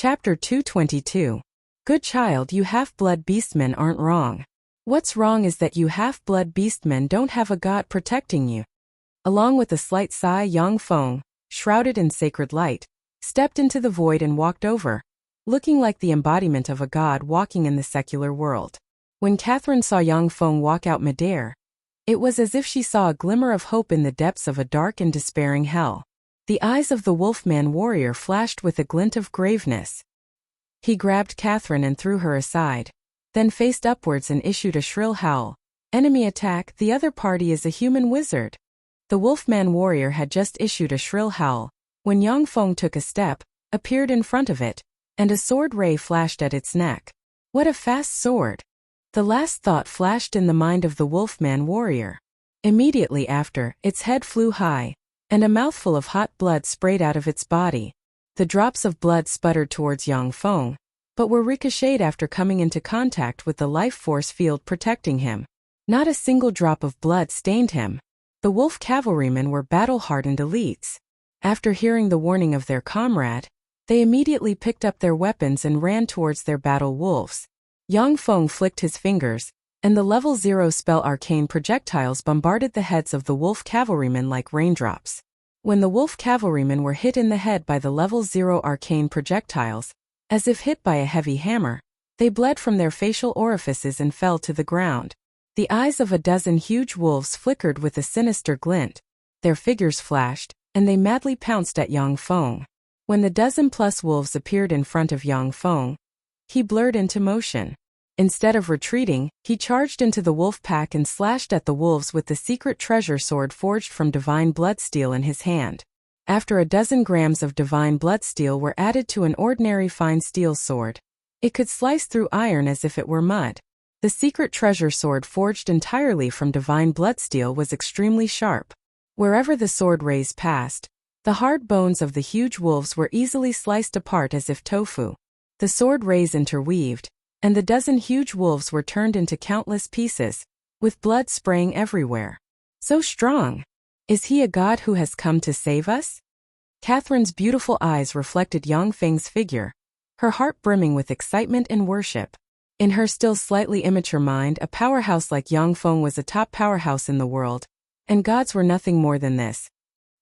Chapter 222. Good child, you half-blood beastmen aren't wrong. What's wrong is that you half-blood beastmen don't have a god protecting you. Along with a slight sigh, Yang Feng, shrouded in sacred light, stepped into the void and walked over, looking like the embodiment of a god walking in the secular world. When Catherine saw Yang Feng walk out midair, it was as if she saw a glimmer of hope in the depths of a dark and despairing hell. The eyes of the Wolfman warrior flashed with a glint of graveness. He grabbed Catherine and threw her aside, then faced upwards and issued a shrill howl. Enemy attack, the other party is a human wizard. The Wolfman warrior had just issued a shrill howl, when Yang Feng took a step, appeared in front of it, and a sword ray flashed at its neck. What a fast sword! The last thought flashed in the mind of the Wolfman warrior. Immediately after, its head flew high, and a mouthful of hot blood sprayed out of its body. The drops of blood sputtered towards Yang Feng, but were ricocheted after coming into contact with the life force field protecting him. Not a single drop of blood stained him. The wolf cavalrymen were battle-hardened elites. After hearing the warning of their comrade, they immediately picked up their weapons and ran towards their battle wolves. Yang Feng flicked his fingers, and the level 0 spell arcane projectiles bombarded the heads of the wolf cavalrymen like raindrops. When the wolf cavalrymen were hit in the head by the level 0 arcane projectiles, as if hit by a heavy hammer, they bled from their facial orifices and fell to the ground. The eyes of a dozen huge wolves flickered with a sinister glint. Their figures flashed, and they madly pounced at Yang Feng. When the dozen-plus wolves appeared in front of Yang Feng, he blurred into motion. Instead of retreating, he charged into the wolf pack and slashed at the wolves with the secret treasure sword forged from divine bloodsteel in his hand. After a dozen grams of divine bloodsteel were added to an ordinary fine steel sword, it could slice through iron as if it were mud. The secret treasure sword forged entirely from divine bloodsteel was extremely sharp. Wherever the sword rays passed, the hard bones of the huge wolves were easily sliced apart as if tofu. The sword rays interweaved, and the dozen huge wolves were turned into countless pieces, with blood spraying everywhere. So strong! Is he a god who has come to save us? Catherine's beautiful eyes reflected Yang Feng's figure, her heart brimming with excitement and worship. In her still slightly immature mind, a powerhouse like Yang Feng was a top powerhouse in the world, and gods were nothing more than this.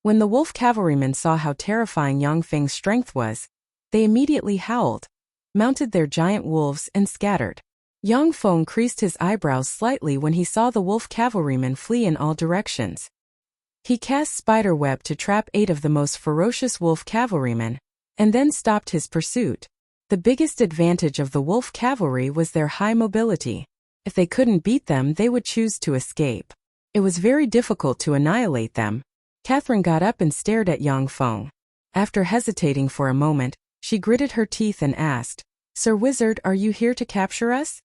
When the wolf cavalrymen saw how terrifying Yang Feng's strength was, they immediately howled, mounted their giant wolves, and scattered. Yang Feng creased his eyebrows slightly when he saw the wolf cavalrymen flee in all directions. He cast spiderweb to trap 8 of the most ferocious wolf cavalrymen, and then stopped his pursuit. The biggest advantage of the wolf cavalry was their high mobility. If they couldn't beat them, they would choose to escape. It was very difficult to annihilate them. Catherine got up and stared at Yang Feng. After hesitating for a moment, she gritted her teeth and asked, "Sir Wizard, are you here to capture us?"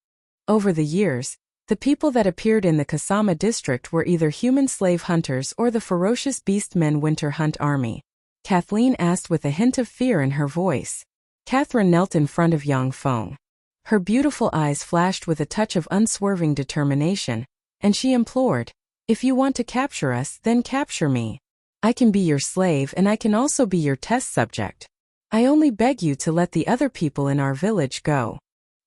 Over the years, the people that appeared in the Kasama district were either human slave hunters or the ferocious beastmen winter hunt army. Kathleen asked with a hint of fear in her voice. Catherine knelt in front of Yang Feng. Her beautiful eyes flashed with a touch of unswerving determination, and she implored, "If you want to capture us, then capture me. I can be your slave and I can also be your test subject. I only beg you to let the other people in our village go."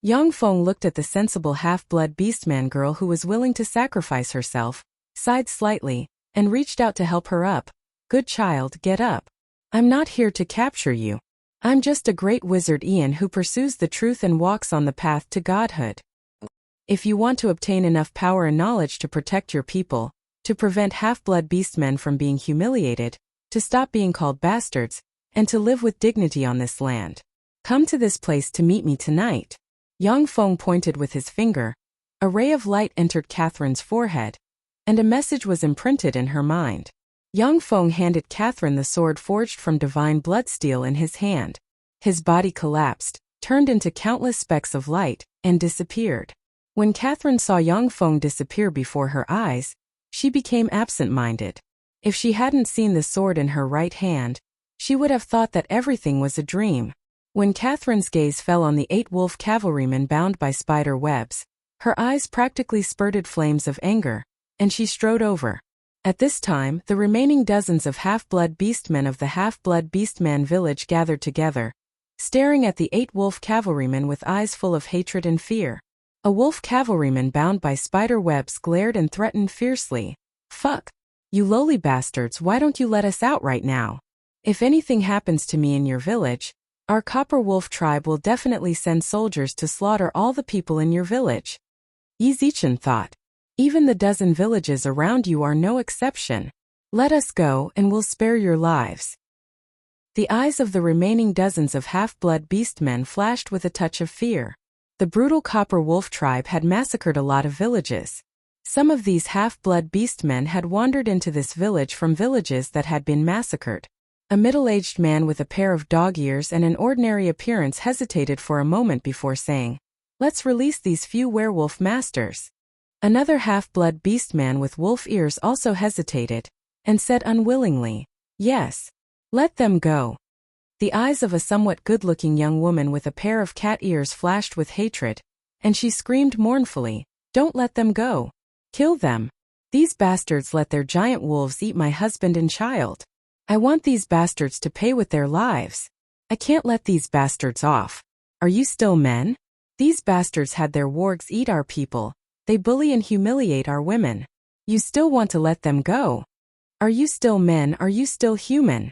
Yang Feng looked at the sensible half-blood beastman girl who was willing to sacrifice herself, sighed slightly, and reached out to help her up. "Good child, get up. I'm not here to capture you. I'm just a great wizard Ian who pursues the truth and walks on the path to godhood. If you want to obtain enough power and knowledge to protect your people, to prevent half-blood beastmen from being humiliated, to stop being called bastards, and to live with dignity on this land, come to this place to meet me tonight." Yang Feng pointed with his finger. A ray of light entered Catherine's forehead, and a message was imprinted in her mind. Yang Feng handed Catherine the sword forged from divine bloodsteel in his hand. His body collapsed, turned into countless specks of light, and disappeared. When Catherine saw Yang Feng disappear before her eyes, she became absent-minded. If she hadn't seen the sword in her right hand, she would have thought that everything was a dream. When Catherine's gaze fell on the 8 wolf cavalrymen bound by spider webs, her eyes practically spurted flames of anger, and she strode over. At this time, the remaining dozens of half-blood beastmen of the half-blood beastman village gathered together, staring at the 8 wolf cavalrymen with eyes full of hatred and fear. A wolf cavalryman bound by spider webs glared and threatened fiercely. "Fuck! You lowly bastards, why don't you let us out right now? If anything happens to me in your village, our Copper Wolf tribe will definitely send soldiers to slaughter all the people in your village." Yi Zichen thought. "Even the dozen villages around you are no exception. Let us go and we'll spare your lives." The eyes of the remaining dozens of half-blood beastmen flashed with a touch of fear. The brutal Copper Wolf tribe had massacred a lot of villages. Some of these half-blood beastmen had wandered into this village from villages that had been massacred. A middle-aged man with a pair of dog ears and an ordinary appearance hesitated for a moment before saying, "Let's release these few werewolf masters." Another half-blood beastman with wolf ears also hesitated, and said unwillingly, "Yes. Let them go." The eyes of a somewhat good-looking young woman with a pair of cat ears flashed with hatred, and she screamed mournfully, "Don't let them go. Kill them. These bastards let their giant wolves eat my husband and child. I want these bastards to pay with their lives. I can't let these bastards off. Are you still men? These bastards had their wargs eat our people. They bully and humiliate our women. You still want to let them go? Are you still men? Are you still human?"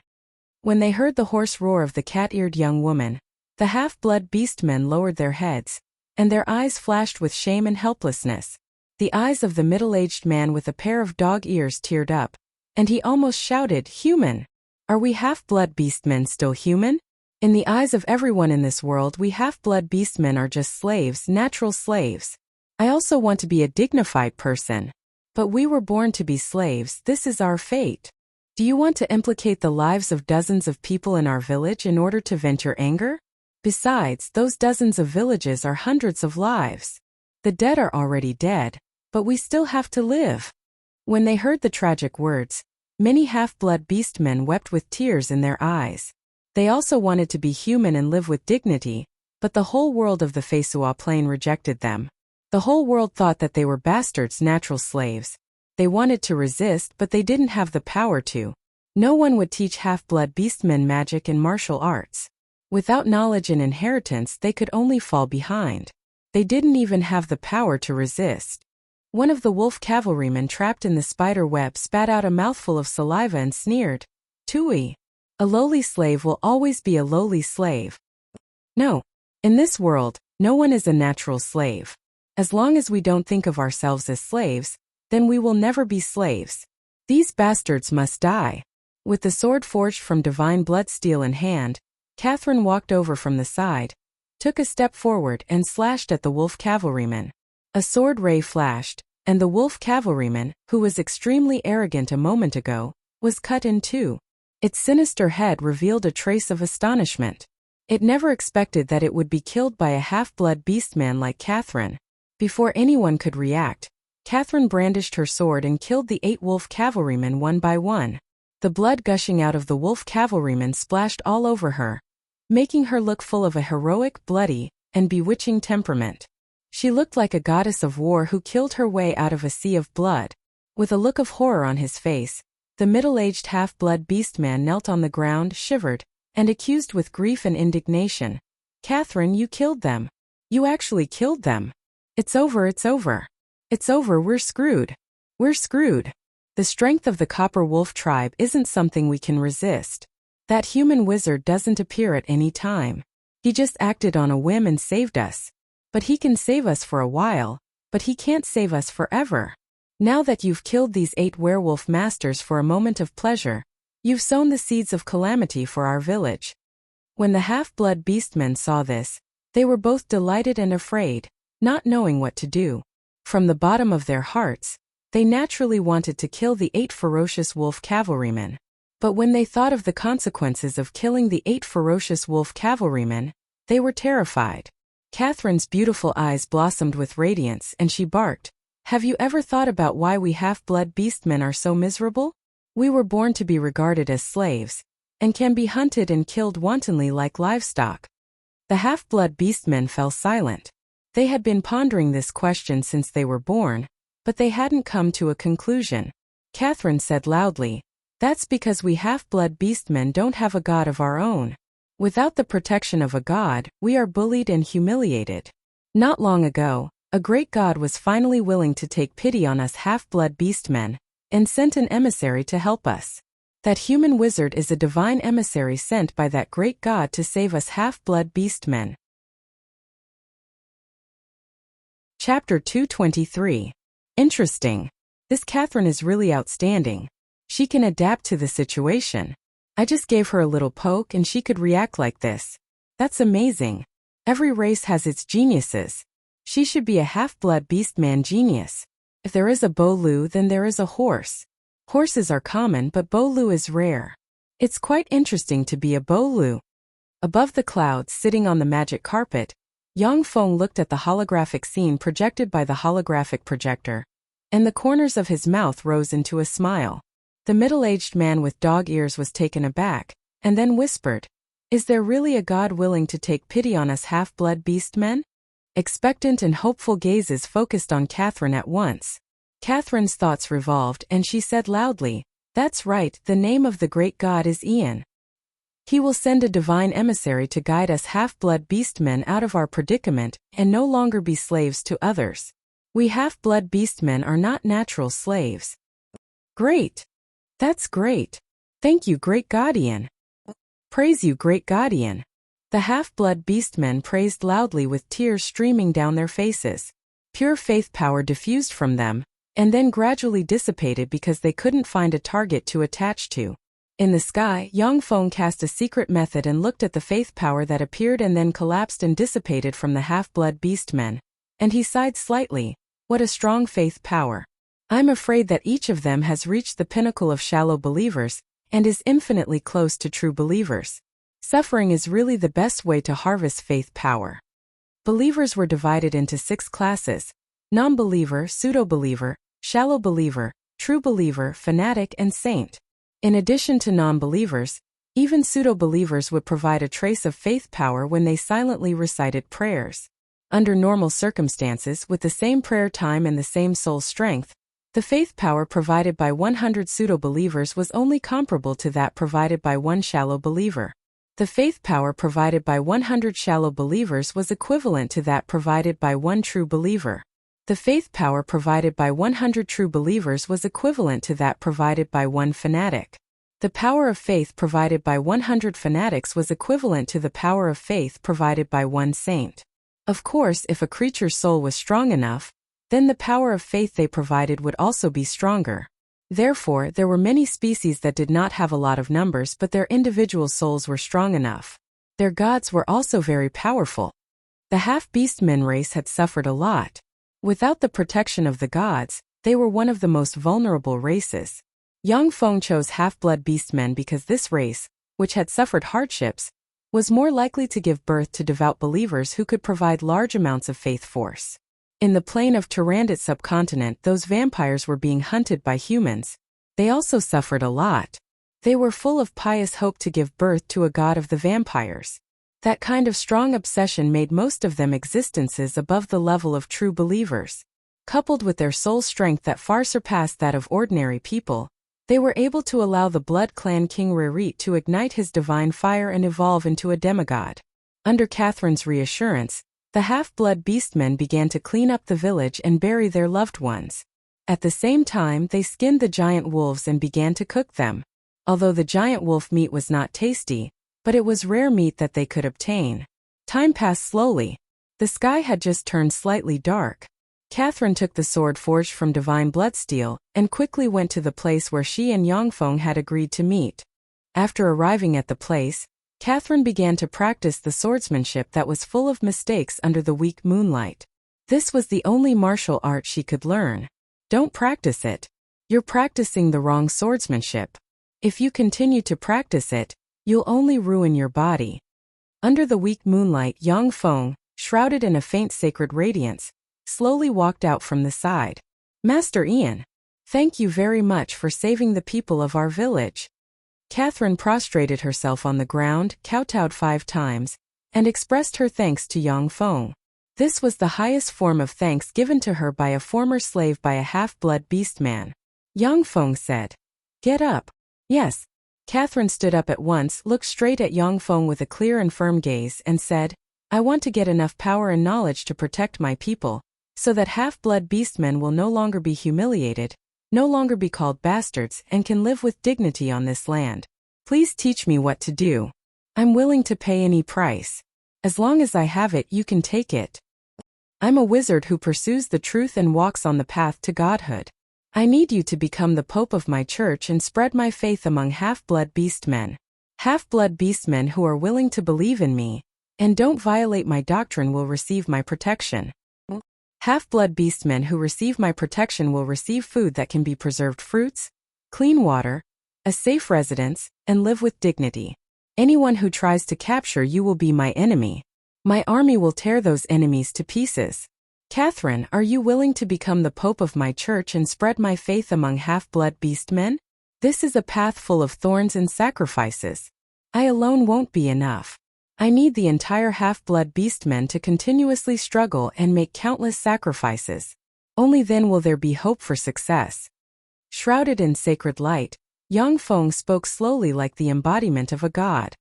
When they heard the hoarse roar of the cat-eared young woman, the half-blood beastmen lowered their heads, and their eyes flashed with shame and helplessness. The eyes of the middle-aged man with a pair of dog ears teared up, and he almost shouted, "Human! Are we half-blood beastmen still human? In the eyes of everyone in this world, we half-blood beastmen are just slaves, natural slaves. I also want to be a dignified person. But we were born to be slaves, this is our fate. Do you want to implicate the lives of dozens of people in our village in order to vent your anger? Besides, those dozens of villages are hundreds of lives. The dead are already dead, but we still have to live." When they heard the tragic words, many half-blood beastmen wept with tears in their eyes. They also wanted to be human and live with dignity, but the whole world of the Feisua Plain rejected them. The whole world thought that they were bastards, natural slaves. They wanted to resist, but they didn't have the power to. No one would teach half-blood beastmen magic and martial arts. Without knowledge and inheritance, they could only fall behind. They didn't even have the power to resist. One of the wolf cavalrymen trapped in the spider web spat out a mouthful of saliva and sneered, "Tui. A lowly slave will always be a lowly slave. No. In this world, no one is a natural slave. As long as we don't think of ourselves as slaves, then we will never be slaves. These bastards must die." With the sword forged from divine blood steel in hand, Catherine walked over from the side, took a step forward and slashed at the wolf cavalryman. A sword ray flashed, and the wolf cavalryman, who was extremely arrogant a moment ago, was cut in two. Its sinister head revealed a trace of astonishment. It never expected that it would be killed by a half-blood beastman like Catherine. Before anyone could react, Catherine brandished her sword and killed the 8 wolf cavalrymen one by one. The blood gushing out of the wolf cavalrymen splashed all over her, making her look full of a heroic, bloody, and bewitching temperament. She looked like a goddess of war who killed her way out of a sea of blood. With a look of horror on his face, the middle-aged half-blood beastman knelt on the ground, shivered, and accused with grief and indignation, "Catherine, you killed them. You actually killed them. It's over, it's over. It's over, we're screwed. We're screwed. The strength of the Copper Wolf tribe isn't something we can resist. That human wizard doesn't appear at any time. He just acted on a whim and saved us. But he can save us for a while, but he can't save us forever. Now that you've killed these 8 werewolf masters for a moment of pleasure, you've sown the seeds of calamity for our village." When the half-blood beastmen saw this, they were both delighted and afraid, not knowing what to do. From the bottom of their hearts, they naturally wanted to kill the 8 ferocious wolf cavalrymen. But when they thought of the consequences of killing the 8 ferocious wolf cavalrymen, they were terrified. Catherine's beautiful eyes blossomed with radiance and she barked, "Have you ever thought about why we half-blood beastmen are so miserable? We were born to be regarded as slaves, and can be hunted and killed wantonly like livestock." The half-blood beastmen fell silent. They had been pondering this question since they were born, but they hadn't come to a conclusion. Catherine said loudly, "That's because we half-blood beastmen don't have a god of our own. Without the protection of a god, we are bullied and humiliated. Not long ago, a great god was finally willing to take pity on us half-blood beastmen, and sent an emissary to help us. That human wizard is a divine emissary sent by that great god to save us half-blood beastmen. Chapter 223. Interesting. This Catherine is really outstanding. She can adapt to the situation. I just gave her a little poke and she could react like this. That's amazing. Every race has its geniuses. She should be a half-blood beastman genius. If there is a Bolu, then there is a horse. Horses are common, but Bolu is rare. It's quite interesting to be a Bolu. Above the clouds, sitting on the magic carpet, Yang Feng looked at the holographic scene projected by the holographic projector, and the corners of his mouth rose into a smile. The middle-aged man with dog ears was taken aback, and then whispered, "Is there really a god willing to take pity on us half-blood beastmen?" Expectant and hopeful gazes focused on Catherine at once. Catherine's thoughts revolved and she said loudly, "That's right, the name of the great god is Ian. He will send a divine emissary to guide us half-blood beastmen out of our predicament and no longer be slaves to others. We half-blood beastmen are not natural slaves." Great! That's great. Thank you, great guardian. Praise you, great guardian. The half-blood beastmen praised loudly with tears streaming down their faces. Pure faith power diffused from them, and then gradually dissipated because they couldn't find a target to attach to. In the sky, Yang Feng cast a secret method and looked at the faith power that appeared and then collapsed and dissipated from the half-blood beastmen. And he sighed slightly. What a strong faith power. I'm afraid that each of them has reached the pinnacle of shallow believers, and is infinitely close to true believers. Suffering is really the best way to harvest faith power. Believers were divided into 6 classes: non-believer, pseudo-believer, shallow believer, true believer, fanatic, and saint. In addition to non-believers, even pseudo-believers would provide a trace of faith power when they silently recited prayers. Under normal circumstances, with the same prayer time and the same soul strength, the faith power provided by 100 pseudo-believers was only comparable to that provided by one shallow believer. The faith power provided by 100 shallow believers was equivalent to that provided by one true believer. The faith power provided by 100 true believers was equivalent to that provided by one fanatic. The power of faith provided by 100 fanatics was equivalent to the power of faith provided by one saint. Of course, if a creature's soul was strong enough, then the power of faith they provided would also be stronger. Therefore, there were many species that did not have a lot of numbers but their individual souls were strong enough. Their gods were also very powerful. The half-beastmen race had suffered a lot. Without the protection of the gods, they were one of the most vulnerable races. Yang Feng chose half-blood beastmen because this race, which had suffered hardships, was more likely to give birth to devout believers who could provide large amounts of faith force. In the plain of Turandot subcontinent, those vampires were being hunted by humans. They also suffered a lot. They were full of pious hope to give birth to a god of the vampires. That kind of strong obsession made most of them existences above the level of true believers. Coupled with their soul strength that far surpassed that of ordinary people, they were able to allow the blood clan King Rerit to ignite his divine fire and evolve into a demigod. Under Catherine's reassurance, the half-blood beastmen began to clean up the village and bury their loved ones. At the same time, they skinned the giant wolves and began to cook them. Although the giant wolf meat was not tasty, but it was rare meat that they could obtain. Time passed slowly. The sky had just turned slightly dark. Catherine took the sword forged from divine bloodsteel and quickly went to the place where she and Yang Feng had agreed to meet. After arriving at the place, Catherine began to practice the swordsmanship that was full of mistakes under the weak moonlight. This was the only martial art she could learn. Don't practice it. You're practicing the wrong swordsmanship. If you continue to practice it, you'll only ruin your body. Under the weak moonlight, Yang Feng, shrouded in a faint sacred radiance, slowly walked out from the side. Master Ian, thank you very much for saving the people of our village. Catherine prostrated herself on the ground, kowtowed 5 times, and expressed her thanks to Yang Feng. This was the highest form of thanks given to her by a former slave by a half-blood beastman. Yang Feng said, "Get up." "Yes. Catherine stood up at once, looked straight at Yang Feng with a clear and firm gaze, and said, I want to get enough power and knowledge to protect my people, so that half-blood beastmen will no longer be humiliated, no longer be called bastards, and can live with dignity on this land. Please teach me what to do. I'm willing to pay any price. As long as I have it, you can take it. I'm a wizard who pursues the truth and walks on the path to godhood. I need you to become the pope of my church and spread my faith among half-blood beastmen. Half-blood beastmen who are willing to believe in me and don't violate my doctrine will receive my protection. Half-blood beastmen who receive my protection will receive food that can be preserved fruits, clean water, a safe residence, and live with dignity. Anyone who tries to capture you will be my enemy. My army will tear those enemies to pieces. Catherine, are you willing to become the pope of my church and spread my faith among half-blood beastmen? This is a path full of thorns and sacrifices. I alone won't be enough. I need the entire half-blood beastmen to continuously struggle and make countless sacrifices. Only then will there be hope for success. Shrouded in sacred light, Yang Feng spoke slowly like the embodiment of a god.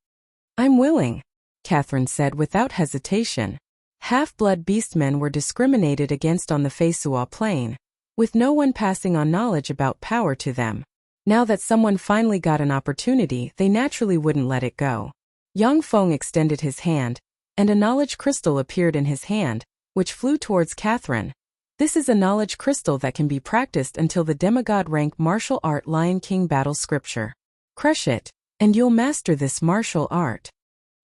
I'm willing, Catherine said without hesitation. Half-blood beastmen were discriminated against on the Feisua plain, with no one passing on knowledge about power to them. Now that someone finally got an opportunity, they naturally wouldn't let it go. Yang Feng extended his hand, and a knowledge crystal appeared in his hand, which flew towards Catherine. This is a knowledge crystal that can be practiced until the demigod rank martial art Lion King battle scripture. Crush it, and you'll master this martial art.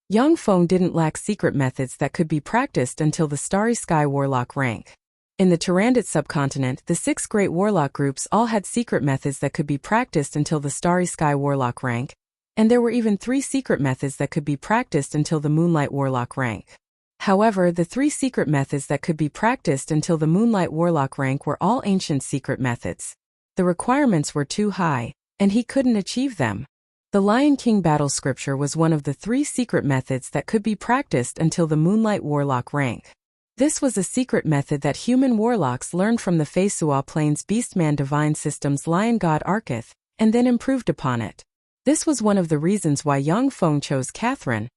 Yang Feng didn't lack secret methods that could be practiced until the Starry Sky Warlock rank. In the Tyrannid subcontinent, the 6 great warlock groups all had secret methods that could be practiced until the Starry Sky Warlock rank, and there were even 3 secret methods that could be practiced until the Moonlight Warlock rank. However, the 3 secret methods that could be practiced until the Moonlight Warlock rank were all ancient secret methods. The requirements were too high, and he couldn't achieve them. The Lion King battle scripture was one of the 3 secret methods that could be practiced until the Moonlight Warlock rank. This was a secret method that human warlocks learned from the Feisua Plains Beastman Divine System's Lion God Arketh, and then improved upon it. This was one of the reasons why Yang Feng chose Catherine,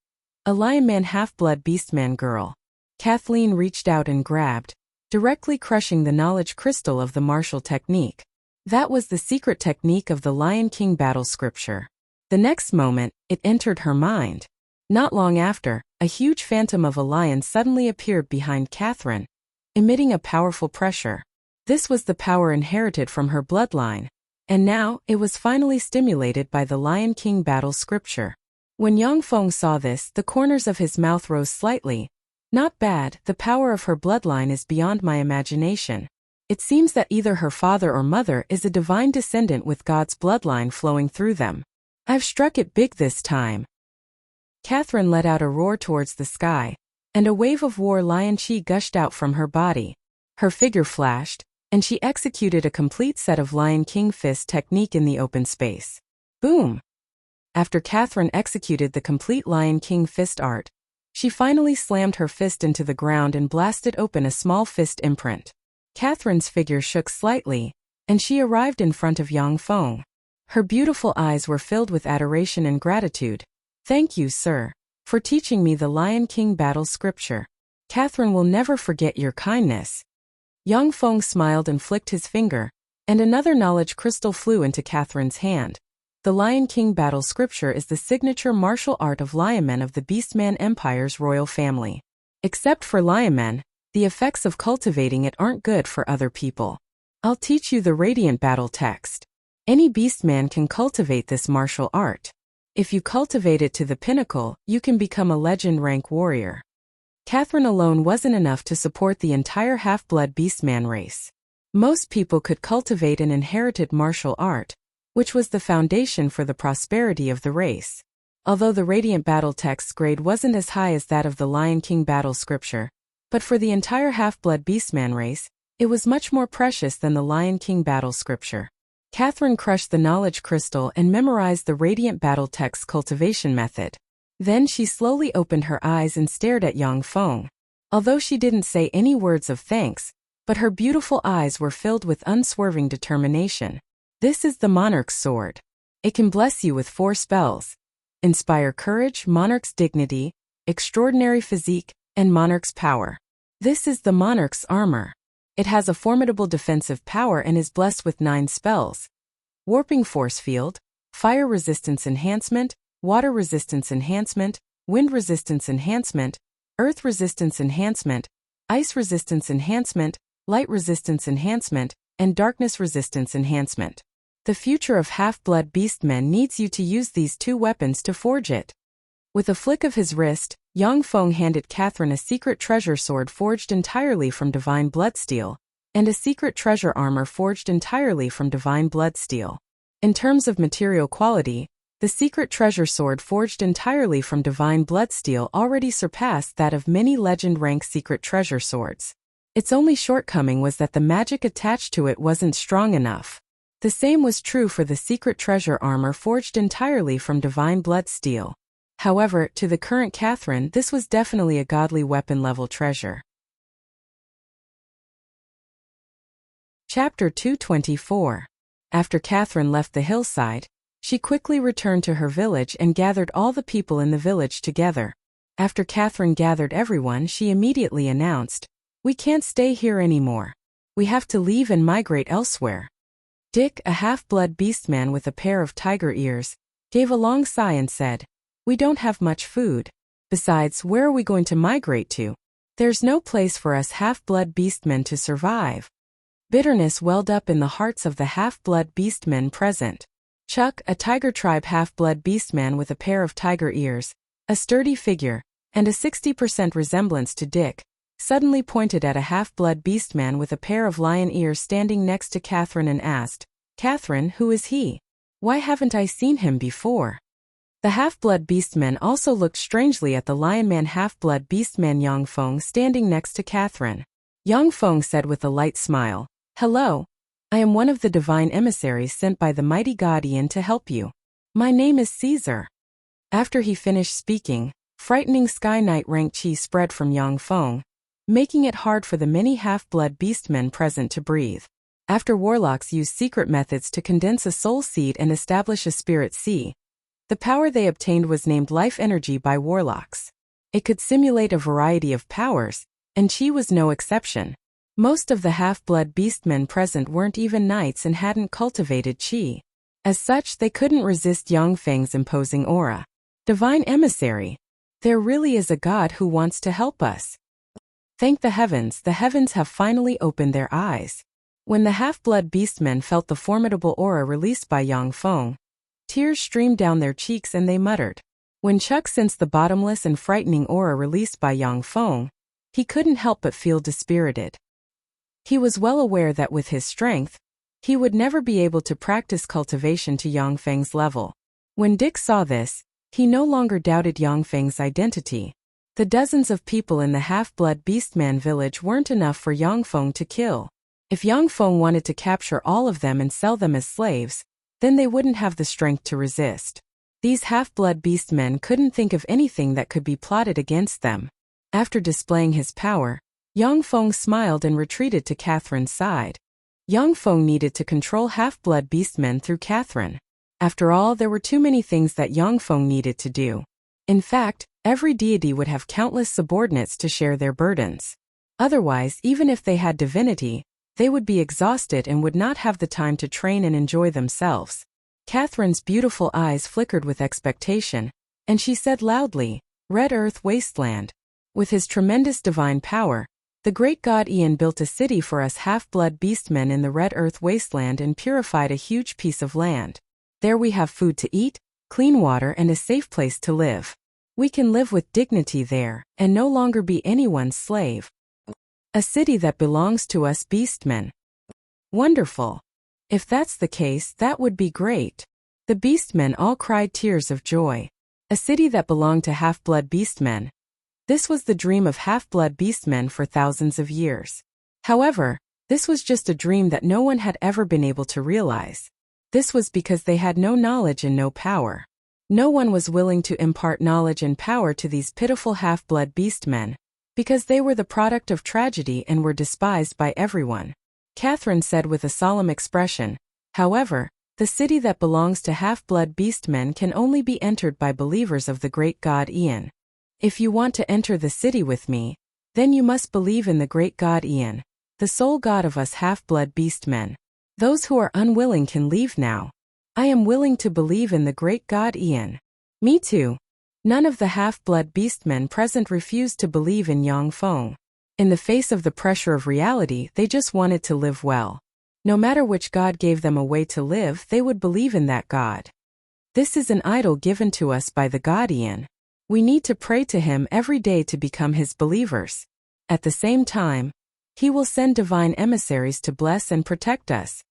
a Lionman half-blood beastman girl. Kathleen reached out and grabbed, directly crushing the knowledge crystal of the martial technique. That was the secret technique of the Lion King battle scripture. The next moment, it entered her mind. Not long after, a huge phantom of a lion suddenly appeared behind Catherine, emitting a powerful pressure. This was the power inherited from her bloodline, and now it was finally stimulated by the Lion King battle scripture. When Yang Feng saw this, the corners of his mouth rose slightly. Not bad, the power of her bloodline is beyond my imagination. It seems that either her father or mother is a divine descendant with God's bloodline flowing through them. I've struck it big this time. Catherine let out a roar towards the sky, and a wave of war lion chi gushed out from her body. Her figure flashed, and she executed a complete set of Lion King fist technique in the open space. Boom! After Catherine executed the complete Lion King fist art, she finally slammed her fist into the ground and blasted open a small fist imprint. Catherine's figure shook slightly, and she arrived in front of Yang Feng. Her beautiful eyes were filled with adoration and gratitude. Thank you, sir, for teaching me the Lion King battle scripture. Catherine will never forget your kindness. Yang Feng smiled and flicked his finger, and another knowledge crystal flew into Catherine's hand. The Lion King battle scripture is the signature martial art of Lionmen of the Beastman Empire's royal family. Except for Lionmen, the effects of cultivating it aren't good for other people. I'll teach you the Radiant battle text. Any Beastman can cultivate this martial art. If you cultivate it to the pinnacle, you can become a legend rank warrior. Catherine alone wasn't enough to support the entire half-blood Beastman race. Most people could cultivate an inherited martial art, which was the foundation for the prosperity of the race. Although the Radiant battle text's grade wasn't as high as that of the Lion King battle scripture, but for the entire half-blood Beastman race, it was much more precious than the Lion King battle scripture. Catherine crushed the knowledge crystal and memorized the Radiant battle text cultivation method. Then she slowly opened her eyes and stared at Yang Feng. Although she didn't say any words of thanks, but her beautiful eyes were filled with unswerving determination. This is the monarch's sword. It can bless you with 4 spells: Inspire Courage, Monarch's Dignity, Extraordinary Physique, and Monarch's Power. This is the Monarch's armor. It has a formidable defensive power and is blessed with 9 spells: Warping Force Field, Fire Resistance Enhancement, Water Resistance Enhancement, Wind Resistance Enhancement, Earth Resistance Enhancement, Ice Resistance Enhancement, Light Resistance Enhancement, and Darkness Resistance Enhancement. The future of Half-Blood Beastmen needs you to use these 2 weapons to forge it. With a flick of his wrist, Yang Feng handed Catherine a secret treasure sword forged entirely from divine bloodsteel, and a secret treasure armor forged entirely from divine bloodsteel. In terms of material quality, the secret treasure sword forged entirely from divine bloodsteel already surpassed that of many legend-rank secret treasure swords. Its only shortcoming was that the magic attached to it wasn't strong enough. The same was true for the secret treasure armor forged entirely from divine bloodsteel. However, to the current Catherine, this was definitely a godly weapon-level treasure. Chapter 224. After Catherine left the hillside, she quickly returned to her village and gathered all the people in the village together. After Catherine gathered everyone, she immediately announced, "We can't stay here anymore. We have to leave and migrate elsewhere." Dick, a half-blood beastman with a pair of tiger ears, gave a long sigh and said, "We don't have much food. Besides, where are we going to migrate to? There's no place for us half-blood beastmen to survive." Bitterness welled up in the hearts of the half-blood beastmen present. Chuck, a tiger tribe half-blood beastman with a pair of tiger ears, a sturdy figure, and a 60% resemblance to Dick, suddenly pointed at a half-blood beastman with a pair of lion ears standing next to Catherine and asked, "Catherine, who is he? Why haven't I seen him before?" The half-blood beastmen also looked strangely at the lionman half-blood beastman Yang Feng standing next to Catherine. Yang Feng said with a light smile, "Hello. I am one of the divine emissaries sent by the mighty god Ian to help you. My name is Caesar." After he finished speaking, frightening Sky Knight rank chi spread from Yang Feng, making it hard for the many half-blood beastmen present to breathe. After warlocks use secret methods to condense a soul seed and establish a spirit sea, the power they obtained was named life energy by warlocks. It could simulate a variety of powers, and chi was no exception. Most of the half-blood beastmen present weren't even knights and hadn't cultivated chi. As such, they couldn't resist Yang Feng's imposing aura. Divine emissary. There really is a god who wants to help us. Thank the heavens have finally opened their eyes. When the half-blood beastmen felt the formidable aura released by Yang Feng, tears streamed down their cheeks and they muttered. When Chuck sensed the bottomless and frightening aura released by Yang Feng, he couldn't help but feel dispirited. He was well aware that with his strength, he would never be able to practice cultivation to Yang Feng's level. When Dick saw this, he no longer doubted Yang Feng's identity. The dozens of people in the half-blood beastman village weren't enough for Yang Feng to kill. If Yang Feng wanted to capture all of them and sell them as slaves, then they wouldn't have the strength to resist. These half-blood beastmen couldn't think of anything that could be plotted against them. After displaying his power, Yang Feng smiled and retreated to Catherine's side. Yang Feng needed to control half-blood beastmen through Catherine. After all, there were too many things that Yang Feng needed to do. In fact, every deity would have countless subordinates to share their burdens. Otherwise, even if they had divinity, they would be exhausted and would not have the time to train and enjoy themselves. Catherine's beautiful eyes flickered with expectation, and she said loudly, "Red Earth Wasteland." With his tremendous divine power, the great god Ian built a city for us half-blood beastmen in the Red Earth Wasteland and purified a huge piece of land. There we have food to eat, clean water, and a safe place to live. We can live with dignity there, and no longer be anyone's slave. A city that belongs to us beastmen. Wonderful. If that's the case, that would be great. The beastmen all cried tears of joy. A city that belonged to half-blood beastmen. This was the dream of half-blood beastmen for thousands of years. However, this was just a dream that no one had ever been able to realize. This was because they had no knowledge and no power. No one was willing to impart knowledge and power to these pitiful half-blood beastmen, because they were the product of tragedy and were despised by everyone. Catherine said with a solemn expression, "However, The city that belongs to half-blood beastmen can only be entered by believers of the great god Ian. If you want to enter the city with me, then you must believe in the great god Ian, the sole god of us half-blood beastmen. Those who are unwilling can leave now. I am willing to believe in the great god Ian. Me too. None of the half-blood beastmen present refused to believe in Yang Feng. In the face of the pressure of reality, they just wanted to live well. No matter which god gave them a way to live, they would believe in that god. This is an idol given to us by the god Ian. We need to pray to him every day to become his believers. At the same time, he will send divine emissaries to bless and protect us.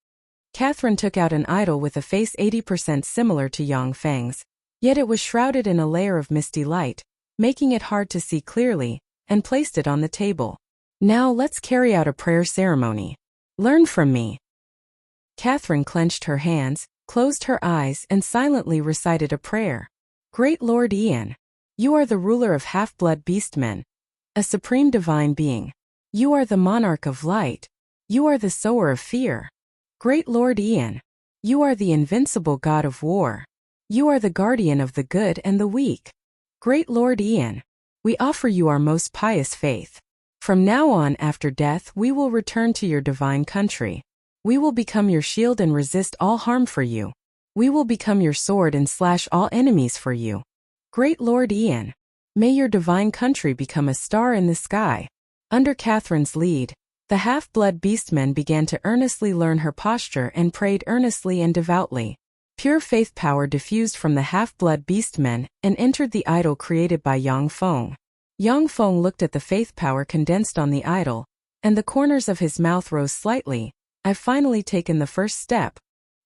Catherine took out an idol with a face 80% similar to Yang Feng's, yet it was shrouded in a layer of misty light, making it hard to see clearly, and placed it on the table. Now let's carry out a prayer ceremony. Learn from me. Catherine clenched her hands, closed her eyes, and silently recited a prayer. Great Lord Ian, you are the ruler of half-blood beastmen, a supreme divine being. You are the monarch of light. You are the sower of fear. Great Lord Ian, you are the invincible god of war. You are the guardian of the good and the weak. Great Lord Ian, we offer you our most pious faith. From now on, after death, we will return to your divine country. We will become your shield and resist all harm for you. We will become your sword and slash all enemies for you. Great Lord Ian, may your divine country become a star in the sky. Under Catherine's lead, the half-blood beastmen began to earnestly learn her posture and prayed earnestly and devoutly. Pure faith power diffused from the half-blood beastmen and entered the idol created by Yang Feng. Yang Feng looked at the faith power condensed on the idol, and the corners of his mouth rose slightly. I've finally taken the first step.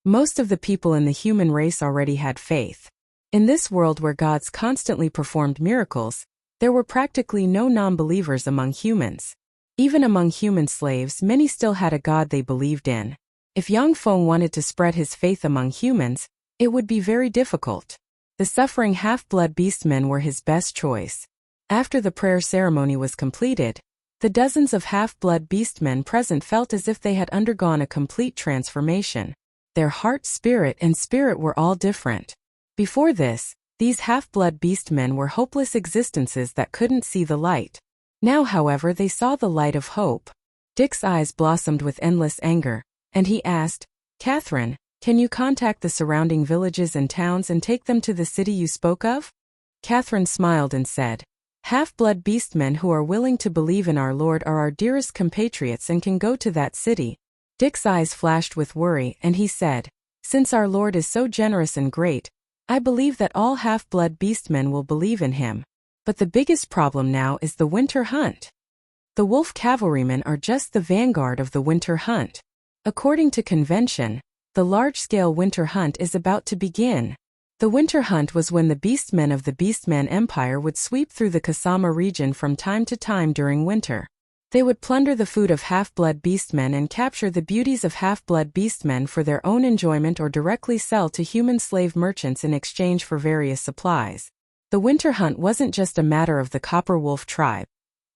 Most of the people in the human race already had faith. In this world where gods constantly performed miracles, there were practically no non-believers among humans. Even among human slaves, many still had a god they believed in. If Yang Feng wanted to spread his faith among humans, it would be very difficult. The suffering half-blood beastmen were his best choice. After the prayer ceremony was completed, the dozens of half-blood beastmen present felt as if they had undergone a complete transformation. Their heart, spirit, and spirit were all different. Before this, these half-blood beastmen were hopeless existences that couldn't see the light. Now, however, they saw the light of hope. Dick's eyes blossomed with endless anger, and he asked, Catherine, can you contact the surrounding villages and towns and take them to the city you spoke of? Catherine smiled and said, Half-blood beastmen who are willing to believe in our Lord are our dearest compatriots and can go to that city. Dick's eyes flashed with worry, and he said, Since our Lord is so generous and great, I believe that all half-blood beastmen will believe in him. But the biggest problem now is the winter hunt. The wolf cavalrymen are just the vanguard of the winter hunt. According to convention, the large-scale winter hunt is about to begin. The winter hunt was when the beastmen of the Beastman Empire would sweep through the Kasama region from time to time during winter. They would plunder the food of half-blood beastmen and capture the beauties of half-blood beastmen for their own enjoyment or directly sell to human slave merchants in exchange for various supplies. The winter hunt wasn't just a matter of the Copper Wolf tribe,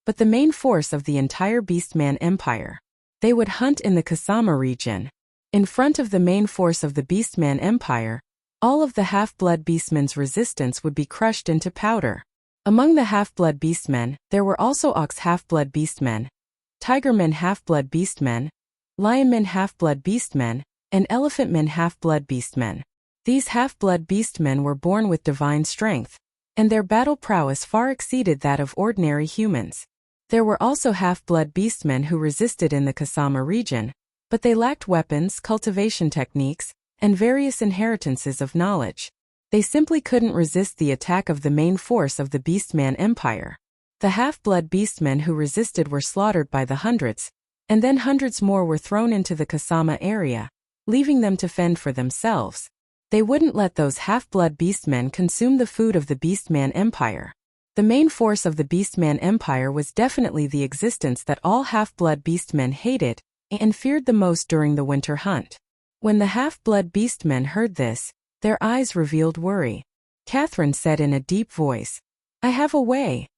but the main force of the entire Beastman Empire. They would hunt in the Kasama region. In front of the main force of the Beastman Empire, all of the half-blood beastmen's resistance would be crushed into powder. Among the half-blood beastmen, there were also ox half-blood beastmen, tigermen half-blood beastmen, lionmen half-blood beastmen, and elephantmen half-blood beastmen. These half-blood beastmen were born with divine strength, and their battle prowess far exceeded that of ordinary humans. There were also half-blood beastmen who resisted in the Kasama region, but they lacked weapons, cultivation techniques, and various inheritances of knowledge. They simply couldn't resist the attack of the main force of the Beastman Empire. The half-blood beastmen who resisted were slaughtered by the hundreds, and then hundreds more were thrown into the Kasama area, leaving them to fend for themselves. They wouldn't let those half-blood beastmen consume the food of the Beastman Empire. The main force of the Beastman Empire was definitely the existence that all half-blood beastmen hated and feared the most during the winter hunt. When the half-blood beastmen heard this, their eyes revealed worry. Catherine said in a deep voice, I have a way.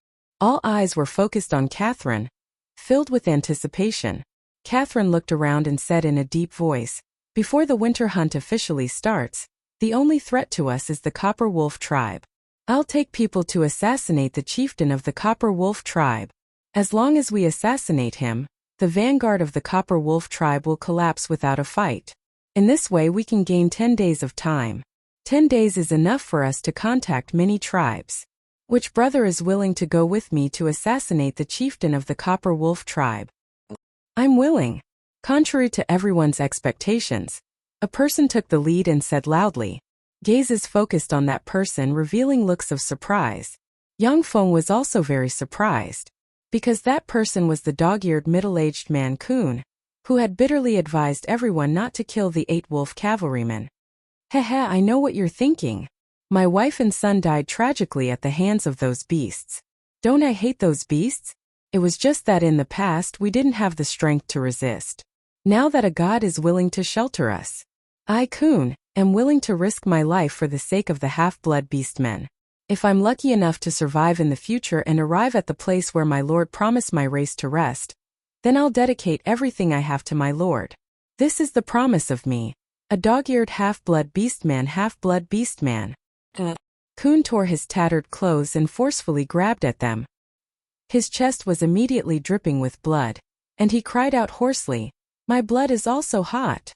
All eyes were focused on Catherine, filled with anticipation. Catherine looked around and said in a deep voice, Before the winter hunt officially starts, the only threat to us is the Copper Wolf tribe. I'll take people to assassinate the chieftain of the Copper Wolf tribe. As long as we assassinate him, the vanguard of the Copper Wolf tribe will collapse without a fight. In this way we can gain 10 days of time. 10 days is enough for us to contact many tribes. Which brother is willing to go with me to assassinate the chieftain of the Copper Wolf tribe? I'm willing. Contrary to everyone's expectations, a person took the lead and said loudly. Gazes focused on that person, revealing looks of surprise. Yang Feng was also very surprised, because that person was the dog-eared middle-aged man Kun, who had bitterly advised everyone not to kill the 8 wolf cavalrymen. Heh, I know what you're thinking. My wife and son died tragically at the hands of those beasts. Don't I hate those beasts? It was just that in the past we didn't have the strength to resist. Now that a god is willing to shelter us, I, Kun, am willing to risk my life for the sake of the half-blood beastmen. If I'm lucky enough to survive in the future and arrive at the place where my lord promised my race to rest, then I'll dedicate everything I have to my lord. This is the promise of me, a dog-eared half-blood beastman. Kun tore his tattered clothes and forcefully grabbed at them. His chest was immediately dripping with blood, and he cried out hoarsely, "My blood is also hot."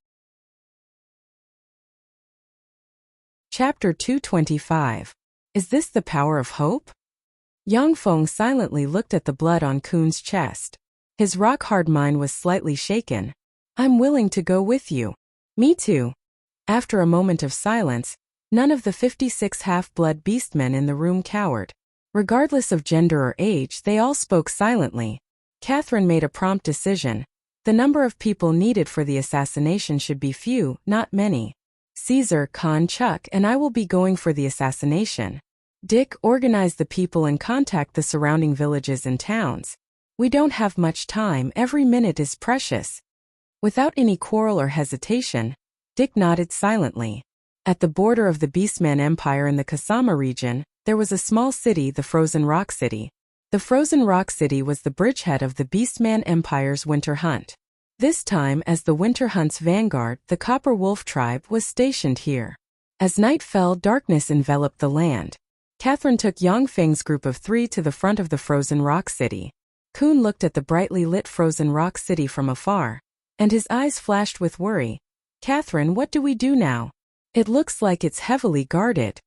Chapter 225. Is this the power of hope? Yang Feng silently looked at the blood on Kun's chest. His rock-hard mind was slightly shaken. I'm willing to go with you. Me too. After a moment of silence, none of the 56 half-blood beastmen in the room cowered. Regardless of gender or age, they all spoke silently. Catherine made a prompt decision. The number of people needed for the assassination should be few, not many. Caesar, Khan, Chuck, and I will be going for the assassination. Dick, organize the people and contact the surrounding villages and towns. We don't have much time, every minute is precious. Without any quarrel or hesitation, Dick nodded silently. At the border of the Beastman Empire in the Kasama region, there was a small city, the Frozen Rock City. The Frozen Rock City was the bridgehead of the Beastman Empire's winter hunt. This time, as the winter hunt's vanguard, the Copper Wolf tribe was stationed here. As night fell, darkness enveloped the land. Catherine took Yang Feng's group of 3 to the front of the Frozen Rock City. Kun looked at the brightly lit Frozen Rock City from afar, and his eyes flashed with worry. Catherine, what do we do now? It looks like it's heavily guarded.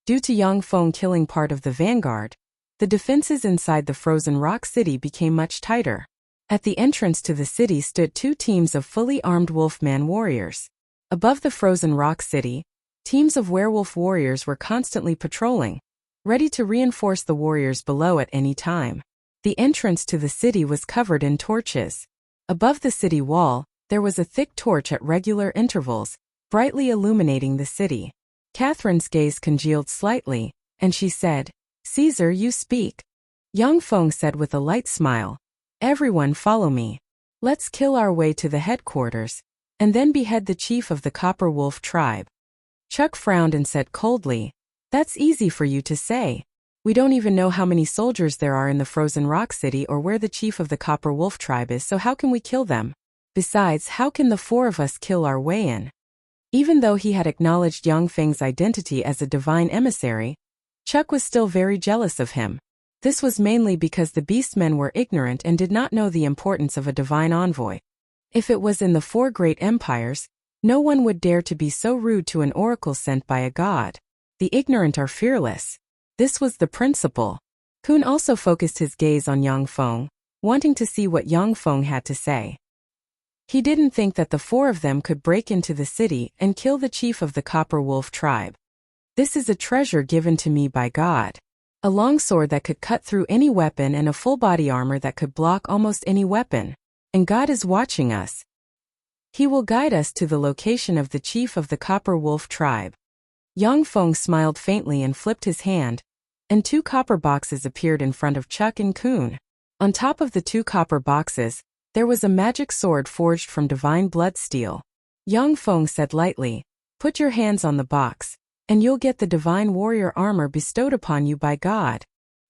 Due to Yang Feng killing part of the vanguard, the defenses inside the Frozen Rock City became much tighter. At the entrance to the city stood 2 teams of fully armed wolfman warriors. Above the Frozen Rock City, teams of werewolf warriors were constantly patrolling, ready to reinforce the warriors below at any time. The entrance to the city was covered in torches. Above the city wall, there was a thick torch at regular intervals, brightly illuminating the city. Catherine's gaze congealed slightly, and she said, "Caesar, you speak." Yang Feng said with a light smile, "Everyone follow me. Let's kill our way to the headquarters, and then behead the chief of the Copper Wolf tribe." Chuck frowned and said coldly, "That's easy for you to say. We don't even know how many soldiers there are in the Frozen Rock City or where the chief of the Copper Wolf tribe is, so how can we kill them? Besides, how can the 4 of us kill our way in?" Even though he had acknowledged Yang Feng's identity as a divine emissary, Chuck was still very jealous of him. This was mainly because the beastmen were ignorant and did not know the importance of a divine envoy. If it was in the 4 great empires, no one would dare to be so rude to an oracle sent by a god. The ignorant are fearless. This was the principle. Kun also focused his gaze on Yang Feng, wanting to see what Yang Feng had to say. He didn't think that the 4 of them could break into the city and kill the chief of the Copper Wolf tribe. This is a treasure given to me by God. A long sword that could cut through any weapon and a full body armor that could block almost any weapon. And God is watching us. He will guide us to the location of the chief of the Copper Wolf tribe. Yang Feng smiled faintly and flipped his hand, and 2 copper boxes appeared in front of Chuck and Kun. On top of the 2 copper boxes, there was a magic sword forged from divine blood steel. Yang Feng said lightly, "Put your hands on the box, and you'll get the divine warrior armor bestowed upon you by God."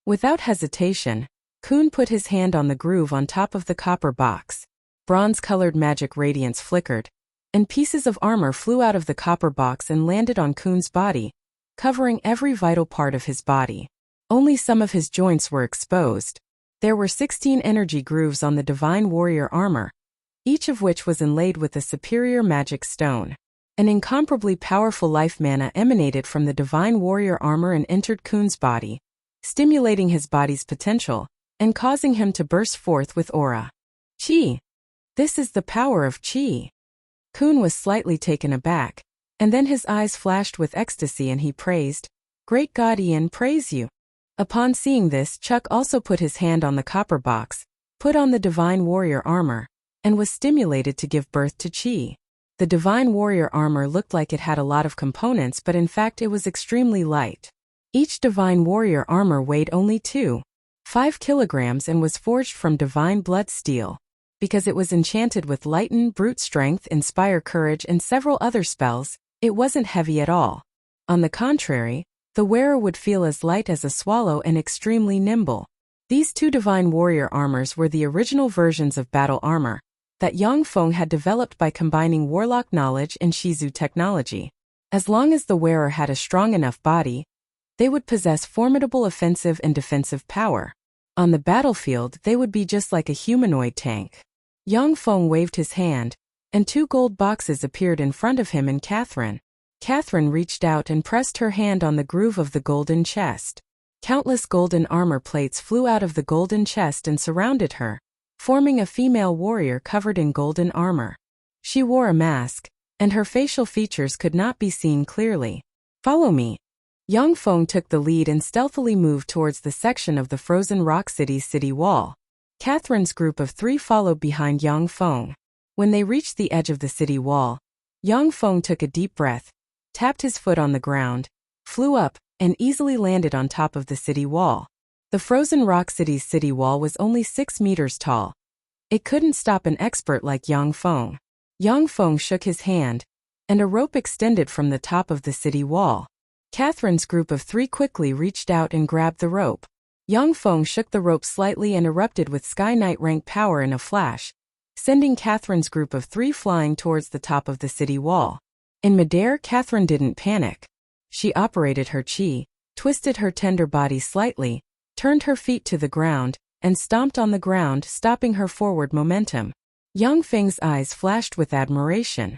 Without hesitation, Kun put his hand on the groove on top of the copper box. Bronze-colored magic radiance flickered, and pieces of armor flew out of the copper box and landed on Kun's body, covering every vital part of his body. Only some of his joints were exposed. There were 16 energy grooves on the divine warrior armor, each of which was inlaid with a superior magic stone. An incomparably powerful life mana emanated from the divine warrior armor and entered Kun's body, stimulating his body's potential and causing him to burst forth with aura. Qi. This is the power of Qi. Kun was slightly taken aback, and then his eyes flashed with ecstasy and he praised, "Great God, Ian, praise you." Upon seeing this, Chuck also put his hand on the copper box, put on the divine warrior armor, and was stimulated to give birth to Qi. The divine warrior armor looked like it had a lot of components, but in fact it was extremely light. Each divine warrior armor weighed only 2.5 kilograms and was forged from divine blood steel. Because it was enchanted with lighten, brute strength, inspire courage, and several other spells, it wasn't heavy at all. On the contrary, the wearer would feel as light as a swallow and extremely nimble. These two divine warrior armors were the original versions of battle armor that Yang Feng had developed by combining warlock knowledge and Shizu technology. As long as the wearer had a strong enough body, they would possess formidable offensive and defensive power. On the battlefield, they would be just like a humanoid tank. Yang Feng waved his hand, and 2 gold boxes appeared in front of him and Catherine. Catherine reached out and pressed her hand on the groove of the golden chest. Countless golden armor plates flew out of the golden chest and surrounded her, forming a female warrior covered in golden armor. She wore a mask, and her facial features could not be seen clearly. "Follow me." Yang Feng took the lead and stealthily moved towards the section of the frozen rock city's city wall. Catherine's group of 3 followed behind Yang Feng. When they reached the edge of the city wall, Yang Feng took a deep breath, tapped his foot on the ground, flew up, and easily landed on top of the city wall. The frozen rock city's city wall was only 6 meters tall. It couldn't stop an expert like Yang Feng. Yang Feng shook his hand, and a rope extended from the top of the city wall. Catherine's group of 3 quickly reached out and grabbed the rope. Yang Feng shook the rope slightly and erupted with Sky Knight rank power in a flash, sending Catherine's group of 3 flying towards the top of the city wall. In midair, Catherine didn't panic. She operated her Qi, twisted her tender body slightly, turned her feet to the ground, and stomped on the ground, stopping her forward momentum. Yang Feng's eyes flashed with admiration.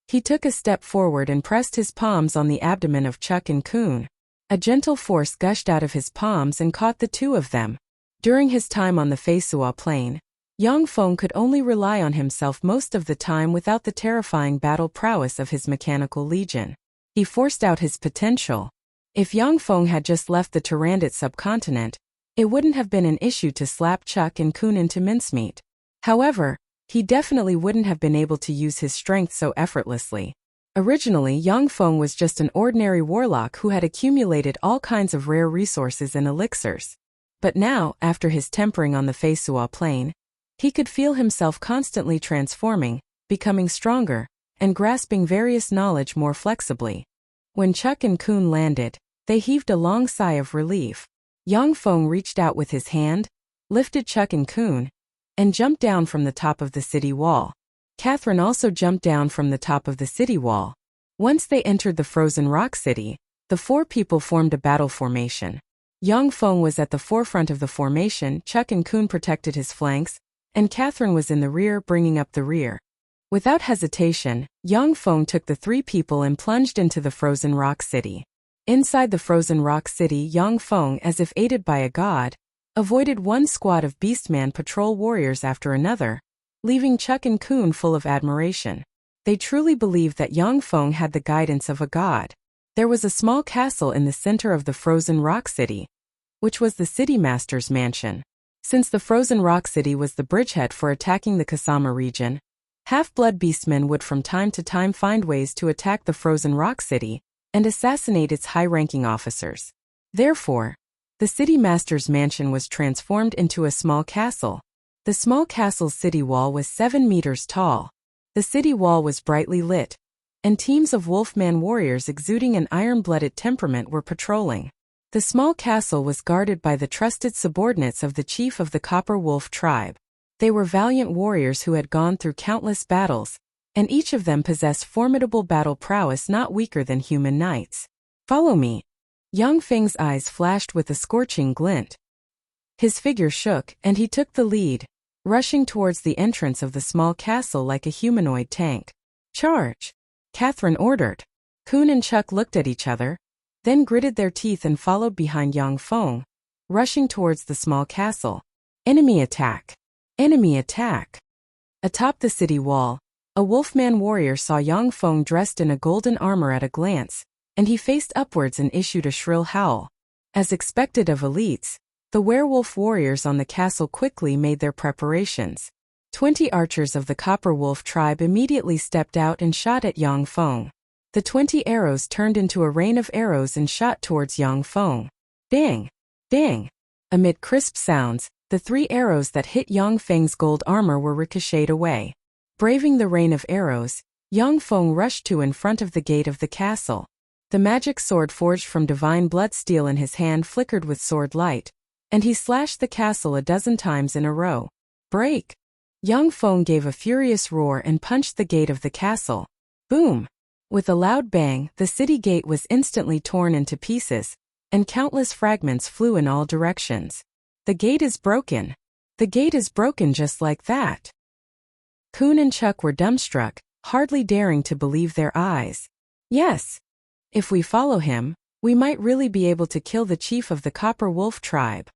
He took a step forward and pressed his palms on the abdomen of Chuck and Kun. A gentle force gushed out of his palms and caught the 2 of them. During his time on the Feisua Plain, Yang Feng could only rely on himself most of the time without the terrifying battle prowess of his mechanical legion. He forced out his potential. If Yang Feng had just left the Tyrannid subcontinent, it wouldn't have been an issue to slap Chuck and Kun into mincemeat. However, he definitely wouldn't have been able to use his strength so effortlessly. Originally, Yang Feng was just an ordinary warlock who had accumulated all kinds of rare resources and elixirs. But now, after his tempering on the Feisua Plain, he could feel himself constantly transforming, becoming stronger, and grasping various knowledge more flexibly. When Chuck and Kun landed, they heaved a long sigh of relief. Yang Feng reached out with his hand, lifted Chuck and Kun, and jumped down from the top of the city wall. Catherine also jumped down from the top of the city wall. Once they entered the frozen rock city, the 4 people formed a battle formation. Yang Feng was at the forefront of the formation, Chuck and Kun protected his flanks, and Catherine was in the rear, bringing up the rear. Without hesitation, Yang Feng took the 3 people and plunged into the frozen rock city. Inside the frozen rock city, Yang Feng, as if aided by a god, avoided one squad of Beastman patrol warriors after another, leaving Chuck and Kun full of admiration. They truly believed that Yang Feng had the guidance of a god. There was a small castle in the center of the frozen rock city, which was the city master's mansion. Since the frozen rock city was the bridgehead for attacking the Kasama region, half-blood beastmen would from time to time find ways to attack the frozen rock city and assassinate its high-ranking officers. Therefore, the city master's mansion was transformed into a small castle. The small castle's city wall was 7 meters tall. The city wall was brightly lit, and teams of wolfman warriors exuding an iron-blooded temperament were patrolling. The small castle was guarded by the trusted subordinates of the chief of the Copper Wolf tribe. They were valiant warriors who had gone through countless battles, and each of them possessed formidable battle prowess not weaker than human knights. Follow me. Yang Feng's eyes flashed with a scorching glint. His figure shook, and he took the lead, rushing towards the entrance of the small castle like a humanoid tank. Charge! Catherine ordered. Kun and Chuck looked at each other, then gritted their teeth and followed behind Yang Feng, rushing towards the small castle. Enemy attack! Enemy attack! Atop the city wall, a wolfman warrior saw Yang Feng dressed in a golden armor at a glance, and he faced upwards and issued a shrill howl. As expected of elites, the werewolf warriors on the castle quickly made their preparations. 20 archers of the Copper Wolf tribe immediately stepped out and shot at Yang Feng. The 20 arrows turned into a rain of arrows and shot towards Yang Feng. Bang! Bang! Amid crisp sounds, the 3 arrows that hit Yang Feng's gold armor were ricocheted away. Braving the rain of arrows, Yang Feng rushed to in front of the gate of the castle. The magic sword forged from divine blood steel in his hand flickered with sword light, and he slashed the castle a dozen times in a row. Break! Yang Feng gave a furious roar and punched the gate of the castle. Boom! With a loud bang, the city gate was instantly torn into pieces, and countless fragments flew in all directions. The gate is broken. The gate is broken just like that. Kun and Chuck were dumbstruck, hardly daring to believe their eyes. Yes. If we follow him, we might really be able to kill the chief of the Copper Wolf tribe.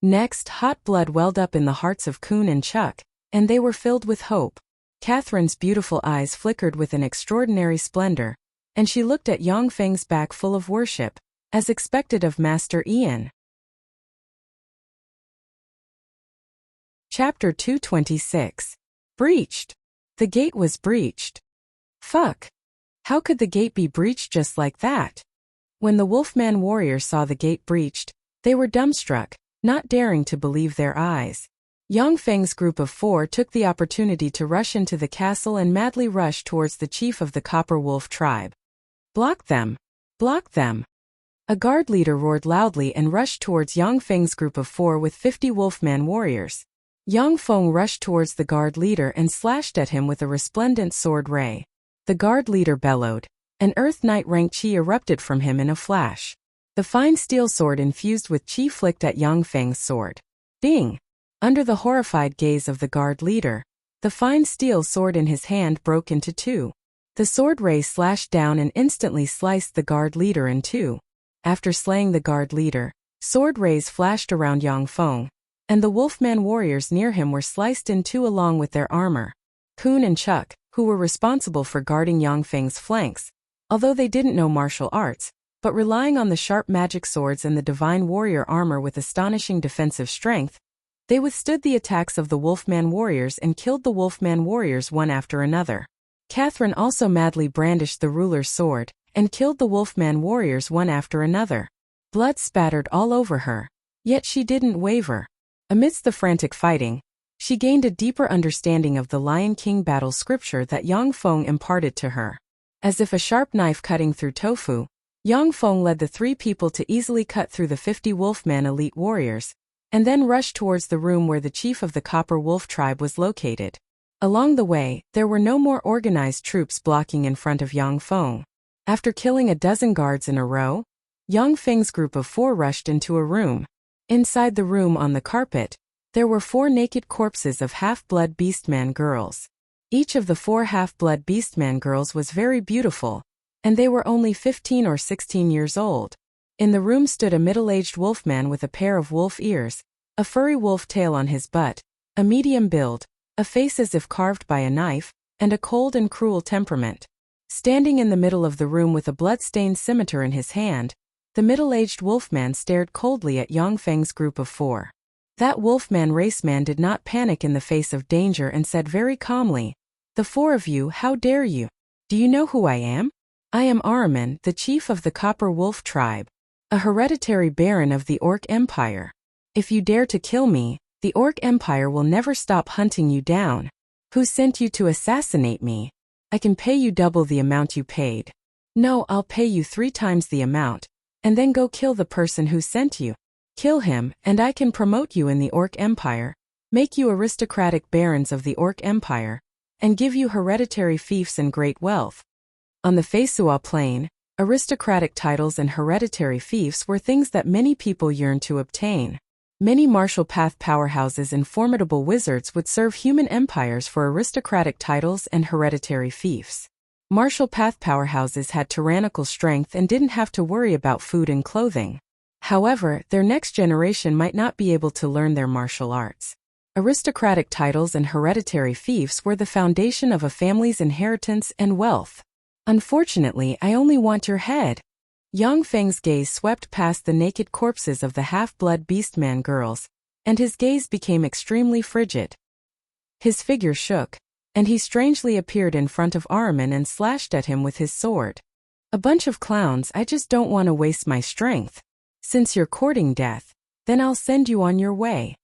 Next, hot blood welled up in the hearts of Kun and Chuck, and they were filled with hope. Catherine's beautiful eyes flickered with an extraordinary splendor, and she looked at Yang Feng's back full of worship, as expected of Master Ian. Chapter 226. Breached. The gate was breached. Fuck. How could the gate be breached just like that? When the Wolfman warriors saw the gate breached, they were dumbstruck, not daring to believe their eyes. Yang Feng's group of 4 took the opportunity to rush into the castle and madly rush towards the chief of the Copper Wolf tribe. Block them! Block them! A guard leader roared loudly and rushed towards Yang Feng's group of 4 with 50 Wolfman warriors. Yang Feng rushed towards the guard leader and slashed at him with a resplendent sword ray. The guard leader bellowed. An Earth Knight rank chi erupted from him in a flash. The fine steel sword infused with chi flicked at Yang Feng's sword. Ding! Under the horrified gaze of the guard leader, the fine steel sword in his hand broke into 2. The sword ray slashed down and instantly sliced the guard leader in 2. After slaying the guard leader, sword rays flashed around Yang Feng, and the Wolfman warriors near him were sliced in 2 along with their armor. Kun and Chuck, who were responsible for guarding Yang Feng's flanks, although they didn't know martial arts, but relying on the sharp magic swords and the divine warrior armor with astonishing defensive strength, they withstood the attacks of the Wolfman warriors and killed the Wolfman warriors one after another. Catherine also madly brandished the ruler's sword, and killed the Wolfman warriors one after another. Blood spattered all over her, yet she didn't waver. Amidst the frantic fighting, she gained a deeper understanding of the Lion King battle scripture that Yang Feng imparted to her. As if a sharp knife cutting through tofu, Yang Feng led the 3 people to easily cut through the 50 Wolfman elite warriors, and then rushed towards the room where the chief of the Copper Wolf tribe was located. Along the way, there were no more organized troops blocking in front of Yang Feng. After killing a dozen guards in a row, Yang Feng's group of 4 rushed into a room. Inside the room on the carpet, there were 4 naked corpses of half-blood beastman girls. Each of the 4 half-blood beastman girls was very beautiful, and they were only 15 or 16 years old. In the room stood a middle-aged wolfman with a pair of wolf ears, a furry wolf tail on his butt, a medium build, a face as if carved by a knife, and a cold and cruel temperament. Standing in the middle of the room with a blood-stained scimitar in his hand, the middle-aged wolfman stared coldly at Yang Feng's group of 4. That wolfman raceman did not panic in the face of danger and said very calmly, "The 4 of you, how dare you? Do you know who I am? I am Ahriman, the chief of the Copper Wolf tribe, a hereditary baron of the Orc Empire. If you dare to kill me, the Orc Empire will never stop hunting you down. Who sent you to assassinate me? I can pay you double the amount you paid. No, I'll pay you 3 times the amount, and then go kill the person who sent you. Kill him, and I can promote you in the Orc Empire, make you aristocratic barons of the Orc Empire, and give you hereditary fiefs and great wealth. On the Feisua plain, aristocratic titles and hereditary fiefs were things that many people yearned to obtain. Many martial path powerhouses and formidable wizards would serve human empires for aristocratic titles and hereditary fiefs. Martial path powerhouses had tyrannical strength and didn't have to worry about food and clothing. However, their next generation might not be able to learn their martial arts. Aristocratic titles and hereditary fiefs were the foundation of a family's inheritance and wealth. Unfortunately, I only want your head. Yang Feng's gaze swept past the naked corpses of the half-blood beastman girls, and his gaze became extremely frigid. His figure shook, and he strangely appeared in front of Ahriman and slashed at him with his sword. A bunch of clowns, I just don't want to waste my strength. Since you're courting death, then I'll send you on your way.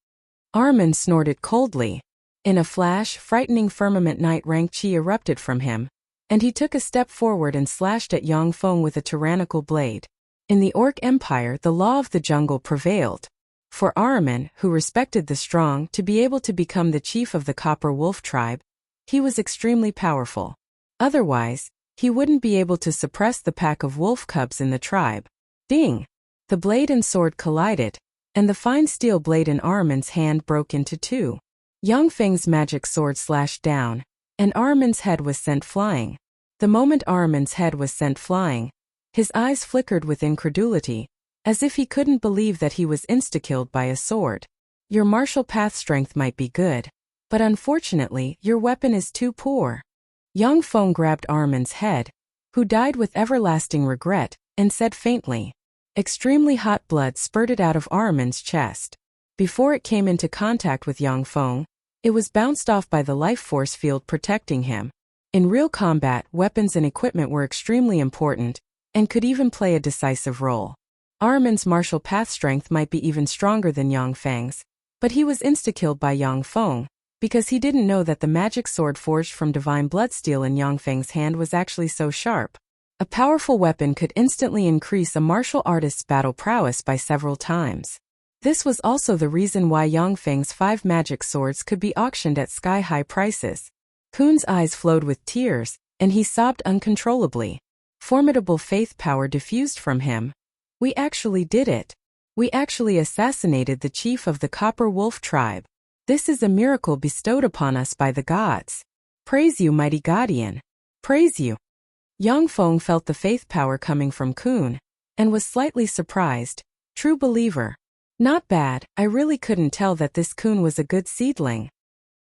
Ahriman snorted coldly. In a flash, frightening firmament night rank chi erupted from him, and he took a step forward and slashed at Yang Feng with a tyrannical blade. In the Orc Empire, the law of the jungle prevailed. For Ahriman, who respected the strong, to be able to become the chief of the Copper Wolf tribe, he was extremely powerful. Otherwise, he wouldn't be able to suppress the pack of wolf cubs in the tribe. Ding! The blade and sword collided, and the fine steel blade in Ahriman's hand broke into two. Yang Feng's magic sword slashed down, and Ahriman's head was sent flying. The moment Ahriman's head was sent flying, his eyes flickered with incredulity, as if he couldn't believe that he was insta-killed by a sword. Your martial path strength might be good, but unfortunately, your weapon is too poor. Yang Feng grabbed Ahriman's head, who died with everlasting regret, and said faintly. Extremely hot blood spurted out of Ahriman's chest. Before it came into contact with Yang Feng, it was bounced off by the life force field protecting him. In real combat, weapons and equipment were extremely important, and could even play a decisive role. Ahriman's martial path strength might be even stronger than Yang Feng's, but he was insta-killed by Yang Feng, because he didn't know that the magic sword forged from divine bloodsteel in Yang Feng's hand was actually so sharp. A powerful weapon could instantly increase a martial artist's battle prowess by several times. This was also the reason why Yang Feng's 5 magic swords could be auctioned at sky-high prices. Kun's eyes flowed with tears, and he sobbed uncontrollably. Formidable faith power diffused from him. We actually did it. We actually assassinated the chief of the Copper Wolf tribe. This is a miracle bestowed upon us by the gods. Praise you, mighty guardian. Praise you. Yang Feng felt the faith power coming from Kun, and was slightly surprised. True believer. Not bad, I really couldn't tell that this Kun was a good seedling.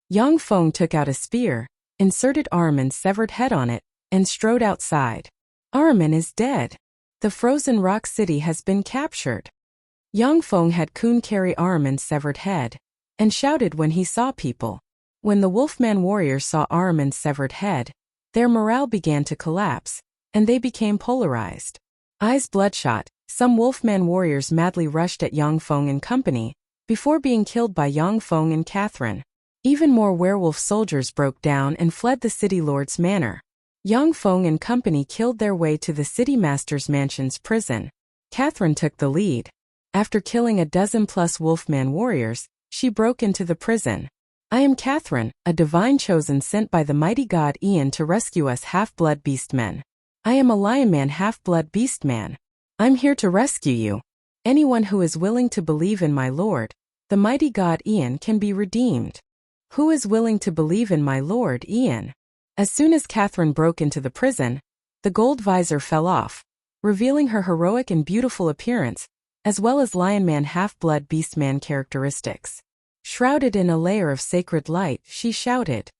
Yang Feng took out a spear, inserted Ahriman's severed head on it, and strode outside. Ahriman is dead. The frozen rock city has been captured. Yang Feng had Kun carry Ahriman's severed head, and shouted when he saw people. When the Wolfman warriors saw Ahriman's severed head, their morale began to collapse, and they became polarized. Eyes bloodshot, some Wolfman warriors madly rushed at Yang Feng and company, before being killed by Yang Feng and Catherine. Even more werewolf soldiers broke down and fled the city lord's manor. Yang Feng and company killed their way to the city master's mansion's prison. Catherine took the lead. After killing a dozen-plus Wolfman warriors, she broke into the prison. I am Catherine, a divine chosen sent by the mighty god Ian to rescue us half-blood beastmen. I am a lionman half-blood beastman. I'm here to rescue you. Anyone who is willing to believe in my lord, the mighty god Ian, can be redeemed. Who is willing to believe in my lord Ian? As soon as Catherine broke into the prison, the gold visor fell off, revealing her heroic and beautiful appearance, as well as lionman half-blood beastman characteristics. Shrouded in a layer of sacred light, she shouted,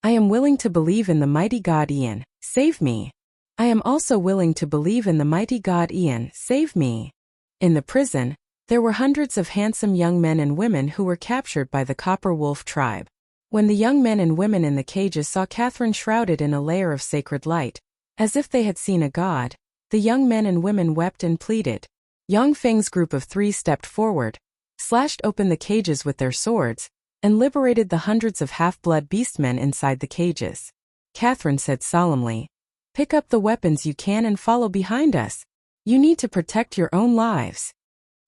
I am willing to believe in the mighty god Ian, save me. I am also willing to believe in the mighty god Ian, save me. In the prison, there were hundreds of handsome young men and women who were captured by the Copper Wolf tribe. When the young men and women in the cages saw Catherine shrouded in a layer of sacred light, as if they had seen a god, the young men and women wept and pleaded. Yang Feng's group of 3 stepped forward, slashed open the cages with their swords, and liberated the hundreds of half-blood beastmen inside the cages. Catherine said solemnly, Pick up the weapons you can and follow behind us. You need to protect your own lives.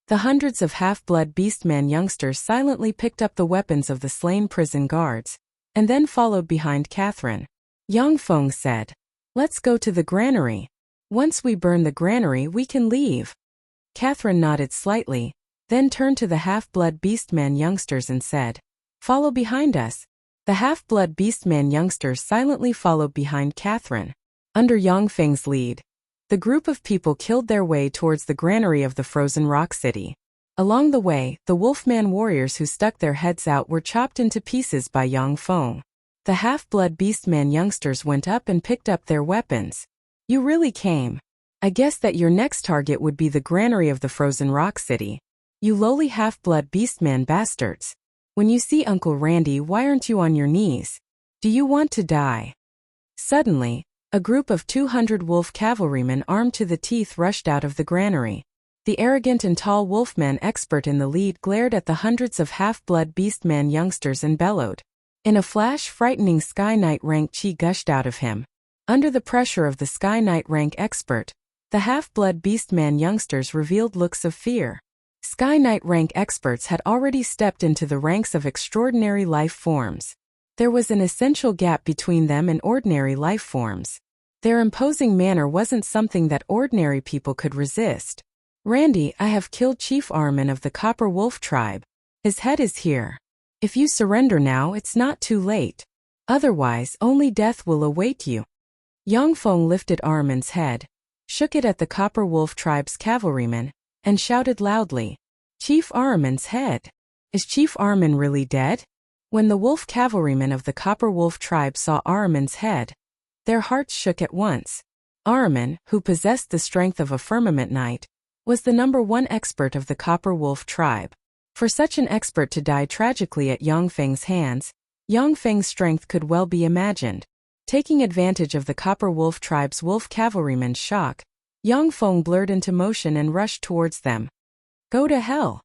The hundreds of half-blood beastman youngsters silently picked up the weapons of the slain prison guards, and then followed behind Catherine. Yang Feng said, "Let's go to the granary. Once we burn the granary we can leave." Catherine nodded slightly, then turned to the half-blood beastman youngsters and said, "Follow behind us." The half-blood beastman youngsters silently followed behind Catherine. Under Yang Feng's lead, the group of people killed their way towards the granary of the frozen rock city. Along the way, the wolfman warriors who stuck their heads out were chopped into pieces by Yang Feng. The half-blood beastman youngsters went up and picked up their weapons. "You really came. I guess that your next target would be the granary of the frozen rock city. You lowly half-blood beastman bastards. When you see Uncle Randy, why aren't you on your knees? Do you want to die?" Suddenly, a group of 200 wolf cavalrymen armed to the teeth rushed out of the granary. The arrogant and tall wolfman expert in the lead glared at the hundreds of half-blood beastman youngsters and bellowed. In a flash, frightening Sky Knight rank chi gushed out of him. Under the pressure of the Sky Knight rank expert, the half-blood beastman youngsters revealed looks of fear. Sky Knight rank experts had already stepped into the ranks of extraordinary life forms. There was an essential gap between them and ordinary life forms. Their imposing manner wasn't something that ordinary people could resist. "Randy, I have killed Chief Armin of the Copper Wolf tribe. His head is here. If you surrender now, it's not too late. Otherwise, only death will await you." Yang Feng lifted Armin's head, shook it at the Copper Wolf tribe's cavalrymen, and shouted loudly, "Chief Armin's head! Is Chief Armin really dead?" When the wolf cavalrymen of the Copper Wolf tribe saw Armin's head, their hearts shook at once. Armin, who possessed the strength of a firmament knight, was the #1 expert of the Copper Wolf tribe. For such an expert to die tragically at Yang Feng's hands, Yang Feng's strength could well be imagined. Taking advantage of the Copper Wolf tribe's wolf cavalrymen's shock, Yang Feng blurred into motion and rushed towards them. "Go to hell!"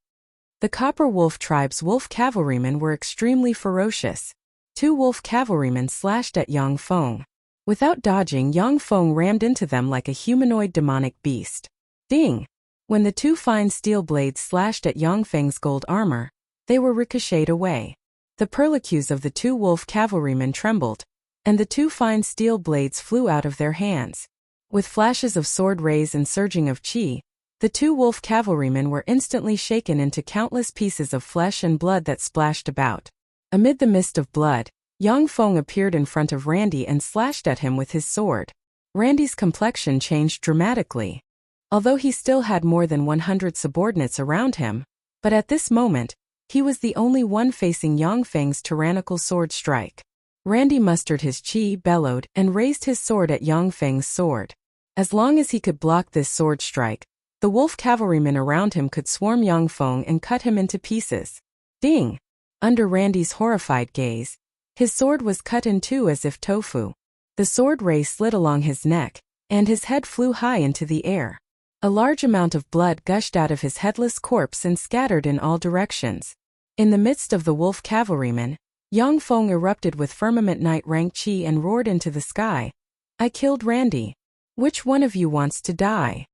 The Copper Wolf tribe's wolf cavalrymen were extremely ferocious. 2 wolf cavalrymen slashed at Yang Feng. Without dodging, Yang Feng rammed into them like a humanoid demonic beast. Ding! When the 2 fine steel blades slashed at Yang Feng's gold armor, they were ricocheted away. The perlicues of the 2 wolf cavalrymen trembled, and the 2 fine steel blades flew out of their hands. With flashes of sword rays and surging of chi, the 2 wolf cavalrymen were instantly shaken into countless pieces of flesh and blood that splashed about. Amid the mist of blood, Yang Feng appeared in front of Randy and slashed at him with his sword. Randy's complexion changed dramatically. Although he still had more than 100 subordinates around him, but at this moment, he was the only one facing Yang Feng's tyrannical sword strike. Randy mustered his chi, bellowed, and raised his sword at Yang Feng's sword. As long as he could block this sword strike, the wolf cavalrymen around him could swarm Yang Feng and cut him into pieces. Ding! Under Randy's horrified gaze, his sword was cut in 2 as if tofu. The sword ray slid along his neck, and his head flew high into the air. A large amount of blood gushed out of his headless corpse and scattered in all directions. In the midst of the wolf cavalrymen, Yang Feng erupted with firmament knight rank chi and roared into the sky. "I killed Randy. Which one of you wants to die?"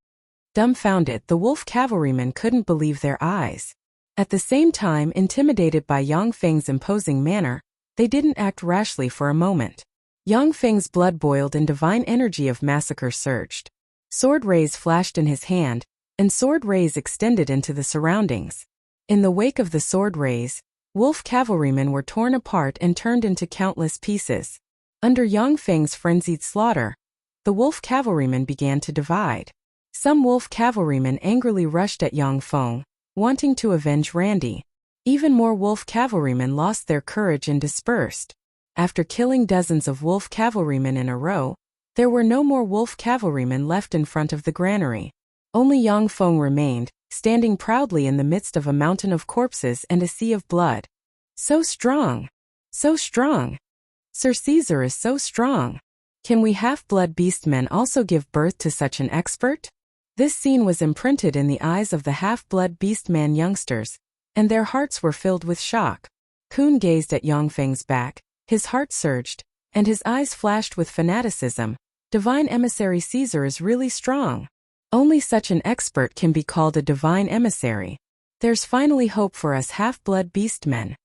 Dumbfounded, the wolf cavalrymen couldn't believe their eyes. At the same time, intimidated by Yang Feng's imposing manner, they didn't act rashly for a moment. Yang Feng's blood boiled and divine energy of massacre surged. Sword rays flashed in his hand, and sword rays extended into the surroundings. In the wake of the sword rays, wolf cavalrymen were torn apart and turned into countless pieces. Under Yang Feng's frenzied slaughter, the wolf cavalrymen began to divide. Some wolf cavalrymen angrily rushed at Yang Feng, wanting to avenge Randy. Even more wolf cavalrymen lost their courage and dispersed. After killing dozens of wolf cavalrymen in a row, there were no more wolf cavalrymen left in front of the granary. Only Yang Feng remained, standing proudly in the midst of a mountain of corpses and a sea of blood. "So strong! So strong! Sir Caesar is so strong! Can we half-blood beastmen also give birth to such an expert?" This scene was imprinted in the eyes of the half-blood beastman youngsters, and their hearts were filled with shock. Kun gazed at Yang Feng's back, his heart surged, and his eyes flashed with fanaticism. Divine Emissary Caesar is really strong. Only such an expert can be called a divine emissary. There's finally hope for us half-blood beastmen.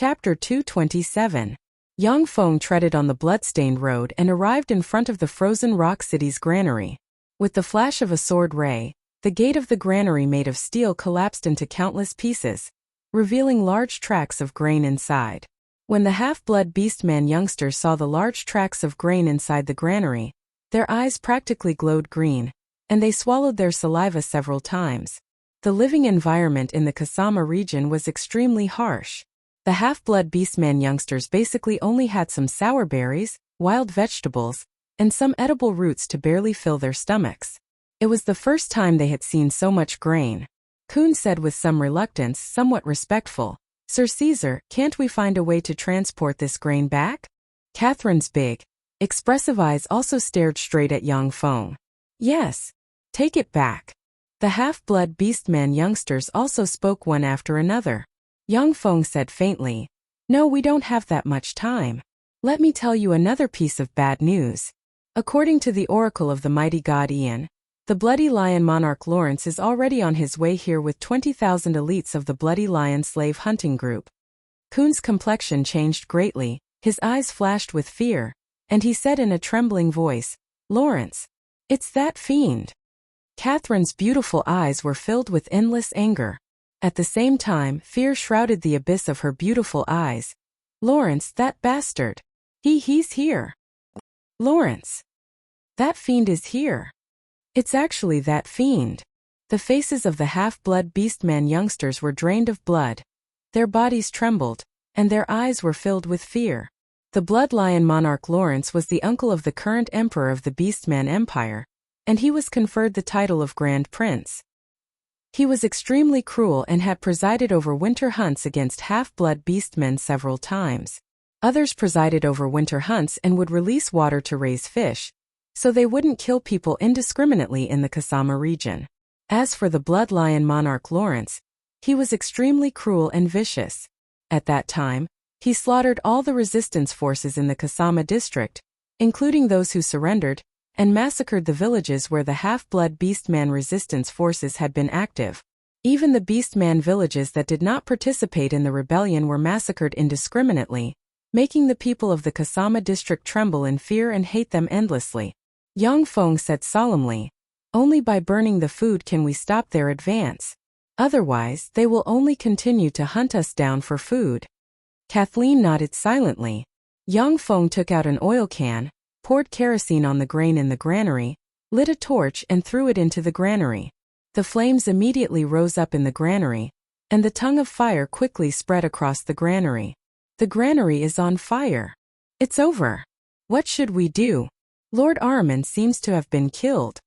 Chapter 227. Yang Feng treaded on the blood-stained road and arrived in front of the frozen rock city's granary. With the flash of a sword ray, the gate of the granary made of steel collapsed into countless pieces, revealing large tracts of grain inside. When the half-blood beastman youngsters saw the large tracts of grain inside the granary, their eyes practically glowed green, and they swallowed their saliva several times. The living environment in the Kasama region was extremely harsh. The half-blood beastman youngsters basically only had some sour berries, wild vegetables, and some edible roots to barely fill their stomachs. It was the first time they had seen so much grain. Kun said with some reluctance, somewhat respectful, "Sir Caesar, can't we find a way to transport this grain back?" Catherine's big, expressive eyes also stared straight at Yang Feng. "Yes. Take it back." The half-blood beastman youngsters also spoke one after another. Yang Feng said faintly, "No, we don't have that much time. Let me tell you another piece of bad news. According to the oracle of the mighty god Ian, the Bloody Lion monarch Lawrence is already on his way here with 20,000 elites of the Bloody Lion slave hunting group." Kun's complexion changed greatly, his eyes flashed with fear, and he said in a trembling voice, "Lawrence, it's that fiend." Catherine's beautiful eyes were filled with endless anger. At the same time, fear shrouded the abyss of her beautiful eyes. "Lawrence, that bastard. He's here. Lawrence. That fiend is here. It's actually that fiend." The faces of the half-blood beastman youngsters were drained of blood. Their bodies trembled, and their eyes were filled with fear. The Blood Lion monarch Lawrence was the uncle of the current emperor of the Beastman Empire, and he was conferred the title of Grand Prince. He was extremely cruel and had presided over winter hunts against half-blood beastmen several times. Others presided over winter hunts and would release water to raise fish, so they wouldn't kill people indiscriminately in the Kasama region. As for the Blood Lion monarch Lawrence, he was extremely cruel and vicious. At that time, he slaughtered all the resistance forces in the Kasama district, including those who surrendered, and massacred the villages where the half-blood beastman resistance forces had been active. Even the beastman villages that did not participate in the rebellion were massacred indiscriminately, making the people of the Kasama district tremble in fear and hate them endlessly. Yang Feng said solemnly, "Only by burning the food can we stop their advance. Otherwise, they will only continue to hunt us down for food." Kathleen nodded silently. Yang Feng took out an oil can, poured kerosene on the grain in the granary, lit a torch and threw it into the granary. The flames immediately rose up in the granary, and the tongue of fire quickly spread across the granary. "The granary is on fire. It's over. What should we do? Lord Ahriman seems to have been killed.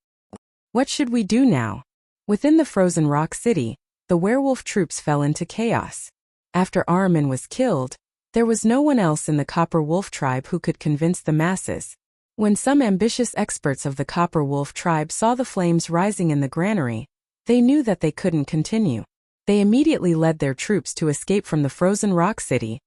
What should we do now?" Within the frozen rock city, the werewolf troops fell into chaos. After Ahriman was killed, there was no one else in the Copper Wolf tribe who could convince the masses. When some ambitious experts of the Copper Wolf tribe saw the flames rising in the granary, they knew that they couldn't continue. They immediately led their troops to escape from the frozen rock city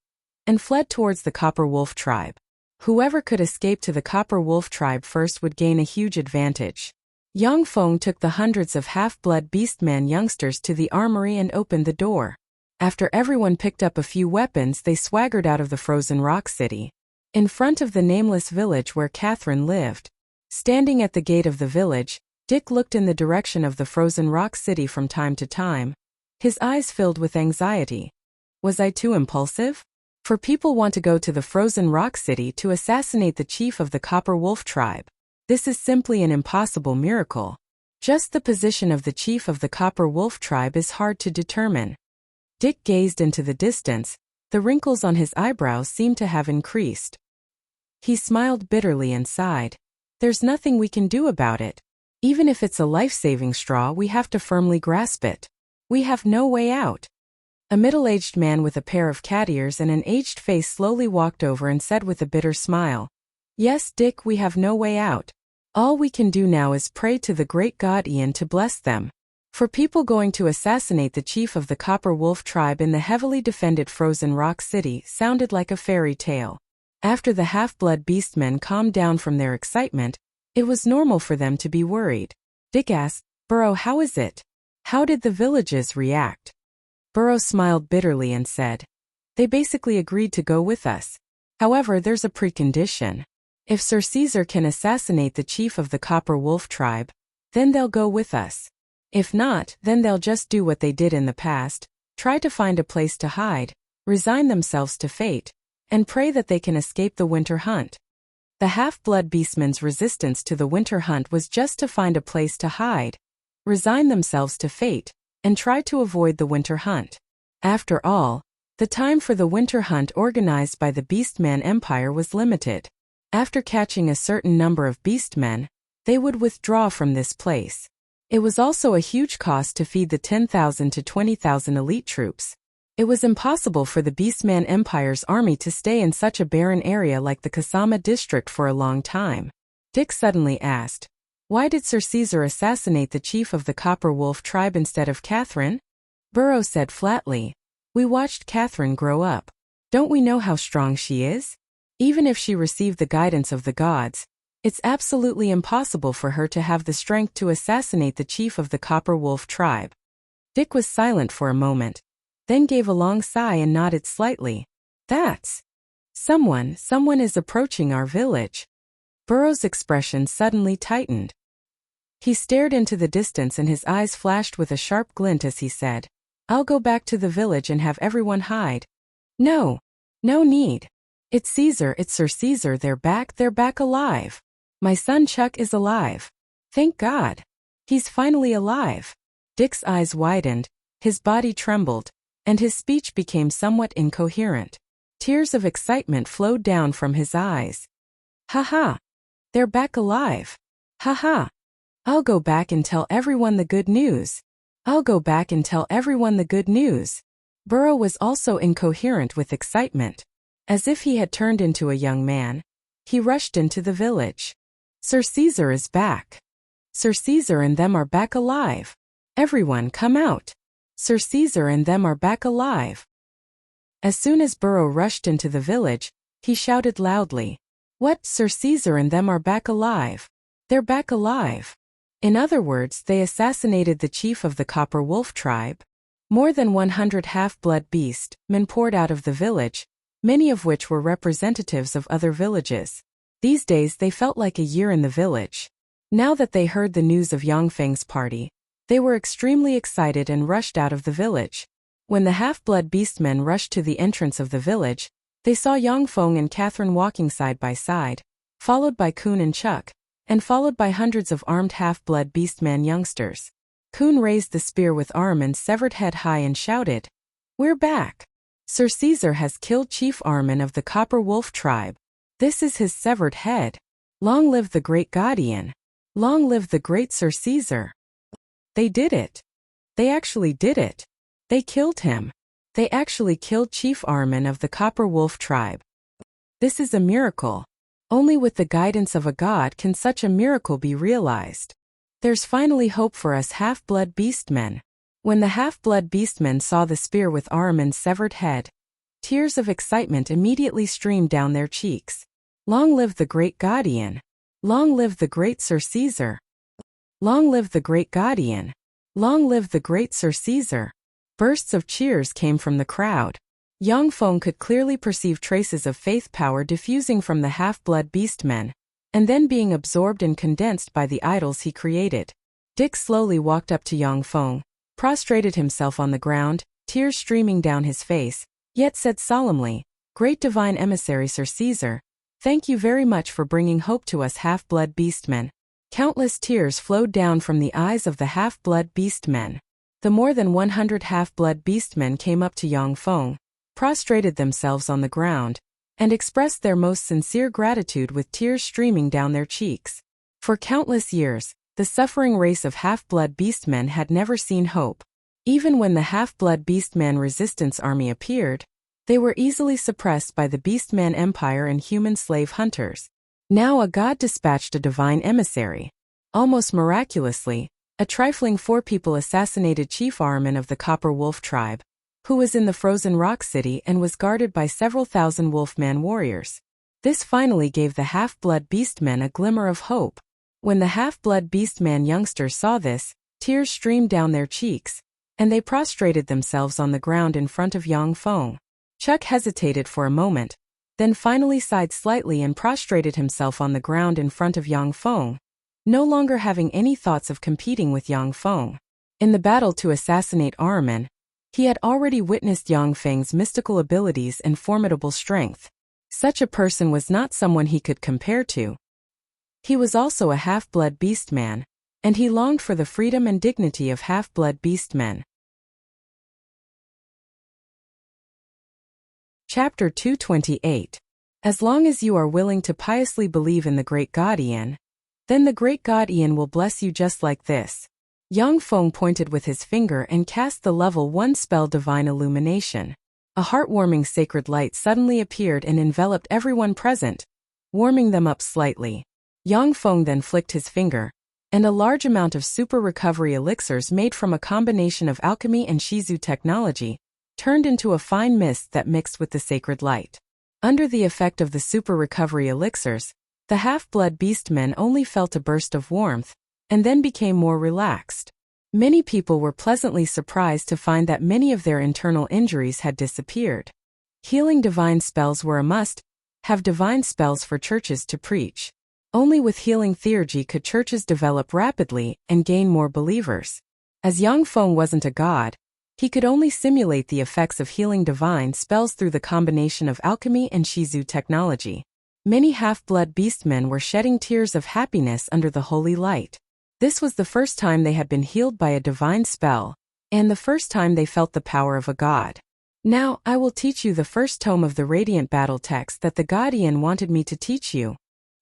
and fled towards the Copper Wolf tribe. Whoever could escape to the Copper Wolf tribe first would gain a huge advantage. Yang Feng took the hundreds of half-blood beastman youngsters to the armory and opened the door. After everyone picked up a few weapons, they swaggered out of the frozen rock city. In front of the nameless village where Catherine lived. Standing at the gate of the village, Dick looked in the direction of the frozen rock city from time to time, his eyes filled with anxiety. Was I too impulsive? For people want to go to the frozen rock city to assassinate the chief of the Copper Wolf tribe. This is simply an impossible miracle. Just the position of the chief of the Copper Wolf tribe is hard to determine. Dick gazed into the distance, the wrinkles on his eyebrows seemed to have increased. He smiled bitterly and sighed. "There's nothing we can do about it. Even if it's a life-saving straw, we have to firmly grasp it. We have no way out." A middle-aged man with a pair of cat ears and an aged face slowly walked over and said with a bitter smile, "Yes, Dick, we have no way out. All we can do now is pray to the great god Ian to bless them." For people going to assassinate the chief of the Copper Wolf tribe in the heavily defended frozen rock city sounded like a fairy tale. After the half-blood beastmen calmed down from their excitement, it was normal for them to be worried. Dick asked, "Burrow, how is it? How did the villages react?" Burrow smiled bitterly and said, They basically agreed to go with us. However, there's a precondition. If Sir Caesar can assassinate the chief of the Copper Wolf tribe, then they'll go with us. If not, then they'll just do what they did in the past, try to find a place to hide, resign themselves to fate, and pray that they can escape the winter hunt. The half-blood beastmen's resistance to the winter hunt was just to find a place to hide, resign themselves to fate, and try to avoid the winter hunt. After all, the time for the winter hunt organized by the Beastman Empire was limited. After catching a certain number of beastmen, they would withdraw from this place. It was also a huge cost to feed the 10,000 to 20,000 elite troops. It was impossible for the Beastman Empire's army to stay in such a barren area like the Kasama district for a long time. Dick suddenly asked, "Why did Sir Caesar assassinate the chief of the Copper Wolf tribe instead of Catherine?" Burrow said flatly, "We watched Catherine grow up. Don't we know how strong she is? Even if she received the guidance of the gods, it's absolutely impossible for her to have the strength to assassinate the chief of the Copper Wolf tribe." Dick was silent for a moment, then gave a long sigh and nodded slightly. "That's someone is approaching our village." Burrow's expression suddenly tightened. He stared into the distance and his eyes flashed with a sharp glint as he said, "I'll go back to the village and have everyone hide." No need. It's Sir Caesar, they're back alive. My son Chuck is alive. Thank God. He's finally alive." Dick's eyes widened, his body trembled, and his speech became somewhat incoherent. Tears of excitement flowed down from his eyes. "Ha ha! They're back alive. Ha ha! I'll go back and tell everyone the good news. I'll go back and tell everyone the good news." Burrow was also incoherent with excitement. As if he had turned into a young man, he rushed into the village. "Sir Caesar is back. Sir Caesar and them are back alive. Everyone come out. Sir Caesar and them are back alive." As soon as Burrow rushed into the village, he shouted loudly, "What? Sir Caesar and them are back alive. They're back alive." In other words, they assassinated the chief of the Copper Wolf tribe. More than 100 half-blood beastmen poured out of the village, many of which were representatives of other villages. These days they felt like a year in the village. Now that they heard the news of Yongfeng's party, they were extremely excited and rushed out of the village. When the half-blood beastmen rushed to the entrance of the village, they saw Yongfeng and Catherine walking side by side, followed by Kun and Chuck, and followed by hundreds of armed half-blood beastman youngsters. Kun raised the spear with Armin's severed head high and shouted, "We're back! Sir Caesar has killed Chief Armin of the Copper Wolf tribe. This is his severed head. Long live the great Guardian! Long live the great Sir Caesar!" They did it. They actually did it. They killed him. They actually killed Chief Armin of the Copper Wolf tribe. This is a miracle. Only with the guidance of a god can such a miracle be realized. There's finally hope for us half-blood beastmen. When the half-blood beastmen saw the spear with Armin's severed head, tears of excitement immediately streamed down their cheeks. Long live the great Guardian! Long live the great Sir Caesar! Long live the great Guardian! Long live the great Sir Caesar! Bursts of cheers came from the crowd. Yongfeng could clearly perceive traces of faith power diffusing from the half-blood beastmen, and then being absorbed and condensed by the idols he created. Dick slowly walked up to Yongfeng, prostrated himself on the ground, tears streaming down his face, yet said solemnly, "Great divine emissary Sir Caesar, thank you very much for bringing hope to us half-blood beastmen." Countless tears flowed down from the eyes of the half-blood beastmen. The more than 100 half-blood beastmen came up to Yongfeng, prostrated themselves on the ground, and expressed their most sincere gratitude with tears streaming down their cheeks. For countless years, the suffering race of half-blood beastmen had never seen hope. Even when the half-blood beastman resistance army appeared, they were easily suppressed by the Beastman Empire and human slave hunters. Now a god dispatched a divine emissary. Almost miraculously, a trifling 4 people assassinated Chief Armin of the Copper Wolf tribe, who was in the frozen rock city and was guarded by several thousand wolfman warriors. This finally gave the half-blood beastmen a glimmer of hope. When the half-blood beastman youngsters saw this, tears streamed down their cheeks, and they prostrated themselves on the ground in front of Yongfeng. Chuck hesitated for a moment, then finally sighed slightly and prostrated himself on the ground in front of Yang Feng, no longer having any thoughts of competing with Yang Feng. In the battle to assassinate Ahriman, he had already witnessed Yang Feng's mystical abilities and formidable strength. Such a person was not someone he could compare to. He was also a half-blood beastman, and he longed for the freedom and dignity of half-blood beastmen. Chapter 228. As long as you are willing to piously believe in the great God Ian, then the great God Ian will bless you just like this. Yang Feng pointed with his finger and cast the level 1 spell Divine Illumination. A heartwarming sacred light suddenly appeared and enveloped everyone present, warming them up slightly. Yang Feng then flicked his finger, and a large amount of super recovery elixirs made from a combination of alchemy and Shizu technology turned into a fine mist that mixed with the sacred light. Under the effect of the super recovery elixirs, the half-blood beastmen only felt a burst of warmth, and then became more relaxed. Many people were pleasantly surprised to find that many of their internal injuries had disappeared. Healing divine spells were a must. Have divine spells for churches to preach. Only with healing theurgy could churches develop rapidly and gain more believers. As Yang Feng wasn't a god, he could only simulate the effects of healing divine spells through the combination of alchemy and Shizu technology. Many half-blood beastmen were shedding tears of happiness under the holy light. This was the first time they had been healed by a divine spell, and the first time they felt the power of a god. Now, I will teach you the first tome of the radiant battle text that the Guardian wanted me to teach you.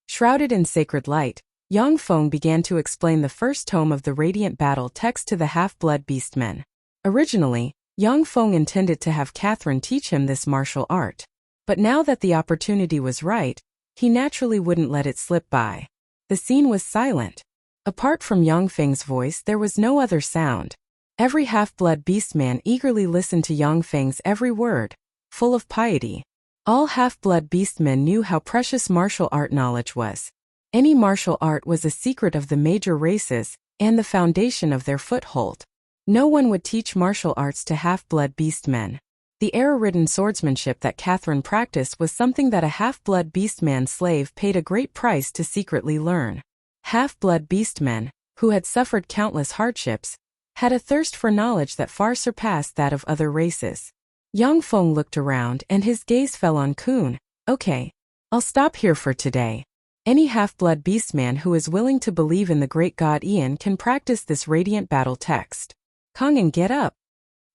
Shrouded in sacred light, Yang Feng began to explain the first tome of the radiant battle text to the half-blood beastmen. Originally, Yang Feng intended to have Catherine teach him this martial art. But now that the opportunity was right, he naturally wouldn't let it slip by. The scene was silent. Apart from Yang Feng's voice, there was no other sound. Every half-blood beastman eagerly listened to Yang Feng's every word, full of piety. All half-blood beastmen knew how precious martial art knowledge was. Any martial art was a secret of the major races, and the foundation of their foothold. No one would teach martial arts to half-blood beastmen. The error-ridden swordsmanship that Catherine practiced was something that a half-blood beastman slave paid a great price to secretly learn. Half-blood beastmen, who had suffered countless hardships, had a thirst for knowledge that far surpassed that of other races. Yang Feng looked around and his gaze fell on Kun. Okay, I'll stop here for today. Any half-blood beastman who is willing to believe in the great god Ian can practice this radiant battle text. Kong'an, get up.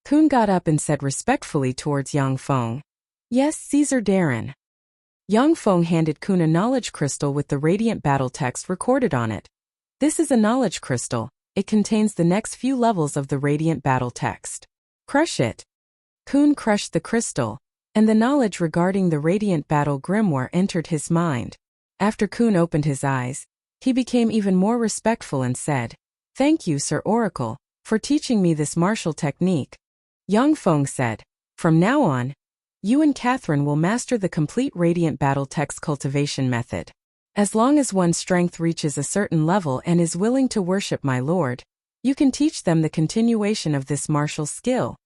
Kun got up and said respectfully towards Yang Feng. Yes, Caesar Darren. Yang Feng handed Kun a knowledge crystal with the radiant battle text recorded on it. This is a knowledge crystal. It contains the next few levels of the radiant battle text. Crush it. Kun crushed the crystal, and the knowledge regarding the radiant battle grimoire entered his mind. After Kun opened his eyes, he became even more respectful and said, Thank you, Sir Oracle, for teaching me this martial technique. Yang Feng said, From now on, you and Catherine will master the complete radiant battle text cultivation method. As long as one's strength reaches a certain level and is willing to worship my lord, you can teach them the continuation of this martial skill.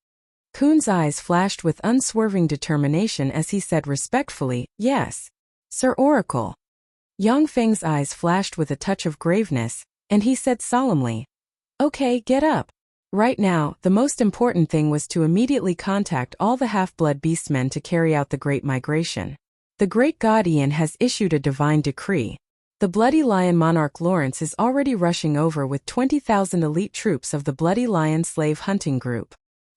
Kun's eyes flashed with unswerving determination as he said respectfully, Yes, Sir Oracle. Yang Feng's eyes flashed with a touch of graveness, and he said solemnly, Okay, get up. Right now, the most important thing was to immediately contact all the half-blood beastmen to carry out the Great Migration. The Great God Ian has issued a divine decree. The Bloody Lion Monarch Lawrence is already rushing over with 20,000 elite troops of the Bloody Lion Slave Hunting Group.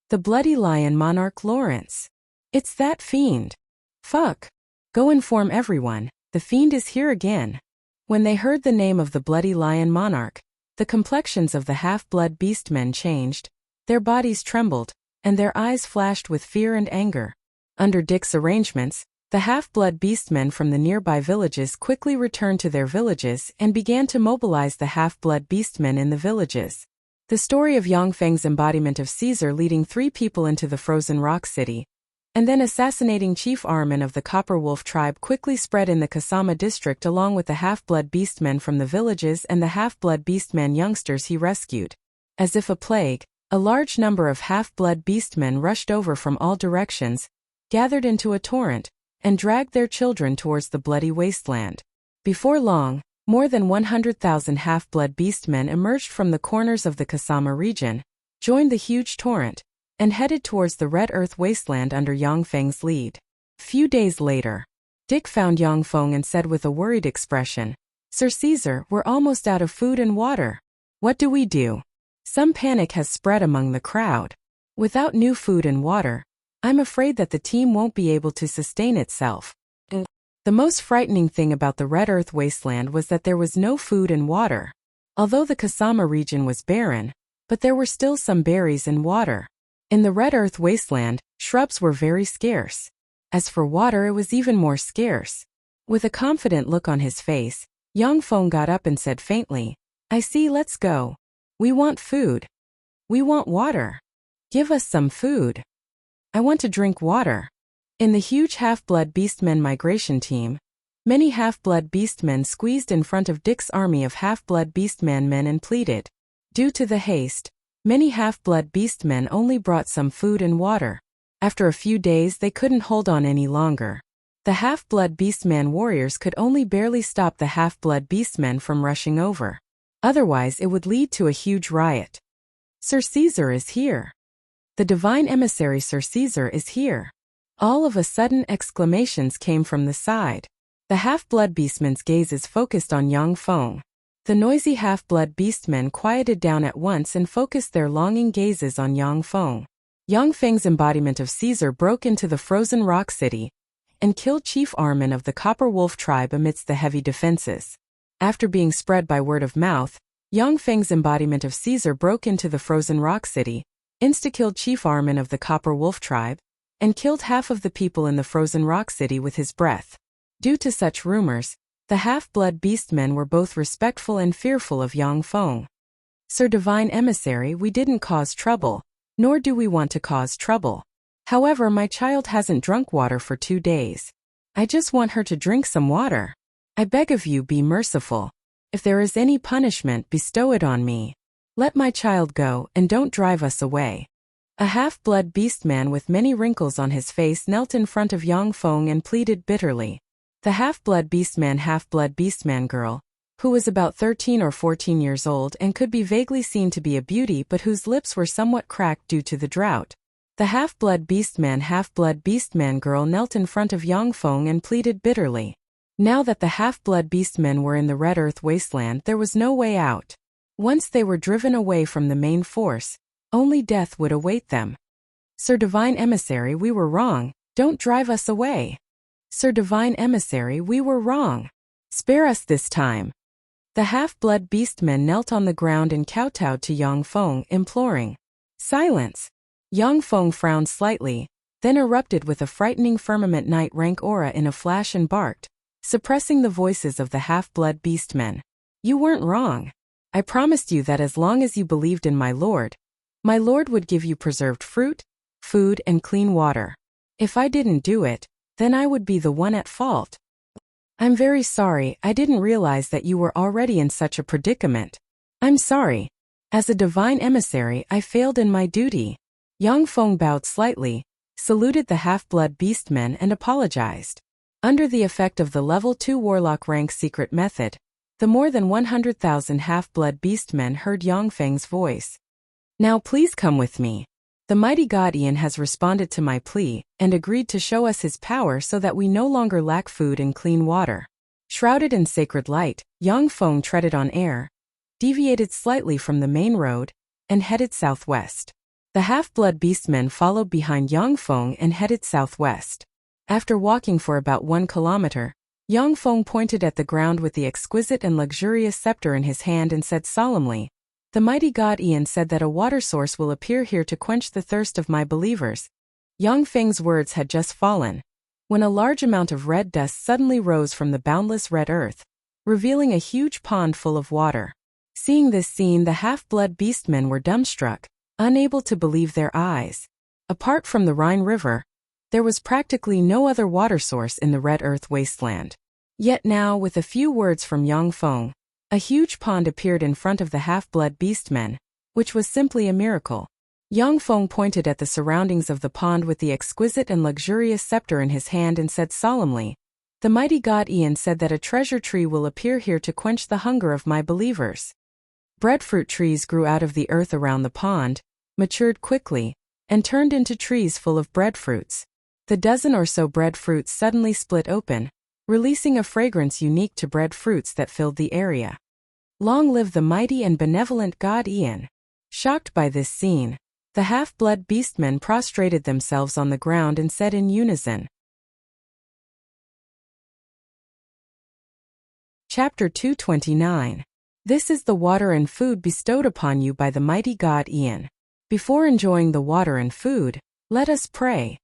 The Bloody Lion Monarch Lawrence. It's that fiend. Fuck. Go inform everyone, the fiend is here again. When they heard the name of the Bloody Lion Monarch, the complexions of the half-blood beastmen changed, their bodies trembled, and their eyes flashed with fear and anger. Under Dick's arrangements, the half-blood beastmen from the nearby villages quickly returned to their villages and began to mobilize the half-blood beastmen in the villages. The story of Yang Feng's embodiment of Caesar leading 3 people into the frozen rock city, and then assassinating Chief Ahriman of the Copper Wolf tribe quickly spread in the Kasama district along with the half-blood beastmen from the villages and the half-blood beastmen youngsters he rescued. As if a plague, a large number of half-blood beastmen rushed over from all directions, gathered into a torrent, and dragged their children towards the bloody wasteland. Before long, more than 100,000 half-blood beastmen emerged from the corners of the Kasama region, joined the huge torrent, and headed towards the Red Earth wasteland under Yang Feng's lead. Few days later, Dick found Yang Feng and said with a worried expression, "Sir Caesar, we're almost out of food and water. What do we do? Some panic has spread among the crowd. Without new food and water, I'm afraid that the team won't be able to sustain itself." The most frightening thing about the Red Earth wasteland was that there was no food and water. Although the Kasama region was barren, but there were still some berries and water. In the Red Earth wasteland, shrubs were very scarce. As for water, it was even more scarce. With a confident look on his face, Yang Feng got up and said faintly, "I see, let's go. We want food. We want water. Give us some food. I want to drink water." In the huge half-blood beastmen migration team, many half-blood beastmen squeezed in front of Dick's army of half-blood beastman men and pleaded. Due to the haste, many half-blood beastmen only brought some food and water. After a few days, they couldn't hold on any longer. The half-blood beastman warriors could only barely stop the half-blood beastmen from rushing over. Otherwise, it would lead to a huge riot. "Sir Caesar is here. The divine emissary Sir Caesar is here." All of a sudden, exclamations came from the side. The half-blood beastmen's gazes focused on Yang Feng. The noisy half-blood beastmen quieted down at once and focused their longing gazes on Yang Feng. Yang Feng's embodiment of Caesar broke into the frozen rock city and killed Chief Armin of the Copper Wolf tribe amidst the heavy defenses. After being spread by word of mouth, Yang Feng's embodiment of Caesar broke into the frozen rock city, insta-killed Chief Armin of the Copper Wolf tribe, and killed half of the people in the frozen rock city with his breath. Due to such rumors, the half-blood beastmen were both respectful and fearful of Yang Feng. "Sir Divine Emissary, we didn't cause trouble, nor do we want to cause trouble. However, my child hasn't drunk water for 2 days. I just want her to drink some water. I beg of you, be merciful. If there is any punishment, bestow it on me. Let my child go, and don't drive us away." A half-blood beastman with many wrinkles on his face knelt in front of Yang Feng and pleaded bitterly. The half-blood beastman girl, who was about 13 or 14 years old and could be vaguely seen to be a beauty but whose lips were somewhat cracked due to the drought. The half-blood beastman girl knelt in front of Yang Feng and pleaded bitterly. Now that the half-blood beastmen were in the Red Earth wasteland, there was no way out. Once they were driven away from the main force, only death would await them. "Sir Divine Emissary, we were wrong. Don't drive us away. Sir Divine Emissary, we were wrong. Spare us this time." The half-blood beastmen knelt on the ground and kowtowed to Yang Feng, imploring. "Silence." Yang Feng frowned slightly, then erupted with a frightening firmament knight rank aura in a flash and barked, suppressing the voices of the half-blood beastmen. "You weren't wrong. I promised you that as long as you believed in my lord would give you preserved fruit, food, and clean water. If I didn't do it, then I would be the one at fault. I'm very sorry, I didn't realize that you were already in such a predicament. I'm sorry. As a divine emissary, I failed in my duty." Yang Feng bowed slightly, saluted the half-blood beastmen and apologized. Under the effect of the level 2 warlock rank secret method, the more than 100,000 half-blood beastmen heard Yang Feng's voice. "Now please come with me. The mighty god Ian has responded to my plea and agreed to show us his power so that we no longer lack food and clean water." Shrouded in sacred light, Yang Feng treaded on air, deviated slightly from the main road, and headed southwest. The half-blood beastmen followed behind Yang Feng and headed southwest. After walking for about 1 kilometer, Yang Feng pointed at the ground with the exquisite and luxurious scepter in his hand and said solemnly, "The mighty god Ian said that a water source will appear here to quench the thirst of my believers." Yang Feng's words had just fallen when a large amount of red dust suddenly rose from the boundless red earth, revealing a huge pond full of water. Seeing this scene, the half-blood beastmen were dumbstruck, unable to believe their eyes. Apart from the Rhine River, there was practically no other water source in the Red Earth wasteland. Yet now, with a few words from Yang Feng, a huge pond appeared in front of the half-blood beastmen, which was simply a miracle. Yang Feng pointed at the surroundings of the pond with the exquisite and luxurious scepter in his hand and said solemnly, "The mighty god Ian said that a treasure tree will appear here to quench the hunger of my believers." Breadfruit trees grew out of the earth around the pond, matured quickly, and turned into trees full of breadfruits. The dozen or so breadfruits suddenly split open, releasing a fragrance unique to breadfruits that filled the area. Long live the mighty and benevolent god Ian! Shocked by this scene, the half-blood beastmen prostrated themselves on the ground and said in unison. Chapter 229. This is the water and food bestowed upon you by the mighty god Ian. Before enjoying the water and food, let us pray.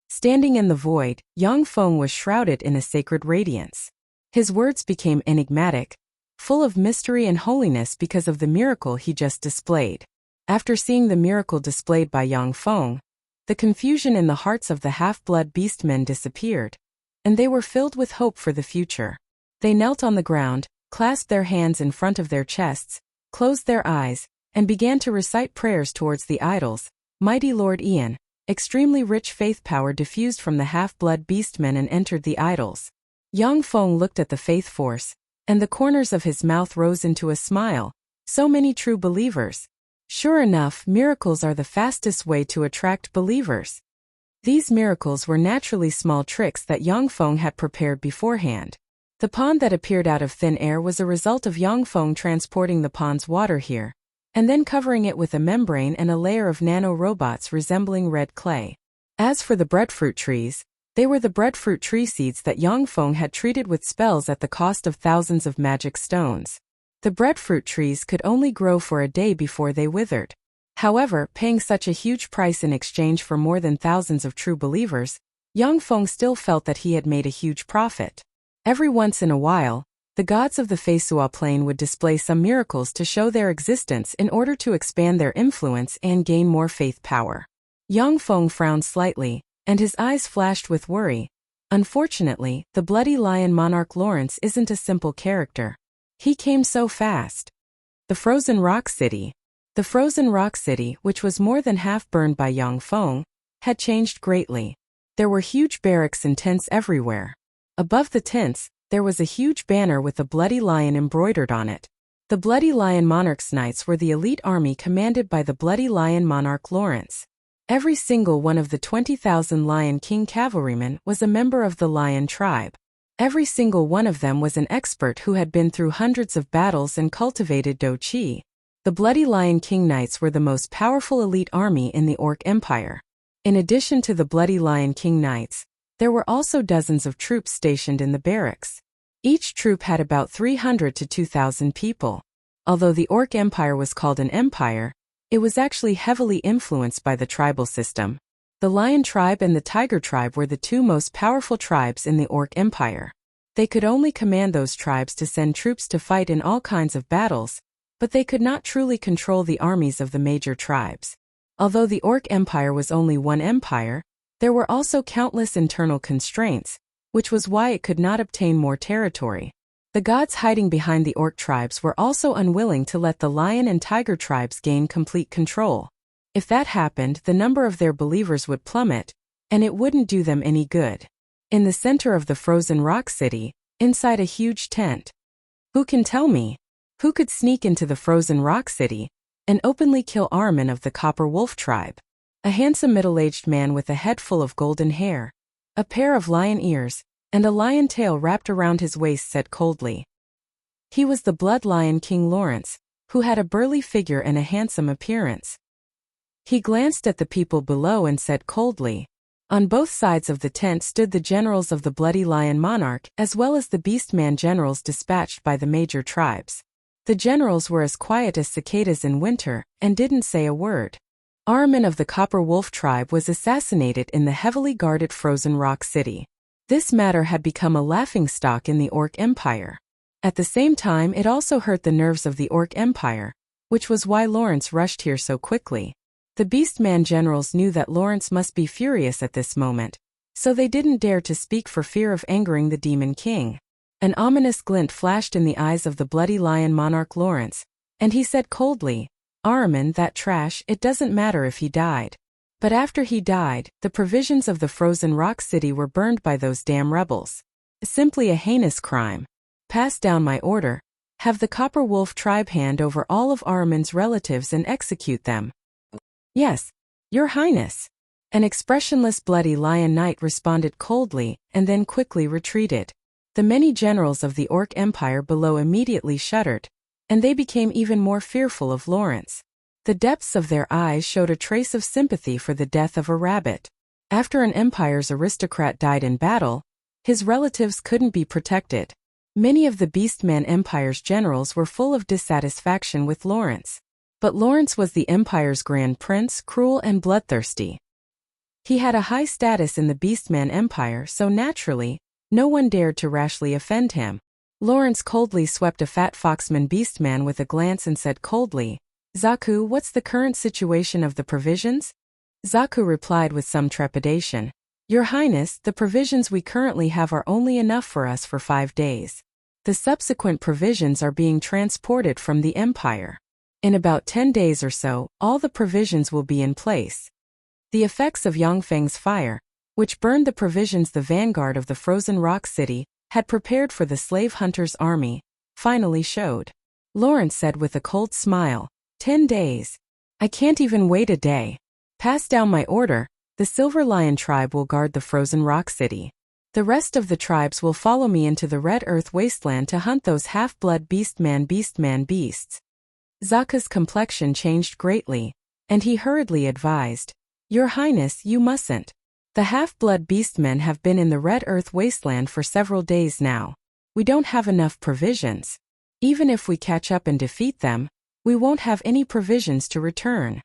Standing in the void, Yang Feng was shrouded in a sacred radiance. His words became enigmatic, full of mystery and holiness because of the miracle he just displayed. After seeing the miracle displayed by Yang Feng, the confusion in the hearts of the half-blood beastmen disappeared, and they were filled with hope for the future. They knelt on the ground, clasped their hands in front of their chests, closed their eyes, and began to recite prayers towards the idols. Mighty Lord Ian, extremely rich faith power diffused from the half-blood beastmen and entered the idols. Yang Feng looked at the faith force, and the corners of his mouth rose into a smile. So many true believers. Sure enough, miracles are the fastest way to attract believers. These miracles were naturally small tricks that Yang Feng had prepared beforehand. The pond that appeared out of thin air was a result of Yang Feng transporting the pond's water here, and then covering it with a membrane and a layer of nano-robots resembling red clay. As for the breadfruit trees, they were the breadfruit tree seeds that Yang Feng had treated with spells at the cost of thousands of magic stones. The breadfruit trees could only grow for a day before they withered. However, paying such a huge price in exchange for more than thousands of true believers, Yang Feng still felt that he had made a huge profit. Every once in a while, the gods of the Feisua Plain would display some miracles to show their existence in order to expand their influence and gain more faith power. Yang Feng frowned slightly, and his eyes flashed with worry. Unfortunately, the bloody lion monarch Lawrence isn't a simple character. He came so fast. The Frozen Rock City. The Frozen Rock City, which was more than half burned by Yang Feng, had changed greatly. There were huge barracks and tents everywhere. Above the tents, there was a huge banner with a bloody lion embroidered on it. The Bloody Lion Monarch's Knights were the elite army commanded by the Bloody Lion Monarch Lawrence. Every single one of the 20,000 Lion King cavalrymen was a member of the Lion tribe. Every single one of them was an expert who had been through hundreds of battles and cultivated Do Qi. The Bloody Lion King Knights were the most powerful elite army in the Orc Empire. In addition to the Bloody Lion King Knights, there were also dozens of troops stationed in the barracks. Each troop had about 300 to 2,000 people. Although the Orc Empire was called an empire, it was actually heavily influenced by the tribal system. The Lion tribe and the Tiger tribe were the two most powerful tribes in the Orc Empire. They could only command those tribes to send troops to fight in all kinds of battles, but they could not truly control the armies of the major tribes. Although the Orc Empire was only one empire, there were also countless internal constraints, which was why it could not obtain more territory. The gods hiding behind the Orc tribes were also unwilling to let the Lion and Tiger tribes gain complete control. If that happened, the number of their believers would plummet, and it wouldn't do them any good. In the center of the Frozen Rock City, inside a huge tent. Who can tell me? Who could sneak into the Frozen Rock City and openly kill Armin of the Copper Wolf tribe? A handsome middle-aged man with a head full of golden hair, a pair of lion ears, and a lion tail wrapped around his waist said coldly. He was the Blood Lion King Lawrence, who had a burly figure and a handsome appearance. He glanced at the people below and said coldly. On both sides of the tent stood the generals of the Bloody Lion Monarch as well as the Beastman generals dispatched by the major tribes. The generals were as quiet as cicadas in winter and didn't say a word. Armin of the Copper Wolf tribe was assassinated in the heavily guarded Frozen Rock City. This matter had become a laughingstock in the Orc Empire. At the same time, it also hurt the nerves of the Orc Empire, which was why Lawrence rushed here so quickly. The Beastman generals knew that Lawrence must be furious at this moment, so they didn't dare to speak for fear of angering the Demon King. An ominous glint flashed in the eyes of the Bloody Lion Monarch Lawrence, and he said coldly, Ahriman, that trash, it doesn't matter if he died. But after he died, the provisions of the frozen rock city were burned by those damn rebels. Simply a heinous crime. Pass down my order. Have the Copper Wolf tribe hand over all of Ahriman's relatives and execute them. Yes, Your Highness. An expressionless bloody lion knight responded coldly, and then quickly retreated. The many generals of the Orc Empire below immediately shuddered, and they became even more fearful of Lawrence. The depths of their eyes showed a trace of sympathy for the death of a rabbit. After an empire's aristocrat died in battle, his relatives couldn't be protected. Many of the Beastman Empire's generals were full of dissatisfaction with Lawrence. But Lawrence was the Empire's Grand Prince, cruel and bloodthirsty. He had a high status in the Beastman Empire, so naturally, no one dared to rashly offend him. Lawrence coldly swept a fat foxman Beastman with a glance and said coldly, "Zaku, what's the current situation of the provisions?" Zaku replied with some trepidation, "Your Highness, the provisions we currently have are only enough for us for 5 days. The subsequent provisions are being transported from the Empire. In about 10 days or so, all the provisions will be in place." The effects of Yangfeng's fire, which burned the provisions the vanguard of the frozen rock city had prepared for the slave hunters' army, finally showed. Lawrence said with a cold smile, 10 days. I can't even wait a day. Pass down my order. The Silver Lion tribe will guard the frozen rock city. The rest of the tribes will follow me into the Red Earth wasteland to hunt those half-blood beastman beasts. Zaku's complexion changed greatly, and he hurriedly advised, "Your Highness, you mustn't. The half-blood beastmen have been in the Red Earth wasteland for several days now. We don't have enough provisions. Even if we catch up and defeat them, we won't have any provisions to return."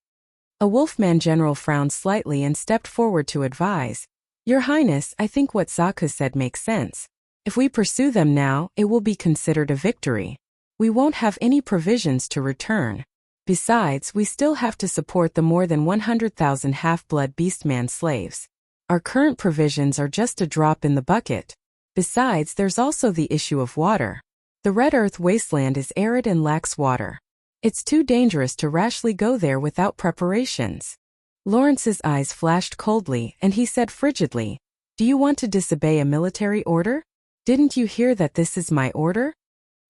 A Wolfman general frowned slightly and stepped forward to advise, "Your Highness, I think what Zaku said makes sense. If we pursue them now, it will be considered a victory. We won't have any provisions to return. Besides, we still have to support the more than 100,000 half-blood beastman slaves. Our current provisions are just a drop in the bucket. Besides, there's also the issue of water. The Red Earth wasteland is arid and lacks water. It's too dangerous to rashly go there without preparations." Lawrence's eyes flashed coldly, and he said frigidly, "Do you want to disobey a military order? Didn't you hear that this is my order?"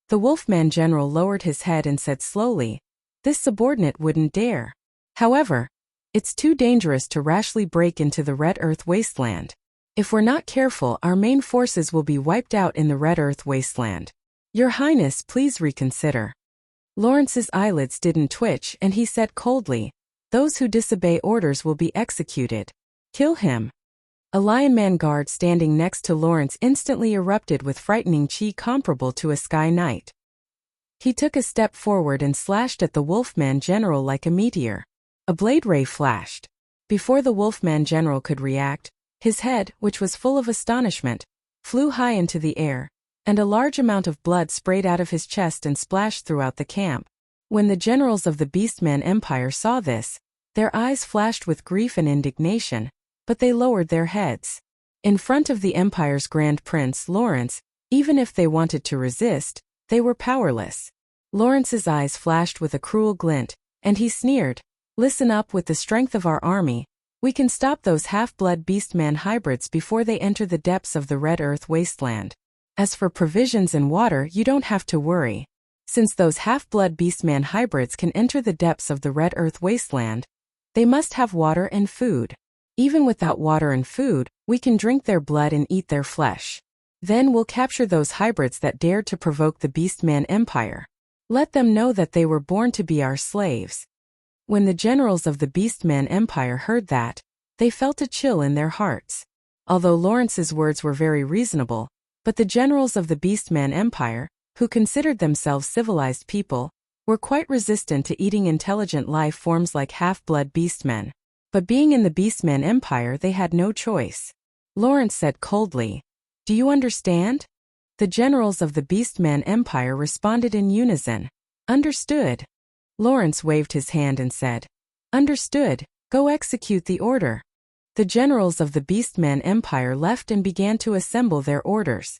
The Wolfman general lowered his head and said slowly, "This subordinate wouldn't dare. However, it's too dangerous to rashly break into the Red Earth wasteland. If we're not careful, our main forces will be wiped out in the Red Earth wasteland. Your Highness, please reconsider." Lawrence's eyelids didn't twitch, and he said coldly, "Those who disobey orders will be executed. Kill him." A Lionman guard standing next to Lawrence instantly erupted with frightening chi comparable to a sky knight. He took a step forward and slashed at the Wolfman general like a meteor. A blade ray flashed. Before the Wolfman general could react, his head, which was full of astonishment, flew high into the air, and a large amount of blood sprayed out of his chest and splashed throughout the camp. When the generals of the Beastman Empire saw this, their eyes flashed with grief and indignation, but they lowered their heads. In front of the Empire's Grand Prince, Lawrence, even if they wanted to resist, they were powerless. Lawrence's eyes flashed with a cruel glint, and he sneered, "Listen up, with the strength of our army, we can stop those half-blood beastman hybrids before they enter the depths of the Red Earth wasteland. As for provisions and water, you don't have to worry. Since those half-blood beastman hybrids can enter the depths of the Red Earth wasteland, they must have water and food. Even without water and food, we can drink their blood and eat their flesh. Then we'll capture those hybrids that dared to provoke the Beastman Empire. Let them know that they were born to be our slaves." When the generals of the Beastman Empire heard that, they felt a chill in their hearts. Although Lawrence's words were very reasonable, but the generals of the Beastman Empire, who considered themselves civilized people, were quite resistant to eating intelligent life forms like half-blood beastmen. But being in the Beastman Empire, they had no choice. Lawrence said coldly, "Do you understand?" The generals of the Beastman Empire responded in unison, "Understood." Lawrence waved his hand and said, "Understood, go execute the order." The generals of the Beastman Empire left and began to assemble their orders.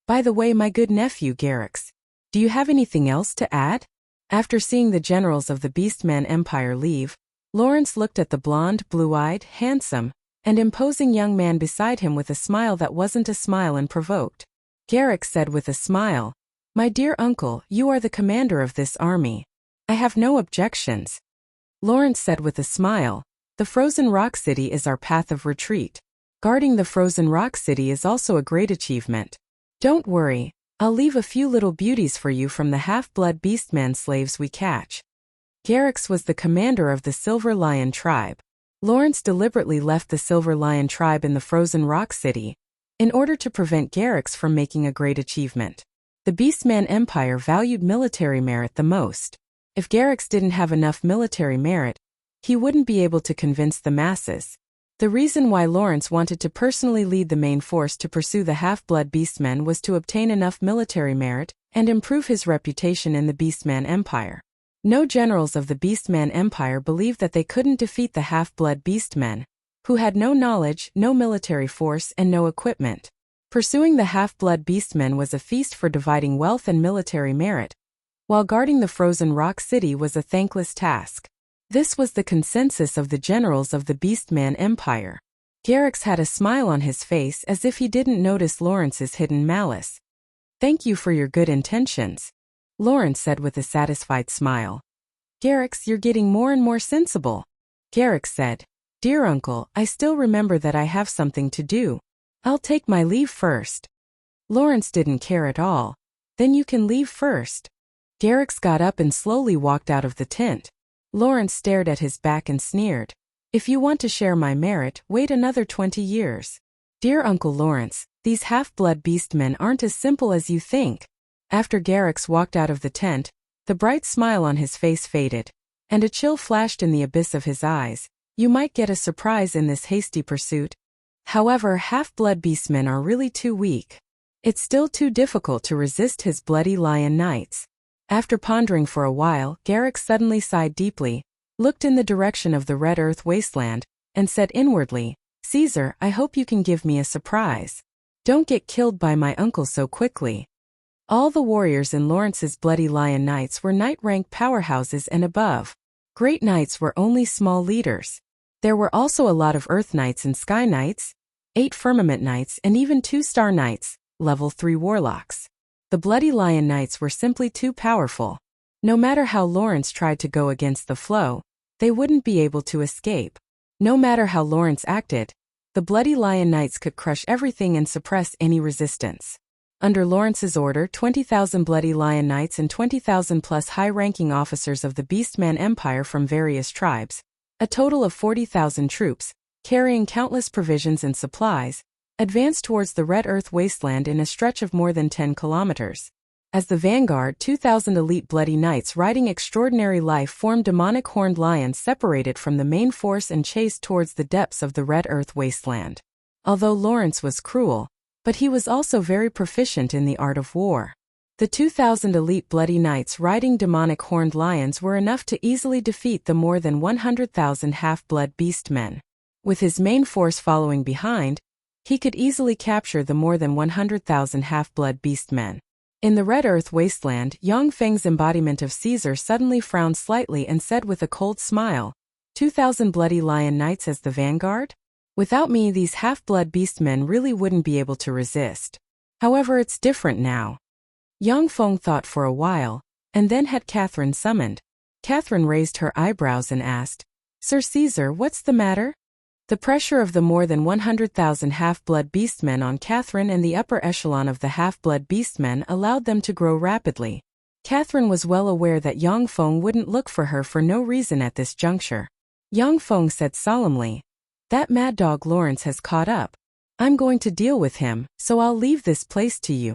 "By the way, my good nephew Garrix, do you have anything else to add?" After seeing the generals of the Beastman Empire leave, Lawrence looked at the blonde, blue-eyed, handsome, and imposing young man beside him with a smile that wasn't a smile and provoked. Garrick said with a smile, "My dear uncle, you are the commander of this army. I have no objections." Lawrence said with a smile, "The Frozen Rock City is our path of retreat. Guarding the Frozen Rock City is also a great achievement. Don't worry, I'll leave a few little beauties for you from the half-blood beastman slaves we catch." Garrick was the commander of the Silver Lion tribe. Lawrence deliberately left the Silver Lion tribe in the Frozen Rock City in order to prevent Garrick from making a great achievement. The Beastman Empire valued military merit the most. If Garrick didn't have enough military merit, he wouldn't be able to convince the masses. The reason why Lawrence wanted to personally lead the main force to pursue the half-blood beastmen was to obtain enough military merit and improve his reputation in the Beastman Empire. No generals of the Beastman Empire believed that they couldn't defeat the half-blood beastmen, who had no knowledge, no military force, and no equipment. Pursuing the half-blood beastmen was a feast for dividing wealth and military merit, while guarding the Frozen Rock City was a thankless task. This was the consensus of the generals of the Beastman Empire. Garrick had a smile on his face as if he didn't notice Lawrence's hidden malice. "Thank you for your good intentions," Lawrence said with a satisfied smile. "Garrick, you're getting more and more sensible." Garrick said, "Dear uncle, I still remember that I have something to do. I'll take my leave first." Lawrence didn't care at all. "Then you can leave first." Garrick got up and slowly walked out of the tent. Lawrence stared at his back and sneered, "If you want to share my merit, wait another 20 years. Dear Uncle Lawrence, these half-blood beastmen aren't as simple as you think." After Garrick walked out of the tent, the bright smile on his face faded, and a chill flashed in the abyss of his eyes. You might get a surprise in this hasty pursuit. However, half-blood beastmen are really too weak. It's still too difficult to resist his bloody lion knights. After pondering for a while, Garrick suddenly sighed deeply, looked in the direction of the Red Earth wasteland, and said inwardly, "Caesar, I hope you can give me a surprise. Don't get killed by my uncle so quickly." All the warriors in Lawrence's bloody lion knights were knight-rank powerhouses and above. Great knights were only small leaders. There were also a lot of Earth Knights and Sky Knights, 8 Firmament Knights, and even 2 Star Knights, level 3 warlocks. The Bloody Lion Knights were simply too powerful. No matter how Lawrence tried to go against the flow, they wouldn't be able to escape. No matter how Lawrence acted, the Bloody Lion Knights could crush everything and suppress any resistance. Under Lawrence's order, 20,000 Bloody Lion Knights and 20,000 plus high-ranking officers of the Beastman Empire from various tribes, a total of 40,000 troops, carrying countless provisions and supplies, advanced towards the Red Earth wasteland in a stretch of more than 10 kilometers. As the vanguard, 2,000 elite Bloody Knights riding extraordinary life-form demonic horned lions separated from the main force and chased towards the depths of the Red Earth wasteland. Although Lawrence was cruel, but he was also very proficient in the art of war. The 2,000 elite Bloody Knights riding demonic horned lions were enough to easily defeat the more than 100,000 half-blood beastmen. With his main force following behind, he could easily capture the more than 100,000 half-blood beastmen. In the Red Earth wasteland, Yang Feng's embodiment of Caesar suddenly frowned slightly and said with a cold smile, 2,000 Bloody Lion Knights as the vanguard? Without me, these half-blood beastmen really wouldn't be able to resist. However, it's different now. Yang Feng thought for a while, and then had Catherine summoned. Catherine raised her eyebrows and asked, "Sir Caesar, what's the matter?" The pressure of the more than 100,000 half-blood beastmen on Catherine and the upper echelon of the half-blood beastmen allowed them to grow rapidly. Catherine was well aware that Yang Feng wouldn't look for her for no reason at this juncture. Yang Feng said solemnly, "That mad dog Lawrence has caught up. I'm going to deal with him, so I'll leave this place to you."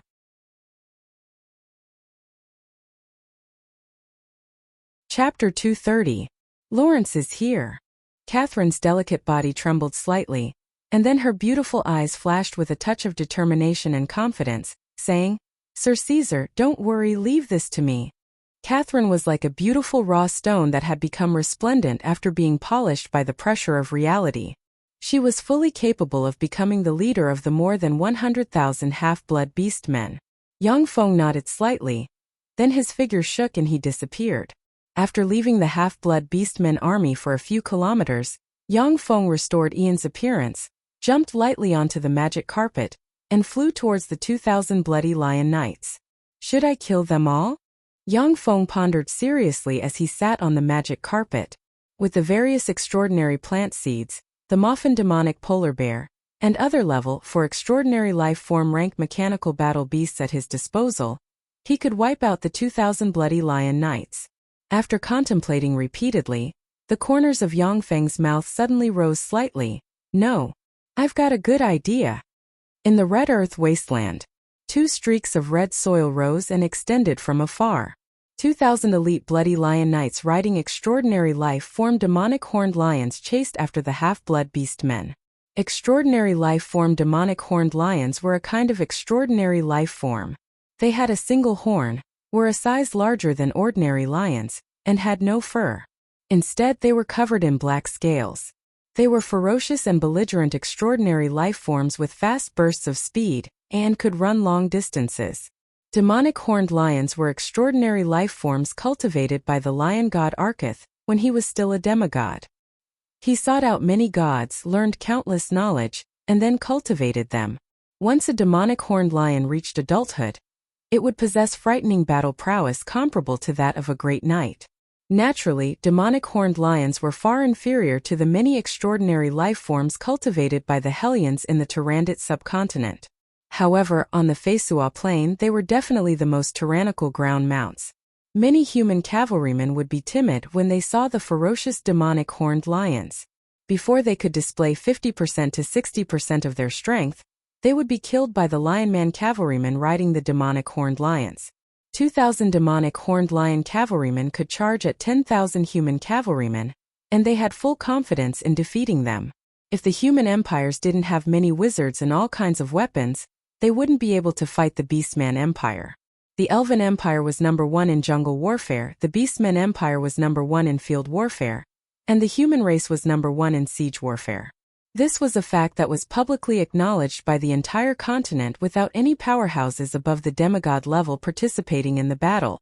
Chapter 230. Lawrence is here. Catherine's delicate body trembled slightly, and then her beautiful eyes flashed with a touch of determination and confidence, saying, "Sir Caesar, don't worry, leave this to me." Catherine was like a beautiful raw stone that had become resplendent after being polished by the pressure of reality. She was fully capable of becoming the leader of the more than 100,000 half-blood beastmen. Yang Feng nodded slightly. Then his figure shook and he disappeared. After leaving the half-blood beastmen army for a few kilometers, Yang Feng restored Ian's appearance, jumped lightly onto the magic carpet, and flew towards the 2,000 bloody lion knights. Should I kill them all? Yang Feng pondered seriously as he sat on the magic carpet. With the various extraordinary plant seeds, the Moffin demonic polar bear, and other level 4 extraordinary life form rank mechanical battle beasts at his disposal, he could wipe out the 2,000 bloody lion knights. After contemplating repeatedly, the corners of Yang Feng's mouth suddenly rose slightly. No, I've got a good idea. In the red earth wasteland, 2 streaks of red soil rose and extended from afar. 2,000 elite bloody lion knights riding extraordinary life form demonic horned lions chased after the half-blood beast men. Extraordinary life form demonic horned lions were a kind of extraordinary life form. They had a single horn, were a size larger than ordinary lions, and had no fur. Instead, they were covered in black scales. They were ferocious and belligerent extraordinary life forms with fast bursts of speed, and could run long distances. Demonic horned lions were extraordinary life forms cultivated by the lion god Arketh when he was still a demigod. He sought out many gods, learned countless knowledge, and then cultivated them. Once a demonic horned lion reached adulthood, it would possess frightening battle prowess comparable to that of a great knight. Naturally, demonic horned lions were far inferior to the many extraordinary life forms cultivated by the Hellions in the Tyrannid subcontinent. However, on the Feisua plain they were definitely the most tyrannical ground mounts. Many human cavalrymen would be timid when they saw the ferocious demonic horned lions. Before they could display 50% to 60% of their strength, they would be killed by the lionman cavalrymen riding the demonic horned lions. 2,000 demonic horned lion cavalrymen could charge at 10,000 human cavalrymen, and they had full confidence in defeating them. If the human empires didn't have many wizards and all kinds of weapons, they wouldn't be able to fight the Beastman Empire. The Elven Empire was number 1 in jungle warfare, the Beastman Empire was number 1 in field warfare, and the human race was number 1 in siege warfare. This was a fact that was publicly acknowledged by the entire continent without any powerhouses above the demigod level participating in the battle.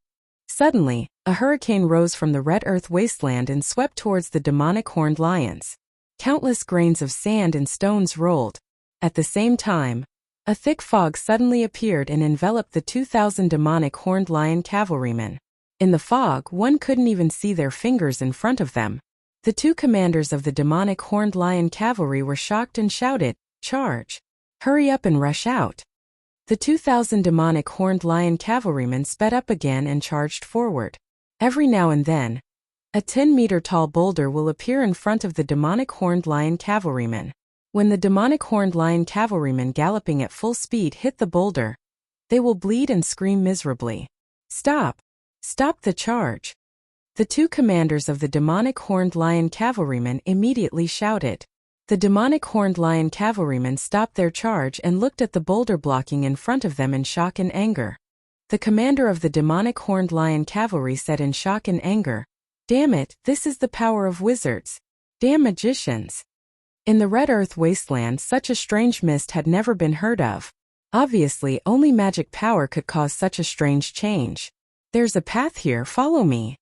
Suddenly, a hurricane rose from the red earth wasteland and swept towards the demonic horned lions. Countless grains of sand and stones rolled. At the same time, a thick fog suddenly appeared and enveloped the 2,000 demonic horned lion cavalrymen. In the fog, one couldn't even see their fingers in front of them. The 2 commanders of the demonic horned lion cavalry were shocked and shouted, "Charge! Hurry up and rush out!" The 2,000 demonic horned lion cavalrymen sped up again and charged forward. Every now and then, a 10-meter-tall boulder will appear in front of the demonic horned lion cavalrymen. When the demonic horned lion cavalrymen galloping at full speed hit the boulder, they will bleed and scream miserably. "Stop! Stop the charge!" The 2 commanders of the demonic horned lion cavalrymen immediately shouted. The demonic horned lion cavalrymen stopped their charge and looked at the boulder blocking in front of them in shock and anger. The commander of the demonic horned lion cavalry said in shock and anger, "Damn it, this is the power of wizards. Damn magicians." In the red earth wasteland such a strange mist had never been heard of. Obviously, only magic power could cause such a strange change. "There's a path here, follow me."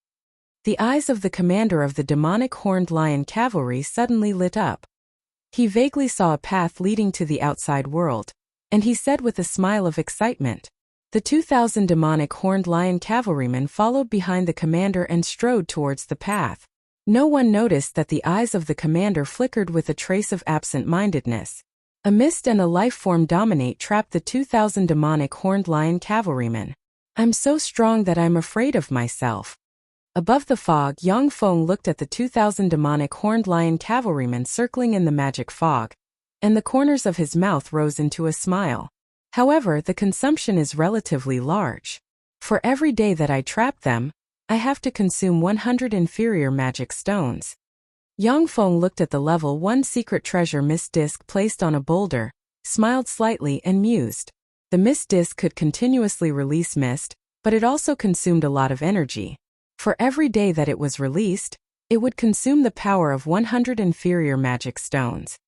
The eyes of the commander of the demonic horned lion cavalry suddenly lit up. He vaguely saw a path leading to the outside world, and he said with a smile of excitement. The 2,000 demonic horned lion cavalrymen followed behind the commander and strode towards the path. No one noticed that the eyes of the commander flickered with a trace of absent-mindedness. A mist and a life form dominate trapped the 2,000 demonic horned lion cavalrymen. "I'm so strong that I'm afraid of myself." Above the fog, Yang Feng looked at the 2,000 demonic horned lion cavalrymen circling in the magic fog, and the corners of his mouth rose into a smile. "However, the consumption is relatively large. For every day that I trap them, I have to consume 100 inferior magic stones." Yang Feng looked at the level 1 secret treasure mist disc placed on a boulder, smiled slightly and mused. The mist disc could continuously release mist, but it also consumed a lot of energy. For every day that it was released, it would consume the power of 100 inferior magic stones.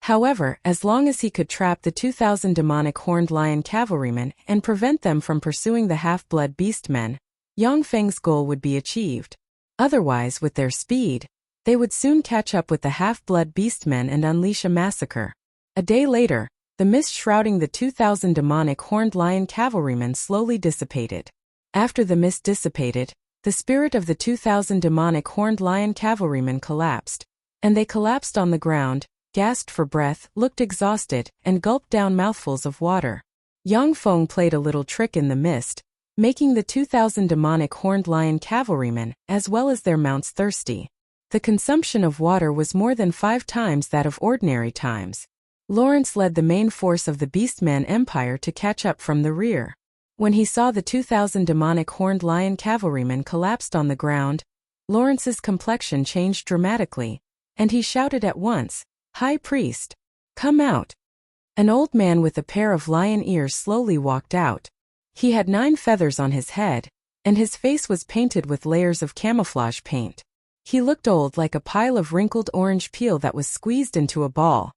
However, as long as he could trap the 2,000 demonic horned lion cavalrymen and prevent them from pursuing the half-blood beastmen, Yang Feng's goal would be achieved. Otherwise, with their speed, they would soon catch up with the half-blood beastmen and unleash a massacre. A day later, the mist shrouding the 2,000 demonic horned lion cavalrymen slowly dissipated. After the mist dissipated, the spirit of the 2,000 demonic horned lion cavalrymen collapsed. And they collapsed on the ground, gasped for breath, looked exhausted, and gulped down mouthfuls of water. Yang Feng played a little trick in the mist, making the 2,000 demonic horned lion cavalrymen, as well as their mounts, thirsty. The consumption of water was more than 5 times that of ordinary times. Lawrence led the main force of the Beastman Empire to catch up from the rear. When he saw the 2,000 demonic horned lion cavalrymen collapsed on the ground, Lawrence's complexion changed dramatically, and he shouted at once, "High Priest! Come out!" An old man with a pair of lion ears slowly walked out. He had 9 feathers on his head, and his face was painted with layers of camouflage paint. He looked old, like a pile of wrinkled orange peel that was squeezed into a ball.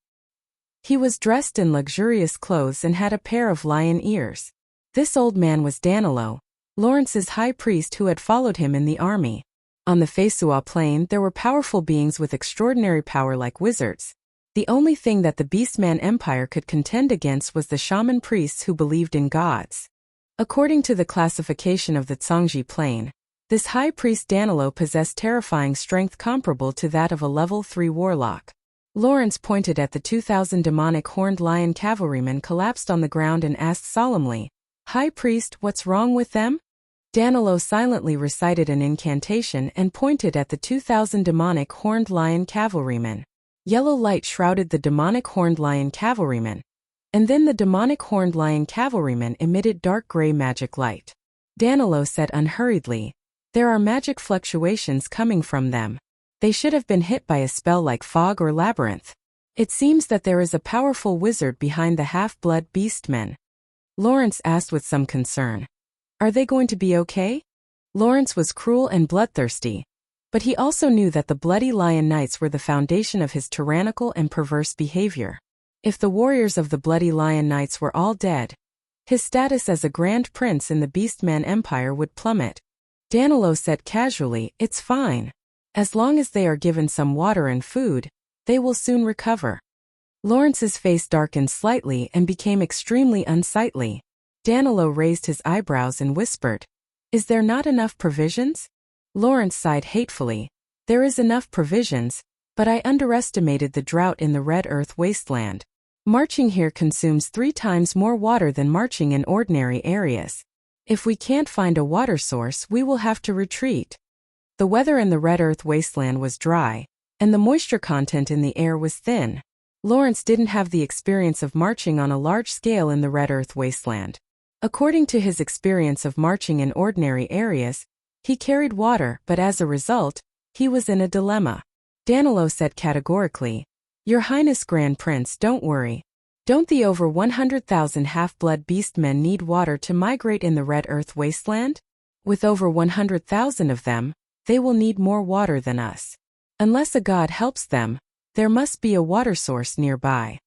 He was dressed in luxurious clothes and had a pair of lion ears. This old man was Danilo, Lawrence's high priest who had followed him in the army. On the Feisua plain there were powerful beings with extraordinary power like wizards. The only thing that the Beastman Empire could contend against was the shaman priests who believed in gods. According to the classification of the Zhangji plain, this high priest Danilo possessed terrifying strength comparable to that of a level 3 warlock. Lawrence pointed at the 2,000 demonic horned lion cavalrymen collapsed on the ground and asked solemnly, "High priest, what's wrong with them?" Danilo silently recited an incantation and pointed at the 2,000 demonic horned lion cavalrymen. Yellow light shrouded the demonic horned lion cavalrymen, and then the demonic horned lion cavalrymen emitted dark gray magic light. Danilo said unhurriedly, "There are magic fluctuations coming from them. They should have been hit by a spell like fog or labyrinth. It seems that there is a powerful wizard behind the half-blood beastmen." Lawrence asked with some concern, "Are they going to be okay?" Lawrence was cruel and bloodthirsty, but he also knew that the Bloody Lion Knights were the foundation of his tyrannical and perverse behavior. If the warriors of the Bloody Lion Knights were all dead, his status as a Grand Prince in the Beastman Empire would plummet. Danilo said casually, "It's fine. As long as they are given some water and food, they will soon recover." Lawrence's face darkened slightly and became extremely unsightly. Danilo raised his eyebrows and whispered, "Is there not enough provisions?" Lawrence sighed hatefully. "There is enough provisions, but I underestimated the drought in the Red Earth wasteland. Marching here consumes 3 times more water than marching in ordinary areas. If we can't find a water source, we will have to retreat." The weather in the Red Earth wasteland was dry, and the moisture content in the air was thin. Lawrence didn't have the experience of marching on a large scale in the Red Earth wasteland. According to his experience of marching in ordinary areas, he carried water, but as a result, he was in a dilemma. Danilo said categorically, "Your Highness Grand Prince, don't worry. Don't the over 100,000 half-blood beastmen need water to migrate in the Red Earth wasteland? With over 100,000 of them, they will need more water than us. Unless a god helps them, there must be a water source nearby."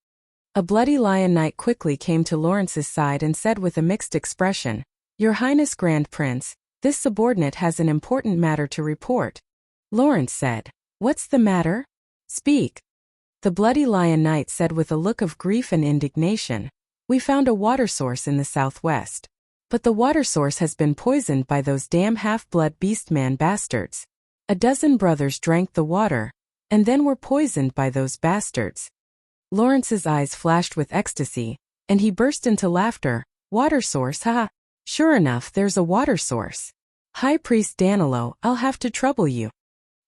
A Bloody Lion Knight quickly came to Lawrence's side and said with a mixed expression, "Your Highness Grand Prince, this subordinate has an important matter to report." Lawrence said, "What's the matter? Speak." The Bloody Lion Knight said with a look of grief and indignation, "We found a water source in the southwest. But the water source has been poisoned by those damn half-blood beastman bastards. A dozen brothers drank the water, and then were poisoned by those bastards." Lawrence's eyes flashed with ecstasy, and he burst into laughter. "Water source, haha. Sure enough, there's a water source. High Priest Danilo, I'll have to trouble you."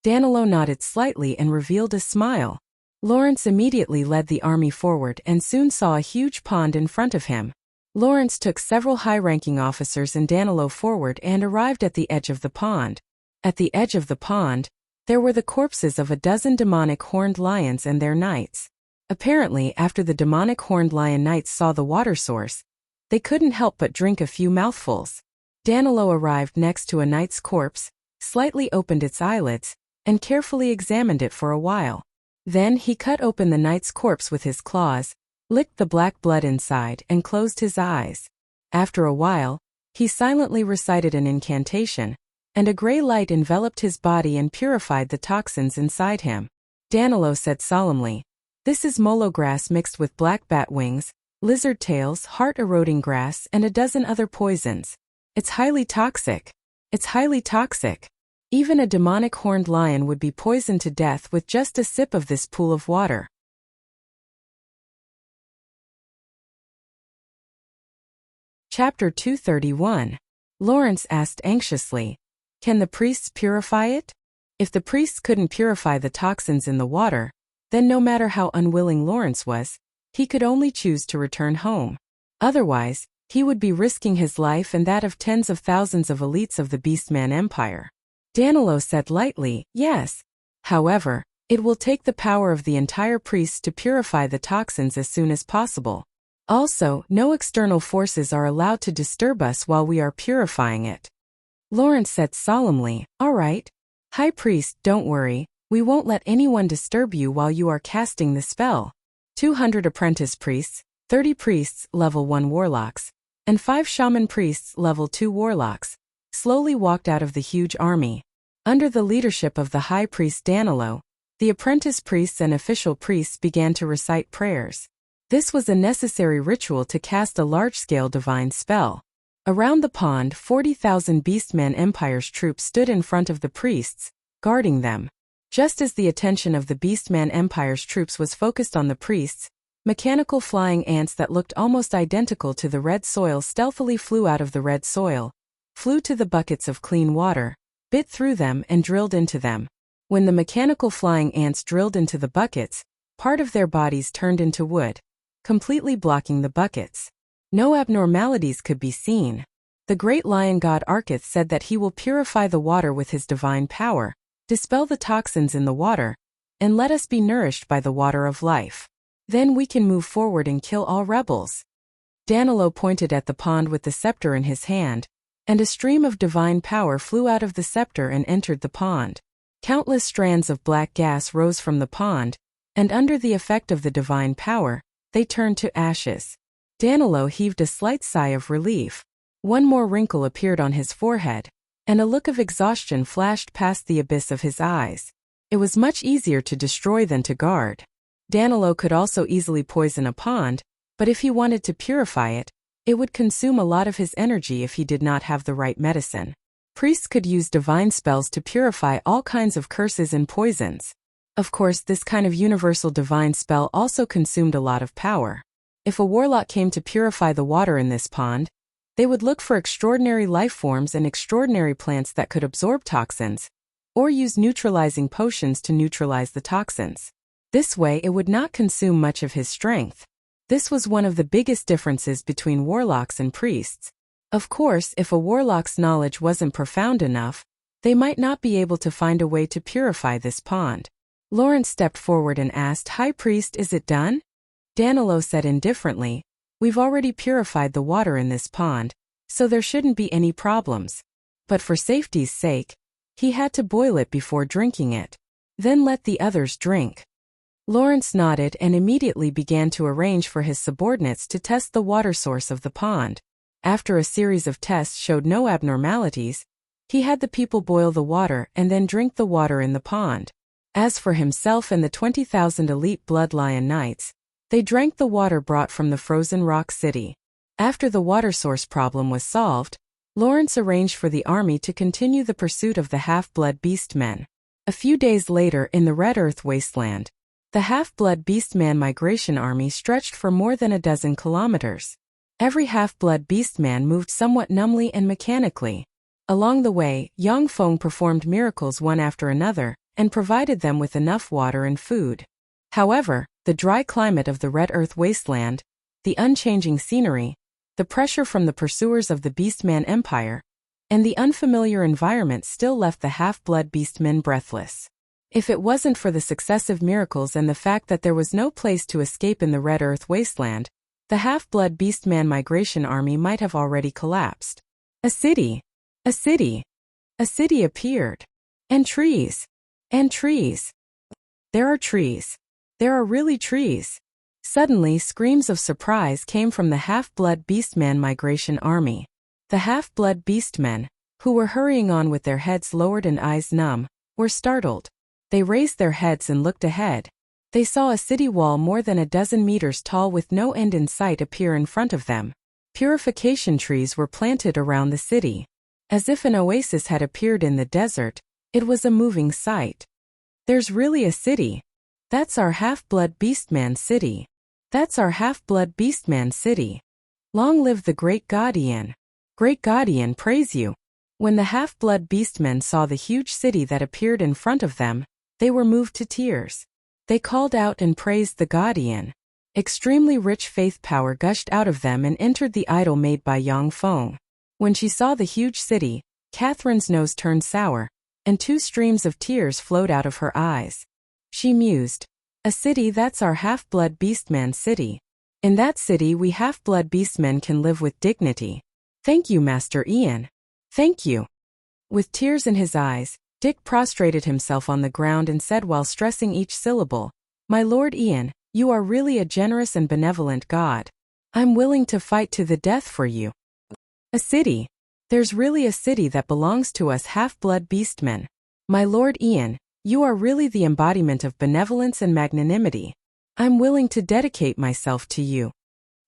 Danilo nodded slightly and revealed a smile. Lawrence immediately led the army forward and soon saw a huge pond in front of him. Lawrence took several high-ranking officers and Danilo forward and arrived at the edge of the pond. At the edge of the pond, there were the corpses of a dozen demonic horned lions and their knights. Apparently, after the demonic horned lion knights saw the water source, they couldn't help but drink a few mouthfuls. Danilo arrived next to a knight's corpse, slightly opened its eyelids, and carefully examined it for a while. Then he cut open the knight's corpse with his claws, licked the black blood inside and closed his eyes. After a while, He silently recited an incantation, and a gray light enveloped his body and purified the toxins inside him. Danilo said solemnly, "This is molo grass mixed with black bat wings, lizard tails, heart-eroding grass, and a dozen other poisons. It's highly toxic. It's highly toxic. Even a demonic horned lion would be poisoned to death with just a sip of this pool of water." Chapter 231. Lawrence asked anxiously, "Can the priests purify it?" If the priests couldn't purify the toxins in the water, then no matter how unwilling Lawrence was, he could only choose to return home. Otherwise, he would be risking his life and that of tens of thousands of elites of the Beastman Empire. Danilo said lightly, "Yes. However, it will take the power of the entire priests to purify the toxins as soon as possible. Also, no external forces are allowed to disturb us while we are purifying it." Lawrence said solemnly, "All right. High Priest, don't worry, we won't let anyone disturb you while you are casting the spell." 200 apprentice priests, 30 priests, level 1 warlocks, and 5 shaman priests, level 2 warlocks, slowly walked out of the huge army. Under the leadership of the High Priest Danilo, the apprentice priests and official priests began to recite prayers. This was a necessary ritual to cast a large-scale divine spell. Around the pond, 40,000 Beastman Empire's troops stood in front of the priests, guarding them. Just as the attention of the Beastman Empire's troops was focused on the priests, mechanical flying ants that looked almost identical to the red soil stealthily flew out of the red soil, flew to the buckets of clean water, bit through them and drilled into them. When the mechanical flying ants drilled into the buckets, part of their bodies turned into wood, completely blocking the buckets. No abnormalities could be seen. The great lion god Arkith said that he will purify the water with his divine power, dispel the toxins in the water, and let us be nourished by the water of life. Then we can move forward and kill all rebels. Danilo pointed at the pond with the scepter in his hand, and a stream of divine power flew out of the scepter and entered the pond. Countless strands of black gas rose from the pond, and under the effect of the divine power, they turned to ashes. Danilo heaved a slight sigh of relief. One more wrinkle appeared on his forehead, and a look of exhaustion flashed past the abyss of his eyes. It was much easier to destroy than to guard. Danilo could also easily poison a pond, but if he wanted to purify it, it would consume a lot of his energy if he did not have the right medicine. Priests could use divine spells to purify all kinds of curses and poisons. Of course, this kind of universal divine spell also consumed a lot of power. If a warlock came to purify the water in this pond, they would look for extraordinary life forms and extraordinary plants that could absorb toxins, or use neutralizing potions to neutralize the toxins. This way it would not consume much of his strength. This was one of the biggest differences between warlocks and priests. Of course, if a warlock's knowledge wasn't profound enough, they might not be able to find a way to purify this pond. Lawrence stepped forward and asked, "High Priest, is it done?" Danilo said indifferently, "We've already purified the water in this pond, so there shouldn't be any problems. But for safety's sake, he had to boil it before drinking it. Then let the others drink." Lawrence nodded and immediately began to arrange for his subordinates to test the water source of the pond. After a series of tests showed no abnormalities, he had the people boil the water and then drink the water in the pond. As for himself and the 20,000 elite Blood Lion Knights, they drank the water brought from the frozen rock city. After the water source problem was solved, Lawrence arranged for the army to continue the pursuit of the half-blood beastmen. A few days later in the Red Earth wasteland, the half-blood beastman migration army stretched for more than a dozen kilometers. Every half-blood beastman moved somewhat numbly and mechanically. Along the way, Yangfeng performed miracles one after another, and provided them with enough water and food. However, the dry climate of the Red Earth wasteland, the unchanging scenery, the pressure from the pursuers of the Beastman Empire, and the unfamiliar environment still left the half-blood beastmen breathless. If it wasn't for the successive miracles and the fact that there was no place to escape in the Red Earth wasteland, the half-blood beastman migration army might have already collapsed. A city appeared. And trees. And trees. There are trees. There are really trees. Suddenly, screams of surprise came from the half-blood beastman migration army. The half-blood beastmen, who were hurrying on with their heads lowered and eyes numb, were startled. They raised their heads and looked ahead. They saw a city wall more than a dozen meters tall with no end in sight appear in front of them. Purification trees were planted around the city. As if an oasis had appeared in the desert, it was a moving sight. There's really a city. That's our half-blood beastman city. That's our half-blood beastman city. Long live the great guardian. Great guardian, praise you. When the half-blood beastmen saw the huge city that appeared in front of them, they were moved to tears. They called out and praised the guardian. Extremely rich faith power gushed out of them and entered the idol made by Yang Feng. When she saw the huge city, Catherine's nose turned sour, and 2 streams of tears flowed out of her eyes. She mused, "A city, that's our half-blood beastman city. In that city we half-blood beastmen can live with dignity. Thank you, Master Ian. Thank you." With tears in his eyes, Dick prostrated himself on the ground and said while stressing each syllable, "My Lord Ian, you are really a generous and benevolent God. I'm willing to fight to the death for you." A city. There's really a city that belongs to us half-blood beastmen. My Lord Ian, you are really the embodiment of benevolence and magnanimity. I'm willing to dedicate myself to you.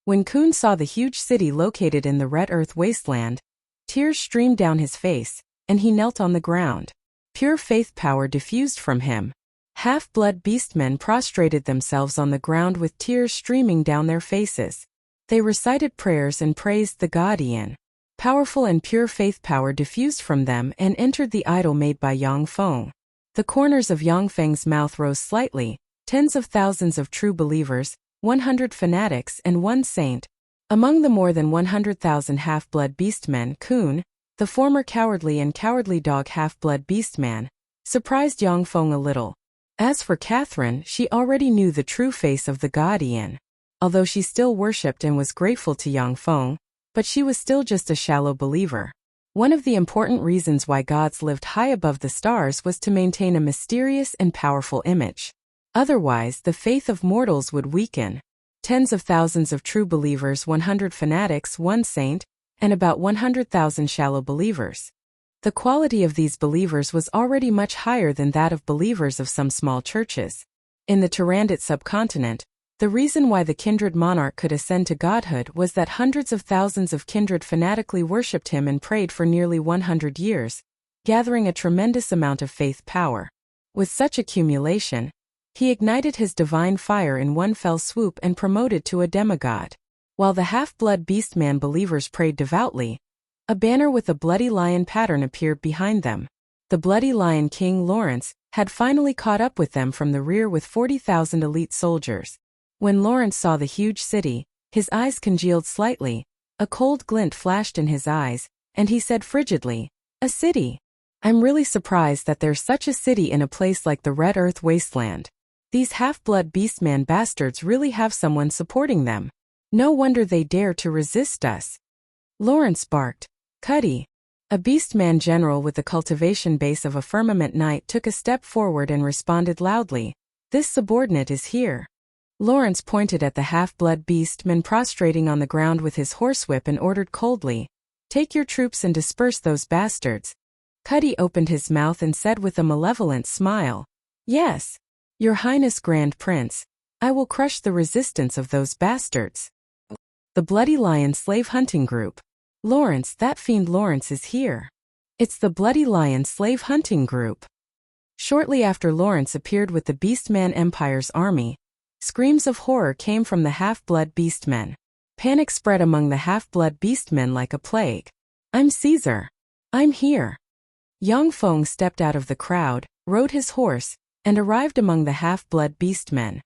When Kun saw the huge city located in the Red Earth wasteland, tears streamed down his face, and he knelt on the ground. Pure faith power diffused from him. Half-blood beastmen prostrated themselves on the ground with tears streaming down their faces. They recited prayers and praised the guardian. Powerful and pure faith power diffused from them and entered the idol made by Yang Feng. The corners of Yang Feng's mouth rose slightly. Tens of thousands of true believers, 100 fanatics and 1 saint. Among the more than 100,000 half-blood beastmen, Kun, the former cowardly and cowardly dog half-blood beastman, surprised Yang Feng a little. As for Catherine, she already knew the true face of the guardian. Although she still worshipped and was grateful to Yang Feng, but she was still just a shallow believer. One of the important reasons why gods lived high above the stars was to maintain a mysterious and powerful image. Otherwise, the faith of mortals would weaken. Tens of thousands of true believers, 100 fanatics, 1 saint, and about 100,000 shallow believers. The quality of these believers was already much higher than that of believers of some small churches. In the Turandot subcontinent, the reason why the kindred monarch could ascend to godhood was that hundreds of thousands of kindred fanatically worshipped him and prayed for nearly 100 years, gathering a tremendous amount of faith power. With such accumulation, he ignited his divine fire in one fell swoop and promoted to a demigod. While the half-blood beastman believers prayed devoutly, a banner with a bloody lion pattern appeared behind them. The bloody lion King Lawrence had finally caught up with them from the rear with 40,000 elite soldiers. When Lawrence saw the huge city, his eyes congealed slightly, a cold glint flashed in his eyes, and he said frigidly, "A city? I'm really surprised that there's such a city in a place like the Red Earth wasteland. These half-blood beastman bastards really have someone supporting them. No wonder they dare to resist us." Lawrence barked. "Cuddy." A beastman general with the cultivation base of a firmament knight took a step forward and responded loudly, "This subordinate is here." Lawrence pointed at the half-blood beastman prostrating on the ground with his horsewhip and ordered coldly, "Take your troops and disperse those bastards." Cuddy opened his mouth and said with a malevolent smile, "Yes, Your Highness Grand Prince, I will crush the resistance of those bastards." The Bloody Lion Slave Hunting Group. "Lawrence, that fiend Lawrence is here. It's the Bloody Lion Slave Hunting Group." Shortly after Lawrence appeared with the Beastman Empire's army, screams of horror came from the half-blood beastmen. Panic spread among the half-blood beastmen like a plague. "I'm Caesar. I'm here." Yang Feng stepped out of the crowd, rode his horse, and arrived among the half-blood beastmen.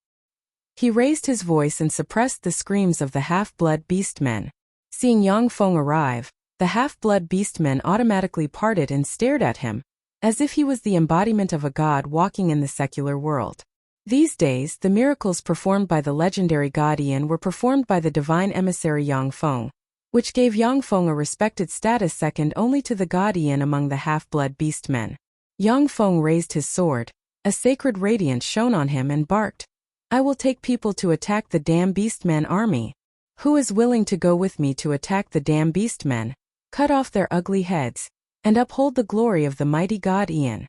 He raised his voice and suppressed the screams of the half-blood beastmen. Seeing Yang Feng arrive, the half-blood beastmen automatically parted and stared at him, as if he was the embodiment of a god walking in the secular world. These days, the miracles performed by the legendary guardian were performed by the divine emissary Yang Feng, which gave Yang Feng a respected status second only to the guardian among the half-blood beastmen. Yang Feng raised his sword, a sacred radiance shone on him and barked, "I will take people to attack the damn beastman army. Who is willing to go with me to attack the damn beastmen?" cut off their ugly heads, and uphold the glory of the mighty god Ian.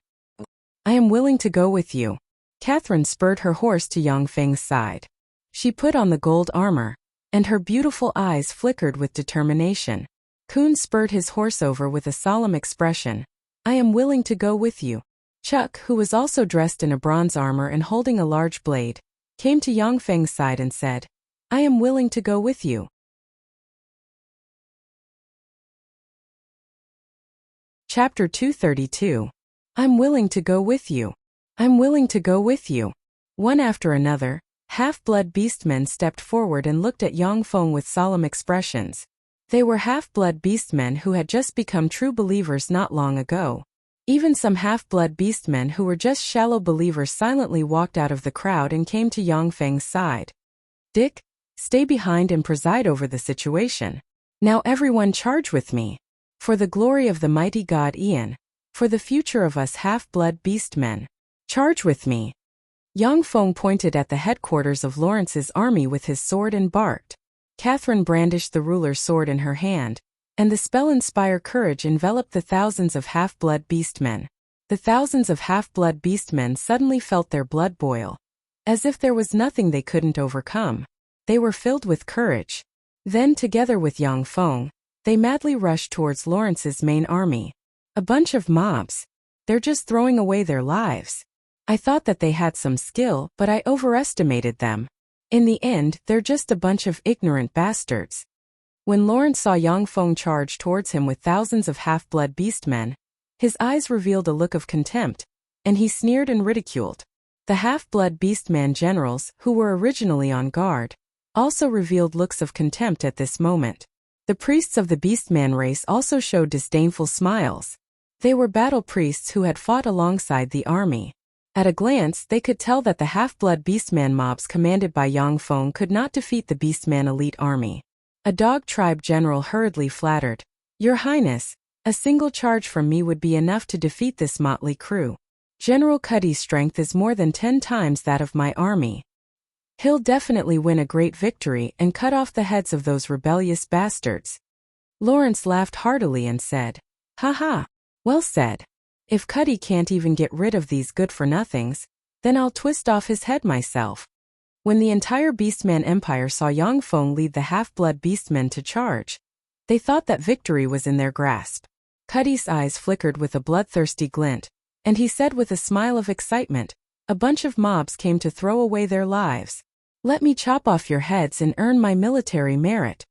I am willing to go with you. Catherine spurred her horse to Yang Feng's side. She put on the gold armor, and her beautiful eyes flickered with determination. Kun spurred his horse over with a solemn expression. I am willing to go with you. Chuck, who was also dressed in a bronze armor and holding a large blade, came to Yang Feng's side and said, I am willing to go with you. Chapter 232. I'm willing to go with you. I'm willing to go with you. One after another, half-blood beastmen stepped forward and looked at Yang Feng with solemn expressions. They were half-blood beastmen who had just become true believers not long ago. Even some half-blood beastmen who were just shallow believers silently walked out of the crowd and came to Yang Feng's side. Dick, stay behind and preside over the situation. Now everyone charge with me. For the glory of the mighty god Ian. For the future of us half-blood beastmen. Charge with me. Yang Feng pointed at the headquarters of Lawrence's army with his sword and barked. Catherine brandished the ruler's sword in her hand, and the spell-inspire courage enveloped the thousands of half-blood beastmen. The thousands of half-blood beastmen suddenly felt their blood boil. As if there was nothing they couldn't overcome. They were filled with courage. Then, together with Yang Feng, they madly rushed towards Lawrence's main army. A bunch of mobs. They're just throwing away their lives. I thought that they had some skill, but I overestimated them. In the end, they're just a bunch of ignorant bastards. When Lawrence saw Yang Feng charge towards him with thousands of half-blood beastmen, his eyes revealed a look of contempt, and he sneered and ridiculed. The half-blood beastman generals, who were originally on guard, also revealed looks of contempt at this moment. The priests of the beastman race also showed disdainful smiles. They were battle priests who had fought alongside the army. At a glance, they could tell that the half-blood beastman mobs commanded by Yang Feng could not defeat the beastman elite army. A dog tribe general hurriedly flattered, Your Highness, a single charge from me would be enough to defeat this motley crew. General Cuddy's strength is more than 10 times that of my army. He'll definitely win a great victory and cut off the heads of those rebellious bastards. Lawrence laughed heartily and said, Ha ha, well said. If Cuddy can't even get rid of these good-for-nothings, then I'll twist off his head myself. When the entire Beastman Empire saw Yang Feng lead the half-blood beastmen to charge, they thought that victory was in their grasp. Cuddy's eyes flickered with a bloodthirsty glint, and he said with a smile of excitement, A bunch of mobs came to throw away their lives. Let me chop off your heads and earn my military merit.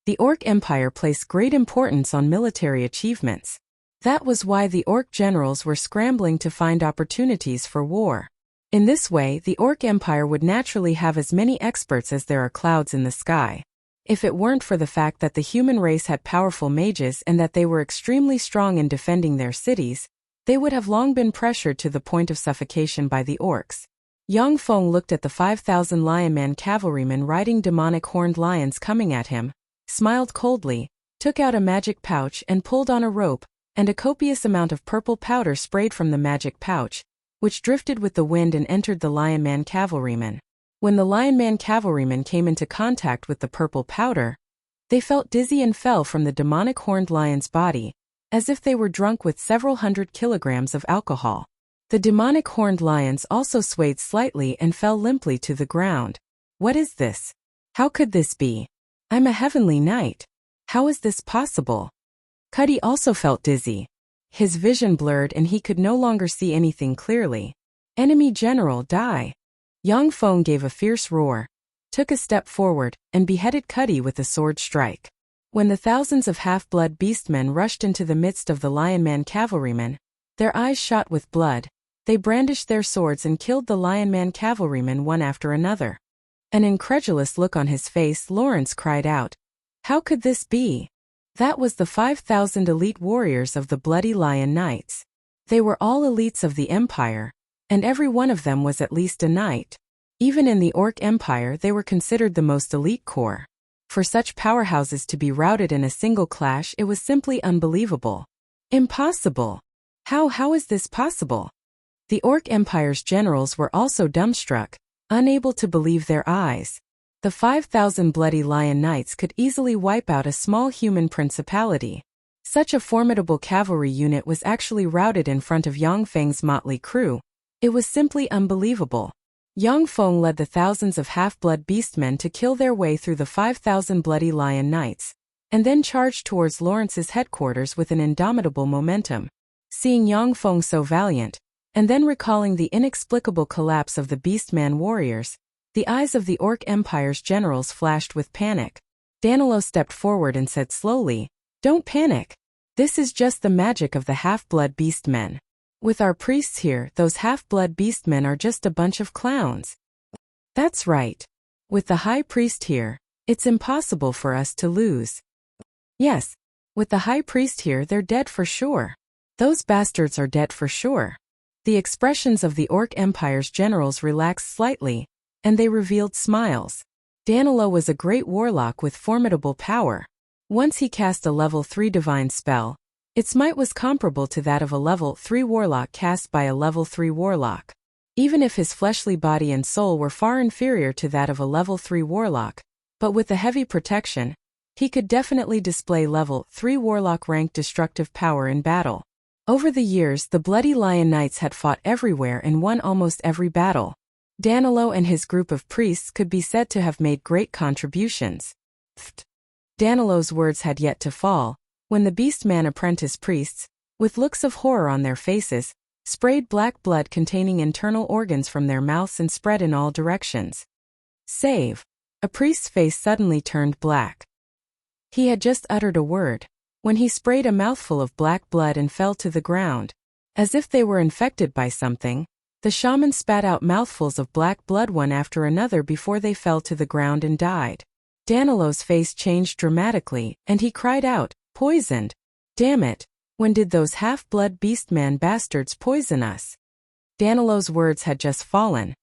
The Orc Empire placed great importance on military achievements. That was why the Orc generals were scrambling to find opportunities for war. In this way, the Orc Empire would naturally have as many experts as there are clouds in the sky. If it weren't for the fact that the human race had powerful mages and that they were extremely strong in defending their cities, they would have long been pressured to the point of suffocation by the orcs. Yang Feng looked at the 5,000 Lionman cavalrymen riding demonic horned lions coming at him, smiled coldly, took out a magic pouch and pulled on a rope, and a copious amount of purple powder sprayed from the magic pouch, which drifted with the wind and entered the Lionman cavalrymen. When the Lionman cavalrymen came into contact with the purple powder, they felt dizzy and fell from the demonic horned lion's body, as if they were drunk with several hundred kilograms of alcohol. The demonic horned lions also swayed slightly and fell limply to the ground. What is this? How could this be? I'm a heavenly knight. How is this possible? Cuddy also felt dizzy. His vision blurred and he could no longer see anything clearly. Enemy general, die! Yang Feng gave a fierce roar, took a step forward, and beheaded Cuddy with a sword strike. When the thousands of half-blood beastmen rushed into the midst of the Lionman cavalrymen, their eyes shot with blood, they brandished their swords and killed the Lionman cavalrymen one after another. An incredulous look on his face, Lawrence cried out, How could this be? That was the 5,000 elite warriors of the Bloody Lion Knights. They were all elites of the Empire, and every one of them was at least a knight. Even in the Orc Empire they were considered the most elite corps. For such powerhouses to be routed in a single clash, it was simply unbelievable. Impossible. How is this possible? The Orc Empire's generals were also dumbstruck, unable to believe their eyes. The 5,000 bloody lion knights could easily wipe out a small human principality. Such a formidable cavalry unit was actually routed in front of Yang Feng's motley crew. It was simply unbelievable. Yang Feng led the thousands of half-blood beastmen to kill their way through the 5,000 bloody lion knights, and then charged towards Lawrence's headquarters with an indomitable momentum. Seeing Yang Feng so valiant, and then recalling the inexplicable collapse of the beastman warriors, the eyes of the Orc Empire's generals flashed with panic. Danilo stepped forward and said slowly, "Don't panic. This is just the magic of the half-blood beastmen. With our priests here, those half-blood beastmen are just a bunch of clowns." "That's right. With the high priest here, it's impossible for us to lose." "Yes. With the high priest here, they're dead for sure. Those bastards are dead for sure." The expressions of the Orc Empire's generals relaxed slightly, and they revealed smiles. Danilo was a great warlock with formidable power. Once he cast a level 3 divine spell, its might was comparable to that of a level 3 warlock cast by a level 3 warlock. Even if his fleshly body and soul were far inferior to that of a level 3 warlock, but with the heavy protection, he could definitely display level 3 warlock rank destructive power in battle. Over the years, the Bloody Lion Knights had fought everywhere and won almost every battle. Danilo and his group of priests could be said to have made great contributions. Danilo's words had yet to fall, when the Beastman apprentice priests, with looks of horror on their faces, sprayed black blood containing internal organs from their mouths and spread in all directions. "Save." A priest's face suddenly turned black. He had just uttered a word, when he sprayed a mouthful of black blood and fell to the ground. As if they were infected by something, the shaman spat out mouthfuls of black blood one after another before they fell to the ground and died. Danilo's face changed dramatically, and he cried out, "Poisoned! Damn it! When did those half-blood beastman bastards poison us?" Danilo's words had just fallen,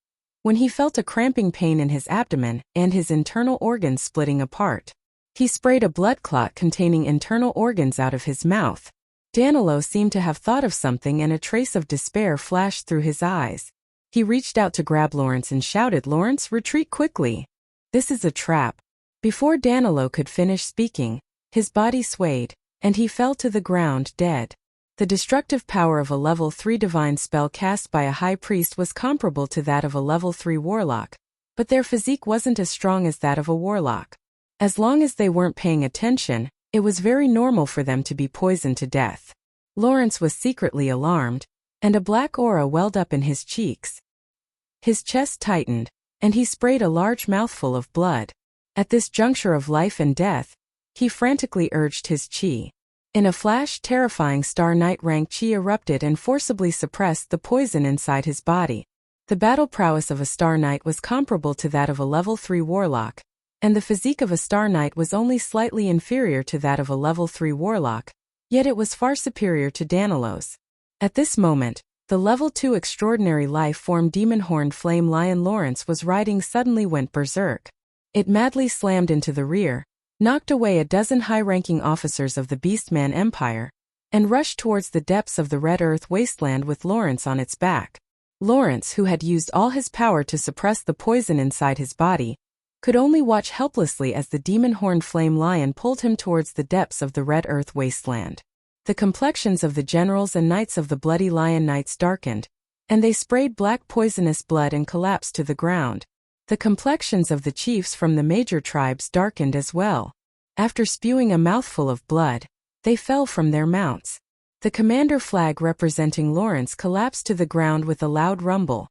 when he felt a cramping pain in his abdomen and his internal organs splitting apart. He sprayed a blood clot containing internal organs out of his mouth. Danilo seemed to have thought of something, and a trace of despair flashed through his eyes. He reached out to grab Lawrence and shouted, "Lawrence, retreat quickly! This is a trap." Before Danilo could finish speaking, his body swayed, and he fell to the ground dead. The destructive power of a level 3 divine spell cast by a high priest was comparable to that of a level 3 warlock, but their physique wasn't as strong as that of a warlock. As long as they weren't paying attention, it was very normal for them to be poisoned to death. Lawrence was secretly alarmed, and a black aura welled up in his cheeks. His chest tightened, and he sprayed a large mouthful of blood. At this juncture of life and death, he frantically urged his chi. In a flash, terrifying Star Knight rank chi erupted and forcibly suppressed the poison inside his body. The battle prowess of a Star Knight was comparable to that of a level 3 warlock, and the physique of a Star Knight was only slightly inferior to that of a level 3 warlock, yet it was far superior to Danilo's. At this moment, the level 2 extraordinary life-form demon-horned flame lion Lawrence was riding suddenly went berserk. It madly slammed into the rear, knocked away a dozen high-ranking officers of the Beastman Empire, and rushed towards the depths of the Red Earth wasteland with Lawrence on its back. Lawrence, who had used all his power to suppress the poison inside his body, could only watch helplessly as the demon-horned flame lion pulled him towards the depths of the Red Earth wasteland. The complexions of the generals and knights of the Bloody Lion Knights darkened, and they sprayed black poisonous blood and collapsed to the ground. The complexions of the chiefs from the major tribes darkened as well. After spewing a mouthful of blood, they fell from their mounts. The commander flag representing Lawrence collapsed to the ground with a loud rumble.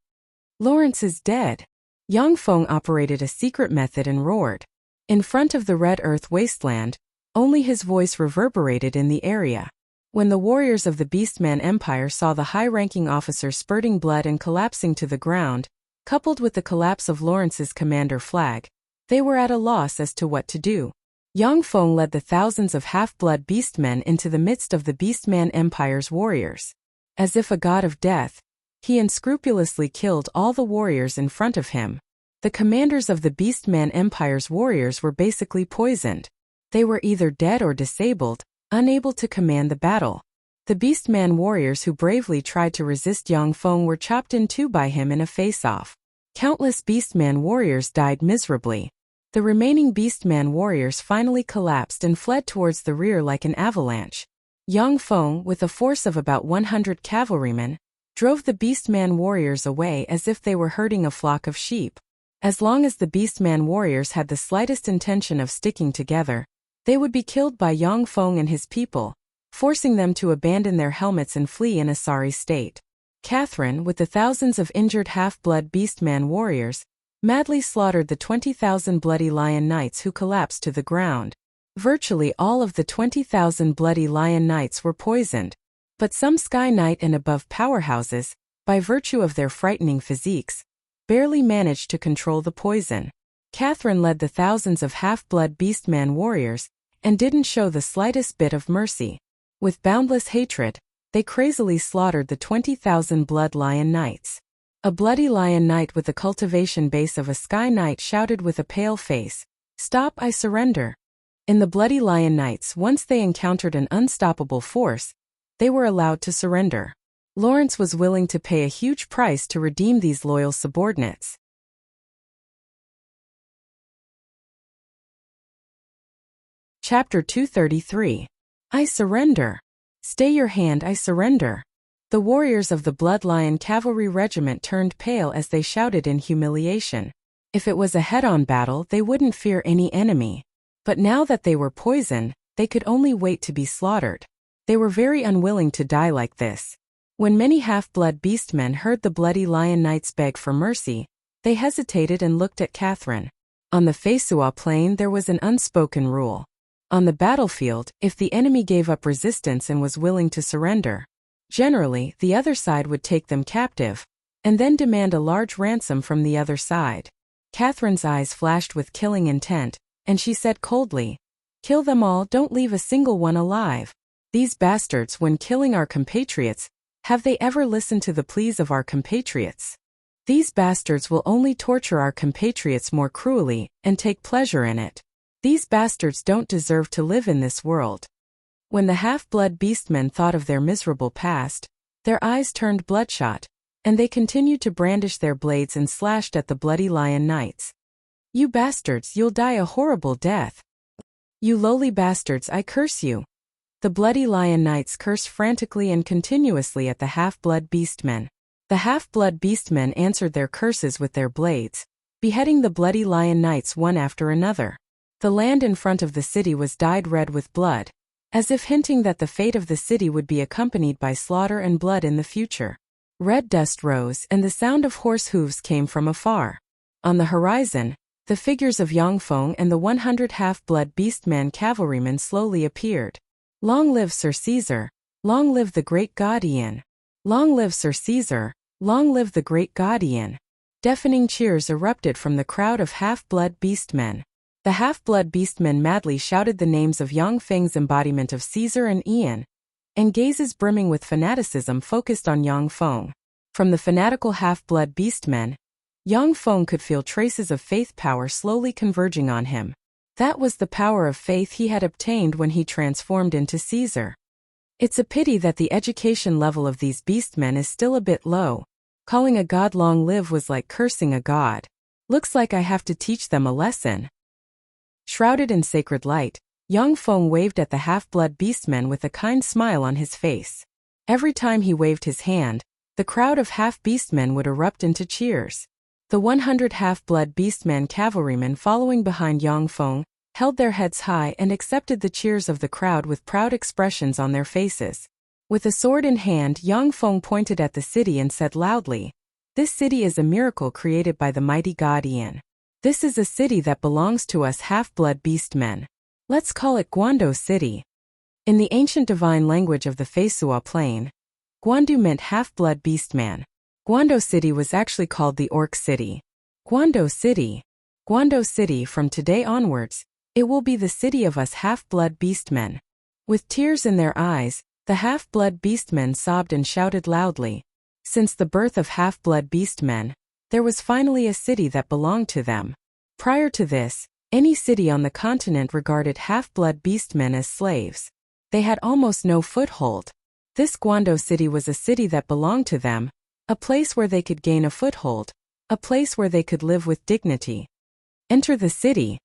"Lawrence is dead." Yang Feng operated a secret method and roared. In front of the Red Earth wasteland, only his voice reverberated in the area. When the warriors of the Beastman Empire saw the high-ranking officer spurting blood and collapsing to the ground, coupled with the collapse of Lawrence's commander flag, they were at a loss as to what to do. Yang Feng led the thousands of half-blood beastmen into the midst of the Beastman Empire's warriors. As if a god of death, he unscrupulously killed all the warriors in front of him. The commanders of the Beastman Empire's warriors were basically poisoned. They were either dead or disabled, unable to command the battle. The Beastman warriors who bravely tried to resist Yang Feng were chopped in two by him in a face-off. Countless Beastman warriors died miserably. The remaining beastman warriors finally collapsed and fled towards the rear like an avalanche. Yang Feng, with a force of about 100 cavalrymen, drove the beastman warriors away as if they were herding a flock of sheep. As long as the beastman warriors had the slightest intention of sticking together, they would be killed by Yang Feng and his people, forcing them to abandon their helmets and flee in a sorry state. Catherine, with the thousands of injured half-blood beastman warriors, madly slaughtered the 20,000 bloody lion knights who collapsed to the ground. Virtually all of the 20,000 bloody lion knights were poisoned, but some Sky Knight and above powerhouses, by virtue of their frightening physiques, barely managed to control the poison. Catherine led the thousands of half-blood beastman warriors, and didn't show the slightest bit of mercy. With boundless hatred, they crazily slaughtered the 20,000 blood lion knights. A bloody lion knight with the cultivation base of a Sky Knight shouted with a pale face, "Stop, I surrender." In the bloody lion knights, once they encountered an unstoppable force, they were allowed to surrender. Lawrence was willing to pay a huge price to redeem these loyal subordinates. Chapter 233. I surrender. Stay your hand, I surrender. The warriors of the Blood Lion Cavalry Regiment turned pale as they shouted in humiliation. If it was a head-on battle, they wouldn't fear any enemy. But now that they were poisoned, they could only wait to be slaughtered. They were very unwilling to die like this. When many half-blood beastmen heard the bloody lion knights beg for mercy, they hesitated and looked at Catherine. On the Feisua plain there was an unspoken rule. On the battlefield, if the enemy gave up resistance and was willing to surrender, generally, the other side would take them captive, and then demand a large ransom from the other side. Catherine's eyes flashed with killing intent, and she said coldly, "Kill them all, don't leave a single one alive. These bastards, when killing our compatriots, have they ever listened to the pleas of our compatriots? These bastards will only torture our compatriots more cruelly, and take pleasure in it. These bastards don't deserve to live in this world." When the half-blood beastmen thought of their miserable past, their eyes turned bloodshot, and they continued to brandish their blades and slashed at the bloody lion knights. "You bastards, you'll die a horrible death. You lowly bastards, I curse you." The bloody lion knights cursed frantically and continuously at the half-blood beastmen. The half-blood beastmen answered their curses with their blades, beheading the bloody lion knights one after another. The land in front of the city was dyed red with blood, as if hinting that the fate of the city would be accompanied by slaughter and blood in the future. Red dust rose and the sound of horse hooves came from afar. On the horizon, the figures of Yang Feng and the 100 half-blood beastman cavalrymen slowly appeared. "Long live Sir Caesar! Long live the great god Ian! Long live Sir Caesar! Long live the great god Ian!" Deafening cheers erupted from the crowd of half-blood beastmen. The half-blood beastmen madly shouted the names of Yang Feng's embodiment of Caesar and Ian, and gazes brimming with fanaticism focused on Yang Feng. From the fanatical half-blood beastmen, Yang Feng could feel traces of faith power slowly converging on him. That was the power of faith he had obtained when he transformed into Caesar. It's a pity that the education level of these beastmen is still a bit low. Calling a god long live was like cursing a god. Looks like I have to teach them a lesson. Shrouded in sacred light, Yang Feng waved at the half-blood beastmen with a kind smile on his face. Every time he waved his hand, the crowd of half-beastmen would erupt into cheers. The 100 half-blood beastman cavalrymen following behind Yang Feng held their heads high and accepted the cheers of the crowd with proud expressions on their faces. With a sword in hand, Yang Feng pointed at the city and said loudly, "This city is a miracle created by the mighty god Ian. This is a city that belongs to us half-blood beastmen. Let's call it Guando City." In the ancient divine language of the Feisua plain, Guandu meant half-blood beastman. Guando City was actually called the Orc City. Guando City. Guando City, from today onwards, it will be the city of us half-blood beastmen. With tears in their eyes, the half-blood beastmen sobbed and shouted loudly. Since the birth of half-blood beastmen, there was finally a city that belonged to them. Prior to this, any city on the continent regarded half-blood beastmen as slaves. They had almost no foothold. This Guando City was a city that belonged to them, a place where they could gain a foothold, a place where they could live with dignity. Enter the city.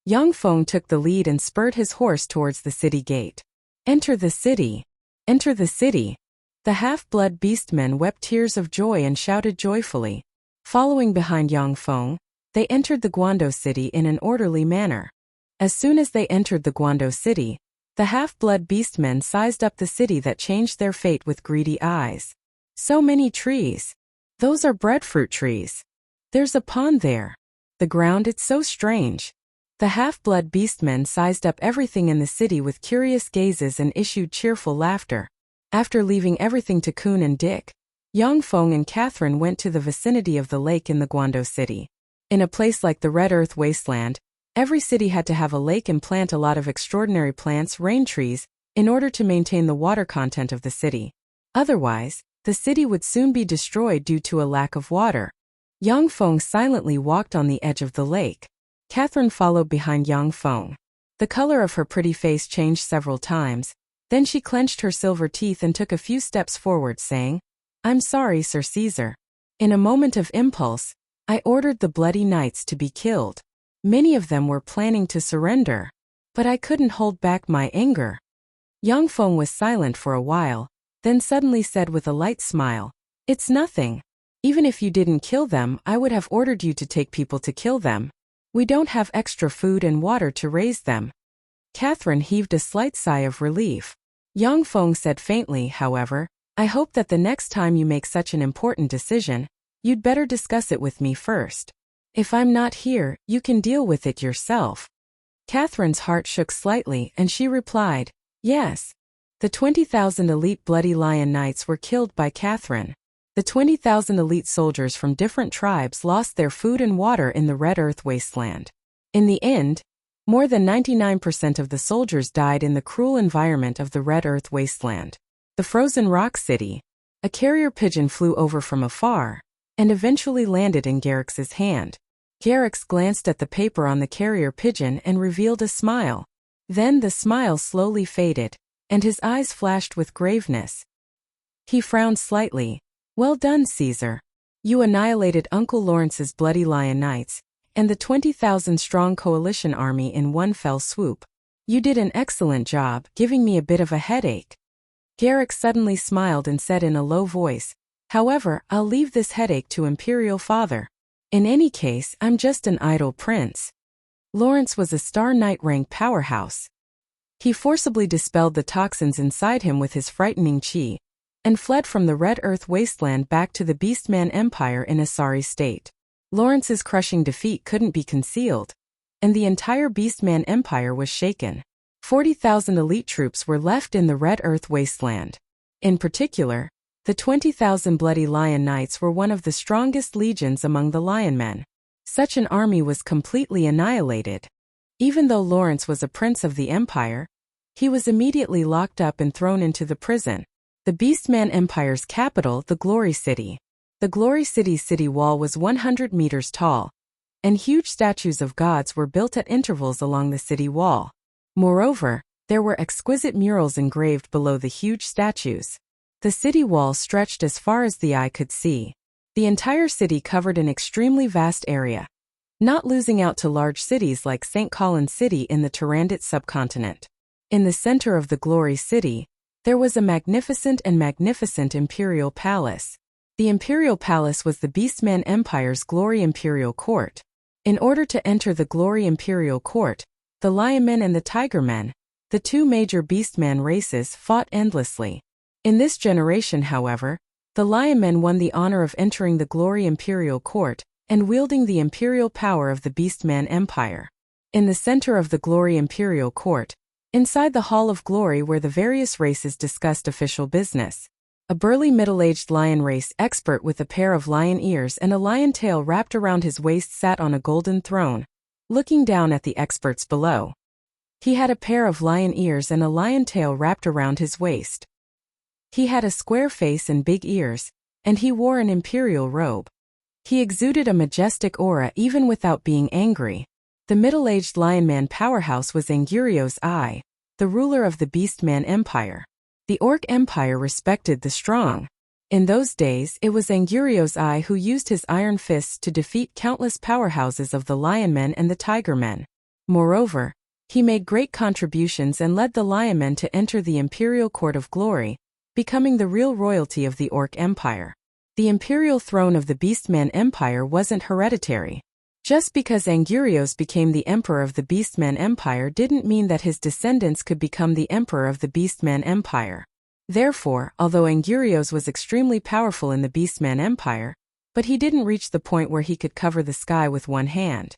Yang Feng took the lead and spurred his horse towards the city gate. Enter the city. Enter the city. The half-blood beastmen wept tears of joy and shouted joyfully. Following behind Yang Feng, they entered the Guando city in an orderly manner. As soon as they entered the Guando city, the half-blood beastmen sized up the city that changed their fate with greedy eyes. So many trees. Those are breadfruit trees. There's a pond there. The ground, it's so strange. The half-blood beastmen sized up everything in the city with curious gazes and issued cheerful laughter. After leaving everything to Kun and Dick, Yang Feng and Catherine went to the vicinity of the lake in the Guando city. In a place like the Red Earth Wasteland, every city had to have a lake and plant a lot of extraordinary plants, rain trees, in order to maintain the water content of the city. Otherwise, the city would soon be destroyed due to a lack of water. Yang Feng silently walked on the edge of the lake. Catherine followed behind Yang Feng. The color of her pretty face changed several times. Then she clenched her silver teeth and took a few steps forward, saying, "I'm sorry, Sir Caesar. In a moment of impulse, I ordered the bloody knights to be killed. Many of them were planning to surrender, but I couldn't hold back my anger." Yang Feng was silent for a while, then suddenly said with a light smile, "It's nothing. Even if you didn't kill them, I would have ordered you to take people to kill them. We don't have extra food and water to raise them." Catherine heaved a slight sigh of relief. Yang Feng said faintly, however, "I hope that the next time you make such an important decision, you'd better discuss it with me first. If I'm not here, you can deal with it yourself." Catherine's heart shook slightly and she replied, "Yes." The 20,000 elite Bloody Lion Knights were killed by Catherine. The 20,000 elite soldiers from different tribes lost their food and water in the Red Earth Wasteland. In the end, more than 99% of the soldiers died in the cruel environment of the Red Earth Wasteland. The Frozen Rock City. A carrier pigeon flew over from afar and eventually landed in Garrix's hand. Garrix glanced at the paper on the carrier pigeon and revealed a smile. Then the smile slowly faded, and his eyes flashed with graveness. He frowned slightly. "Well done, Caesar. You annihilated Uncle Lawrence's Bloody Lion Knights and the 20,000-strong coalition army in one fell swoop. You did an excellent job, giving me a bit of a headache." Garrix suddenly smiled and said in a low voice, "However, I'll leave this headache to Imperial Father. In any case, I'm just an idle prince." Lawrence was a Star Knight rank powerhouse. He forcibly dispelled the toxins inside him with his frightening chi, and fled from the Red Earth Wasteland back to the Beastman Empire in a sorry state. Lawrence's crushing defeat couldn't be concealed, and the entire Beastman Empire was shaken. 40,000 elite troops were left in the Red Earth Wasteland. In particular, the 20,000 Bloody Lion Knights were one of the strongest legions among the Lion Men. Such an army was completely annihilated. Even though Lawrence was a prince of the Empire, he was immediately locked up and thrown into the prison. The Beastman Empire's capital, the Glory City. The Glory City's city wall was 100 meters tall, and huge statues of gods were built at intervals along the city wall. Moreover, there were exquisite murals engraved below the huge statues. The city wall stretched as far as the eye could see. The entire city covered an extremely vast area, not losing out to large cities like St. Colin's City in the Turandot subcontinent. In the center of the Glory City, there was a magnificent imperial palace. The imperial palace was the Beastman Empire's Glory Imperial Court. In order to enter the Glory Imperial Court, the Lion Men and the Tiger Men, the two major Beastman races, fought endlessly. In this generation, however, the Lion Men won the honor of entering the Glory Imperial Court and wielding the imperial power of the Beastman Empire. In the center of the Glory Imperial Court, inside the Hall of Glory where the various races discussed official business, a burly middle-aged lion race expert with a pair of lion ears and a lion tail wrapped around his waist sat on a golden throne, looking down at the experts below. He had a pair of lion ears and a lion tail wrapped around his waist. He had a square face and big ears, and he wore an imperial robe. He exuded a majestic aura even without being angry. The middle-aged lion man powerhouse was Angurio's Eye, the ruler of the Beastman Empire. The Orc Empire respected the strong. In those days, it was Angurio's Eye who used his iron fists to defeat countless powerhouses of the Lionmen and the Tigermen. Moreover, he made great contributions and led the Lionmen to enter the Imperial Court of Glory, becoming the real royalty of the Orc Empire. The imperial throne of the Beastman Empire wasn't hereditary. Just because Angurios became the emperor of the Beastman Empire didn't mean that his descendants could become the emperor of the Beastman Empire. Therefore, although Angurios was extremely powerful in the Beastman Empire, but he didn't reach the point where he could cover the sky with one hand.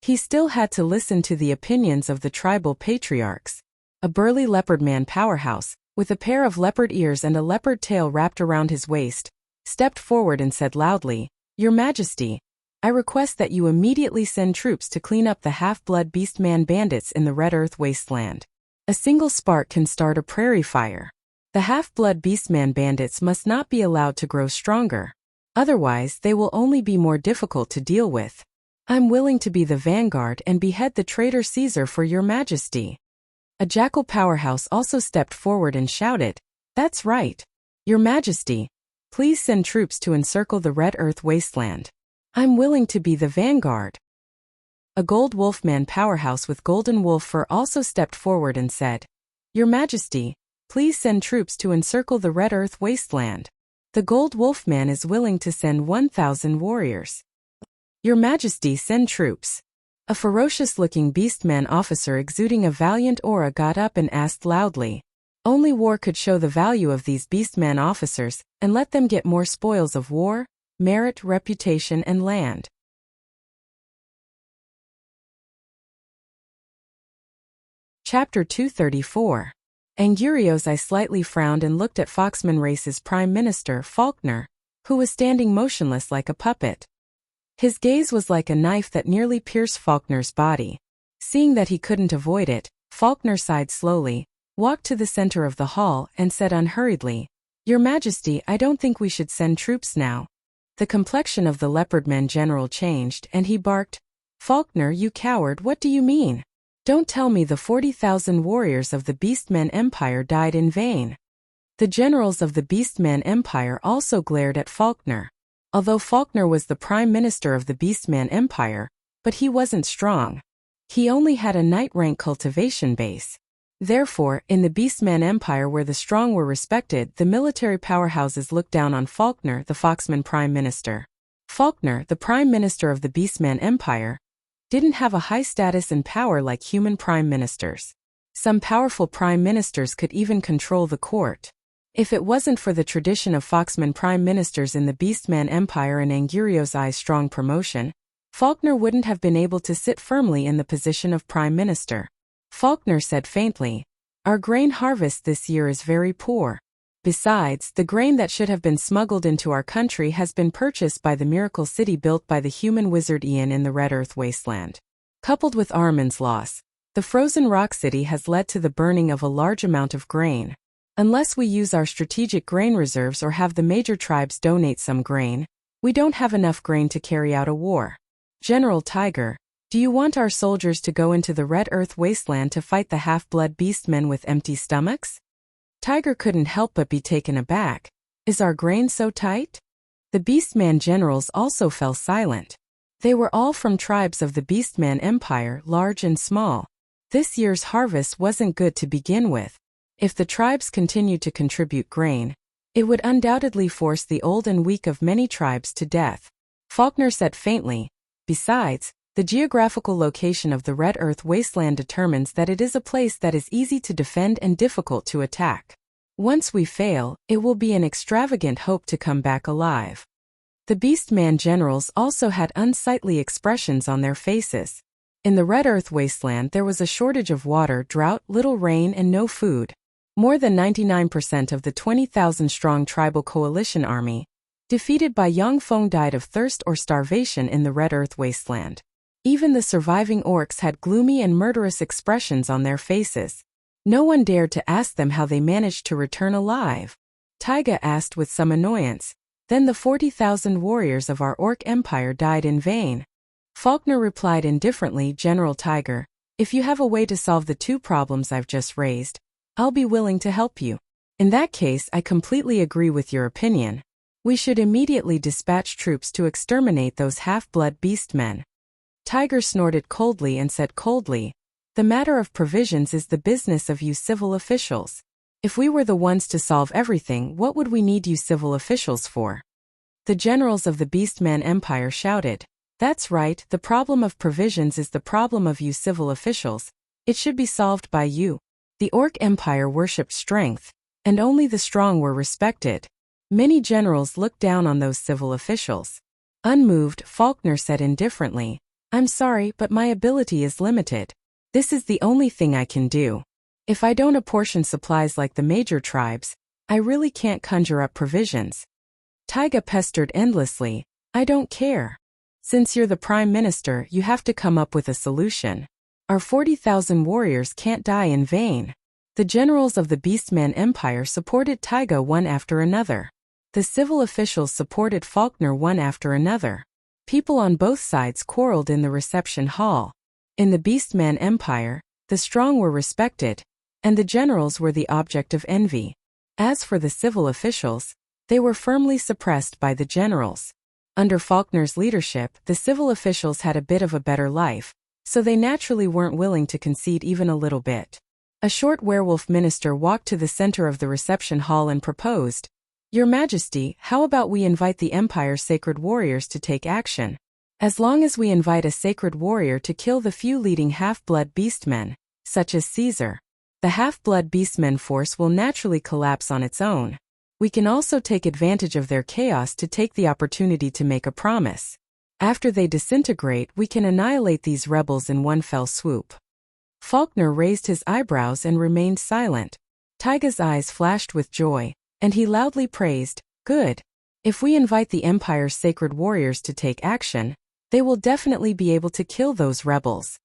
He still had to listen to the opinions of the tribal patriarchs. A burly leopard man powerhouse, with a pair of leopard ears and a leopard tail wrapped around his waist, stepped forward and said loudly, "Your Majesty, I request that you immediately send troops to clean up the half-blood Beastman bandits in the Red Earth wasteland. A single spark can start a prairie fire. The half-blood Beastman bandits must not be allowed to grow stronger. Otherwise, they will only be more difficult to deal with. I'm willing to be the vanguard and behead the traitor Caesar for your Majesty." A jackal powerhouse also stepped forward and shouted, "That's right. Your Majesty, please send troops to encircle the Red Earth wasteland. I'm willing to be the vanguard." A gold wolfman powerhouse with golden wolf fur also stepped forward and said, "Your Majesty, please send troops to encircle the Red Earth wasteland. The gold wolfman is willing to send 1,000 warriors. Your Majesty, send troops." A ferocious-looking beastman officer exuding a valiant aura got up and asked loudly. Only war could show the value of these beastman officers, and let them get more spoils of war, merit, reputation, and land. Chapter 234. Angurios I slightly frowned and looked at Foxman Race's Prime Minister, Faulkner, who was standing motionless like a puppet. His gaze was like a knife that nearly pierced Faulkner's body. Seeing that he couldn't avoid it, Faulkner sighed slowly, walked to the center of the hall, and said unhurriedly, "Your Majesty, I don't think we should send troops now." The complexion of the leopardman general changed, and he barked, "Faulkner, you coward, what do you mean? Don't tell me the 40,000 warriors of the Beastman Empire died in vain." The generals of the Beastman Empire also glared at Faulkner. Although Faulkner was the Prime Minister of the Beastman Empire, but he wasn't strong. He only had a knight-rank cultivation base. Therefore, in the Beastman Empire where the strong were respected, the military powerhouses looked down on Faulkner, the Foxman Prime Minister. Faulkner, the Prime Minister of the Beastman Empire, didn't have a high status and power like human prime ministers. Some powerful prime ministers could even control the court. If it wasn't for the tradition of Foxman prime ministers in the Beastman Empire and Angurios I's strong promotion, Faulkner wouldn't have been able to sit firmly in the position of prime minister. Faulkner said faintly, "Our grain harvest this year is very poor. Besides, the grain that should have been smuggled into our country has been purchased by the miracle city built by the human wizard Ian in the Red Earth wasteland. Coupled with Armin's loss, the frozen rock city has led to the burning of a large amount of grain. Unless we use our strategic grain reserves or have the major tribes donate some grain, we don't have enough grain to carry out a war. General Tiger, do you want our soldiers to go into the Red Earth wasteland to fight the half-blood beastmen with empty stomachs?" Tiger couldn't help but be taken aback. "Is our grain so tight?" The Beastman generals also fell silent. They were all from tribes of the Beastman Empire, large and small. This year's harvest wasn't good to begin with. If the tribes continued to contribute grain, it would undoubtedly force the old and weak of many tribes to death. Faulkner said faintly, "Besides, the geographical location of the Red Earth wasteland determines that it is a place that is easy to defend and difficult to attack. Once we fail, it will be an extravagant hope to come back alive." The Beastman generals also had unsightly expressions on their faces. In the Red Earth wasteland there was a shortage of water, drought, little rain, and no food. More than 99% of the 20,000-strong tribal coalition army, defeated by Yang Feng, died of thirst or starvation in the Red Earth wasteland. Even the surviving orcs had gloomy and murderous expressions on their faces. No one dared to ask them how they managed to return alive. Taiga asked with some annoyance, "Then the 40,000 warriors of our orc empire died in vain?" Faulkner replied indifferently, "General Tiger, if you have a way to solve the two problems I've just raised, I'll be willing to help you. In that case, I completely agree with your opinion. We should immediately dispatch troops to exterminate those half-blood beastmen. Tiger snorted coldly and said coldly, "The matter of provisions is the business of you civil officials. If we were the ones to solve everything, what would we need you civil officials for?" The generals of the Beastman Empire shouted, "That's right, the problem of provisions is the problem of you civil officials. It should be solved by you." The Orc Empire worshipped strength, and only the strong were respected. Many generals looked down on those civil officials. Unmoved, Faulkner said indifferently, "I'm sorry, but my ability is limited. This is the only thing I can do. If I don't apportion supplies like the major tribes, I really can't conjure up provisions." Taiga pestered endlessly, "I don't care. Since you're the prime minister, you have to come up with a solution. Our 40,000 warriors can't die in vain." The generals of the Beastman Empire supported Taiga one after another. The civil officials supported Faulkner one after another. People on both sides quarreled in the reception hall. In the Beastman Empire, the strong were respected, and the generals were the object of envy. As for the civil officials, they were firmly suppressed by the generals. Under Faulkner's leadership, the civil officials had a bit of a better life, so they naturally weren't willing to concede even a little bit. A short werewolf minister walked to the center of the reception hall and proposed, "Your Majesty, how about we invite the Empire's sacred warriors to take action? As long as we invite a sacred warrior to kill the few leading half-blood beastmen, such as Caesar, the half-blood beastmen force will naturally collapse on its own. We can also take advantage of their chaos to take the opportunity to make a promise. After they disintegrate, we can annihilate these rebels in one fell swoop." Faulkner raised his eyebrows and remained silent. Taiga's eyes flashed with joy, and he loudly praised, "Good. If we invite the Empire's sacred warriors to take action, they will definitely be able to kill those rebels."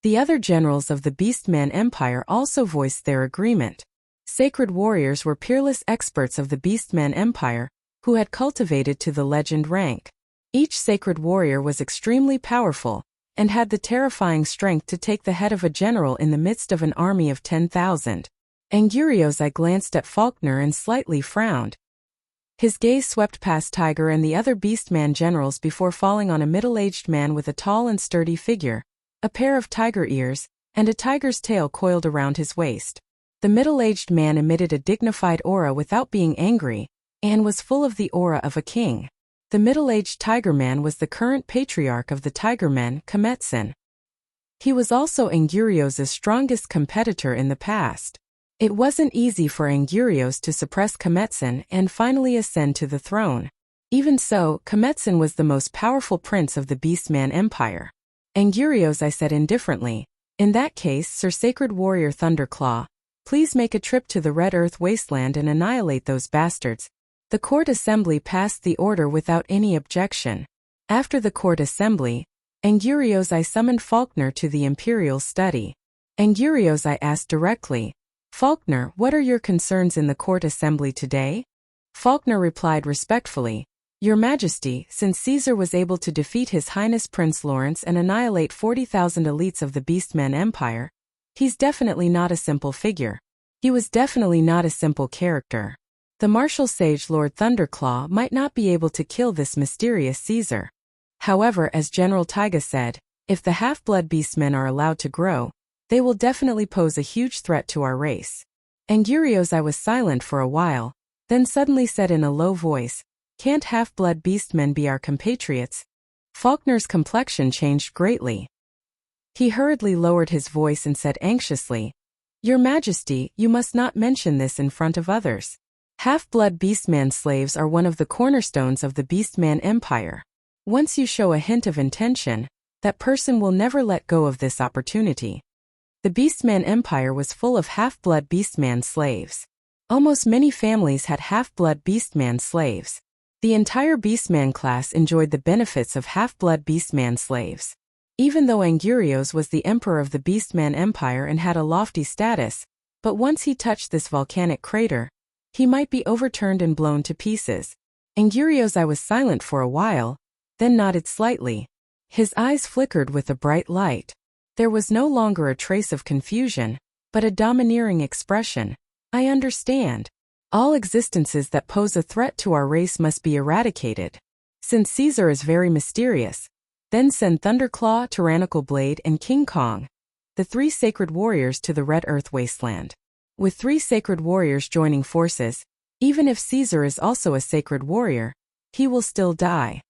The other generals of the Beastman Empire also voiced their agreement. Sacred warriors were peerless experts of the Beastman Empire, who had cultivated to the legend rank. Each sacred warrior was extremely powerful, and had the terrifying strength to take the head of a general in the midst of an army of 10,000. Anguriozai glanced at Faulkner and slightly frowned. His gaze swept past Tiger and the other Beastman generals before falling on a middle-aged man with a tall and sturdy figure, a pair of tiger ears, and a tiger's tail coiled around his waist. The middle-aged man emitted a dignified aura without being angry, and was full of the aura of a king. The middle-aged tiger man was the current patriarch of the tigermen, Kametsin. He was also Angurioz's strongest competitor in the past. It wasn't easy for Angurios to suppress Kametsin and finally ascend to the throne. Even so, Kametsin was the most powerful prince of the Beastman Empire. Anguriozai said indifferently, "In that case, Sir Sacred Warrior Thunderclaw, please make a trip to the Red Earth Wasteland and annihilate those bastards." The court assembly passed the order without any objection. After the court assembly, Anguriozai summoned Faulkner to the imperial study. Anguriozai asked directly, "Faulkner, what are your concerns in the court assembly today?" Faulkner replied respectfully, "Your Majesty, since Caesar was able to defeat His Highness Prince Lawrence and annihilate 40,000 elites of the Beastman Empire, he's definitely not a simple figure. He was definitely not a simple character. The martial sage Lord Thunderclaw might not be able to kill this mysterious Caesar. However, as General Taiga said, if the half-blood beastmen are allowed to grow, they will definitely pose a huge threat to our race." Anguriozai was silent for a while, then suddenly said in a low voice, "Can't half-blood beastmen be our compatriots?" Faulkner's complexion changed greatly. He hurriedly lowered his voice and said anxiously, "Your Majesty, you must not mention this in front of others. Half-blood beastman slaves are one of the cornerstones of the Beastman Empire. Once you show a hint of intention, that person will never let go of this opportunity." The Beastman Empire was full of half-blood beastman slaves. Almost many families had half-blood beastman slaves. The entire beastman class enjoyed the benefits of half-blood beastman slaves. Even though Angurios was the emperor of the Beastman Empire and had a lofty status, but once he touched this volcanic crater, he might be overturned and blown to pieces. Anguriozai was silent for a while, then nodded slightly. His eyes flickered with a bright light. There was no longer a trace of confusion, but a domineering expression. I understand. All existences that pose a threat to our race must be eradicated. Since Caesar is very mysterious, then send Thunderclaw, Tyrannical Blade, and King Kong, the 3 sacred warriors, to the Red Earth Wasteland. With 3 sacred warriors joining forces, even if Caesar is also a sacred warrior, he will still die.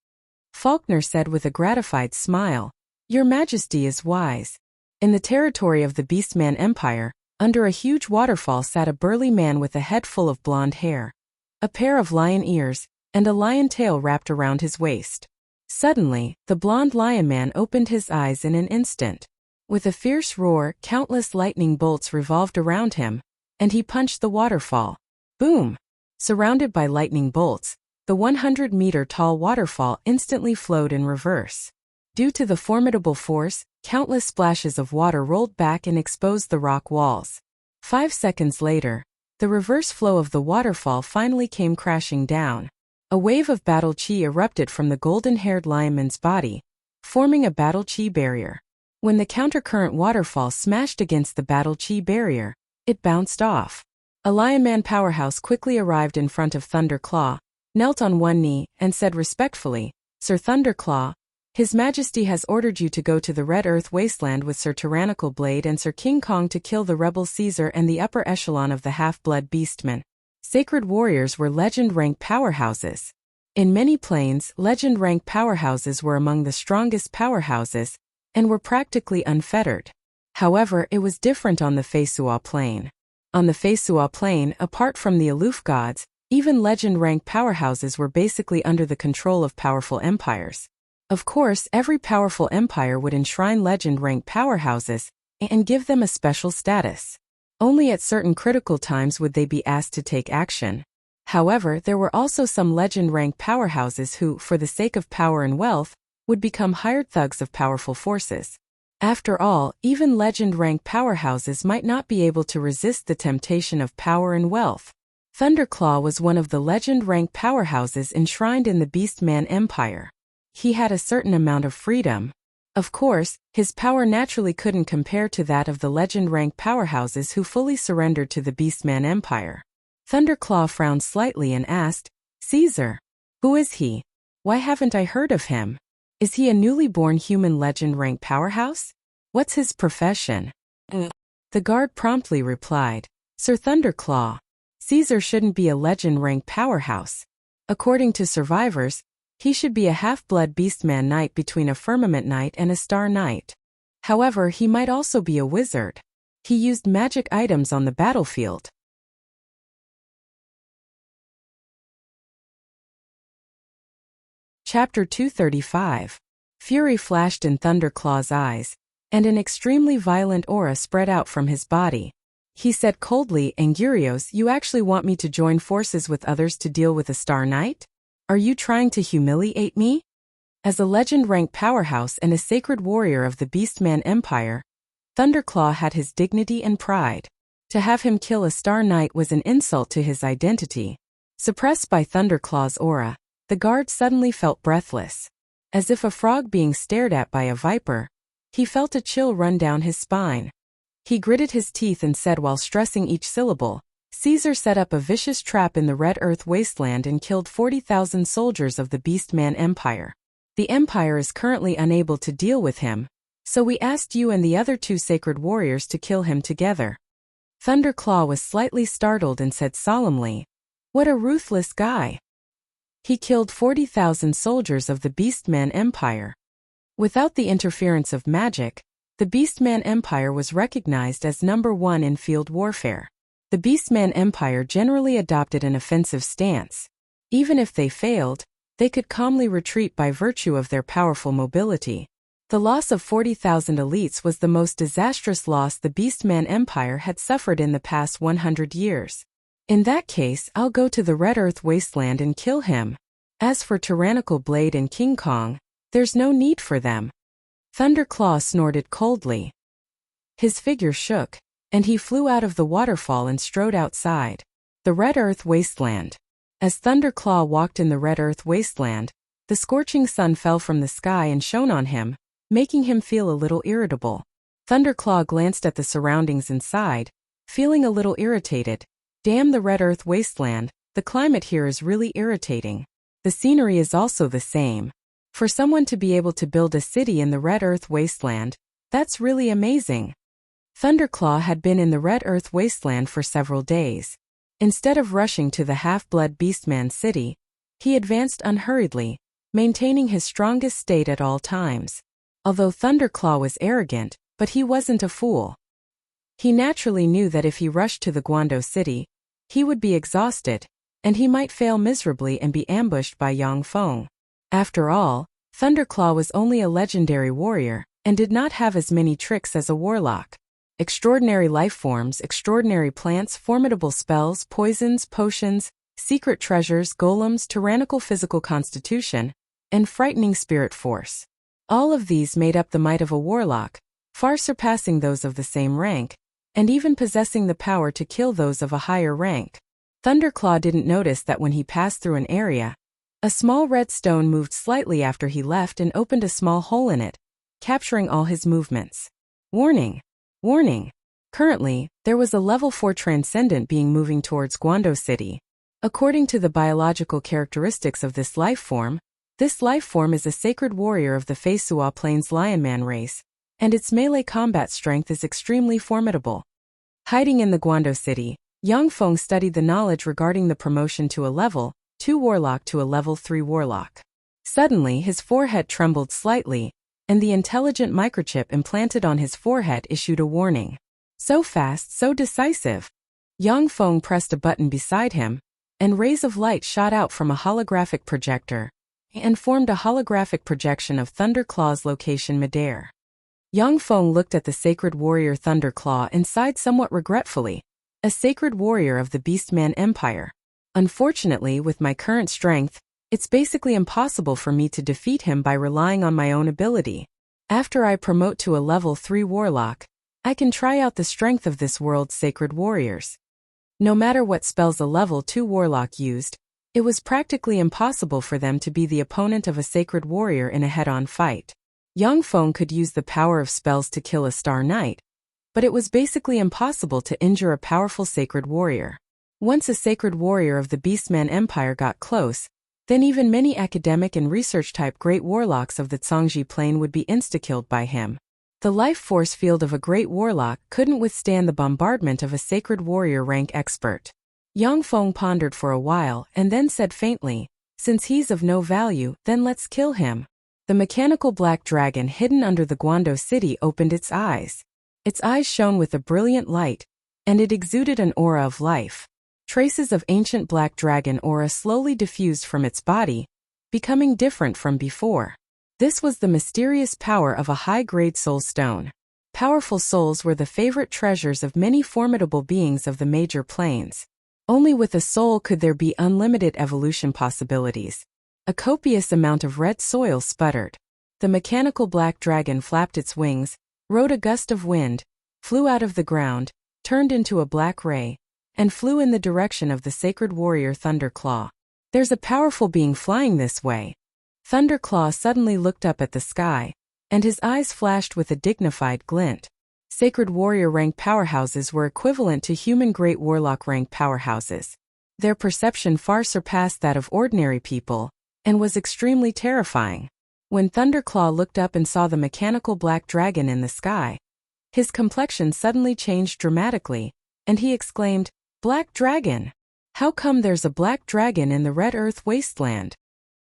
Faulkner said with a gratified smile, Your Majesty is wise. In the territory of the Beastman Empire, under a huge waterfall sat a burly man with a head full of blonde hair, a pair of lion ears, and a lion tail wrapped around his waist. Suddenly, the blonde lion man opened his eyes in an instant. With a fierce roar, countless lightning bolts revolved around him, and he punched the waterfall. Boom! Surrounded by lightning bolts, the 100-meter-tall waterfall instantly flowed in reverse. Due to the formidable force, countless splashes of water rolled back and exposed the rock walls. 5 seconds later, the reverse flow of the waterfall finally came crashing down. A wave of battle chi erupted from the golden-haired lionman's body, forming a battle chi barrier. When the countercurrent waterfall smashed against the battle chi barrier, it bounced off. A lionman powerhouse quickly arrived in front of Thunderclaw, knelt on one knee, and said respectfully, Sir Thunderclaw, His Majesty has ordered you to go to the Red Earth Wasteland with Sir Tyrannical Blade and Sir King Kong to kill the rebel Caesar and the upper echelon of the half-blood beastmen. Sacred warriors were legend-rank powerhouses. In many planes, legend-rank powerhouses were among the strongest powerhouses, and were practically unfettered. However, it was different on the Feisua plane. On the Feisua plane, apart from the aloof gods, even legend-rank powerhouses were basically under the control of powerful empires. Of course, every powerful empire would enshrine legend-rank powerhouses and give them a special status. Only at certain critical times would they be asked to take action. However, there were also some legend-rank powerhouses who, for the sake of power and wealth, would become hired thugs of powerful forces. After all, even legend-rank powerhouses might not be able to resist the temptation of power and wealth. Thunderclaw was one of the legend-rank powerhouses enshrined in the Beastman Empire. He had a certain amount of freedom. Of course, his power naturally couldn't compare to that of the legend-rank powerhouses who fully surrendered to the Beastman Empire. Thunderclaw frowned slightly and asked, Caesar, who is he? Why haven't I heard of him? Is he a newly born human legend-rank powerhouse? What's his profession? The guard promptly replied, Sir Thunderclaw, Caesar shouldn't be a legend-rank powerhouse. According to survivors, he should be a half-blood beastman knight between a firmament knight and a star knight. However, he might also be a wizard. He used magic items on the battlefield. Chapter 235. Fury flashed in Thunderclaw's eyes, and an extremely violent aura spread out from his body. He said coldly, Angurios, you actually want me to join forces with others to deal with a Star Knight? Are you trying to humiliate me? As a legend-rank powerhouse and a sacred warrior of the Beastman Empire, Thunderclaw had his dignity and pride. To have him kill a Star Knight was an insult to his identity. Suppressed by Thunderclaw's aura, the guard suddenly felt breathless. As if a frog being stared at by a viper, he felt a chill run down his spine. He gritted his teeth and said while stressing each syllable, Caesar set up a vicious trap in the Red Earth Wasteland and killed 40,000 soldiers of the Beastman Empire. The Empire is currently unable to deal with him, so we asked you and the other 2 sacred warriors to kill him together. Thunderclaw was slightly startled and said solemnly, What a ruthless guy! He killed 40,000 soldiers of the Beastman Empire. Without the interference of magic, the Beastman Empire was recognized as number 1 in field warfare. The Beastman Empire generally adopted an offensive stance. Even if they failed, they could calmly retreat by virtue of their powerful mobility. The loss of 40,000 elites was the most disastrous loss the Beastman Empire had suffered in the past 100 years. In that case, I'll go to the Red Earth Wasteland and kill him. As for Tyrannical Blade and King Kong, there's no need for them. Thunderclaw snorted coldly. His figure shook, and he flew out of the waterfall and strode outside. The Red Earth Wasteland. As Thunderclaw walked in the Red Earth Wasteland, the scorching sun fell from the sky and shone on him, making him feel a little irritable. Thunderclaw glanced at the surroundings inside, feeling a little irritated. Damn the red earth wasteland, the climate here is really irritating. The scenery is also the same. For someone to be able to build a city in the red earth wasteland, that's really amazing. Thunderclaw had been in the red earth wasteland for several days. Instead of rushing to the half-blood beastman city, he advanced unhurriedly, maintaining his strongest state at all times. Although Thunderclaw was arrogant, but he wasn't a fool. He naturally knew that if he rushed to the Guando city, he would be exhausted, and he might fail miserably and be ambushed by Yang Feng. After all, Thunderclaw was only a legendary warrior, and did not have as many tricks as a warlock. Extraordinary life forms, extraordinary plants, formidable spells, poisons, potions, secret treasures, golems, tyrannical physical constitution, and frightening spirit force. All of these made up the might of a warlock, far surpassing those of the same rank, and even possessing the power to kill those of a higher rank. Thunderclaw didn't notice that when he passed through an area, a small red stone moved slightly after he left and opened a small hole in it, capturing all his movements. Warning! Warning! Currently, there was a level 4 transcendent being moving towards Guando City. According to the biological characteristics of this life form is a sacred warrior of the Feisua Plains Lionman race, and its melee combat strength is extremely formidable. Hiding in the Guando City, Yang Feng studied the knowledge regarding the promotion to a level 2 warlock to a level 3 warlock. Suddenly his forehead trembled slightly, and the intelligent microchip implanted on his forehead issued a warning. So fast, so decisive. Yang Feng pressed a button beside him, and rays of light shot out from a holographic projector, and formed a holographic projection of Thunderclaw's location midair. Yang Feng looked at the sacred warrior Thunderclaw and sighed somewhat regretfully. A sacred warrior of the Beastman Empire. Unfortunately, with my current strength, it's basically impossible for me to defeat him by relying on my own ability. After I promote to a level 3 warlock, I can try out the strength of this world's sacred warriors. No matter what spells a level 2 warlock used, it was practically impossible for them to be the opponent of a sacred warrior in a head-on fight. Yang Feng could use the power of spells to kill a Star Knight, but it was basically impossible to injure a powerful sacred warrior. Once a sacred warrior of the Beastman Empire got close, then even many academic and research-type great warlocks of the Zhangji Plain would be insta-killed by him. The life force field of a great warlock couldn't withstand the bombardment of a sacred warrior rank expert. Yang Feng pondered for a while and then said faintly, "Since he's of no value, then let's kill him." The mechanical black dragon hidden under the Guando city opened its eyes. Its eyes shone with a brilliant light, and it exuded an aura of life. Traces of ancient black dragon aura slowly diffused from its body, becoming different from before. This was the mysterious power of a high-grade soul stone. Powerful souls were the favorite treasures of many formidable beings of the major planes. Only with a soul could there be unlimited evolution possibilities. A copious amount of red soil sputtered. The mechanical black dragon flapped its wings, rode a gust of wind, flew out of the ground, turned into a black ray, and flew in the direction of the sacred warrior Thunderclaw. "There's a powerful being flying this way." Thunderclaw suddenly looked up at the sky, and his eyes flashed with a dignified glint. Sacred warrior rank powerhouses were equivalent to human great warlock rank powerhouses. Their perception far surpassed that of ordinary people, and was extremely terrifying. When Thunderclaw looked up and saw the mechanical black dragon in the sky, his complexion suddenly changed dramatically, and he exclaimed, "Black dragon! How come there's a black dragon in the red earth wasteland?"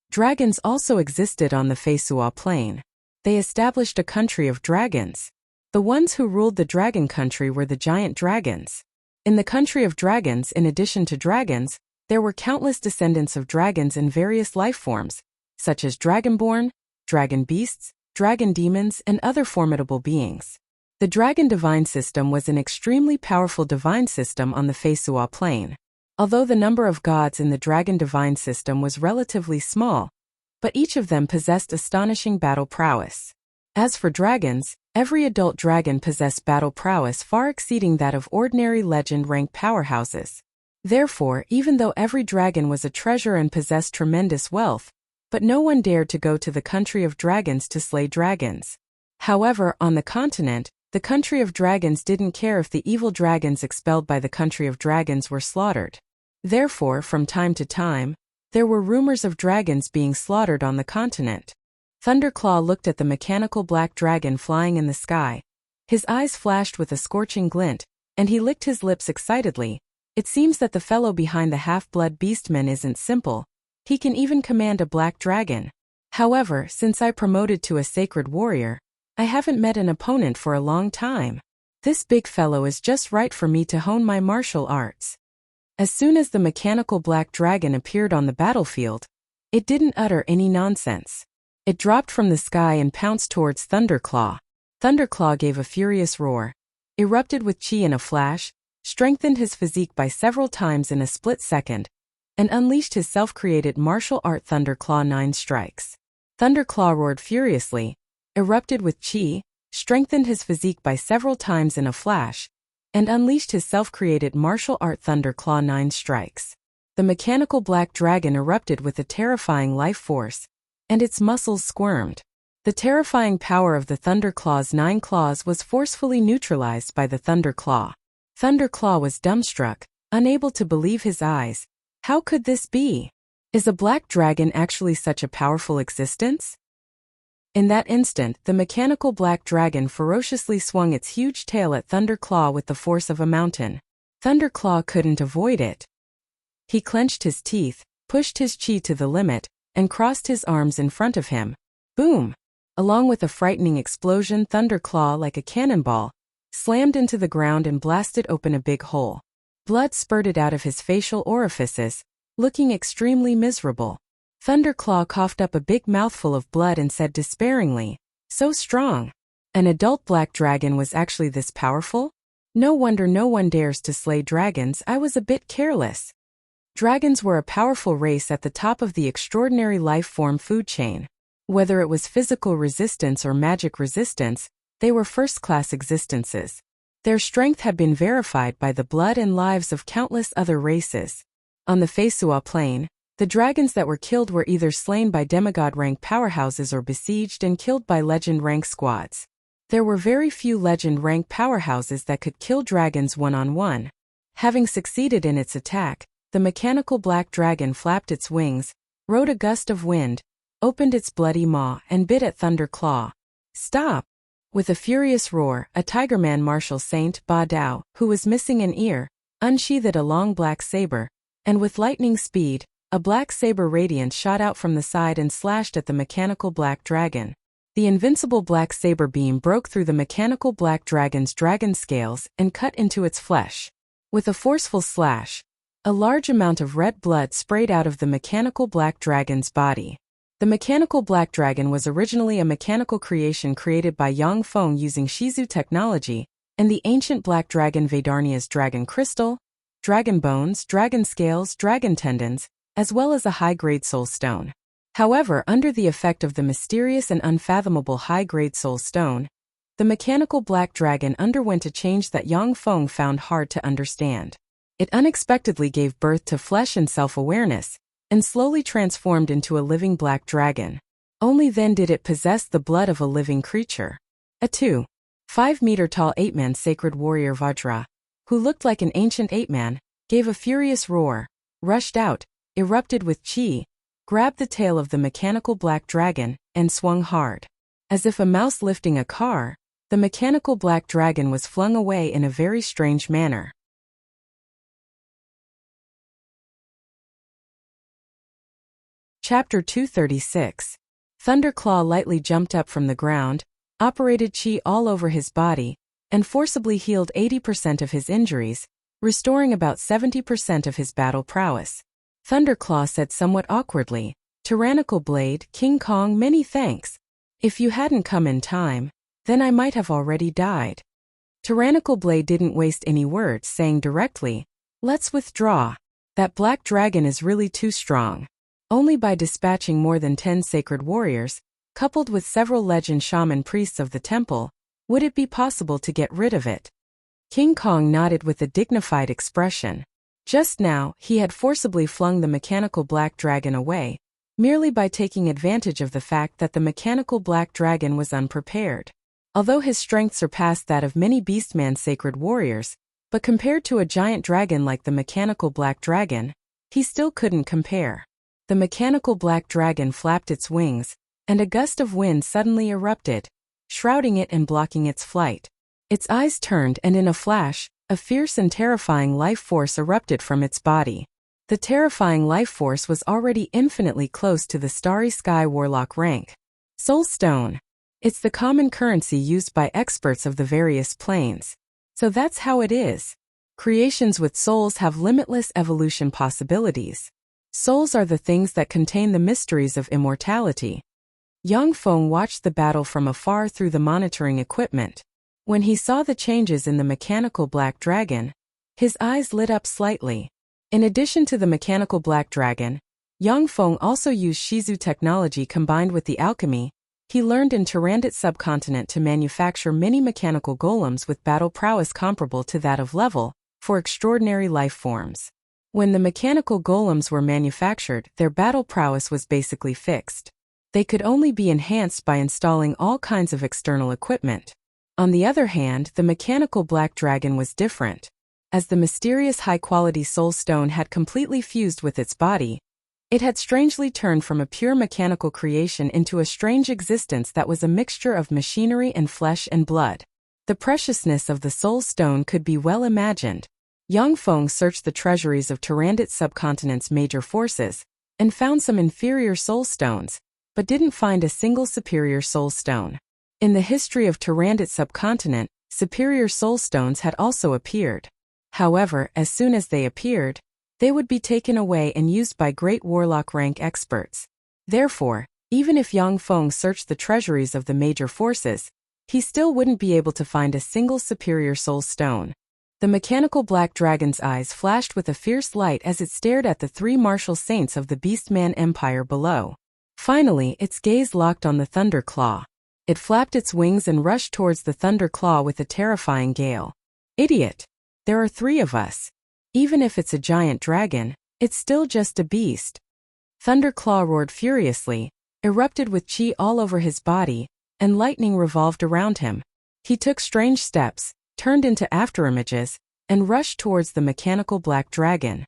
Dragons also existed on the Feisua Plain. They established a country of dragons. The ones who ruled the dragon country were the giant dragons. In the country of dragons, in addition to dragons, there were countless descendants of dragons in various life forms, such as dragonborn, dragon beasts, dragon demons, and other formidable beings. The dragon divine system was an extremely powerful divine system on the Feisua Plain. Although the number of gods in the dragon divine system was relatively small, but each of them possessed astonishing battle prowess. As for dragons, every adult dragon possessed battle prowess far exceeding that of ordinary legend rank powerhouses. Therefore, even though every dragon was a treasure and possessed tremendous wealth, but no one dared to go to the country of dragons to slay dragons. However, on the continent, The country of dragons didn't care if the evil dragons expelled by the country of dragons were slaughtered. Therefore, from time to time, there were rumors of dragons being slaughtered on the continent. Thunderclaw looked at the mechanical black dragon flying in the sky. His eyes flashed with a scorching glint, and he licked his lips excitedly. It seems that the fellow behind the half-blood beastman isn't simple. He can even command a black dragon. However, since I promoted to a sacred warrior, I haven't met an opponent for a long time. This big fellow is just right for me to hone my martial arts. As soon as the mechanical black dragon appeared on the battlefield, it didn't utter any nonsense. It dropped from the sky and pounced towards Thunderclaw. Thunderclaw gave a furious roar, erupted with chi in a flash, strengthened his physique by several times in a split second, and unleashed his self-created martial art Thunderclaw 9 strikes. Thunderclaw roared furiously, erupted with chi, strengthened his physique by several times in a flash, and unleashed his self-created martial art Thunderclaw 9 strikes. The mechanical black dragon erupted with a terrifying life force, and its muscles squirmed. The terrifying power of the Thunderclaw's 9 claws was forcefully neutralized by the Thunderclaw. Thunderclaw was dumbstruck, unable to believe his eyes. How could this be? Is a black dragon actually such a powerful existence? In that instant, the mechanical black dragon ferociously swung its huge tail at Thunderclaw with the force of a mountain. Thunderclaw couldn't avoid it. He clenched his teeth, pushed his chi to the limit, and crossed his arms in front of him. Boom! Along with a frightening explosion, Thunderclaw, like a cannonball, slammed into the ground and blasted open a big hole. Blood spurted out of his facial orifices, looking extremely miserable. Thunderclaw coughed up a big mouthful of blood and said despairingly, "So strong. An adult black dragon was actually this powerful? No wonder no one dares to slay dragons. I was a bit careless." Dragons were a powerful race at the top of the extraordinary life form food chain. Whether it was physical resistance or magic resistance, they were first-class existences. Their strength had been verified by the blood and lives of countless other races. On the Feisua plain, the dragons that were killed were either slain by demigod-rank powerhouses or besieged and killed by legend-rank squads. There were very few legend-rank powerhouses that could kill dragons one-on-one. Having succeeded in its attack, the mechanical black dragon flapped its wings, rode a gust of wind, opened its bloody maw, and bit at Thunderclaw. "Stop!" With a furious roar, a Tigerman Martial Saint, Ba Dao, who was missing an ear, unsheathed a long black saber, and with lightning speed, a black saber radiance shot out from the side and slashed at the mechanical black dragon. The invincible black saber beam broke through the mechanical black dragon's dragon scales and cut into its flesh. With a forceful slash, a large amount of red blood sprayed out of the mechanical black dragon's body. The mechanical black dragon was originally a mechanical creation created by Yang Feng using Shizu technology, and the ancient black dragon Vedarnia's dragon crystal, dragon bones, dragon scales, dragon tendons, as well as a high-grade soul stone. However, under the effect of the mysterious and unfathomable high-grade soul stone, the mechanical black dragon underwent a change that Yang Feng found hard to understand. It unexpectedly gave birth to flesh and self-awareness, and slowly transformed into a living black dragon. Only then did it possess the blood of a living creature. A 2.5-meter-tall ape-man sacred warrior Vajra, who looked like an ancient ape-man, gave a furious roar, rushed out, erupted with chi, grabbed the tail of the mechanical black dragon, and swung hard. As if a mouse lifting a car, the mechanical black dragon was flung away in a very strange manner. Chapter 236. Thunderclaw lightly jumped up from the ground, operated chi all over his body, and forcibly healed 80% of his injuries, restoring about 70% of his battle prowess. Thunderclaw said somewhat awkwardly, "Tyrannical Blade, King Kong, many thanks. If you hadn't come in time, then I might have already died." Tyrannical Blade didn't waste any words, saying directly, "Let's withdraw. That black dragon is really too strong. Only by dispatching more than 10 sacred warriors, coupled with several legend shaman priests of the temple, would it be possible to get rid of it." King Kong nodded with a dignified expression. Just now, he had forcibly flung the mechanical black dragon away, merely by taking advantage of the fact that the mechanical black dragon was unprepared. Although his strength surpassed that of many Beastman sacred warriors, but compared to a giant dragon like the mechanical black dragon, he still couldn't compare. The mechanical black dragon flapped its wings, and a gust of wind suddenly erupted, shrouding it and blocking its flight. Its eyes turned, and in a flash, a fierce and terrifying life force erupted from its body. The terrifying life force was already infinitely close to the Starry Sky Warlock rank. Soul Stone. It's the common currency used by experts of the various planes. So that's how it is. Creations with souls have limitless evolution possibilities. Souls are the things that contain the mysteries of immortality. Yang Feng watched the battle from afar through the monitoring equipment. When he saw the changes in the mechanical black dragon, his eyes lit up slightly. In addition to the mechanical black dragon, Yang Feng also used Shizu technology combined with the alchemy he learned in Tyrannid subcontinent to manufacture many mechanical golems with battle prowess comparable to that of level for extraordinary life forms. When the mechanical golems were manufactured, their battle prowess was basically fixed. They could only be enhanced by installing all kinds of external equipment. On the other hand, the mechanical black dragon was different. As the mysterious high-quality soul stone had completely fused with its body, it had strangely turned from a pure mechanical creation into a strange existence that was a mixture of machinery and flesh and blood. The preciousness of the soul stone could be well imagined. Yang Feng searched the treasuries of Tyrannid subcontinent's major forces, and found some inferior soul stones, but didn't find a single superior soul stone. In the history of Tyrannid subcontinent, superior soul stones had also appeared. However, as soon as they appeared, they would be taken away and used by great warlock rank experts. Therefore, even if Yang Feng searched the treasuries of the major forces, he still wouldn't be able to find a single superior soul stone. The mechanical black dragon's eyes flashed with a fierce light as it stared at the three martial saints of the Beastman Empire below. Finally, its gaze locked on the Thunder Claw. It flapped its wings and rushed towards the Thunder Claw with a terrifying gale. Idiot! There are three of us. Even if it's a giant dragon, it's still just a beast. Thunderclaw roared furiously, erupted with chi all over his body, and lightning revolved around him. He took strange steps, turned into afterimages, and rushed towards the mechanical black dragon.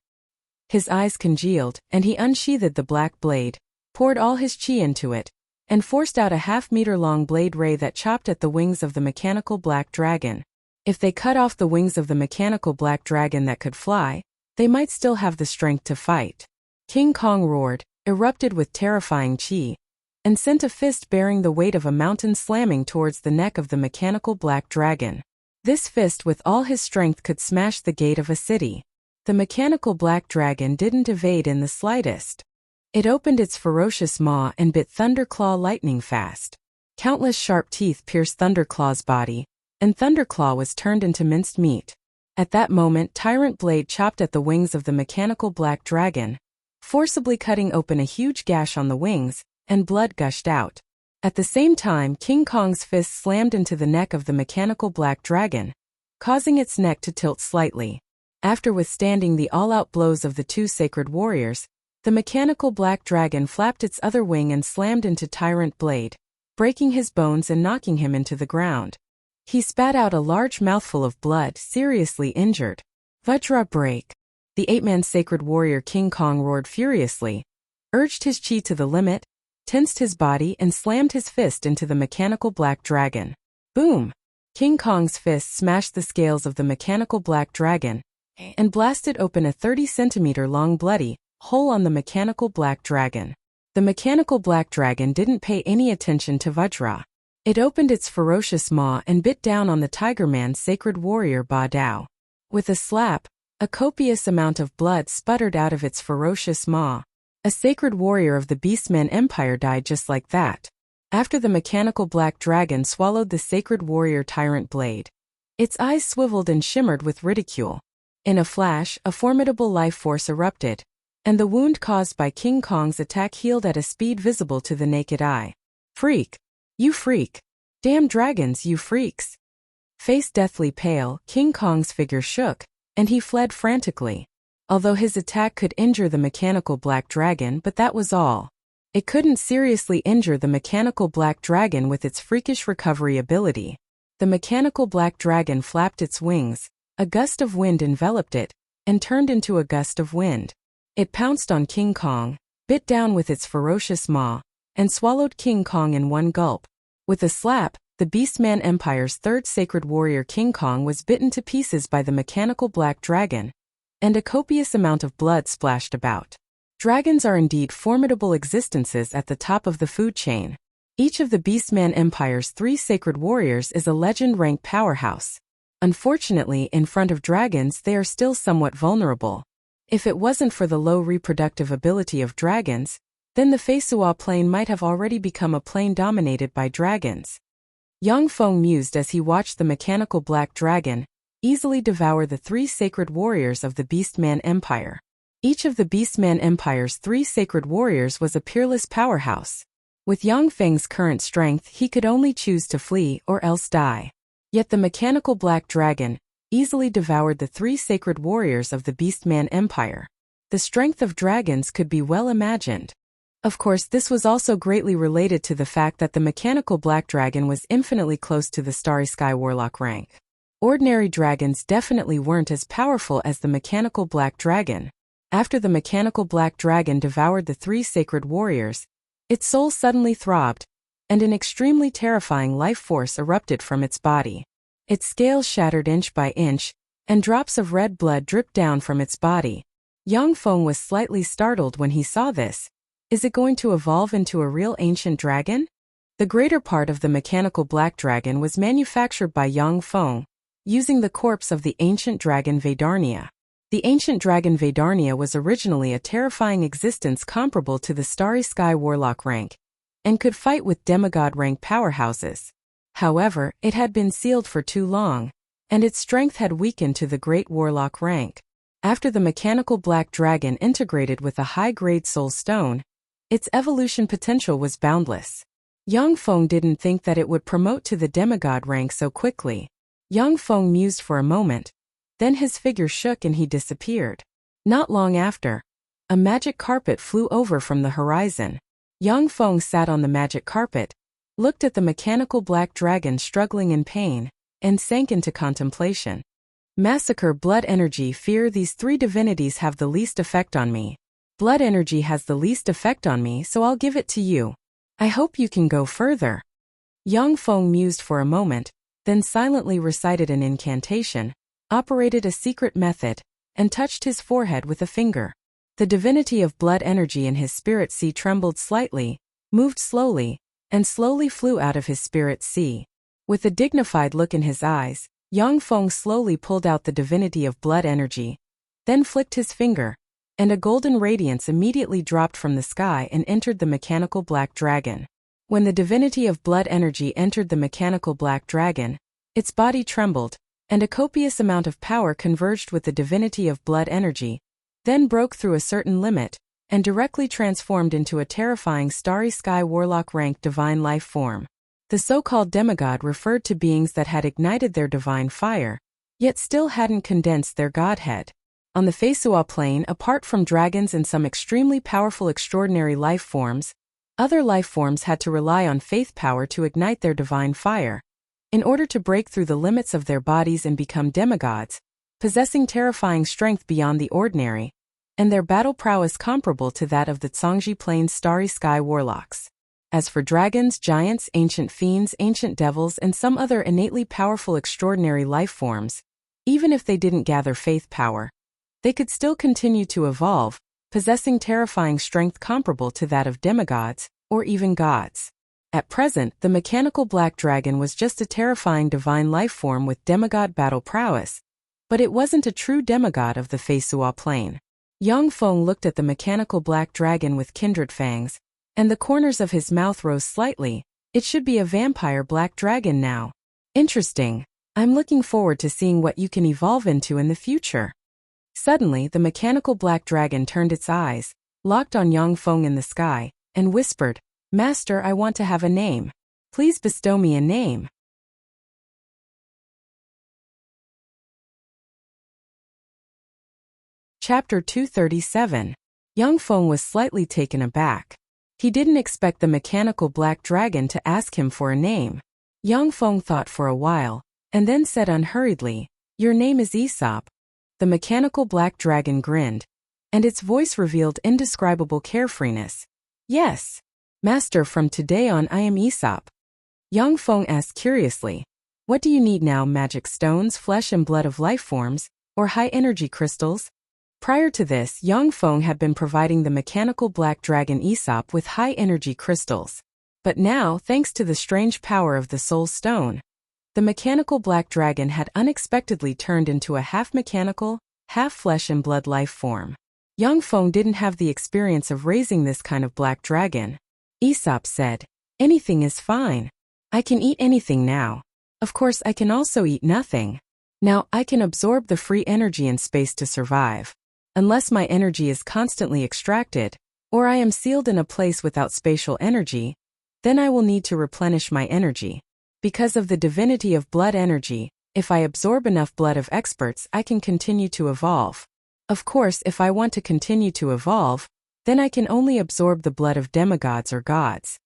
His eyes congealed, and he unsheathed the black blade, poured all his chi into it, and forced out a half-meter-long blade ray that chopped at the wings of the mechanical black dragon. If they cut off the wings of the mechanical black dragon that could fly, they might still have the strength to fight. King Kong roared, erupted with terrifying chi, and sent a fist bearing the weight of a mountain slamming towards the neck of the mechanical black dragon. This fist with all his strength could smash the gate of a city. The mechanical black dragon didn't evade in the slightest. It opened its ferocious maw and bit Thunderclaw lightning fast. Countless sharp teeth pierced Thunderclaw's body, and Thunderclaw was turned into minced meat. At that moment, Tyrant Blade chopped at the wings of the mechanical black dragon, forcibly cutting open a huge gash on the wings, and blood gushed out. At the same time, King Kong's fist slammed into the neck of the mechanical black dragon, causing its neck to tilt slightly. After withstanding the all-out blows of the two sacred warriors, the mechanical black dragon flapped its other wing and slammed into Tyrant Blade, breaking his bones and knocking him into the ground. He spat out a large mouthful of blood, seriously injured. Vajra break. The eight-man sacred warrior King Kong roared furiously, urged his chi to the limit, tensed his body and slammed his fist into the mechanical black dragon. Boom! King Kong's fist smashed the scales of the mechanical black dragon, and blasted open a 30-centimeter-long bloody hole on the mechanical black dragon. The mechanical black dragon didn't pay any attention to Vajra. It opened its ferocious maw and bit down on the Tiger Man's sacred warrior Ba Dao. With a slap, a copious amount of blood sputtered out of its ferocious maw. A sacred warrior of the Beastman Empire died just like that. After the mechanical black dragon swallowed the sacred warrior Tyrant Blade, its eyes swiveled and shimmered with ridicule. In a flash, a formidable life force erupted, and the wound caused by King Kong's attack healed at a speed visible to the naked eye. Freak! You freak! Damn dragons, you freaks! Face deathly pale, King Kong's figure shook, and he fled frantically. Although his attack could injure the mechanical black dragon, but that was all. It couldn't seriously injure the mechanical black dragon with its freakish recovery ability. The mechanical black dragon flapped its wings, a gust of wind enveloped it, and turned into a gust of wind. It pounced on King Kong, bit down with its ferocious maw, and swallowed King Kong in one gulp. With a slap, the Beastman Empire's third sacred warrior King Kong was bitten to pieces by the mechanical black dragon, and a copious amount of blood splashed about. Dragons are indeed formidable existences at the top of the food chain. Each of the Beastman Empire's 3 sacred warriors is a legend-rank powerhouse. Unfortunately, in front of dragons they are still somewhat vulnerable. If it wasn't for the low reproductive ability of dragons, then the Feisua Plain might have already become a plain dominated by dragons. Yang Feng mused as he watched the mechanical black dragon easily devour the 3 sacred warriors of the Beastman Empire. Each of the Beastman Empire's 3 sacred warriors was a peerless powerhouse. With Yang Feng's current strength, he could only choose to flee or else die. Yet the mechanical black dragon easily devoured the 3 sacred warriors of the Beastman Empire. The strength of dragons could be well imagined. Of course, this was also greatly related to the fact that the mechanical black dragon was infinitely close to the Starry Sky Warlock rank. Ordinary dragons definitely weren't as powerful as the mechanical black dragon. After the mechanical black dragon devoured the 3 sacred warriors, its soul suddenly throbbed, and an extremely terrifying life force erupted from its body. Its scales shattered inch by inch, and drops of red blood dripped down from its body. Yang Feng was slightly startled when he saw this. Is it going to evolve into a real ancient dragon? The greater part of the mechanical black dragon was manufactured by Yang Feng, using the corpse of the ancient dragon Vedarnia. The ancient dragon Vedarnia was originally a terrifying existence comparable to the Starry Sky Warlock rank, and could fight with demigod rank powerhouses. However, it had been sealed for too long, and its strength had weakened to the Great Warlock rank. After the mechanical black dragon integrated with a high-grade soul stone, its evolution potential was boundless. Yang Feng didn't think that it would promote to the demigod rank so quickly. Yang Feng mused for a moment, then his figure shook and he disappeared. Not long after, a magic carpet flew over from the horizon. Yang Feng sat on the magic carpet, looked at the mechanical black dragon struggling in pain, and sank into contemplation. Massacre, blood energy, fear. These 3 divinities have the least effect on me. Blood energy has the least effect on me, so I'll give it to you. I hope you can go further. Yang Feng mused for a moment, then silently recited an incantation, operated a secret method, and touched his forehead with a finger. The divinity of blood energy in his spirit sea trembled slightly, moved slowly, and slowly flew out of his spirit sea. With a dignified look in his eyes, Yang Feng slowly pulled out the divinity of blood energy, then flicked his finger, and a golden radiance immediately dropped from the sky and entered the mechanical black dragon. When the divinity of blood energy entered the mechanical black dragon, its body trembled, and a copious amount of power converged with the divinity of blood energy, then broke through a certain limit, and directly transformed into a terrifying Starry Sky Warlock rank divine life form. The so-called demigod referred to beings that had ignited their divine fire, yet still hadn't condensed their godhead. On the Feisua Plain, apart from dragons and some extremely powerful extraordinary life forms, other life forms had to rely on faith power to ignite their divine fire, in order to break through the limits of their bodies and become demigods, possessing terrifying strength beyond the ordinary, and their battle prowess comparable to that of the Zhangji Plain's Starry Sky Warlocks. As for dragons, giants, ancient fiends, ancient devils, and some other innately powerful extraordinary life forms, even if they didn't gather faith power, they could still continue to evolve, possessing terrifying strength comparable to that of demigods, or even gods. At present, the mechanical black dragon was just a terrifying divine life form with demigod battle prowess, but it wasn't a true demigod of the Feisua Plain. Yang Feng looked at the mechanical black dragon with kindred fangs, and the corners of his mouth rose slightly. It should be a vampire black dragon now. Interesting. I'm looking forward to seeing what you can evolve into in the future. Suddenly, the mechanical black dragon turned its eyes, locked on Yang Feng in the sky, and whispered, "Master, I want to have a name. Please bestow me a name." Chapter 237. Yang Feng was slightly taken aback. He didn't expect the mechanical black dragon to ask him for a name. Yang Feng thought for a while, and then said unhurriedly, "Your name is Aesop." The mechanical black dragon grinned, and its voice revealed indescribable carefreeness. "Yes, Master, from today on I am Aesop." Yang Feng asked curiously, "What do you need now, magic stones, flesh and blood of life forms, or high-energy crystals?" Prior to this, Yang Feng had been providing the mechanical black dragon Aesop with high-energy crystals. But now, thanks to the strange power of the Soul Stone, the mechanical black dragon had unexpectedly turned into a half-mechanical, half-flesh and blood life form. Yang Feng didn't have the experience of raising this kind of black dragon. Aesop said, "Anything is fine. I can eat anything now. Of course, I can also eat nothing. Now, I can absorb the free energy in space to survive. Unless my energy is constantly extracted, or I am sealed in a place without spatial energy, then I will need to replenish my energy. Because of the divinity of blood energy, if I absorb enough blood of experts, I can continue to evolve. Of course, if I want to continue to evolve, then I can only absorb the blood of demigods or gods."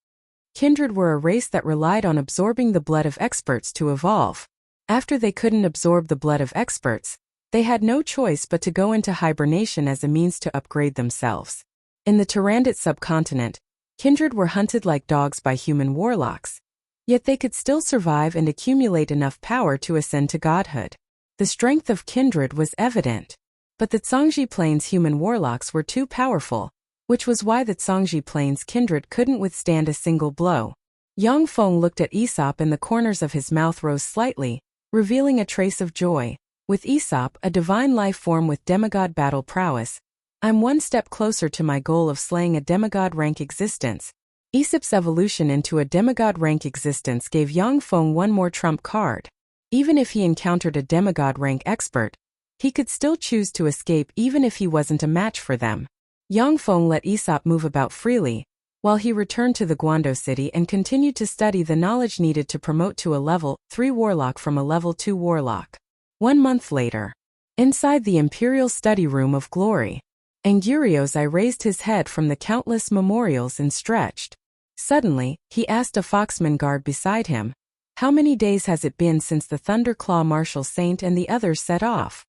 Kindred were a race that relied on absorbing the blood of experts to evolve. After they couldn't absorb the blood of experts, they had no choice but to go into hibernation as a means to upgrade themselves. In the Tyrannid subcontinent, kindred were hunted like dogs by human warlocks. Yet they could still survive and accumulate enough power to ascend to godhood. The strength of kindred was evident. But the Zhangji Plains human warlocks were too powerful, which was why the Zhangji Plains kindred couldn't withstand a single blow. Yang Feng looked at Aesop and the corners of his mouth rose slightly, revealing a trace of joy. With Aesop, a divine life form with demigod battle prowess, I'm one step closer to my goal of slaying a demigod rank existence. Aesop's evolution into a demigod rank existence gave Yang Feng one more trump card. Even if he encountered a demigod rank expert, he could still choose to escape even if he wasn't a match for them. Yang Feng let Aesop move about freely, while he returned to the Guando city and continued to study the knowledge needed to promote to a level 3 warlock from a level 2 warlock. 1 month later, inside the Imperial Study Room of Glory, Angurios I raised his head from the countless memorials and stretched. Suddenly, he asked a foxman guard beside him, "How many days has it been since the Thunderclaw Martial Saint and the others set off?"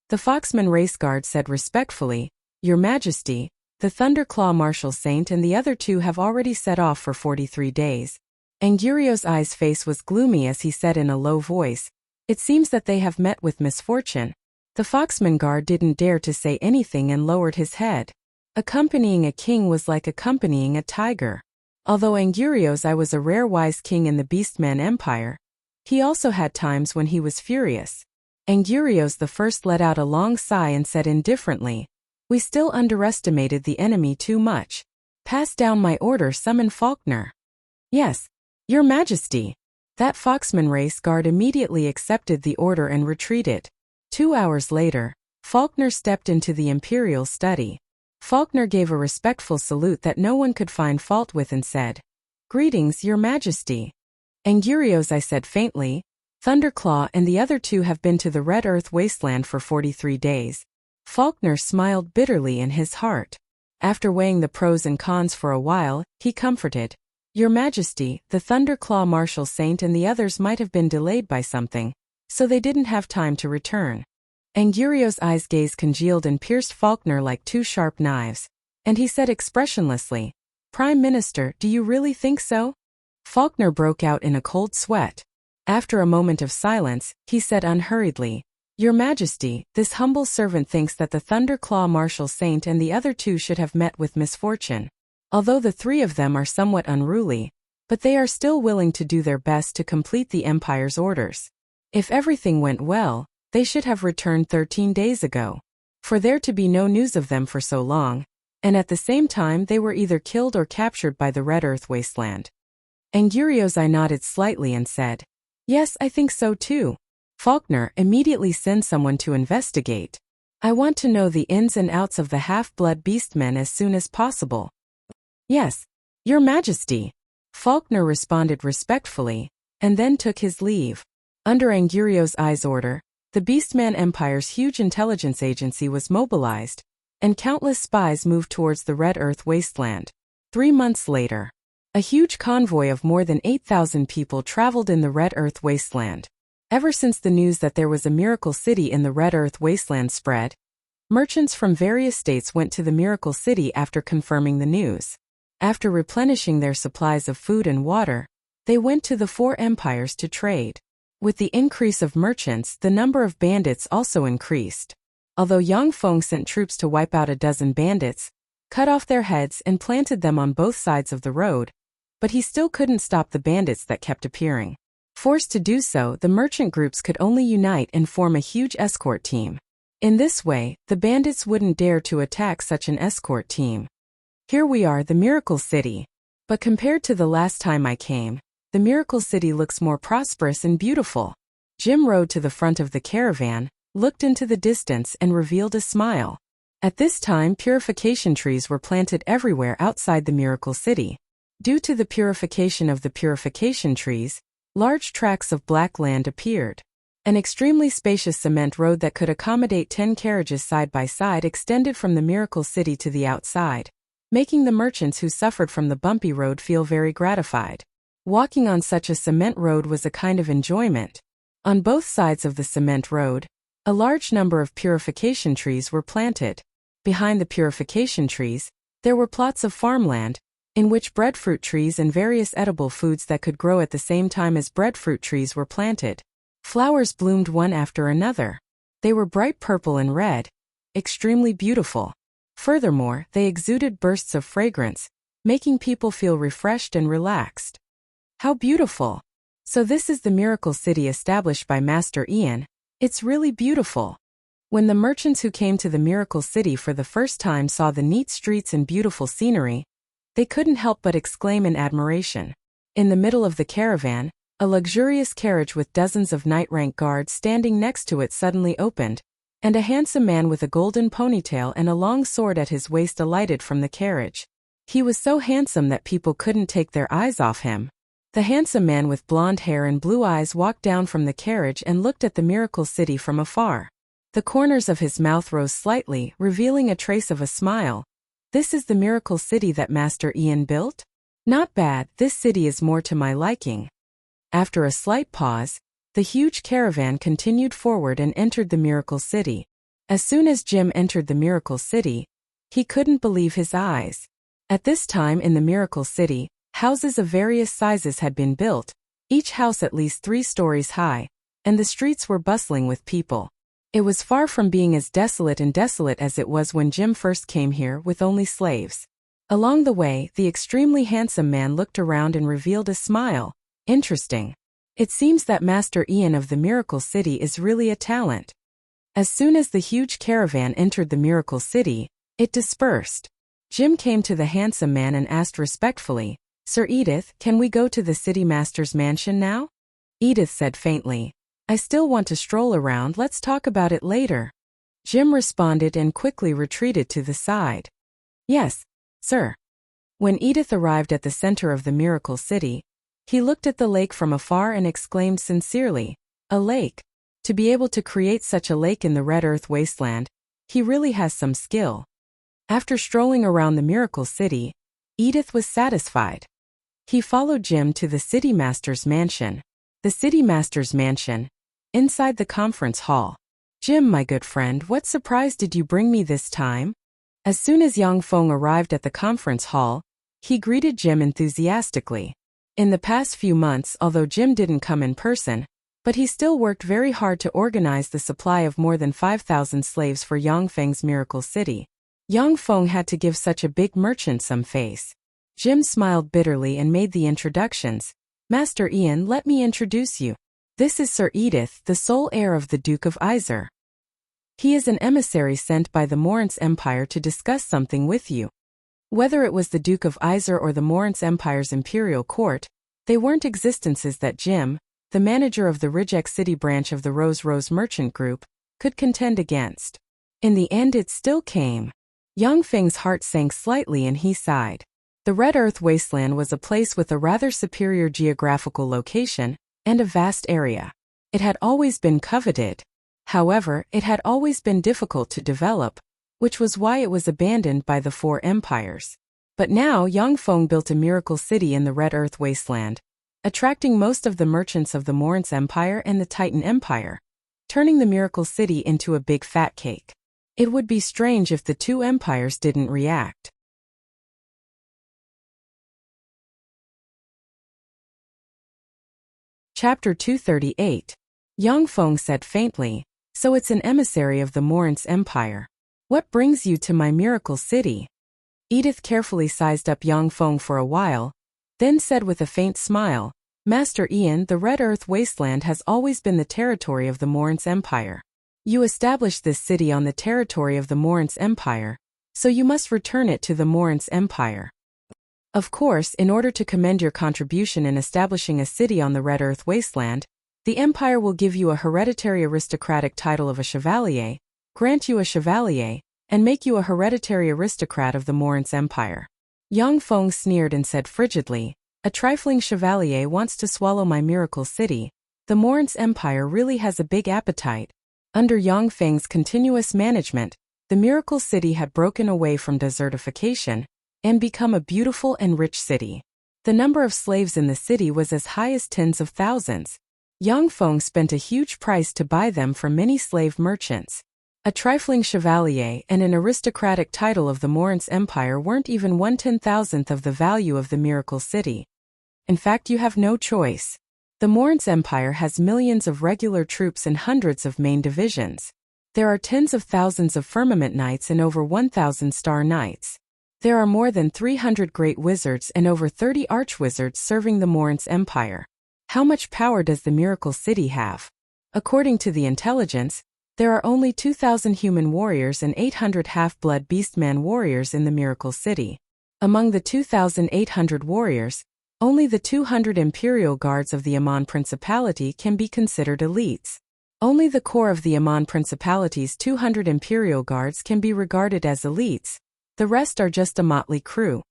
The foxman race guard said respectfully, "Your Majesty, the Thunderclaw Martial Saint and the other 2 have already set off for 43 days. Angurios I's face was gloomy as he said in a low voice, "It seems that they have met with misfortune." The foxman guard didn't dare to say anything and lowered his head. Accompanying a king was like accompanying a tiger. Although Angurios I was a rare wise king in the Beastman Empire, he also had times when he was furious. Angurios the first let out a long sigh and said indifferently, "We still underestimated the enemy too much. Pass down my order, summon Faulkner." "Yes, Your Majesty." That foxman race guard immediately accepted the order and retreated. 2 hours later, Faulkner stepped into the imperial study. Faulkner gave a respectful salute that no one could find fault with and said, "Greetings, Your Majesty." "Angurios," I said faintly, "Thunderclaw and the other 2 have been to the Red Earth wasteland for 43 days. Faulkner smiled bitterly in his heart. After weighing the pros and cons for a while, he comforted, "Your Majesty, the Thunderclaw Martial Saint and the others might have been delayed by something, so they didn't have time to return." Angurios' eyes gaze congealed and pierced Faulkner like 2 sharp knives, and he said expressionlessly, "Prime Minister, do you really think so?" Faulkner broke out in a cold sweat. After a moment of silence, he said unhurriedly, "Your Majesty, this humble servant thinks that the Thunderclaw Martial Saint and the other 2 should have met with misfortune. Although the 3 of them are somewhat unruly, but they are still willing to do their best to complete the Empire's orders. If everything went well, they should have returned 13 days ago. For there to be no news of them for so long, and at the same time they were either killed or captured by the Red Earth wasteland." Angurios I nodded slightly and said, "Yes, I think so too. Faulkner, immediately send someone to investigate. I want to know the ins and outs of the half-blood beastmen as soon as possible." "Yes, Your Majesty." Faulkner responded respectfully, and then took his leave. Under Angurios I's order, the Beastman Empire's huge intelligence agency was mobilized, and countless spies moved towards the Red Earth wasteland. 3 months later, a huge convoy of more than 8,000 people traveled in the Red Earth Wasteland. Ever since the news that there was a miracle city in the Red Earth Wasteland spread, merchants from various states went to the miracle city after confirming the news. After replenishing their supplies of food and water, they went to the four empires to trade. With the increase of merchants, the number of bandits also increased. Although Yang Feng sent troops to wipe out a dozen bandits, cut off their heads and planted them on both sides of the road, but he still couldn't stop the bandits that kept appearing. Forced to do so, the merchant groups could only unite and form a huge escort team. In this way, the bandits wouldn't dare to attack such an escort team. Here we are, the Miracle City. But compared to the last time I came, the Miracle City looks more prosperous and beautiful. Jim rode to the front of the caravan, looked into the distance and revealed a smile. At this time, purification trees were planted everywhere outside the Miracle City. Due to the purification of the purification trees, large tracts of black land appeared. An extremely spacious cement road that could accommodate 10 carriages side by side extended from the Miracle City to the outside, making the merchants who suffered from the bumpy road feel very gratified. Walking on such a cement road was a kind of enjoyment. On both sides of the cement road, a large number of purification trees were planted. Behind the purification trees, there were plots of farmland, in which breadfruit trees and various edible foods that could grow at the same time as breadfruit trees were planted. Flowers bloomed one after another. They were bright purple and red, extremely beautiful. Furthermore, they exuded bursts of fragrance, making people feel refreshed and relaxed. How beautiful! So this is the Miracle City established by Master Ian. It's really beautiful. When the merchants who came to the Miracle City for the first time saw the neat streets and beautiful scenery, they couldn't help but exclaim in admiration. In the middle of the caravan, a luxurious carriage with dozens of night-rank guards standing next to it suddenly opened, and a handsome man with a golden ponytail and a long sword at his waist alighted from the carriage. He was so handsome that people couldn't take their eyes off him. The handsome man with blonde hair and blue eyes walked down from the carriage and looked at the Miracle City from afar. The corners of his mouth rose slightly, revealing a trace of a smile. This is the Miracle City that Master Ian built? Not bad, this city is more to my liking. After a slight pause, the huge caravan continued forward and entered the Miracle City. As soon as Jim entered the Miracle City, he couldn't believe his eyes. At this time in the Miracle City, houses of various sizes had been built, each house at least 3 stories high, and the streets were bustling with people. It was far from being as desolate as it was when Jim first came here with only slaves. Along the way, the extremely handsome man looked around and revealed a smile. Interesting. It seems that Master Ian of the Miracle City is really a talent. As soon as the huge caravan entered the Miracle City, it dispersed. Jim came to the handsome man and asked respectfully, "Sir Edith, can we go to the city master's mansion now?" Edith said faintly, "I still want to stroll around, let's talk about it later." Jim responded and quickly retreated to the side. "Yes, sir." When Edith arrived at the center of the Miracle City, he looked at the lake from afar and exclaimed sincerely, "A lake? To be able to create such a lake in the Red Earth Wasteland, he really has some skill." After strolling around the Miracle City, Edith was satisfied. He followed Jim to the City Master's mansion. The City Master's mansion, inside the conference hall. "Jim, my good friend, what surprise did you bring me this time?" As soon as Yang Feng arrived at the conference hall, he greeted Jim enthusiastically. In the past few months, although Jim didn't come in person, but he still worked very hard to organize the supply of more than 5,000 slaves for Yang Feng's Miracle City. Yang Feng had to give such a big merchant some face. Jim smiled bitterly and made the introductions. "Master Ian, let me introduce you. This is Sir Edith, the sole heir of the Duke of Iser. He is an emissary sent by the Morance Empire to discuss something with you." Whether it was the Duke of Iser or the Morance Empire's imperial court, they weren't existences that Jim, the manager of the Rijek City branch of the Rose Merchant Group, could contend against. In the end it still came. Yang Feng's heart sank slightly and he sighed. The Red Earth Wasteland was a place with a rather superior geographical location and a vast area. It had always been coveted. However, it had always been difficult to develop, which was why it was abandoned by the 4 empires. But now Yang Feng built a miracle city in the Red Earth wasteland, attracting most of the merchants of the Morin's Empire and the Titan Empire, turning the miracle city into a big fat cake. It would be strange if the two empires didn't react. Chapter 238. Yang Feng said faintly, "So it's an emissary of the Morin's Empire. What brings you to my miracle city?" Edith carefully sized up Yang Feng for a while, then said with a faint smile, "Master Ian, the Red Earth wasteland has always been the territory of the Morin's Empire. You established this city on the territory of the Morin's Empire, so you must return it to the Morin's Empire. Of course, in order to commend your contribution in establishing a city on the Red Earth wasteland, the Empire will give you a hereditary aristocratic title of a chevalier, grant you a chevalier, and make you a hereditary aristocrat of the Morin's Empire." Yang Feng sneered and said frigidly, "A trifling chevalier wants to swallow my miracle city. The Morin's Empire really has a big appetite." Under Yang Feng's continuous management, the miracle city had broken away from desertification and become a beautiful and rich city. The number of slaves in the city was as high as tens of thousands. Yang Feng spent a huge price to buy them from many slave merchants. A trifling chevalier and an aristocratic title of the Morin's Empire weren't even 1/10,000th of the value of the miracle city. In fact, you have no choice. The Morin's Empire has millions of regular troops and hundreds of main divisions. There are tens of thousands of firmament knights and over 1,000 star knights. There are more than 300 great wizards and over 30 archwizards serving the Morin's Empire. How much power does the miracle city have? According to the intelligence, there are only 2,000 human warriors and 800 half-blood beastman warriors in the miracle city. Among the 2,800 warriors, only the 200 imperial guards of the Amon Principality can be considered elites. Only the core of the Amon Principality's 200 imperial guards can be regarded as elites. The rest are just a motley crew.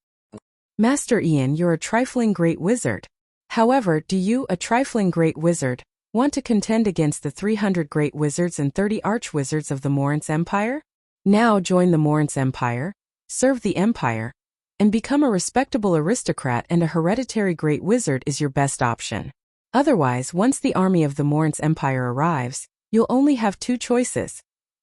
Master Ian, you're a trifling great wizard. However, do you, a trifling great wizard, want to contend against the 300 great wizards and 30 archwizards of the Morin's Empire? Now join the Morin's Empire, serve the Empire, and become a respectable aristocrat, and a hereditary great wizard is your best option. Otherwise, once the army of the Morin's Empire arrives, you'll only have two choices: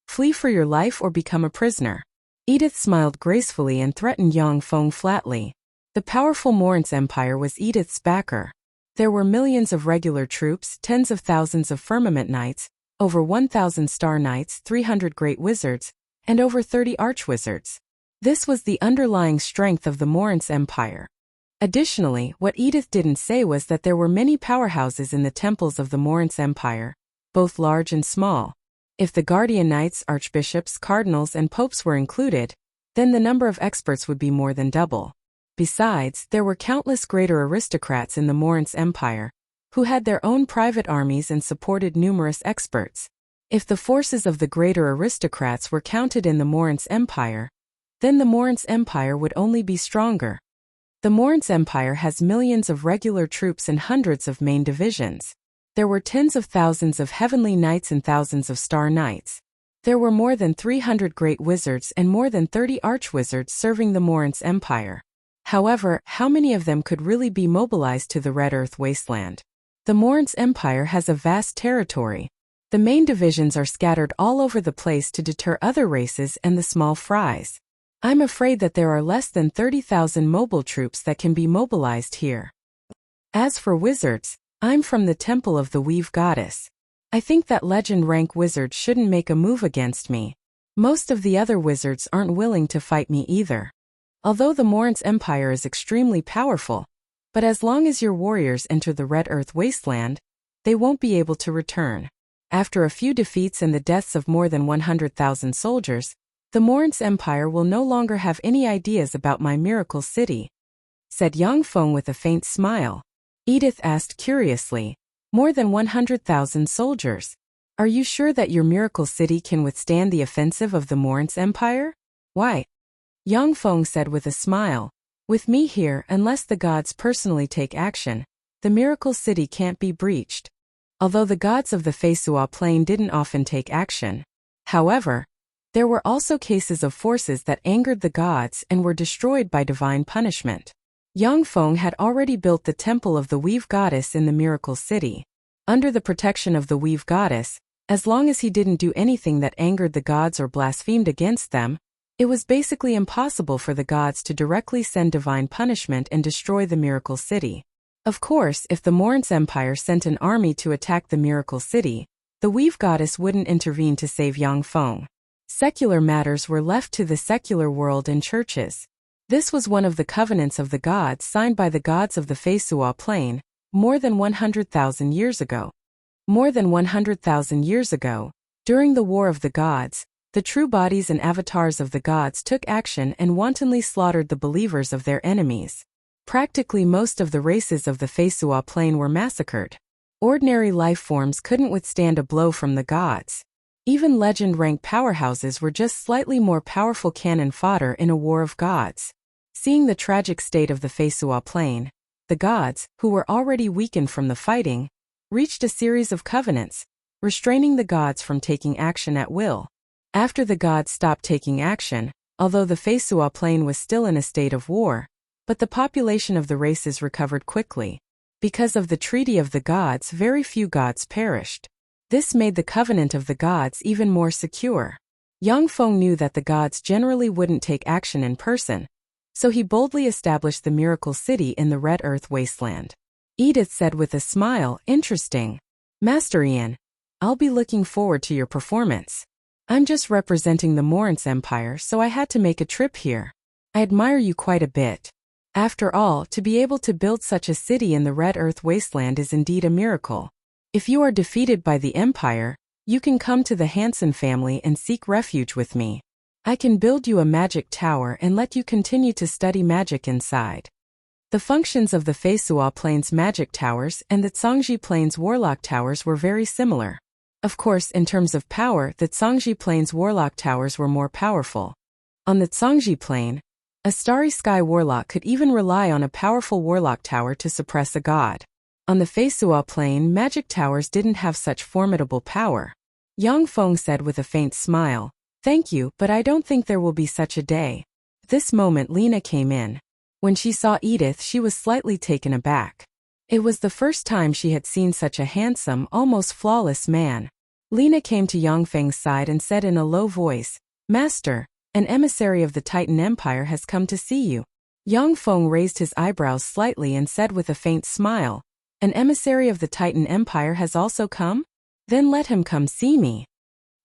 flee for your life or become a prisoner." Edith smiled gracefully and threatened Yang Feng flatly. The powerful Morin's Empire was Edith's backer. There were millions of regular troops, tens of thousands of firmament knights, over 1,000 star knights, 300 great wizards, and over 30 archwizards. This was the underlying strength of the Morin's Empire. Additionally, what Edith didn't say was that there were many powerhouses in the temples of the Morin's Empire, both large and small. If the guardian knights, archbishops, cardinals, and popes were included, then the number of experts would be more than double. Besides, there were countless greater aristocrats in the Morin's Empire, who had their own private armies and supported numerous experts. If the forces of the greater aristocrats were counted in the Morin's Empire, then the Morin's Empire would only be stronger. The Morin's Empire has millions of regular troops and hundreds of main divisions. There were tens of thousands of heavenly knights and thousands of star knights. There were more than 300 great wizards and more than 30 archwizards serving the Morin's Empire. However, how many of them could really be mobilized to the Red Earth wasteland? The Morin's Empire has a vast territory. The main divisions are scattered all over the place to deter other races and the small fries. I'm afraid that there are less than 30,000 mobile troops that can be mobilized here. As for wizards, I'm from the Temple of the Weave Goddess. I think that legend rank wizards shouldn't make a move against me. Most of the other wizards aren't willing to fight me either. Although the Morin's Empire is extremely powerful, but as long as your warriors enter the Red Earth wasteland, they won't be able to return. After a few defeats and the deaths of more than 100,000 soldiers, the Morin's Empire will no longer have any ideas about my miracle city," said Yang Feng with a faint smile. Edith asked curiously, "More than 100,000 soldiers? Are you sure that your miracle city can withstand the offensive of the Morin's Empire?" "Why?" Yang Feng said with a smile. "With me here, unless the gods personally take action, the miracle city can't be breached." Although the gods of the Feisua plain didn't often take action, however, There were also cases of forces that angered the gods and were destroyed by divine punishment. Yang Feng had already built the temple of the Weave Goddess in the Miracle City. Under the protection of the Weave Goddess, as long as he didn't do anything that angered the gods or blasphemed against them, it was basically impossible for the gods to directly send divine punishment and destroy the Miracle City. Of course, if the Morin's Empire sent an army to attack the Miracle City, the Weave Goddess wouldn't intervene to save Yang Feng. Secular matters were left to the secular world and churches. This was one of the covenants of the gods signed by the gods of the Feisua Plain, more than 100,000 years ago. More than 100,000 years ago, during the War of the Gods, the true bodies and avatars of the gods took action and wantonly slaughtered the believers of their enemies. Practically most of the races of the Feisua Plain were massacred. Ordinary life forms couldn't withstand a blow from the gods. Even legend-ranked powerhouses were just slightly more powerful cannon fodder in a war of gods. Seeing the tragic state of the Feisua Plain, the gods, who were already weakened from the fighting, reached a series of covenants, restraining the gods from taking action at will. After the gods stopped taking action, although the Feisua Plain was still in a state of war, but the population of the races recovered quickly. Because of the Treaty of the Gods, very few gods perished. This made the covenant of the gods even more secure. Yang Feng knew that the gods generally wouldn't take action in person, so he boldly established the Miracle City in the Red Earth Wasteland. Edith said with a smile, "Interesting. Master Ian, I'll be looking forward to your performance. I'm just representing the Morin's Empire, so I had to make a trip here. I admire you quite a bit. After all, to be able to build such a city in the Red Earth Wasteland is indeed a miracle. If you are defeated by the Empire, you can come to the Hansen family and seek refuge with me. I can build you a magic tower and let you continue to study magic inside." The functions of the Feisua Plains magic towers and the Zhangji Plains warlock towers were very similar. Of course, in terms of power, the Zhangji Plains warlock towers were more powerful. On the Zhangji Plain, a Starry Sky warlock could even rely on a powerful warlock tower to suppress a god. On the Feisua Plain, magic towers didn't have such formidable power. Yang Feng said with a faint smile, "Thank you, but I don't think there will be such a day." At this moment Lena came in. When she saw Edith, she was slightly taken aback. It was the first time she had seen such a handsome, almost flawless man. Lena came to Yang Feng's side and said in a low voice, "Master, an emissary of the Titan Empire has come to see you." Yang Feng raised his eyebrows slightly and said with a faint smile, "An emissary of the Titan Empire has also come? Then let him come see me."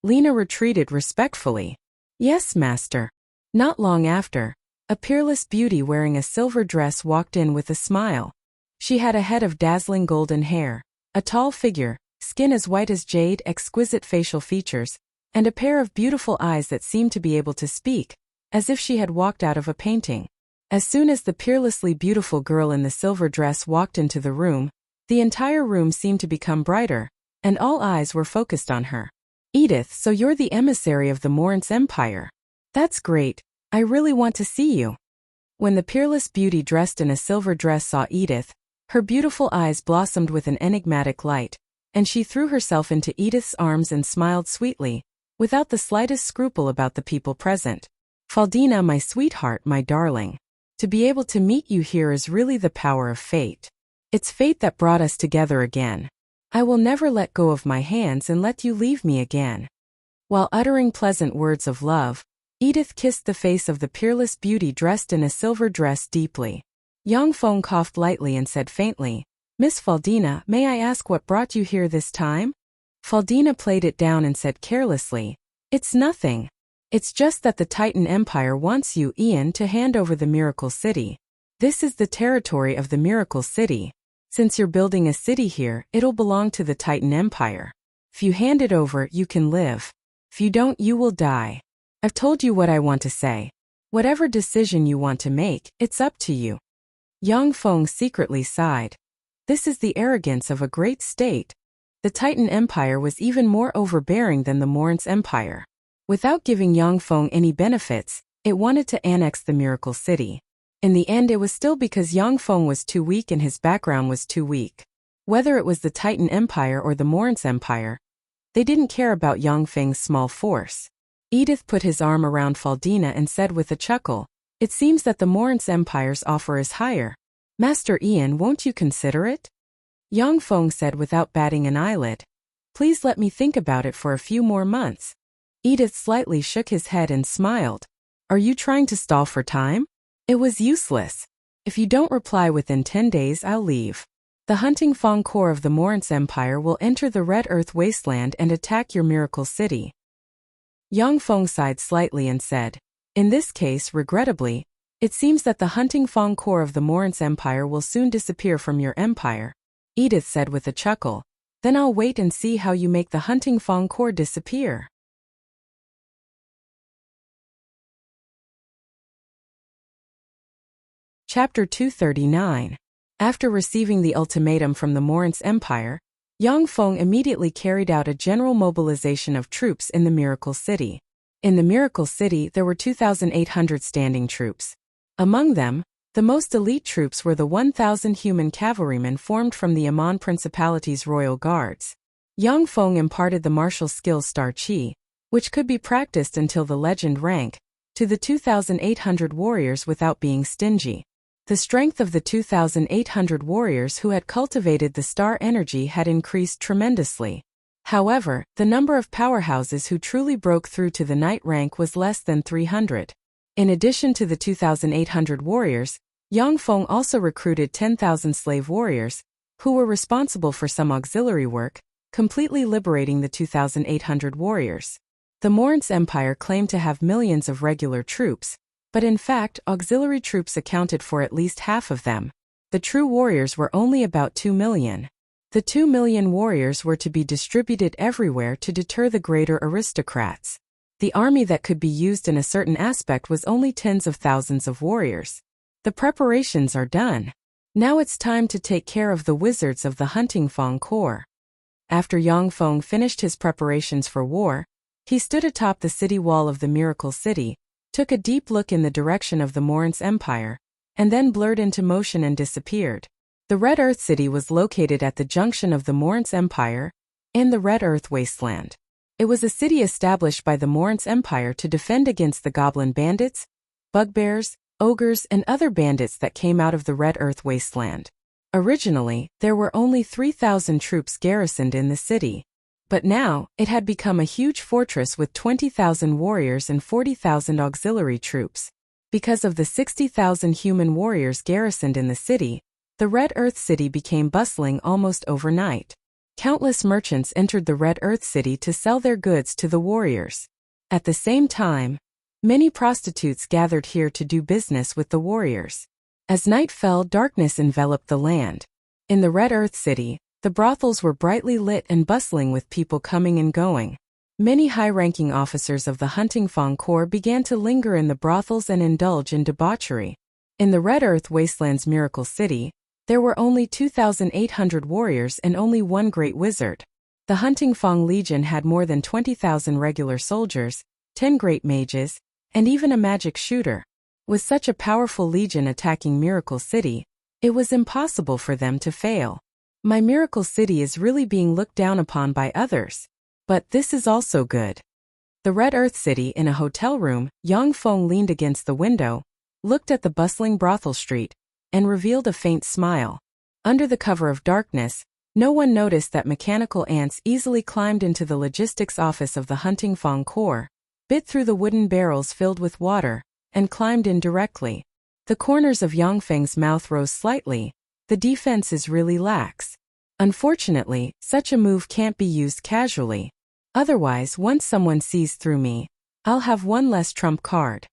Lena retreated respectfully. "Yes, master." Not long after, a peerless beauty wearing a silver dress walked in with a smile. She had a head of dazzling golden hair, a tall figure, skin as white as jade, exquisite facial features, and a pair of beautiful eyes that seemed to be able to speak, as if she had walked out of a painting. As soon as the peerlessly beautiful girl in the silver dress walked into the room, the entire room seemed to become brighter, and all eyes were focused on her. "Edith, so you're the emissary of the Morin's Empire. That's great. I really want to see you." When the peerless beauty dressed in a silver dress saw Edith, her beautiful eyes blossomed with an enigmatic light, and she threw herself into Edith's arms and smiled sweetly, without the slightest scruple about the people present. "Faldina, my sweetheart, my darling. To be able to meet you here is really the power of fate. It's fate that brought us together again. I will never let go of my hands and let you leave me again." While uttering pleasant words of love, Edith kissed the face of the peerless beauty dressed in a silver dress deeply. Yang Feng coughed lightly and said faintly, "Miss Faldina, may I ask what brought you here this time?" Faldina played it down and said carelessly, "It's nothing. It's just that the Titan Empire wants you, Ian, to hand over the Miracle City. This is the territory of the Miracle City. Since you're building a city here, it'll belong to the Titan Empire. If you hand it over, you can live. If you don't, you will die. I've told you what I want to say. Whatever decision you want to make, it's up to you." Yang Feng secretly sighed. This is the arrogance of a great state. The Titan Empire was even more overbearing than the Morin's Empire. Without giving Yang Feng any benefits, it wanted to annex the Miracle City. In the end, it was still because Yang Feng was too weak and his background was too weak. Whether it was the Titan Empire or the Morin's Empire, they didn't care about Yang Feng's small force. Edith put his arm around Faldina and said with a chuckle, "It seems that the Morance Empire's offer is higher. Master Ian, won't you consider it?" Yang Feng said without batting an eyelid, "Please let me think about it for a few more months." Edith slightly shook his head and smiled. "Are you trying to stall for time?" It was useless. "If you don't reply within 10 days, I'll leave. The Hunting Fong Corps of the Morance Empire will enter the Red Earth Wasteland and attack your miracle city." Yang Feng sighed slightly and said, "In this case, regrettably, it seems that the Hunting Fong Corps of the Morance Empire will soon disappear from your empire." Edith said with a chuckle, "Then I'll wait and see how you make the Hunting Fong Corps disappear." Chapter 239. After receiving the ultimatum from the Morance Empire, Yang Feng immediately carried out a general mobilization of troops in the Miracle City. In the Miracle City there were 2,800 standing troops. Among them, the most elite troops were the 1,000 human cavalrymen formed from the Amon Principality's royal guards. Yang Feng imparted the martial skill Star Qi, which could be practiced until the legend rank, to the 2,800 warriors without being stingy. The strength of the 2,800 warriors who had cultivated the star energy had increased tremendously. However, the number of powerhouses who truly broke through to the knight rank was less than 300. In addition to the 2,800 warriors, Yang Feng also recruited 10,000 slave warriors, who were responsible for some auxiliary work, completely liberating the 2,800 warriors. The Morance Empire claimed to have millions of regular troops, but in fact, auxiliary troops accounted for at least half of them. The true warriors were only about 2 million. The 2 million warriors were to be distributed everywhere to deter the greater aristocrats. The army that could be used in a certain aspect was only tens of thousands of warriors. The preparations are done. Now it's time to take care of the wizards of the Hunting Fong Corps. After Yang Feng finished his preparations for war, he stood atop the city wall of the Miracle City, took a deep look in the direction of the Morance Empire, and then blurred into motion and disappeared. The Red Earth City was located at the junction of the Morance Empire and the Red Earth Wasteland. It was a city established by the Morance Empire to defend against the goblin bandits, bugbears, ogres and other bandits that came out of the Red Earth Wasteland. Originally, there were only 3,000 troops garrisoned in the city. But now, it had become a huge fortress with 20,000 warriors and 40,000 auxiliary troops. Because of the 60,000 human warriors garrisoned in the city, the Red Earth City became bustling almost overnight. Countless merchants entered the Red Earth City to sell their goods to the warriors. At the same time, many prostitutes gathered here to do business with the warriors. As night fell, darkness enveloped the land. In the Red Earth City, the brothels were brightly lit and bustling with people coming and going. Many high-ranking officers of the Hunting Fong Corps began to linger in the brothels and indulge in debauchery. In the Red Earth Wasteland's Miracle City, there were only 2,800 warriors and only one great wizard. The Hunting Fong Legion had more than 20,000 regular soldiers, 10 great mages, and even a magic shooter. With such a powerful legion attacking Miracle City, it was impossible for them to fail. My Miracle City is really being looked down upon by others. But this is also good. The Red Earth City in a hotel room, Yang Feng leaned against the window, looked at the bustling brothel street, and revealed a faint smile. Under the cover of darkness, no one noticed that mechanical ants easily climbed into the logistics office of the Hunting Fong Corps, bit through the wooden barrels filled with water, and climbed in directly. The corners of Yang Feng's mouth rose slightly. The defense is really lax. Unfortunately, such a move can't be used casually. Otherwise, once someone sees through me, I'll have one less trump card.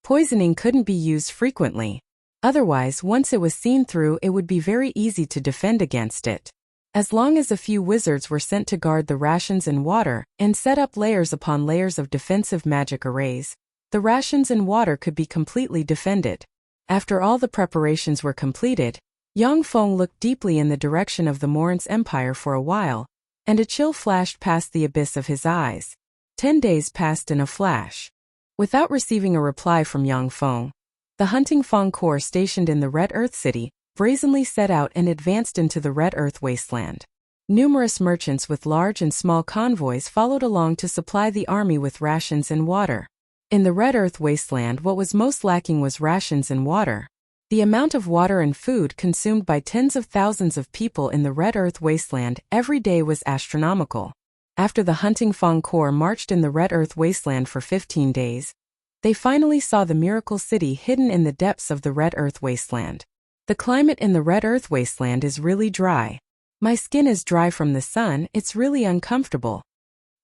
Poisoning couldn't be used frequently. Otherwise, once it was seen through, it would be very easy to defend against it. As long as a few wizards were sent to guard the rations and water, and set up layers upon layers of defensive magic arrays, the rations and water could be completely defended. After all the preparations were completed, Yang Feng looked deeply in the direction of the Morance Empire for a while, and a chill flashed past the abyss of his eyes. 10 days passed in a flash. Without receiving a reply from Yang Feng, the Hunting Fong Corps stationed in the Red Earth City brazenly set out and advanced into the Red Earth Wasteland. Numerous merchants with large and small convoys followed along to supply the army with rations and water. In the Red Earth wasteland, what was most lacking was rations and water. The amount of water and food consumed by tens of thousands of people in the Red Earth wasteland every day was astronomical. After the Hunting Fong Corps marched in the Red Earth wasteland for 15 days, they finally saw the miracle city hidden in the depths of the Red Earth wasteland. The climate in the Red Earth wasteland is really dry. My skin is dry from the sun, it's really uncomfortable.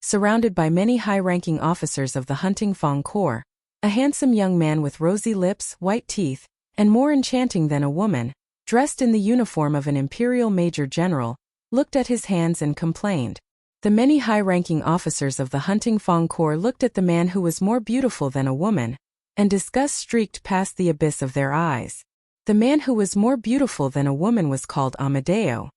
Surrounded by many high-ranking officers of the Hunting Fong Corps, a handsome young man with rosy lips, white teeth, and more enchanting than a woman, dressed in the uniform of an imperial major general, looked at his hands and complained. The many high-ranking officers of the Hunting Fong Corps looked at the man who was more beautiful than a woman, and disgust streaked past the abyss of their eyes. The man who was more beautiful than a woman was called Amadeo.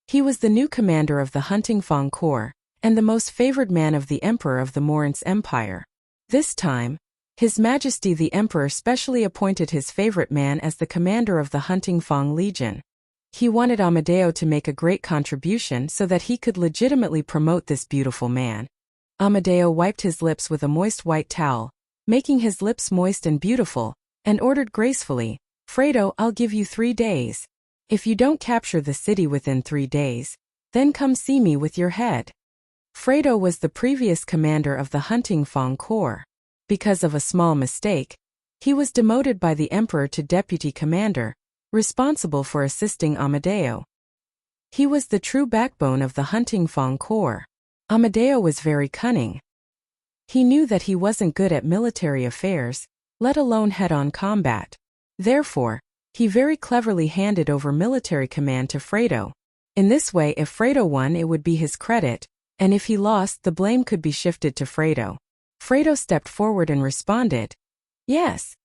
He was the new commander of the Hunting Fong Corps, and the most favored man of the Emperor of the Morince Empire. This time, His Majesty the Emperor specially appointed his favorite man as the commander of the Hunting Fong Legion. He wanted Amadeo to make a great contribution so that he could legitimately promote this beautiful man. Amadeo wiped his lips with a moist white towel, making his lips moist and beautiful, and ordered gracefully, "Fredo, I'll give you 3 days. If you don't capture the city within 3 days, then come see me with your head." Fredo was the previous commander of the Hunting Fong Corps. Because of a small mistake, he was demoted by the Emperor to deputy commander, responsible for assisting Amadeo. He was the true backbone of the Hunting Fong Corps. Amadeo was very cunning. He knew that he wasn't good at military affairs, let alone head-on combat. Therefore, he very cleverly handed over military command to Fredo. In this way, if Fredo won, it would be his credit, and if he lost, the blame could be shifted to Fredo. Fredo stepped forward and responded, "Yes."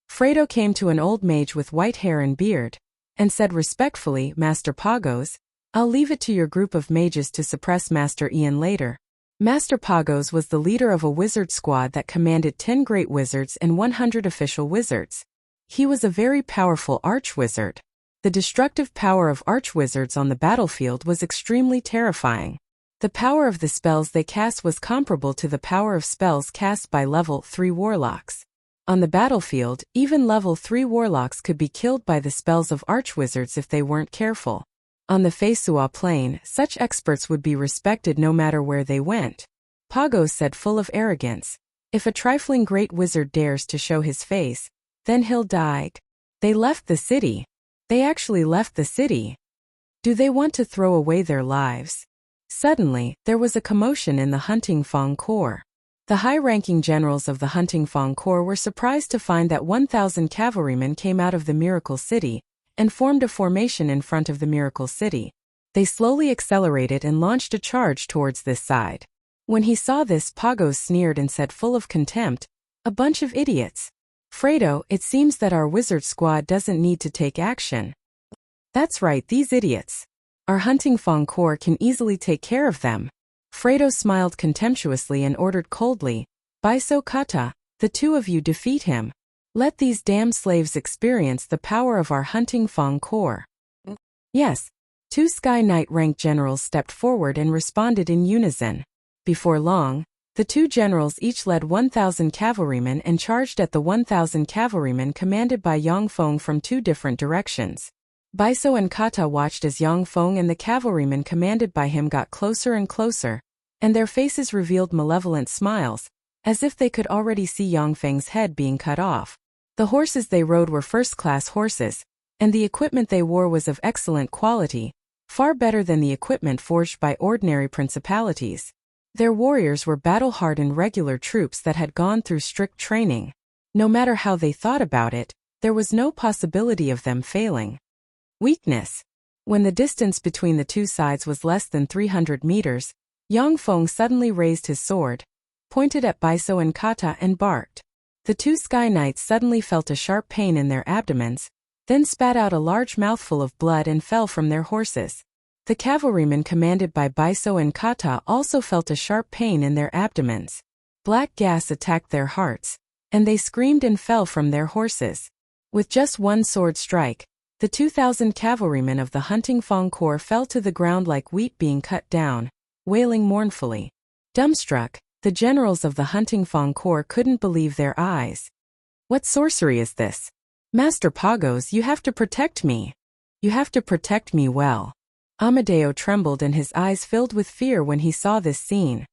Fredo came to an old mage with white hair and beard, and said respectfully, "Master Pagos, I'll leave it to your group of mages to suppress Master Ian later." Master Pagos was the leader of a wizard squad that commanded 10 great wizards and 100 official wizards. He was a very powerful archwizard. The destructive power of archwizards on the battlefield was extremely terrifying. The power of the spells they cast was comparable to the power of spells cast by level 3 warlocks. On the battlefield, even level 3 warlocks could be killed by the spells of archwizards if they weren't careful. On the Feisua plain, such experts would be respected no matter where they went. Pagos said, full of arrogance, "If a trifling great wizard dares to show his face, then he'll die." They left the city. They actually left the city. Do they want to throw away their lives? Suddenly, there was a commotion in the Hunting Fong Corps. The high-ranking generals of the Hunting Fong Corps were surprised to find that 1,000 cavalrymen came out of the Miracle City and formed a formation in front of the Miracle City. They slowly accelerated and launched a charge towards this side. When he saw this, Pagos sneered and said, full of contempt, "A bunch of idiots. Fredo, it seems that our wizard squad doesn't need to take action." "That's right, these idiots. Our Hunting Fong Corps can easily take care of them." Fredo smiled contemptuously and ordered coldly, "Baiso Kata, the 2 of you defeat him. Let these damned slaves experience the power of our Hunting Fong Corps." Yes. 2 Sky Knight rank generals stepped forward and responded in unison. Before long, the 2 generals each led 1,000 cavalrymen and charged at the 1,000 cavalrymen commanded by Yang Feng from 2 different directions. Baiso and Kata watched as Yang Feng and the cavalrymen commanded by him got closer and closer, and their faces revealed malevolent smiles, as if they could already see Yang Feng's head being cut off. The horses they rode were first-class horses, and the equipment they wore was of excellent quality, far better than the equipment forged by ordinary principalities. Their warriors were battle-hardened regular troops that had gone through strict training. No matter how they thought about it, there was no possibility of them failing. Weakness. When the distance between the 2 sides was less than 300 meters, Yang Feng suddenly raised his sword, pointed at Baiso and Kata and barked. The 2 Sky Knights suddenly felt a sharp pain in their abdomens, then spat out a large mouthful of blood and fell from their horses. The cavalrymen commanded by Baiso and Kata also felt a sharp pain in their abdomens. Black gas attacked their hearts, and they screamed and fell from their horses. With just one sword strike, The 2,000 cavalrymen of the Hunting Fong Corps fell to the ground like wheat being cut down, wailing mournfully. Dumbstruck, the generals of the Hunting Fong Corps couldn't believe their eyes. What sorcery is this? Master Pagos, you have to protect me. You have to protect me well. Amadeo trembled and his eyes filled with fear when he saw this scene.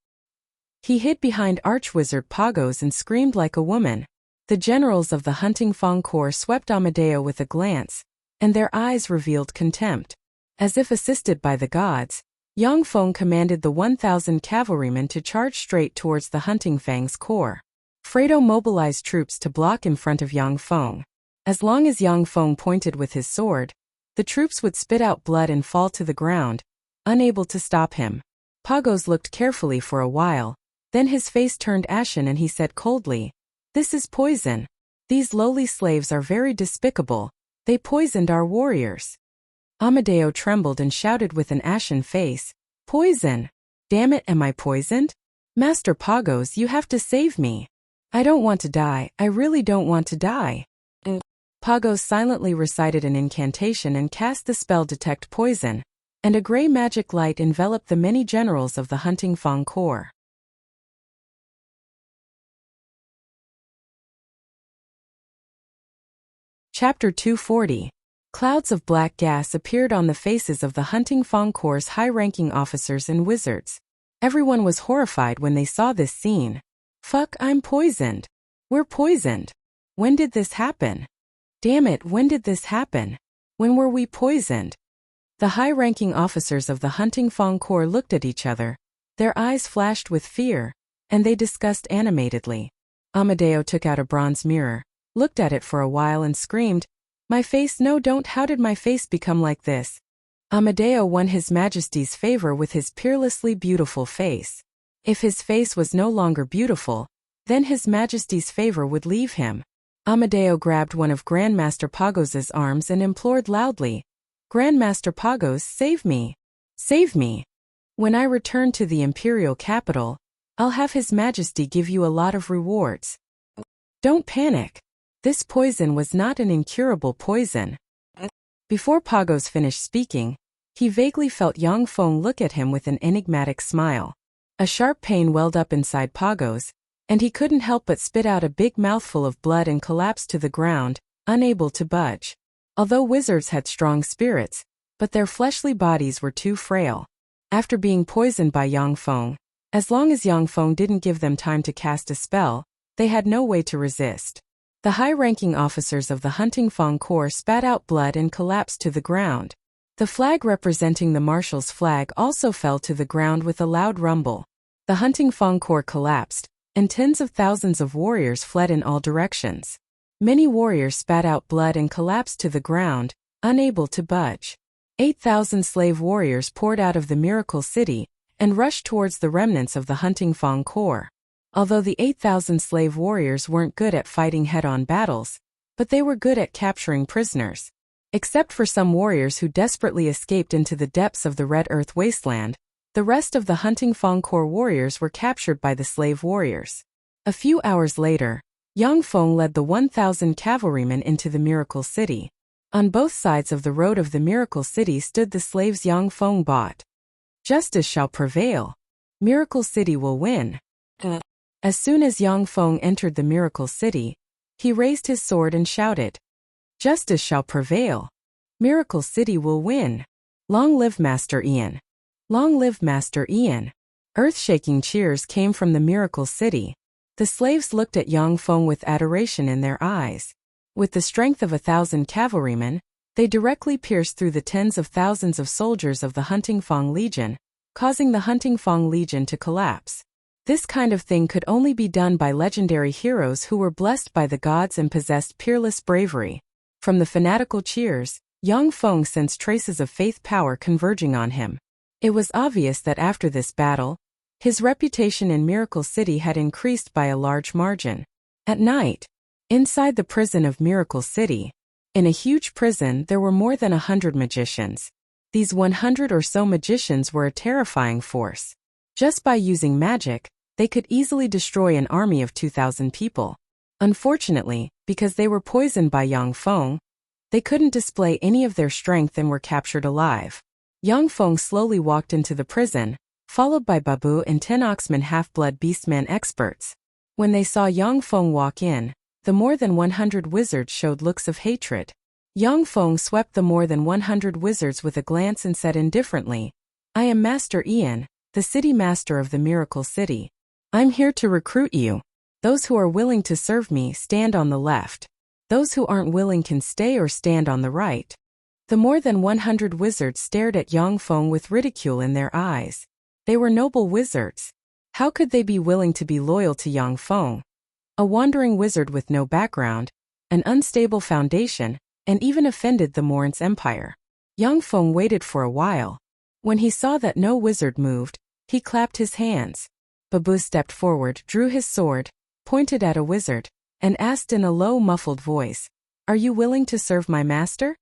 He hid behind Archwizard Pagos and screamed like a woman. The generals of the Hunting Fong Corps swept Amadeo with a glance, and their eyes revealed contempt. As if assisted by the gods, Yang Feng commanded the 1,000 cavalrymen to charge straight towards the Hunting Fang's corps. Fredo mobilized troops to block in front of Yang Feng. As long as Yang Feng pointed with his sword, the troops would spit out blood and fall to the ground, unable to stop him. Pagos looked carefully for a while, then his face turned ashen and he said coldly, "This is poison. These lowly slaves are very despicable. They poisoned our warriors." Amadeo trembled and shouted with an ashen face, "Poison! Damn it, am I poisoned? Master Pagos, you have to save me. I don't want to die, I really don't want to die." Pagos silently recited an incantation and cast the spell Detect Poison, and a gray magic light enveloped the many generals of the Hunting Fong Corps. Chapter 240. Clouds of black gas appeared on the faces of the Hunting Fong Corps' high-ranking officers and wizards. Everyone was horrified when they saw this scene. "Fuck, I'm poisoned. We're poisoned. When did this happen? Damn it, when did this happen? When were we poisoned?" The high-ranking officers of the Hunting Fong Corps looked at each other. Their eyes flashed with fear, and they discussed animatedly. Amadeo took out a bronze mirror, looked at it for a while and screamed, "My face, no, don't, how did my face become like this?" Amadeo won His Majesty's favor with his peerlessly beautiful face. If his face was no longer beautiful, then His Majesty's favor would leave him. Amadeo grabbed one of Grandmaster Pagos's arms and implored loudly, "Grandmaster Pagos, save me! Save me! When I return to the imperial capital, I'll have His Majesty give you a lot of rewards. Don't panic. This poison was not an incurable poison." Before Pagos finished speaking, he vaguely felt Yang Feng look at him with an enigmatic smile. A sharp pain welled up inside Pagos, and he couldn't help but spit out a big mouthful of blood and collapse to the ground, unable to budge. Although wizards had strong spirits, but their fleshly bodies were too frail. After being poisoned by Yang Feng, as long as Yang Feng didn't give them time to cast a spell, they had no way to resist. The high-ranking officers of the Hunting Fong Corps spat out blood and collapsed to the ground. The flag representing the marshal's flag also fell to the ground with a loud rumble. The Hunting Fong Corps collapsed, and tens of thousands of warriors fled in all directions. Many warriors spat out blood and collapsed to the ground, unable to budge. 8,000 slave warriors poured out of the Miracle City and rushed towards the remnants of the Hunting Fong Corps. Although the 8,000 slave warriors weren't good at fighting head-on battles, but they were good at capturing prisoners. Except for some warriors who desperately escaped into the depths of the Red Earth wasteland, the rest of the Hunting Fong Corps warriors were captured by the slave warriors. A few hours later, Yang Feng led the 1,000 cavalrymen into the Miracle City. On both sides of the road of the Miracle City stood the slaves Yang Feng bought. "Justice shall prevail. Miracle City will win." As soon as Yang Feng entered the Miracle City, he raised his sword and shouted, "Justice shall prevail. Miracle City will win. Long live Master Ian. Long live Master Ian." Earth-shaking cheers came from the Miracle City. The slaves looked at Yang Feng with adoration in their eyes. With the strength of 1,000 cavalrymen, they directly pierced through the tens of thousands of soldiers of the Hunting Fong Legion, causing the Hunting Fong Legion to collapse. This kind of thing could only be done by legendary heroes who were blessed by the gods and possessed peerless bravery. From the fanatical cheers, Yang Feng sensed traces of faith power converging on him. It was obvious that after this battle, his reputation in Miracle City had increased by a large margin. At night, inside the prison of Miracle City, in a huge prison there were more than 100 magicians. These 100 or so magicians were a terrifying force. Just by using magic, they could easily destroy an army of 2,000 people. Unfortunately, because they were poisoned by Yang Feng, They couldn't display any of their strength and were captured alive. Yang Feng slowly walked into the prison, followed by Babu and 10 Oxman half-blood beastman experts. When they saw Yang Feng walk in, the more than 100 wizards showed looks of hatred. Yang Feng swept the more than 100 wizards with a glance and said indifferently, "I am Master Ian, the city master of the Miracle City. I'm here to recruit you. Those who are willing to serve me stand on the left. Those who aren't willing can stay or stand on the right." The more than 100 wizards stared at Yang Feng with ridicule in their eyes. They were noble wizards. How could they be willing to be loyal to Yang Feng? A wandering wizard with no background, an unstable foundation, and even offended the Morin's empire. Yang Feng waited for a while. When he saw that no wizard moved, he clapped his hands. Babu stepped forward, drew his sword, pointed at a wizard, and asked in a low, muffled voice, "Are you willing to serve my master?"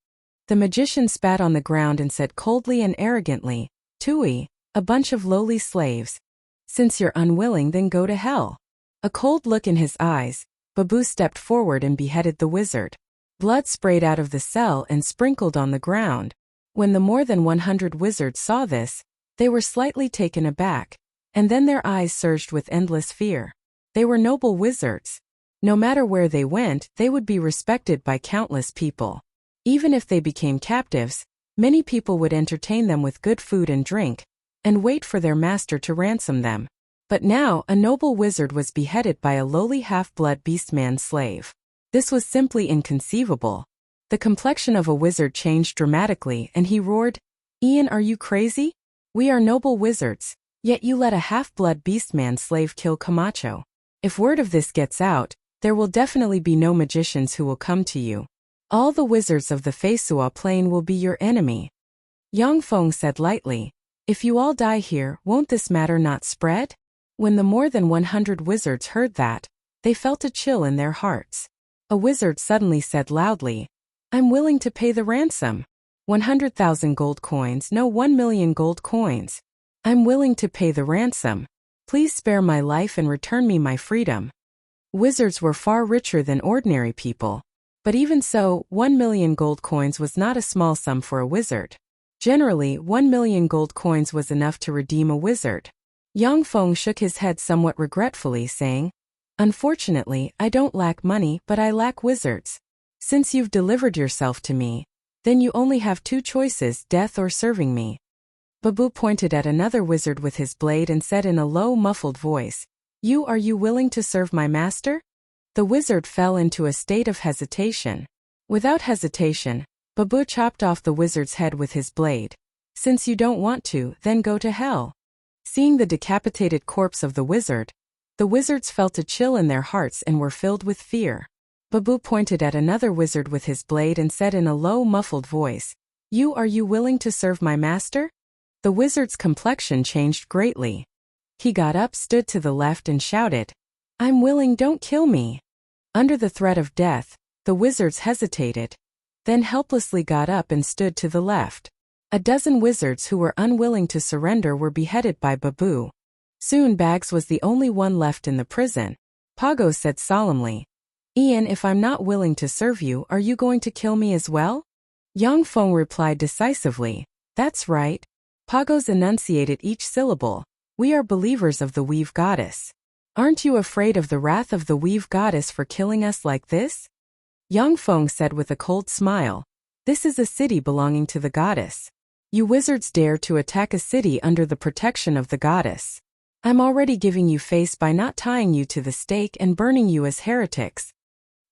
The magician spat on the ground and said coldly and arrogantly, "Tui, a bunch of lowly slaves. Since you're unwilling, then go to hell." A cold look in his eyes, Babu stepped forward and beheaded the wizard. Blood sprayed out of the cell and sprinkled on the ground. When the more than 100 wizards saw this, they were slightly taken aback, and then their eyes surged with endless fear. They were noble wizards. No matter where they went, they would be respected by countless people. Even if they became captives, many people would entertain them with good food and drink, and wait for their master to ransom them. But now, a noble wizard was beheaded by a lowly half-blood beastman slave. This was simply inconceivable. The complexion of a wizard changed dramatically and he roared, "Ian, are you crazy? We are noble wizards, yet you let a half-blood beastman slave kill Camacho. If word of this gets out, there will definitely be no magicians who will come to you. All the wizards of the Feisua Plain will be your enemy." Yang Feng said lightly, "If you all die here, won't this matter not spread?" When the more than 100 wizards heard that, they felt a chill in their hearts. A wizard suddenly said loudly, "I'm willing to pay the ransom. 100,000 gold coins, no 1,000,000 gold coins. I'm willing to pay the ransom. Please spare my life and return me my freedom." Wizards were far richer than ordinary people. But even so, 1,000,000 gold coins was not a small sum for a wizard. Generally, 1,000,000 gold coins was enough to redeem a wizard. Yang Feng shook his head somewhat regretfully, saying, "Unfortunately, I don't lack money, but I lack wizards. Since you've delivered yourself to me, then you only have two choices, death or serving me." Babu pointed at another wizard with his blade and said in a low, muffled voice, Are you willing to serve my master?" The wizard fell into a state of hesitation. Without hesitation, Babu chopped off the wizard's head with his blade. "Since you don't want to, then go to hell." Seeing the decapitated corpse of the wizards felt a chill in their hearts and were filled with fear. Babu pointed at another wizard with his blade and said in a low, muffled voice, Are you willing to serve my master?" The wizard's complexion changed greatly. He got up, stood to the left and shouted, "I'm willing, don't kill me." Under the threat of death, the wizards hesitated, then helplessly got up and stood to the left. A dozen wizards who were unwilling to surrender were beheaded by Babu. Soon Bags was the only one left in the prison. Pago said solemnly, "Ian, if I'm not willing to serve you, are you going to kill me as well?" Yang Feng replied decisively, "That's right." Pagos enunciated each syllable. "We are believers of the Weave Goddess. Aren't you afraid of the wrath of the Weave Goddess for killing us like this?" Yang Feng said with a cold smile, "This is a city belonging to the goddess. You wizards dare to attack a city under the protection of the goddess. I'm already giving you face by not tying you to the stake and burning you as heretics."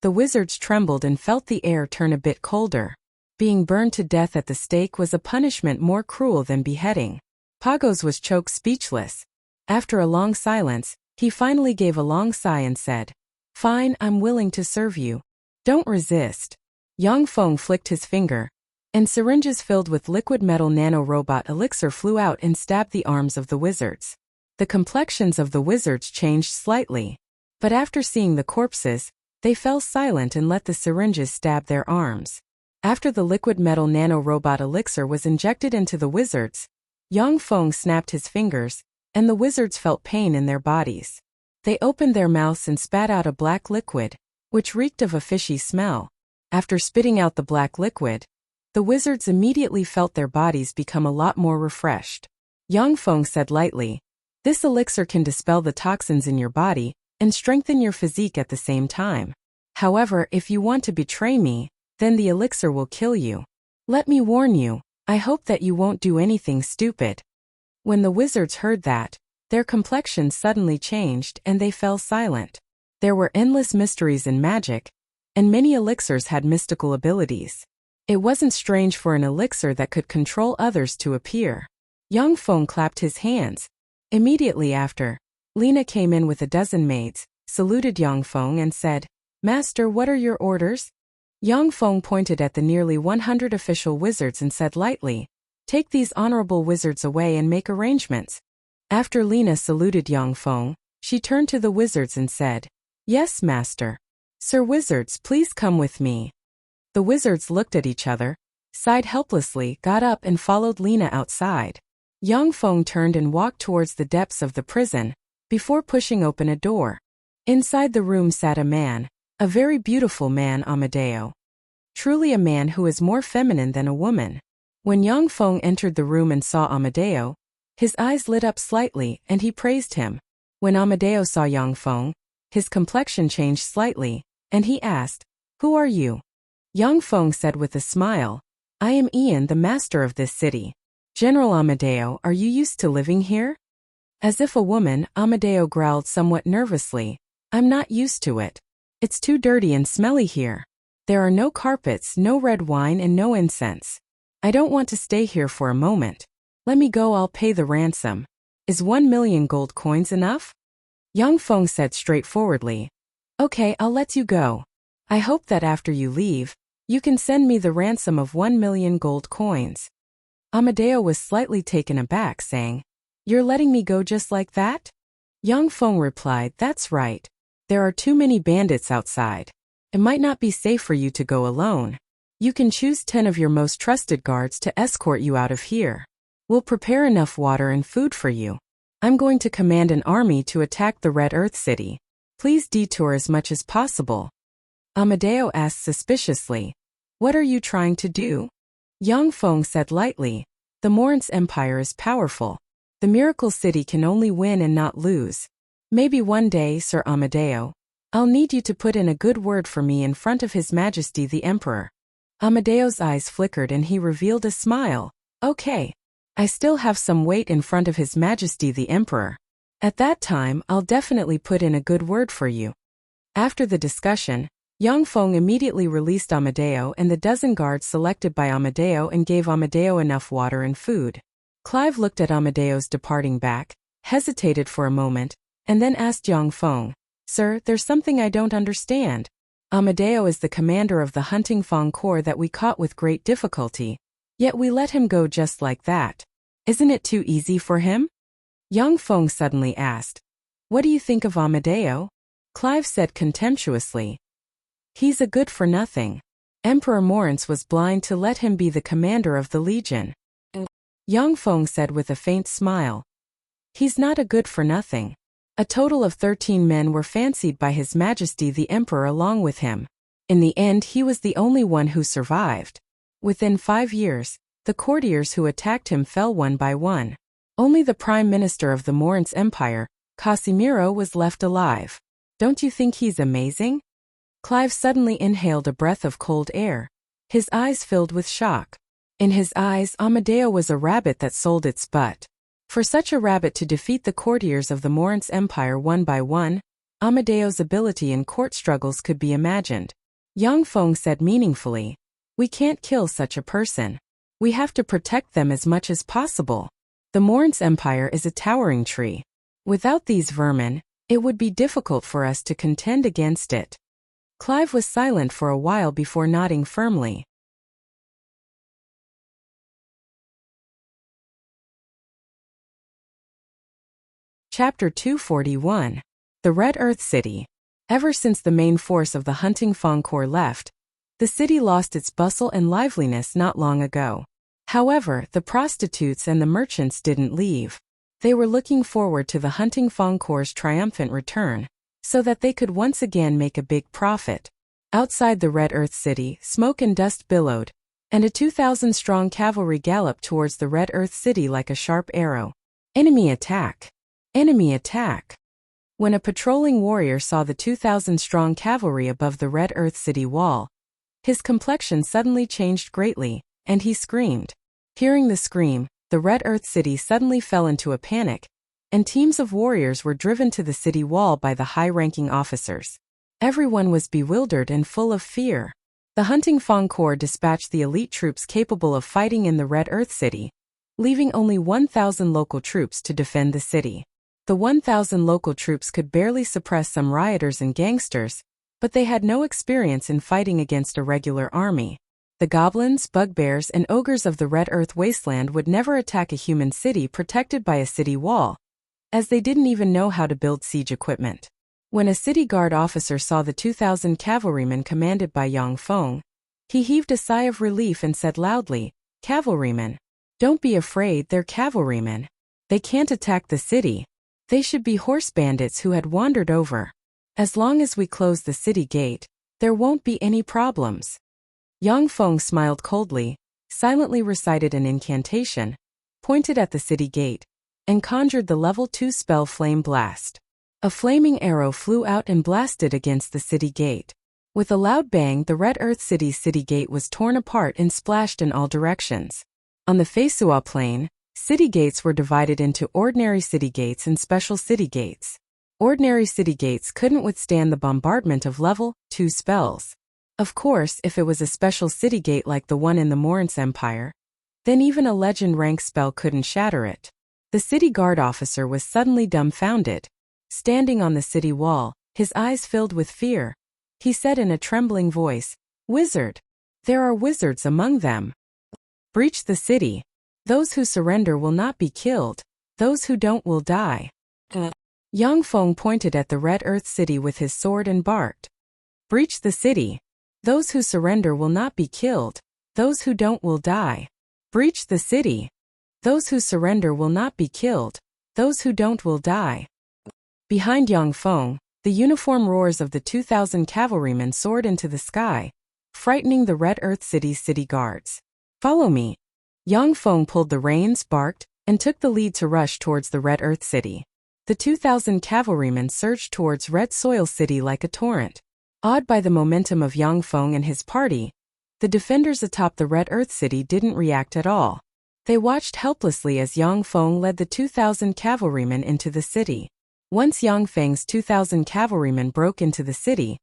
The wizards trembled and felt the air turn a bit colder. Being burned to death at the stake was a punishment more cruel than beheading. Pagos was choked speechless. After a long silence, he finally gave a long sigh and said, "Fine, I'm willing to serve you. Don't resist." Yang Feng flicked his finger, and syringes filled with liquid metal nano-robot elixir flew out and stabbed the arms of the wizards. The complexions of the wizards changed slightly, but after seeing the corpses, they fell silent and let the syringes stab their arms. After the liquid metal nano-robot elixir was injected into the wizards, Yang Feng snapped his fingers, and the wizards felt pain in their bodies. They opened their mouths and spat out a black liquid, which reeked of a fishy smell. After spitting out the black liquid, the wizards immediately felt their bodies become a lot more refreshed. Yang Feng said lightly, "This elixir can dispel the toxins in your body and strengthen your physique at the same time. However, if you want to betray me, then the elixir will kill you. Let me warn you, I hope that you won't do anything stupid." When the wizards heard that, their complexions suddenly changed and they fell silent. There were endless mysteries in magic, and many elixirs had mystical abilities. It wasn't strange for an elixir that could control others to appear. Yang Feng clapped his hands. Immediately after, Lina came in with a dozen maids, saluted Yang Feng and said, "Master, what are your orders?" Yang Feng pointed at the nearly 100 official wizards and said lightly, "Take these honorable wizards away and make arrangements." After Lina saluted Yang Feng, she turned to the wizards and said, "Yes, master. Sir wizards, please come with me." The wizards looked at each other, sighed helplessly, got up and followed Lina outside. Yang Feng turned and walked towards the depths of the prison, before pushing open a door. Inside the room sat a man, a very beautiful man, Amadeo. Truly a man who is more feminine than a woman. When Yang Feng entered the room and saw Amadeo, his eyes lit up slightly and he praised him. When Amadeo saw Yang Feng, his complexion changed slightly, and he asked, "Who are you?" Yang Feng said with a smile, "I am Ian, the master of this city." "General Amadeo, are you used to living here?" As if a woman, Amadeo growled somewhat nervously, "I'm not used to it. It's too dirty and smelly here. There are no carpets, no red wine and no incense. I don't want to stay here for a moment. Let me go, I'll pay the ransom. Is 1,000,000 gold coins enough?" Yang Feng said straightforwardly, "Okay, I'll let you go. I hope that after you leave, you can send me the ransom of 1,000,000 gold coins." Amadeo was slightly taken aback, saying, "You're letting me go just like that?" Yang Feng replied, "That's right. There are too many bandits outside. It might not be safe for you to go alone. You can choose 10 of your most trusted guards to escort you out of here. We'll prepare enough water and food for you. I'm going to command an army to attack the Red Earth City. Please detour as much as possible." Amadeo asked suspiciously, "What are you trying to do?" Yang Feng said lightly, "The Morin's empire is powerful. The Miracle City can only win and not lose. Maybe one day, Sir Amadeo, I'll need you to put in a good word for me in front of His Majesty the Emperor." Amadeo's eyes flickered and he revealed a smile. "Okay. I still have some weight in front of His Majesty the Emperor. At that time, I'll definitely put in a good word for you." After the discussion, Yang Feng immediately released Amadeo and the dozen guards selected by Amadeo and gave Amadeo enough water and food. Clive looked at Amadeo's departing back, hesitated for a moment, and then asked Yang Feng, "Sir, there's something I don't understand. Amadeo is the commander of the hunting Fang Corps that we caught with great difficulty, yet we let him go just like that. Isn't it too easy for him?" Yang Feng suddenly asked, "What do you think of Amadeo?" Clive said contemptuously, "He's a good-for-nothing. Emperor Morince was blind to let him be the commander of the Legion." Yang Feng said with a faint smile, "He's not a good-for-nothing. A total of 13 men were fancied by His Majesty the Emperor along with him. In the end, he was the only one who survived. Within 5 years, the courtiers who attacked him fell one by one. Only the Prime Minister of the Morince Empire, Casimiro, was left alive. Don't you think he's amazing?" Clive suddenly inhaled a breath of cold air. His eyes filled with shock. In his eyes, Amadeo was a rabbit that sold its butt. For such a rabbit to defeat the courtiers of the Morince Empire one by one, Amadeo's ability in court struggles could be imagined. Yang Feng said meaningfully, "We can't kill such a person. We have to protect them as much as possible. The Morince Empire is a towering tree. Without these vermin, it would be difficult for us to contend against it." Clive was silent for a while before nodding firmly. Chapter 241. The Red Earth City. Ever since the main force of the hunting Fang Corps left, the city lost its bustle and liveliness not long ago. However, the prostitutes and the merchants didn't leave. They were looking forward to the hunting Fang Corps' triumphant return, so that they could once again make a big profit. Outside the Red Earth City, smoke and dust billowed, and a 2,000-strong cavalry galloped towards the Red Earth City like a sharp arrow. Enemy attack! Enemy attack! When a patrolling warrior saw the 2,000-strong cavalry above the Red Earth City wall, his complexion suddenly changed greatly, and he screamed. Hearing the scream, the Red Earth City suddenly fell into a panic, and teams of warriors were driven to the city wall by the high-ranking officers. Everyone was bewildered and full of fear. The Hunting Fong Corps dispatched the elite troops capable of fighting in the Red Earth City, leaving only 1,000 local troops to defend the city. The 1,000 local troops could barely suppress some rioters and gangsters, but they had no experience in fighting against a regular army. The goblins, bugbears, and ogres of the Red Earth Wasteland would never attack a human city protected by a city wall, as they didn't even know how to build siege equipment. When a city guard officer saw the 2,000 cavalrymen commanded by Yang Feng, he heaved a sigh of relief and said loudly, "Cavalrymen, don't be afraid, they're cavalrymen. They can't attack the city. They should be horse bandits who had wandered over. As long as we close the city gate, there won't be any problems." Yang Feng smiled coldly, silently recited an incantation, pointed at the city gate, and conjured the level 2 spell Flame Blast. A flaming arrow flew out and blasted against the city gate. With a loud bang, the Red Earth City's city gate was torn apart and splashed in all directions. On the Feisua Plain, city gates were divided into ordinary city gates and special city gates. Ordinary city gates couldn't withstand the bombardment of level 2 spells. Of course, if it was a special city gate like the one in the Morin's Empire, then even a legend rank spell couldn't shatter it. The city guard officer was suddenly dumbfounded. Standing on the city wall, his eyes filled with fear, he said in a trembling voice, "Wizard! There are wizards among them. Breach the city. Those who surrender will not be killed. Those who don't will die." Yang Feng pointed at the Red Earth City with his sword and barked, "Breach the city. Those who surrender will not be killed. Those who don't will die. Breach the city. Those who surrender will not be killed. Those who don't will die." Behind Yang Feng, the uniform roars of the 2,000 cavalrymen soared into the sky, frightening the Red Earth City's city guards. "Follow me." Yang Feng pulled the reins, barked, and took the lead to rush towards the Red Earth City. The 2,000 cavalrymen surged towards Red Soil City like a torrent. Awed by the momentum of Yang Feng and his party, the defenders atop the Red Earth City didn't react at all. They watched helplessly as Yang Feng led the 2,000 cavalrymen into the city. Once Yang Feng's 2,000 cavalrymen broke into the city,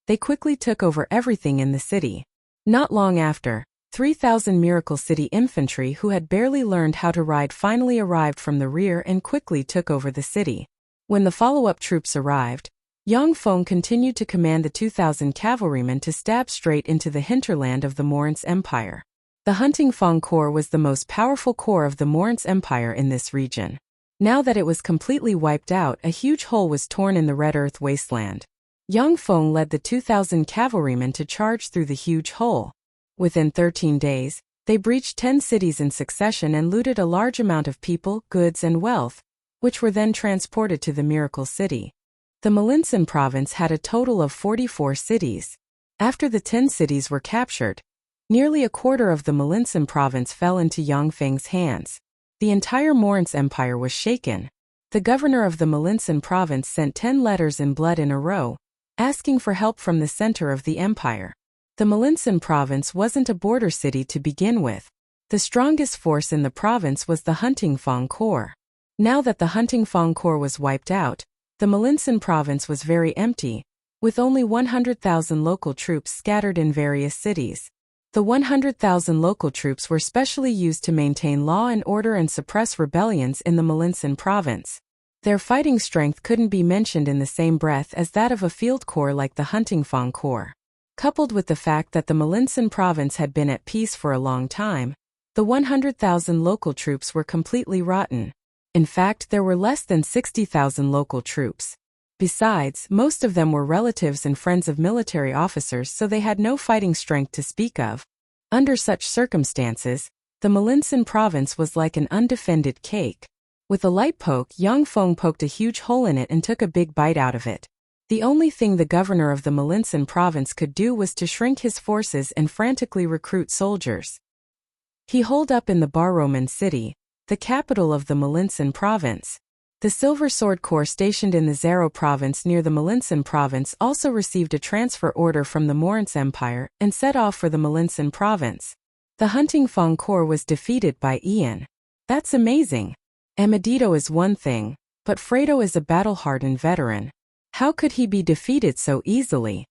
they quickly took over everything in the city. Not long after, 3,000 Miracle City infantry who had barely learned how to ride finally arrived from the rear and quickly took over the city. When the follow-up troops arrived, Yang Feng continued to command the 2,000 cavalrymen to stab straight into the hinterland of the Morin's Empire. The Hunting Fong Corps was the most powerful corps of the Morin's Empire in this region. Now that it was completely wiped out, a huge hole was torn in the Red Earth Wasteland. Yang Feng led the 2,000 cavalrymen to charge through the huge hole. Within 13 days, they breached 10 cities in succession and looted a large amount of people, goods, and wealth, which were then transported to the Miracle City. The Malinsan province had a total of 44 cities. After the 10 cities were captured, nearly a quarter of the Malinsan province fell into Yang Feng's hands. The entire Morin's Empire was shaken. The governor of the Malinsan province sent 10 letters in blood in a row, asking for help from the center of the empire. The Malinsan province wasn't a border city to begin with. The strongest force in the province was the Hunting Fong Corps. Now that the Hunting Fong Corps was wiped out, the Malinsan province was very empty, with only 100,000 local troops scattered in various cities. The 100,000 local troops were specially used to maintain law and order and suppress rebellions in the Malinsan province. Their fighting strength couldn't be mentioned in the same breath as that of a field corps like the Hunting Fong Corps. Coupled with the fact that the Malinsan province had been at peace for a long time, the 100,000 local troops were completely rotten. In fact, there were less than 60,000 local troops. Besides, most of them were relatives and friends of military officers, so they had no fighting strength to speak of. Under such circumstances, the Malinsan province was like an undefended cake. With a light poke, Yang Feng poked a huge hole in it and took a big bite out of it. The only thing the governor of the Malinsan province could do was to shrink his forces and frantically recruit soldiers. He holed up in the Barroman city, the capital of the Malinsan province. The Silver Sword Corps stationed in the Zaro province near the Malinsan province also received a transfer order from the Maurance Empire and set off for the Malinsan province. The Hunting Fong Corps was defeated by Ian. That's amazing. Amadito is one thing, but Fredo is a battle-hardened veteran. How could he be defeated so easily?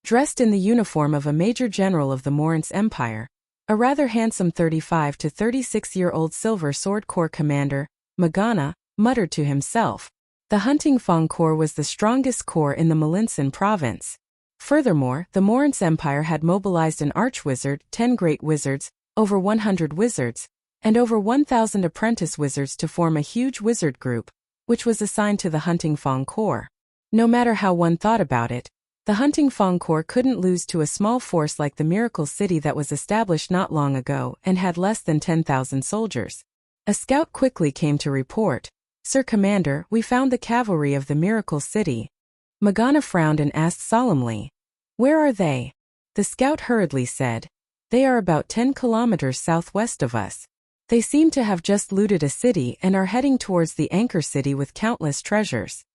Dressed in the uniform of a major general of the Maurance Empire, a rather handsome 35 to 36-year-old Silver Sword Corps commander, Magana, muttered to himself. The Hunting Fong Corps was the strongest corps in the Malinsan province. Furthermore, the Maurance Empire had mobilized an archwizard, 10 great wizards, over 100 wizards, and over 1,000 apprentice wizards to form a huge wizard group, which was assigned to the Hunting Fong Corps. No matter how one thought about it, the Hunting Fong Corps couldn't lose to a small force like the Miracle City that was established not long ago and had less than 10,000 soldiers. A scout quickly came to report, "Sir Commander, we found the cavalry of the Miracle City." Magana frowned and asked solemnly, "Where are they?" The scout hurriedly said, "They are about 10 kilometers southwest of us. They seem to have just looted a city and are heading towards the anchor city with countless treasures."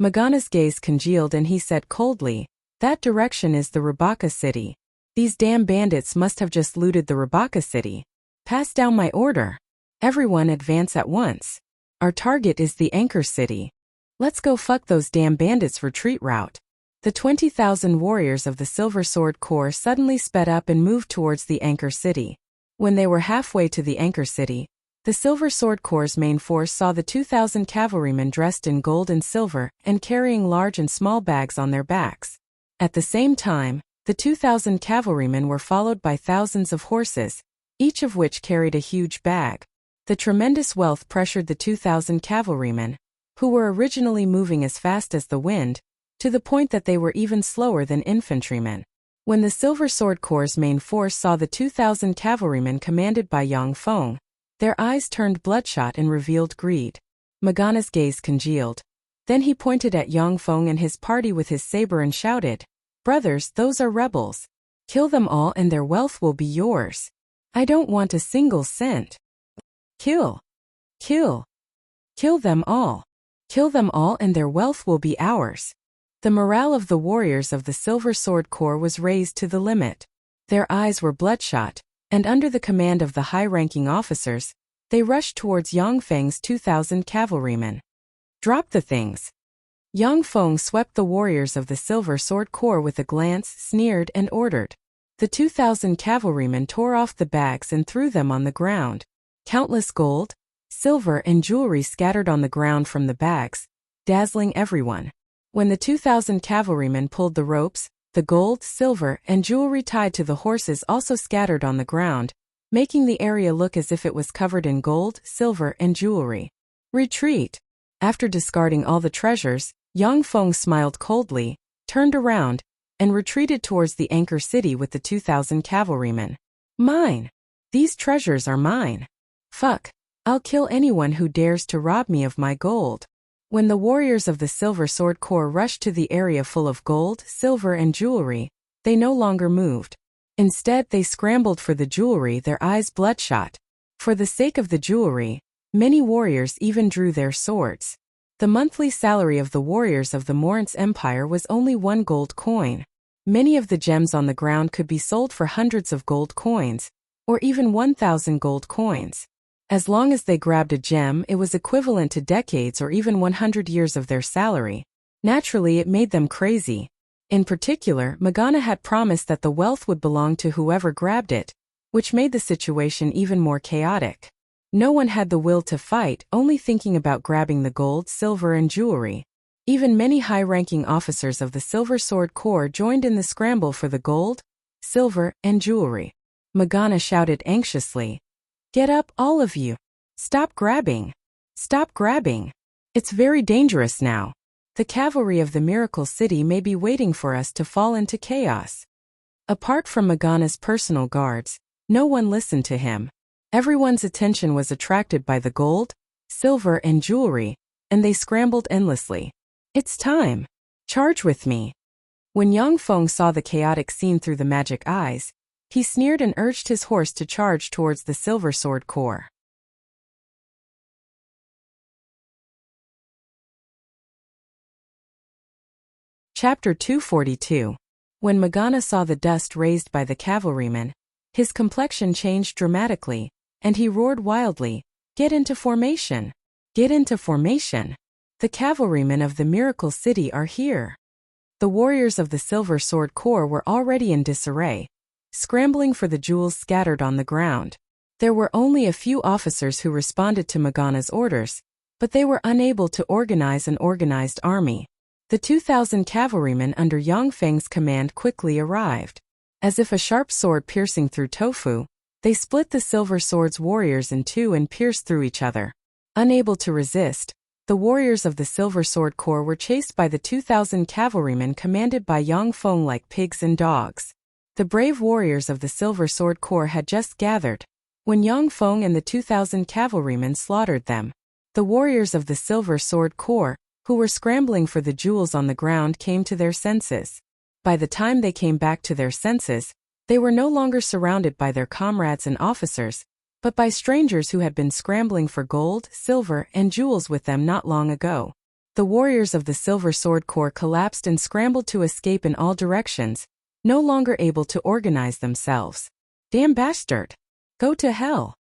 Magana's gaze congealed and he said coldly, "That direction is the Rabaka city. These damn bandits must have just looted the Rabaka city. Pass down my order. Everyone advance at once. Our target is the anchor city. Let's go fuck those damn bandits' retreat route." The 20,000 warriors of the Silver Sword Corps suddenly sped up and moved towards the anchor city. When they were halfway to the anchor city, the Silver Sword Corps' main force saw the 2,000 cavalrymen dressed in gold and silver and carrying large and small bags on their backs. At the same time, the 2,000 cavalrymen were followed by thousands of horses, each of which carried a huge bag. The tremendous wealth pressured the 2,000 cavalrymen, who were originally moving as fast as the wind, to the point that they were even slower than infantrymen. When the Silver Sword Corps' main force saw the 2,000 cavalrymen commanded by Yang Feng, their eyes turned bloodshot and revealed greed. Magana's gaze congealed. Then he pointed at Yang Feng and his party with his saber and shouted, "Brothers, those are rebels. Kill them all and their wealth will be yours. I don't want a single cent. Kill. Kill. Kill them all. Kill them all and their wealth will be ours." The morale of the warriors of the Silver Sword Corps was raised to the limit. Their eyes were bloodshot, and under the command of the high-ranking officers, they rushed towards Yang Feng's 2,000 cavalrymen. "Drop the things." Yang Feng swept the warriors of the Silver Sword Corps with a glance, sneered, and ordered. The 2,000 cavalrymen tore off the bags and threw them on the ground. Countless gold, silver, and jewelry scattered on the ground from the bags, dazzling everyone. When the 2,000 cavalrymen pulled the ropes, the gold, silver, and jewelry tied to the horses also scattered on the ground, making the area look as if it was covered in gold, silver, and jewelry. "Retreat." After discarding all the treasures, Yang Feng smiled coldly, turned around, and retreated towards the anchor city with the 2,000 cavalrymen. "Mine! These treasures are mine. Fuck, I'll kill anyone who dares to rob me of my gold." When the warriors of the Silver Sword Corps rushed to the area full of gold, silver, and jewelry, they no longer moved. Instead, they scrambled for the jewelry, their eyes bloodshot. For the sake of the jewelry, many warriors even drew their swords. The monthly salary of the warriors of the Maurance Empire was only 1 gold coin. Many of the gems on the ground could be sold for hundreds of gold coins, or even 1,000 gold coins. As long as they grabbed a gem, it was equivalent to decades or even 100 years of their salary. Naturally, it made them crazy. In particular, Magana had promised that the wealth would belong to whoever grabbed it, which made the situation even more chaotic. No one had the will to fight, only thinking about grabbing the gold, silver, and jewelry. Even many high-ranking officers of the Silver Sword Corps joined in the scramble for the gold, silver, and jewelry. Magana shouted anxiously, "Get up, all of you! Stop grabbing! Stop grabbing! It's very dangerous now. The cavalry of the Miracle City may be waiting for us to fall into chaos." Apart from Magana's personal guards, no one listened to him. Everyone's attention was attracted by the gold, silver, and jewelry, and they scrambled endlessly. "It's time! Charge with me. When Yang Feng saw the chaotic scene through the magic eyes, he sneered and urged his horse to charge towards the Silver Sword Corps. Chapter 242. When Morgana saw the dust raised by the cavalryman, his complexion changed dramatically, and he roared wildly, "Get into formation! Get into formation! The cavalrymen of the Miracle City are here!" The warriors of the Silver Sword Corps were already in disarray, scrambling for the jewels scattered on the ground. There were only a few officers who responded to Morgana's orders, but they were unable to organize an organized army. The 2,000 cavalrymen under Yang Feng's command quickly arrived. As if a sharp sword piercing through tofu, they split the Silver Sword's warriors in two and pierced through each other. Unable to resist, the warriors of the Silver Sword Corps were chased by the 2,000 cavalrymen commanded by Yang Feng like pigs and dogs. The brave warriors of the Silver Sword Corps had just gathered, when Yang Feng and the 2,000 cavalrymen slaughtered them. The warriors of the Silver Sword Corps, who were scrambling for the jewels on the ground, came to their senses. By the time they came back to their senses, they were no longer surrounded by their comrades and officers, but by strangers who had been scrambling for gold, silver, and jewels with them not long ago. The warriors of the Silver Sword Corps collapsed and scrambled to escape in all directions, no longer able to organize themselves. "Damn bastard! Go to hell!"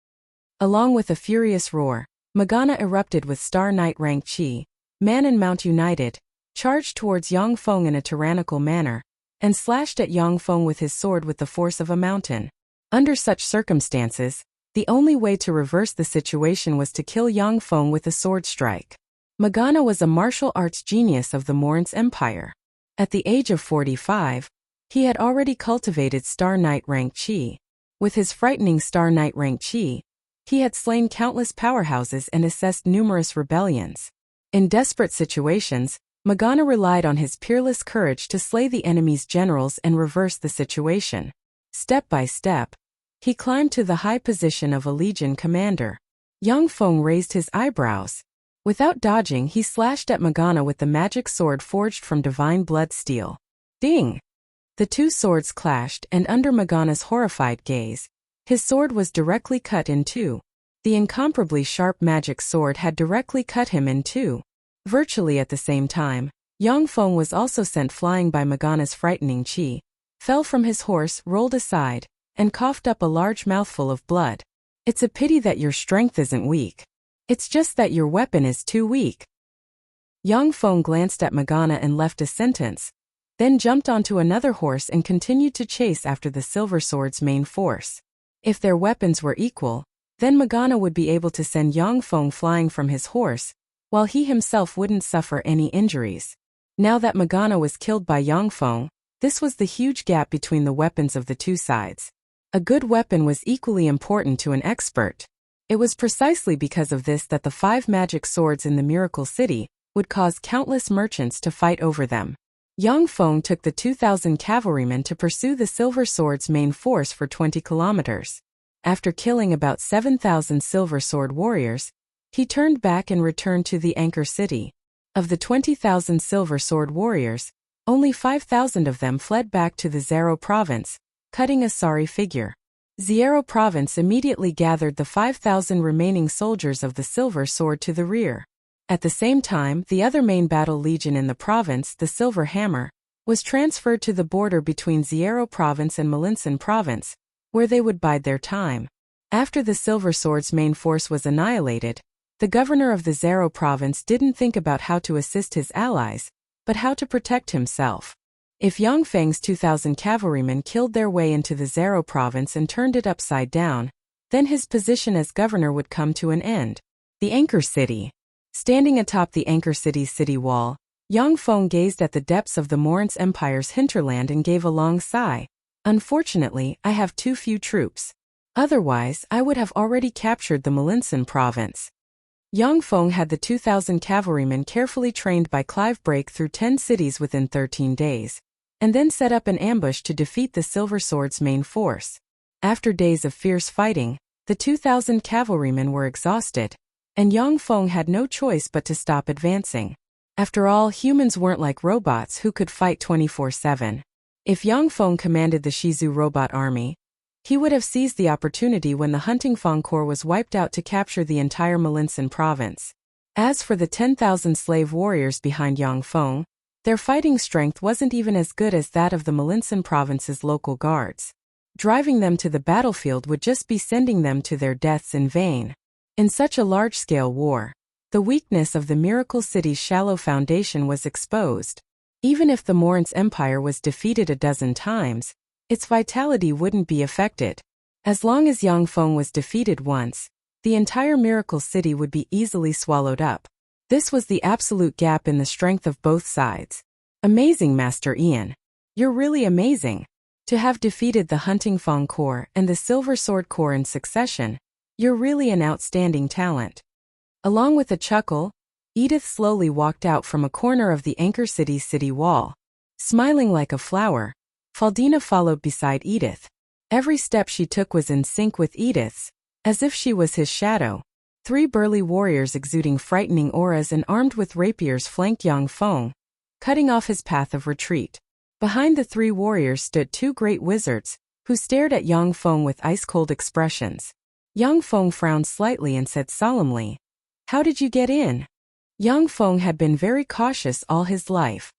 Along with a furious roar, Morgana erupted with Star Knight rank chi, man and mount united, charged towards Yang Feng in a tyrannical manner, and slashed at Yang Feng with his sword with the force of a mountain. Under such circumstances, the only way to reverse the situation was to kill Yang Feng with a sword strike. Morgana was a martial arts genius of the Morin's Empire. At the age of 45, he had already cultivated Star Knight rank chi. With his frightening Star Knight rank chi, he had slain countless powerhouses and assessed numerous rebellions. In desperate situations, Morgana relied on his peerless courage to slay the enemy's generals and reverse the situation. Step by step, he climbed to the high position of a legion commander. Yang Feng raised his eyebrows. Without dodging, he slashed at Morgana with the magic sword forged from divine blood steel. Ding! The two swords clashed, and under Morgana's horrified gaze, his sword was directly cut in two. The incomparably sharp magic sword had directly cut him in two. Virtually at the same time, Yang Feng was also sent flying by Morgana's frightening chi, fell from his horse, rolled aside, and coughed up a large mouthful of blood. "It's a pity that your strength isn't weak. It's just that your weapon is too weak." Yang Feng glanced at Morgana and left a sentence, then jumped onto another horse and continued to chase after the Silver Sword's main force. If their weapons were equal, then Morgana would be able to send Yang Feng flying from his horse, while he himself wouldn't suffer any injuries. Now that Morgana was killed by Yang Feng, this was the huge gap between the weapons of the two sides. A good weapon was equally important to an expert. It was precisely because of this that the 5 magic swords in the Miracle City would cause countless merchants to fight over them. Yang Feng took the 2,000 cavalrymen to pursue the Silver Sword's main force for 20 kilometers. After killing about 7,000 Silver Sword warriors, he turned back and returned to the Anchor City. Of the 20,000 Silver Sword warriors, only 5,000 of them fled back to the Zero province, cutting a sorry figure. Zero province immediately gathered the 5,000 remaining soldiers of the Silver Sword to the rear. At the same time, the other main battle legion in the province, the Silver Hammer, was transferred to the border between Zero province and Malinsan province, where they would bide their time. After the Silver Sword's main force was annihilated, the governor of the Zero province didn't think about how to assist his allies, but how to protect himself. If Yang Feng's 2,000 cavalrymen killed their way into the Zero province and turned it upside down, then his position as governor would come to an end. The Anchor City. Standing atop the Anchor City's city wall, Yang Feng gazed at the depths of the Morin's Empire's hinterland and gave a long sigh. "Unfortunately, I have too few troops. Otherwise, I would have already captured the Malinsan province." Yang Feng had the 2,000 cavalrymen carefully trained by Clive break through 10 cities within 13 days, and then set up an ambush to defeat the Silver Sword's main force. After days of fierce fighting, the 2,000 cavalrymen were exhausted, and Yang Feng had no choice but to stop advancing. After all, humans weren't like robots who could fight 24/7. If Yang Feng commanded the Shizu robot army, he would have seized the opportunity when the Hunting Feng Corps was wiped out to capture the entire Malinsan province. As for the 10,000 slave warriors behind Yang Feng, their fighting strength wasn't even as good as that of the Malinsan province's local guards. Driving them to the battlefield would just be sending them to their deaths in vain. In such a large-scale war, the weakness of the Miracle City's shallow foundation was exposed. Even if the Morin's empire was defeated a dozen times, its vitality wouldn't be affected. As long as Yang Feng was defeated once, the entire Miracle City would be easily swallowed up. This was the absolute gap in the strength of both sides. Amazing, Master Ian. You're really amazing. To have defeated the Hunting Feng Corps and the Silver Sword Corps in succession, you're really an outstanding talent. Along with a chuckle, Edith slowly walked out from a corner of the Anchor City's city wall. Smiling like a flower, Faldina followed beside Edith. Every step she took was in sync with Edith's, as if she was his shadow. 3 burly warriors exuding frightening auras and armed with rapiers flanked Yang Feng, cutting off his path of retreat. Behind the 3 warriors stood 2 great wizards, who stared at Yang Feng with ice-cold expressions. Yang Feng frowned slightly and said solemnly, "How did you get in?" Yang Feng had been very cautious all his life.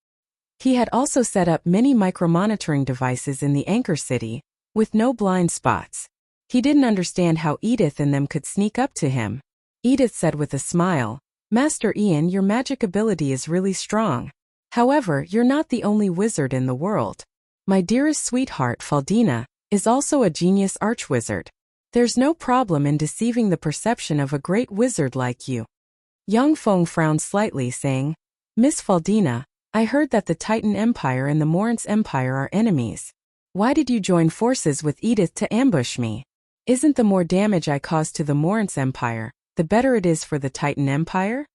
He had also set up many micromonitoring devices in the Anchor City, with no blind spots. He didn't understand how Edith and them could sneak up to him. Edith said with a smile, "Master Ian, your magic ability is really strong. However, you're not the only wizard in the world. My dearest sweetheart Faldina is also a genius archwizard. There's no problem in deceiving the perception of a great wizard like you." Yang Feng frowned slightly, saying, "Miss Faldina, I heard that the Titan Empire and the Morin's Empire are enemies. Why did you join forces with Edith to ambush me? Isn't the more damage I cause to the Morin's Empire, the better it is for the Titan Empire?"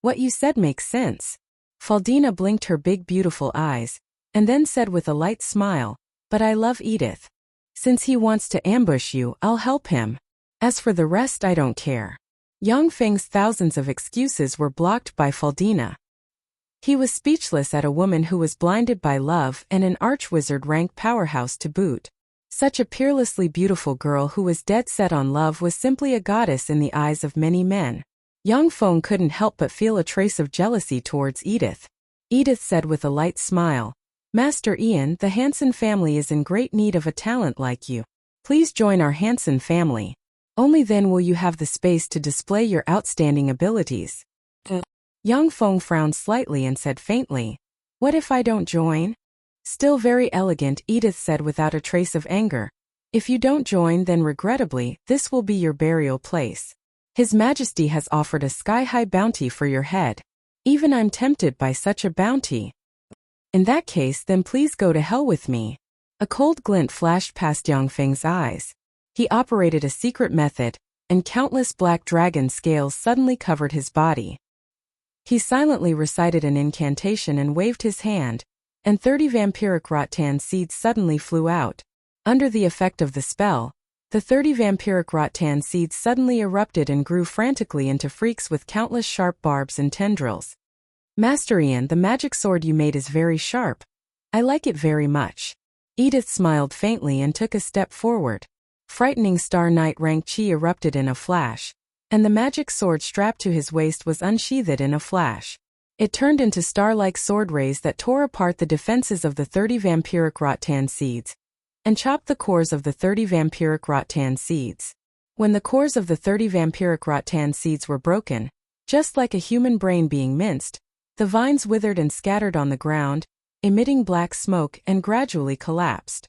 "What you said makes sense." Faldina blinked her big beautiful eyes, and then said with a light smile, "But I love Edith. Since he wants to ambush you, I'll help him. As for the rest, I don't care." Yang Feng's thousands of excuses were blocked by Faldina. He was speechless at a woman who was blinded by love and an archwizard-rank powerhouse to boot. Such a peerlessly beautiful girl who was dead set on love was simply a goddess in the eyes of many men. Yang Feng couldn't help but feel a trace of jealousy towards Edith. Edith said with a light smile, "Master Ian, the Hansen family is in great need of a talent like you. Please join our Hansen family. Only then will you have the space to display your outstanding abilities." Yang Feng frowned slightly and said faintly, "What if I don't join?" Still very elegant, Edith said without a trace of anger, "If you don't join, then regrettably, this will be your burial place. His Majesty has offered a sky-high bounty for your head. Even I'm tempted by such a bounty." "In that case, then please go to hell with me." A cold glint flashed past Yang Feng's eyes. He operated a secret method, and countless black dragon scales suddenly covered his body. He silently recited an incantation and waved his hand, and 30 vampiric rattan seeds suddenly flew out. Under the effect of the spell, the 30 vampiric rattan seeds suddenly erupted and grew frantically into freaks with countless sharp barbs and tendrils. "Master Ian, the magic sword you made is very sharp. I like it very much." Edith smiled faintly and took a step forward. Frightening Star Knight rank chi erupted in a flash, and the magic sword strapped to his waist was unsheathed in a flash. It turned into star-like sword rays that tore apart the defenses of the 30 vampiric rattan seeds, and chopped the cores of the 30 vampiric rattan seeds. When the cores of the 30 vampiric rattan seeds were broken, just like a human brain being minced, the vines withered and scattered on the ground, emitting black smoke and gradually collapsed.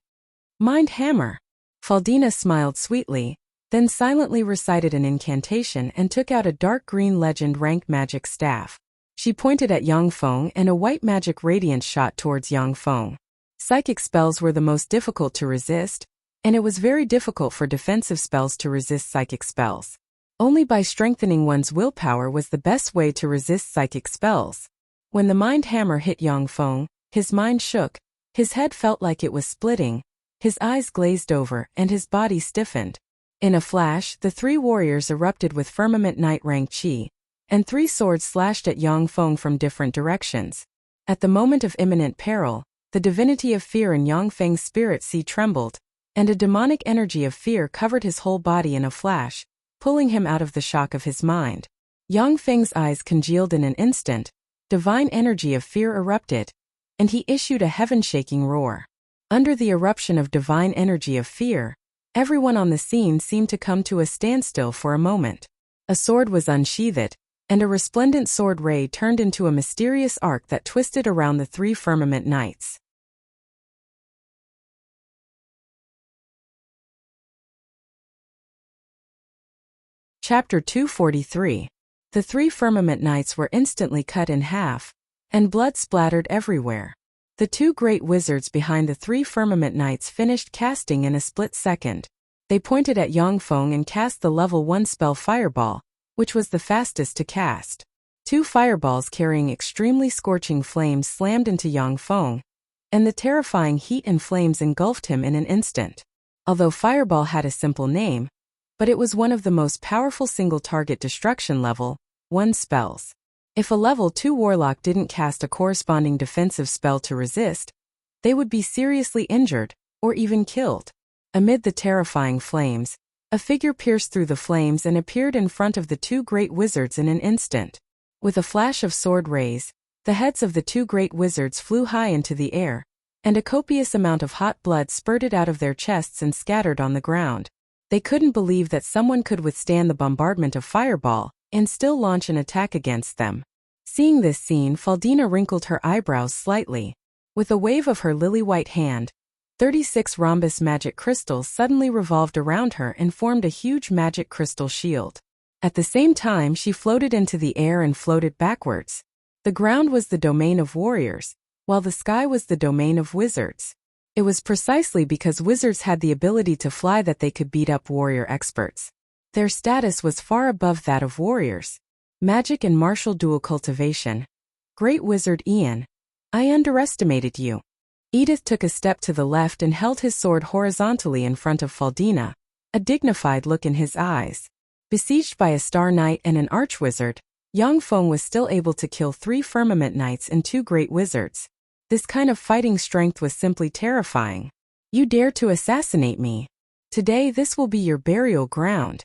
"Mind Hammer." Faldina smiled sweetly, then silently recited an incantation and took out a dark green legend-rank magic staff. She pointed at Yang Feng and a white magic radiance shot towards Yang Feng. Psychic spells were the most difficult to resist, and it was very difficult for defensive spells to resist psychic spells. Only by strengthening one's willpower was the best way to resist psychic spells. When the mind hammer hit Yang Feng, his mind shook, his head felt like it was splitting, his eyes glazed over, and his body stiffened. In a flash, the 3 warriors erupted with firmament night rank chi, and 3 swords slashed at Yang Feng from different directions. At the moment of imminent peril, the divinity of fear in Yang Feng's spirit sea trembled, and a demonic energy of fear covered his whole body in a flash, pulling him out of the shock of his mind. Yang Feng's eyes congealed in an instant, divine energy of fear erupted, and he issued a heaven-shaking roar. Under the eruption of divine energy of fear, everyone on the scene seemed to come to a standstill for a moment. A sword was unsheathed, and a resplendent sword ray turned into a mysterious arc that twisted around the 3 firmament knights. Chapter 243. The 3 firmament knights were instantly cut in half, and blood splattered everywhere. The 2 great wizards behind the 3 firmament knights finished casting in a split second. They pointed at Yang Feng and cast the level 1 spell Fireball, which was the fastest to cast. 2 fireballs carrying extremely scorching flames slammed into Yang Feng, and the terrifying heat and flames engulfed him in an instant. Although Fireball had a simple name, but it was one of the most powerful single-target destruction level 1 spells. If a level 2 warlock didn't cast a corresponding defensive spell to resist, they would be seriously injured, or even killed. Amid the terrifying flames, a figure pierced through the flames and appeared in front of the 2 great wizards in an instant. With a flash of sword rays, the heads of the 2 great wizards flew high into the air, and a copious amount of hot blood spurted out of their chests and scattered on the ground. They couldn't believe that someone could withstand the bombardment of Fireball and still launch an attack against them. Seeing this scene, Faldina wrinkled her eyebrows slightly. With a wave of her lily-white hand, 36 rhombus magic crystals suddenly revolved around her and formed a huge magic crystal shield. At the same time, she floated into the air and floated backwards. The ground was the domain of warriors, while the sky was the domain of wizards. It was precisely because wizards had the ability to fly that they could beat up warrior experts. Their status was far above that of warriors. Magic and martial dual cultivation. Great Wizard Ian, I underestimated you. Edith took a step to the left and held his sword horizontally in front of Faldina, a dignified look in his eyes. Besieged by a Star Knight and an Archwizard, Yang Feng was still able to kill 3 Firmament Knights and 2 Great Wizards. This kind of fighting strength was simply terrifying. You dare to assassinate me. Today this will be your burial ground.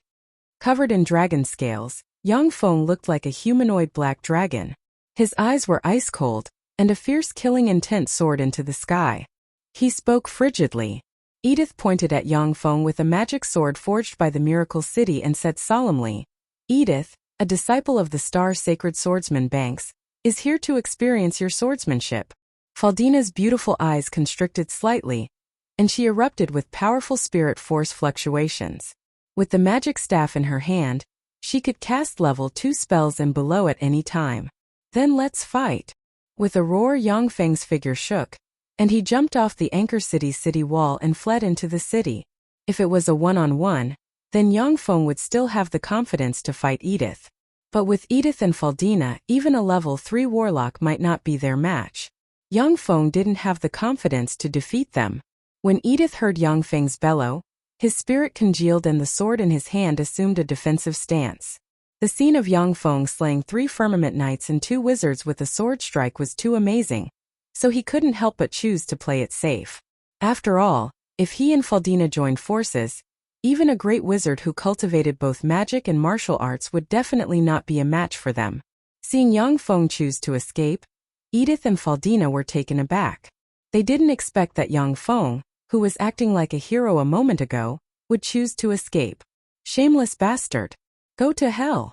Covered in dragon scales, Yang Feng looked like a humanoid black dragon. His eyes were ice cold, and a fierce killing intent soared into the sky. He spoke frigidly. Edith pointed at Yang Feng with a magic sword forged by the Miracle City and said solemnly, Edith, a disciple of the star-sacred swordsman Banks, is here to experience your swordsmanship. Faldina's beautiful eyes constricted slightly, and she erupted with powerful spirit force fluctuations. With the magic staff in her hand, she could cast level 2 spells and below at any time. Then let's fight. With a roar, Yang Feng's figure shook, and he jumped off the Anchor City's city wall and fled into the city. If it was a one-on-one, then Yang Feng would still have the confidence to fight Edith. But with Edith and Faldina, even a level 3 warlock might not be their match. Yang Feng didn't have the confidence to defeat them. When Edith heard Yang Feng's bellow, his spirit congealed and the sword in his hand assumed a defensive stance. The scene of Yang Feng slaying 3 Firmament Knights and 2 wizards with a sword strike was too amazing, so he couldn't help but choose to play it safe. After all, if he and Faldina joined forces, even a great wizard who cultivated both magic and martial arts would definitely not be a match for them. Seeing Yang Feng choose to escape, Edith and Faldina were taken aback. They didn't expect that Yang Feng, who was acting like a hero a moment ago, would choose to escape. Shameless bastard. Go to hell.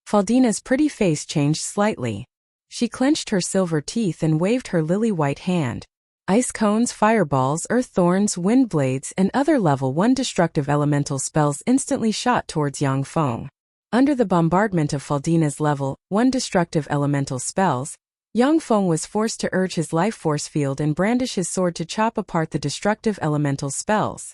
Faldina's pretty face changed slightly. She clenched her silver teeth and waved her lily-white hand. Ice cones, fireballs, earth thorns, wind blades, and other level 1 destructive elemental spells instantly shot towards Yang Feng. Under the bombardment of Faldina's level 1 destructive elemental spells, Yang Feng was forced to urge his life force field and brandish his sword to chop apart the destructive elemental spells.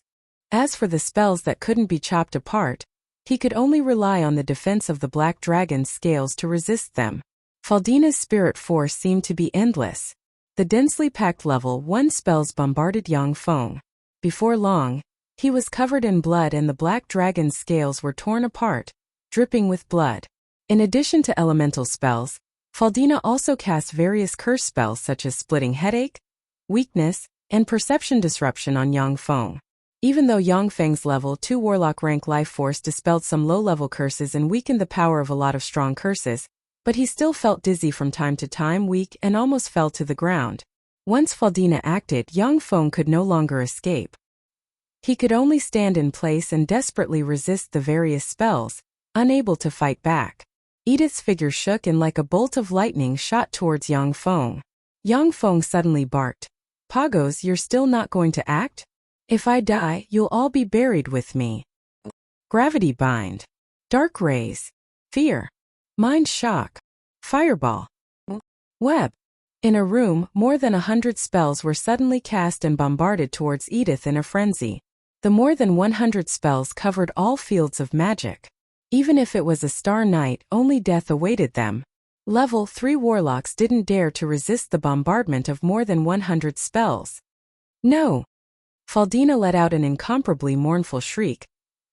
As for the spells that couldn't be chopped apart, he could only rely on the defense of the Black Dragon's scales to resist them. Faldina's spirit force seemed to be endless. The densely packed level 1 spells bombarded Yang Feng. Before long, he was covered in blood and the Black Dragon's scales were torn apart, dripping with blood. In addition to elemental spells, Faldina also cast various curse spells such as splitting headache, weakness, and perception disruption on Yang Feng. Even though Yang Feng's level 2 warlock rank life force dispelled some low-level curses and weakened the power of a lot of strong curses, but he still felt dizzy from time to time, weak, and almost fell to the ground. Once Faldina acted, Yang Feng could no longer escape. He could only stand in place and desperately resist the various spells, unable to fight back. Edith's figure shook and like a bolt of lightning shot towards Yang Feng. Yang Feng suddenly barked, "Pagos, you're still not going to act? If I die, you'll all be buried with me." Gravity bind. Dark rays. Fear. Mind shock. Fireball. Web. In a room, more than 100 spells were suddenly cast and bombarded towards Edith in a frenzy. The more than 100 spells covered all fields of magic. Even if it was a star night, only death awaited them. Level 3 warlocks didn't dare to resist the bombardment of more than 100 spells. No! Faldina let out an incomparably mournful shriek,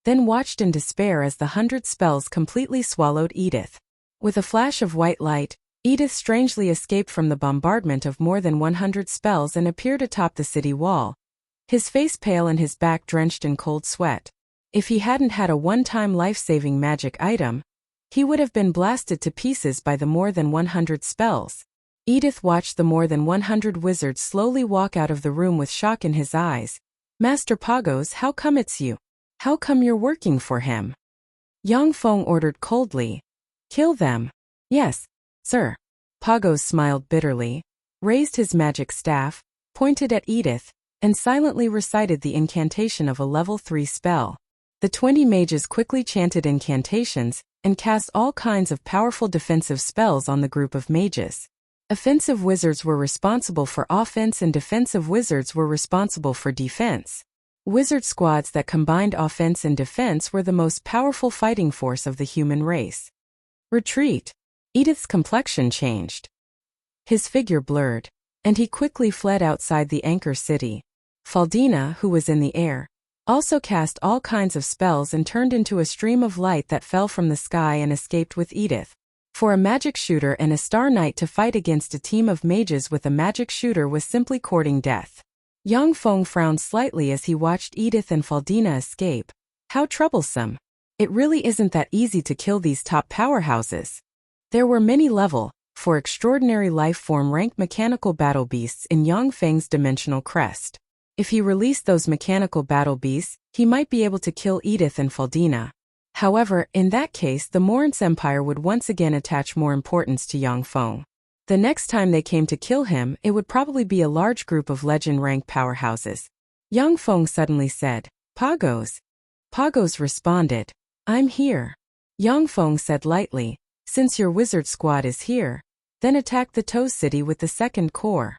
then watched in despair as the 100 spells completely swallowed Edith. With a flash of white light, Edith strangely escaped from the bombardment of more than 100 spells and appeared atop the city wall, his face pale and his back drenched in cold sweat. If he hadn't had a one-time life-saving magic item, he would have been blasted to pieces by the more than 100 spells. Edith watched the more than 100 wizards slowly walk out of the room with shock in his eyes. "Master Pagos, how come it's you? How come you're working for him?" Yang Feng ordered coldly. "Kill them." "Yes, sir." Pagos smiled bitterly, raised his magic staff, pointed at Edith, and silently recited the incantation of a level 3 spell. The 20 mages quickly chanted incantations and cast all kinds of powerful defensive spells on the group of mages. Offensive wizards were responsible for offense and defensive wizards were responsible for defense. Wizard squads that combined offense and defense were the most powerful fighting force of the human race. Retreat. Edith's complexion changed. His figure blurred, and he quickly fled outside the anchor city. Faldina, who was in the air, also cast all kinds of spells and turned into a stream of light that fell from the sky and escaped with Edith. For a magic shooter and a star knight to fight against a team of mages with a magic shooter was simply courting death. Yang Feng frowned slightly as he watched Edith and Faldina escape. How troublesome. It really isn't that easy to kill these top powerhouses. There were many level 4 extraordinary life form rank mechanical battle beasts in Yang Feng's dimensional crest. If he released those mechanical battle beasts, he might be able to kill Edith and Faldina. However, in that case the Morince Empire would once again attach more importance to Yang Feng. The next time they came to kill him, it would probably be a large group of legend-rank powerhouses. Yang Feng suddenly said, "Pagos." Pagos responded, "I'm here." Yang Feng said lightly, "Since your wizard squad is here, then attack the Toe City with the second corps."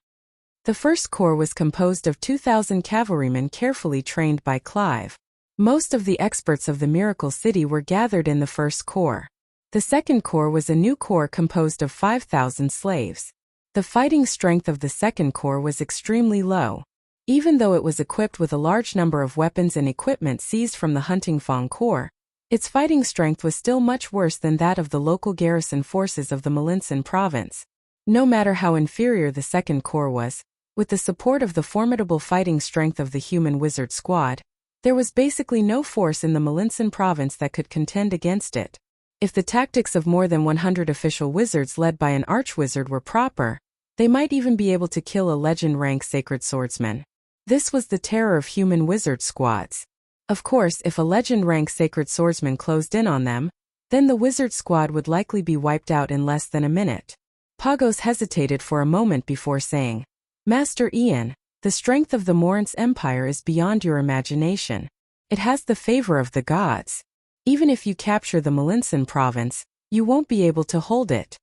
The first corps was composed of 2,000 cavalrymen carefully trained by Clive. Most of the experts of the Miracle City were gathered in the first corps. The second corps was a new corps composed of 5,000 slaves. The fighting strength of the second corps was extremely low. Even though it was equipped with a large number of weapons and equipment seized from the Hunting Fang Corps, its fighting strength was still much worse than that of the local garrison forces of the Malinsan province. No matter how inferior the second corps was, with the support of the formidable fighting strength of the human wizard squad, there was basically no force in the Malinsan province that could contend against it. If the tactics of more than 100 official wizards led by an archwizard were proper, they might even be able to kill a legend-rank sacred swordsman. This was the terror of human wizard squads. Of course, if a legend-rank sacred swordsman closed in on them, then the wizard squad would likely be wiped out in less than a minute. Pagos hesitated for a moment before saying, "Master Ian, the strength of the Morince Empire is beyond your imagination. It has the favor of the gods. Even if you capture the Malinsan province, you won't be able to hold it."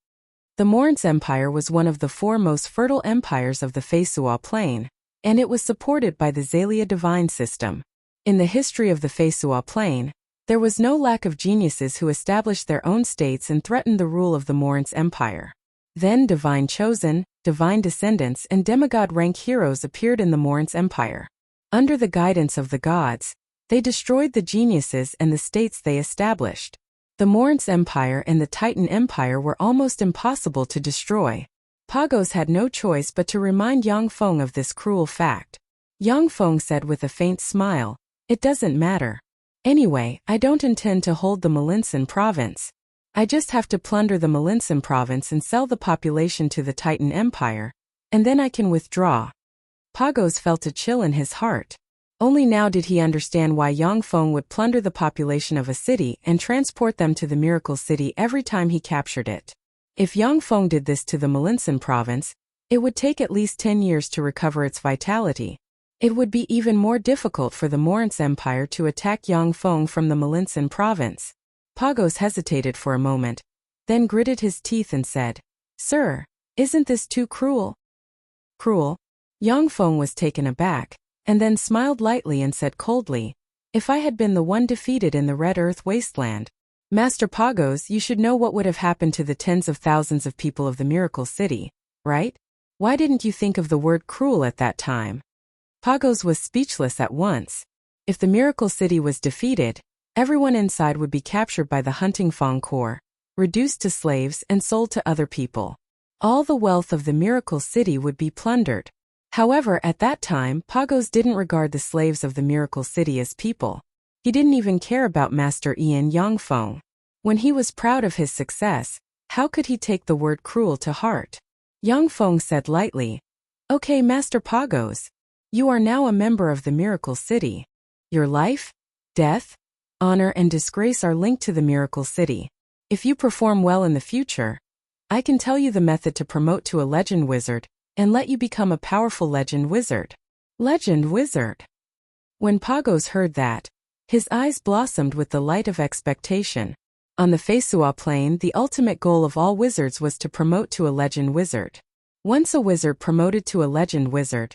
The Morince Empire was one of the 4 most fertile empires of the Feisua Plain, and it was supported by the Zalia divine system. In the history of the Feisua Plain, there was no lack of geniuses who established their own states and threatened the rule of the Morince Empire. Then divine chosen, divine descendants and demigod-rank heroes appeared in the Morince Empire. Under the guidance of the gods, they destroyed the geniuses and the states they established. The Morinth Empire and the Titan Empire were almost impossible to destroy. Pagos had no choice but to remind Yang Feng of this cruel fact. Yang Feng said with a faint smile, "It doesn't matter. Anyway, I don't intend to hold the Melinsan province. I just have to plunder the Melinsan province and sell the population to the Titan Empire, and then I can withdraw." Pagos felt a chill in his heart. Only now did he understand why Yang Feng would plunder the population of a city and transport them to the Miracle City every time he captured it. If Yang Feng did this to the Melinsan province, it would take at least 10 years to recover its vitality. It would be even more difficult for the Morinth Empire to attack Yang Feng from the Melinsan province. Pagos hesitated for a moment, then gritted his teeth and said, "Sir, isn't this too cruel?" "Cruel?" Yang Feng was taken aback, and then smiled lightly and said coldly, "If I had been the one defeated in the Red Earth wasteland, Master Pagos, you should know what would have happened to the tens of thousands of people of the Miracle City, right? Why didn't you think of the word cruel at that time?" Pagos was speechless at once. If the Miracle City was defeated, everyone inside would be captured by the Hunting Fang Corps, reduced to slaves and sold to other people. All the wealth of the Miracle City would be plundered. However, at that time, Pagos didn't regard the slaves of the Miracle City as people. He didn't even care about Master Ian Yang Feng. When he was proud of his success, how could he take the word cruel to heart? Yang Feng said lightly, "Okay, Master Pagos. You are now a member of the Miracle City. Your life, death, honor and disgrace are linked to the Miracle City. If you perform well in the future, I can tell you the method to promote to a legend wizard and let you become a powerful legend wizard." Legend wizard. When Pagos heard that, his eyes blossomed with the light of expectation. On the Feisua Plain, the ultimate goal of all wizards was to promote to a legend wizard. Once a wizard promoted to a legend wizard,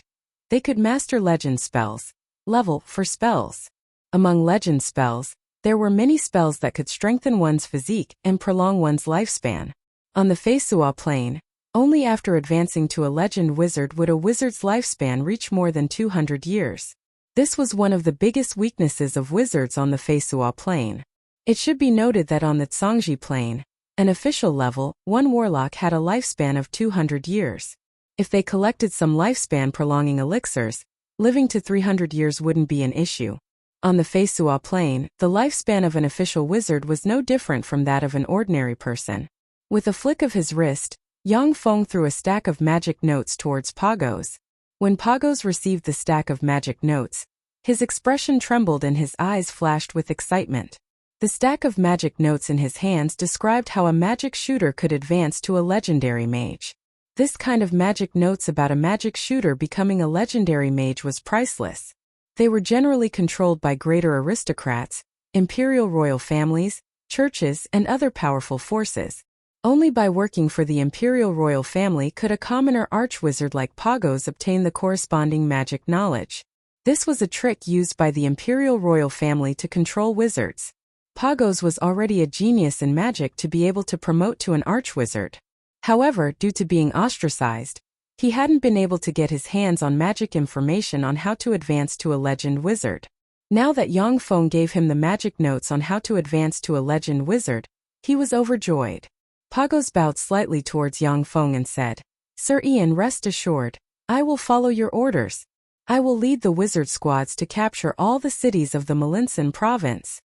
they could master legend spells, level for spells. Among legend spells, there were many spells that could strengthen one's physique and prolong one's lifespan. On the Feisua Plain, only after advancing to a legend wizard would a wizard's lifespan reach more than 200 years. This was one of the biggest weaknesses of wizards on the Feisua Plain. It should be noted that on the Zhangji Plain, an official level, one warlock had a lifespan of 200 years. If they collected some lifespan prolonging elixirs, living to 300 years wouldn't be an issue. On the Feisua Plain, the lifespan of an official wizard was no different from that of an ordinary person. With a flick of his wrist, Yang Feng threw a stack of magic notes towards Pagos. When Pagos received the stack of magic notes, his expression trembled and his eyes flashed with excitement. The stack of magic notes in his hands described how a magic shooter could advance to a legendary mage. This kind of magic notes about a magic shooter becoming a legendary mage was priceless. They were generally controlled by greater aristocrats, imperial royal families, churches, and other powerful forces. Only by working for the imperial royal family could a commoner archwizard like Pagos obtain the corresponding magic knowledge. This was a trick used by the imperial royal family to control wizards. Pagos was already a genius in magic to be able to promote to an archwizard. However, due to being ostracized, he hadn't been able to get his hands on magic information on how to advance to a legend wizard. Now that Yang Feng gave him the magic notes on how to advance to a legend wizard, he was overjoyed. Pagos bowed slightly towards Yang Feng and said, "Sir Ian, rest assured, I will follow your orders. I will lead the wizard squads to capture all the cities of the Melinsan province."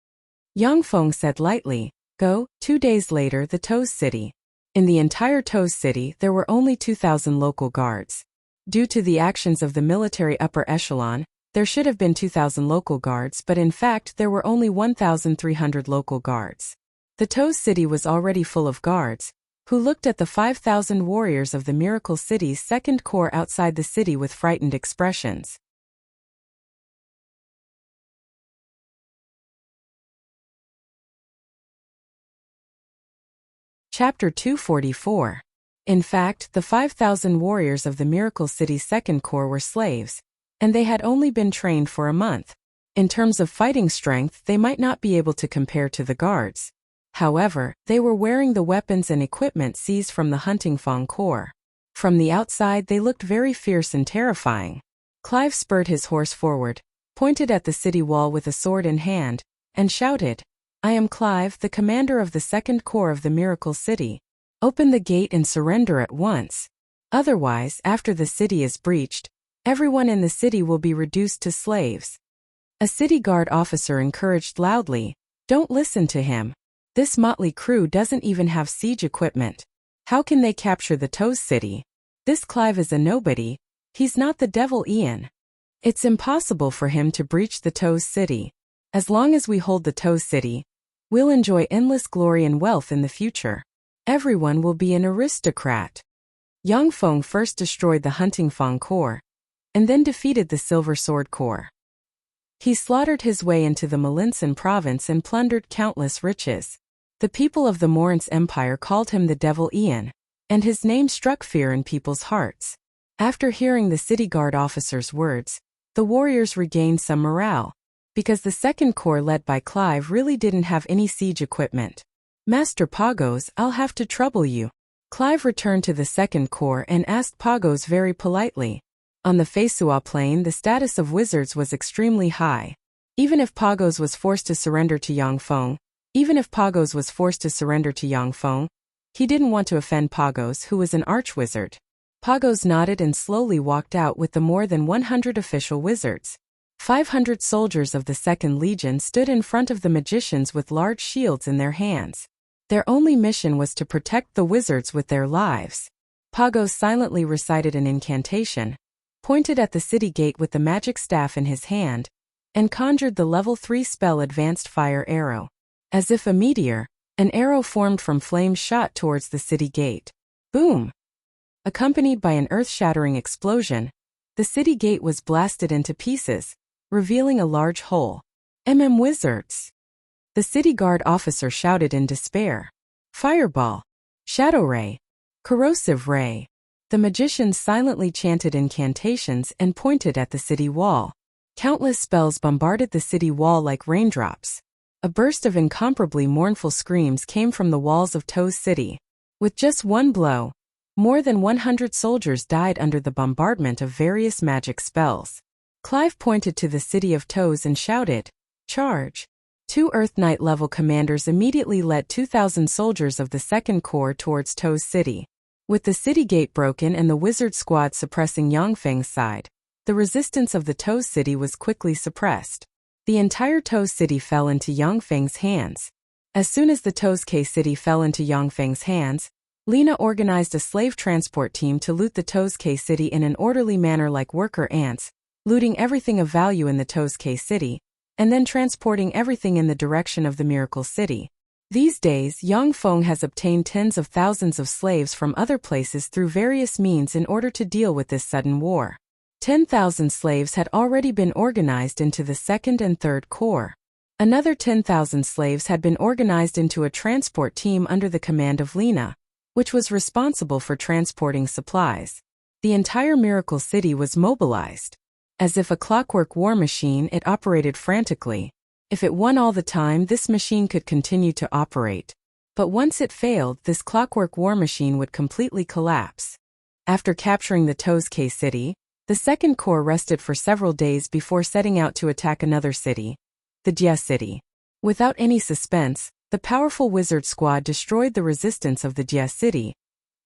Yang Feng said lightly, "Go." 2 days later, the Toes City. In the entire Toes City, there were only 2,000 local guards. Due to the actions of the military upper echelon, there should have been 2,000 local guards, but in fact there were only 1,300 local guards. The Toes City was already full of guards, who looked at the 5,000 warriors of the Miracle City's second corps outside the city with frightened expressions. Chapter 244. In fact, the 5,000 warriors of the Miracle City's second corps were slaves, and they had only been trained for a month. In terms of fighting strength, they might not be able to compare to the guards. However, they were wearing the weapons and equipment seized from the Hunting Fang Corps. From the outside, they looked very fierce and terrifying. Clive spurred his horse forward, pointed at the city wall with a sword in hand, and shouted, I am Clive, the commander of the Second Corps of the Miracle City. Open the gate and surrender at once. Otherwise, after the city is breached, everyone in the city will be reduced to slaves. A city guard officer encouraged loudly, "Don't listen to him. This motley crew doesn't even have siege equipment. How can they capture the Toes City? This Clive is a nobody. He's not the devil Ian. It's impossible for him to breach the Toes City. As long as we hold the Toes City, we'll enjoy endless glory and wealth in the future. Everyone will be an aristocrat." Yang Feng first destroyed the Hunting Fang Corps, and then defeated the Silver Sword Corps. He slaughtered his way into the Malinsan province and plundered countless riches. The people of the Morince Empire called him the Devil Ian, and his name struck fear in people's hearts. After hearing the city guard officer's words, the warriors regained some morale, because the Second Corps led by Clive really didn't have any siege equipment. "Master Pagos, I'll have to trouble you." Clive returned to the Second Corps and asked Pagos very politely. On the Feisua plain, the status of wizards was extremely high. Even if Pagos was forced to surrender to Yang Feng, he didn't want to offend Pagos, who was an archwizard. Pagos nodded and slowly walked out with the more than 100 official wizards. 500 soldiers of the Second Legion stood in front of the magicians with large shields in their hands. Their only mission was to protect the wizards with their lives. Pagos silently recited an incantation, pointed at the city gate with the magic staff in his hand, and conjured the level 3 spell Advanced Fire Arrow. As if a meteor, an arrow formed from flames shot towards the city gate. Boom! Accompanied by an earth-shattering explosion, the city gate was blasted into pieces, revealing a large hole. Wizards! The city guard officer shouted in despair. Fireball! Shadow Ray! Corrosive Ray! The magicians silently chanted incantations and pointed at the city wall. Countless spells bombarded the city wall like raindrops. A burst of incomparably mournful screams came from the walls of Toes City. With just one blow, more than 100 soldiers died under the bombardment of various magic spells. Clive pointed to the city of Toes and shouted, "Charge!" 2 Earth Knight level commanders immediately led 2,000 soldiers of the Second Corps towards Toes City. With the city gate broken and the wizard squad suppressing Yangfeng's side, the resistance of the Toes City was quickly suppressed. The entire Toes City fell into Yangfeng's hands. As soon as the Toes City fell into Yangfeng's hands, Lina organized a slave transport team to loot the Toes City in an orderly manner like worker ants, looting everything of value in the Toes City, and then transporting everything in the direction of the Miracle City. These days, Yang Feng has obtained tens of thousands of slaves from other places through various means in order to deal with this sudden war. 10,000 slaves had already been organized into the Second and Third Corps. Another 10,000 slaves had been organized into a transport team under the command of Lina, which was responsible for transporting supplies. The entire Miracle City was mobilized. As if a clockwork war machine, it operated frantically. If it won all the time, this machine could continue to operate. But once it failed, this clockwork war machine would completely collapse. After capturing the Toes City, the Second Corps rested for several days before setting out to attack another city, the Jia City. Without any suspense, the powerful wizard squad destroyed the resistance of the Jia City,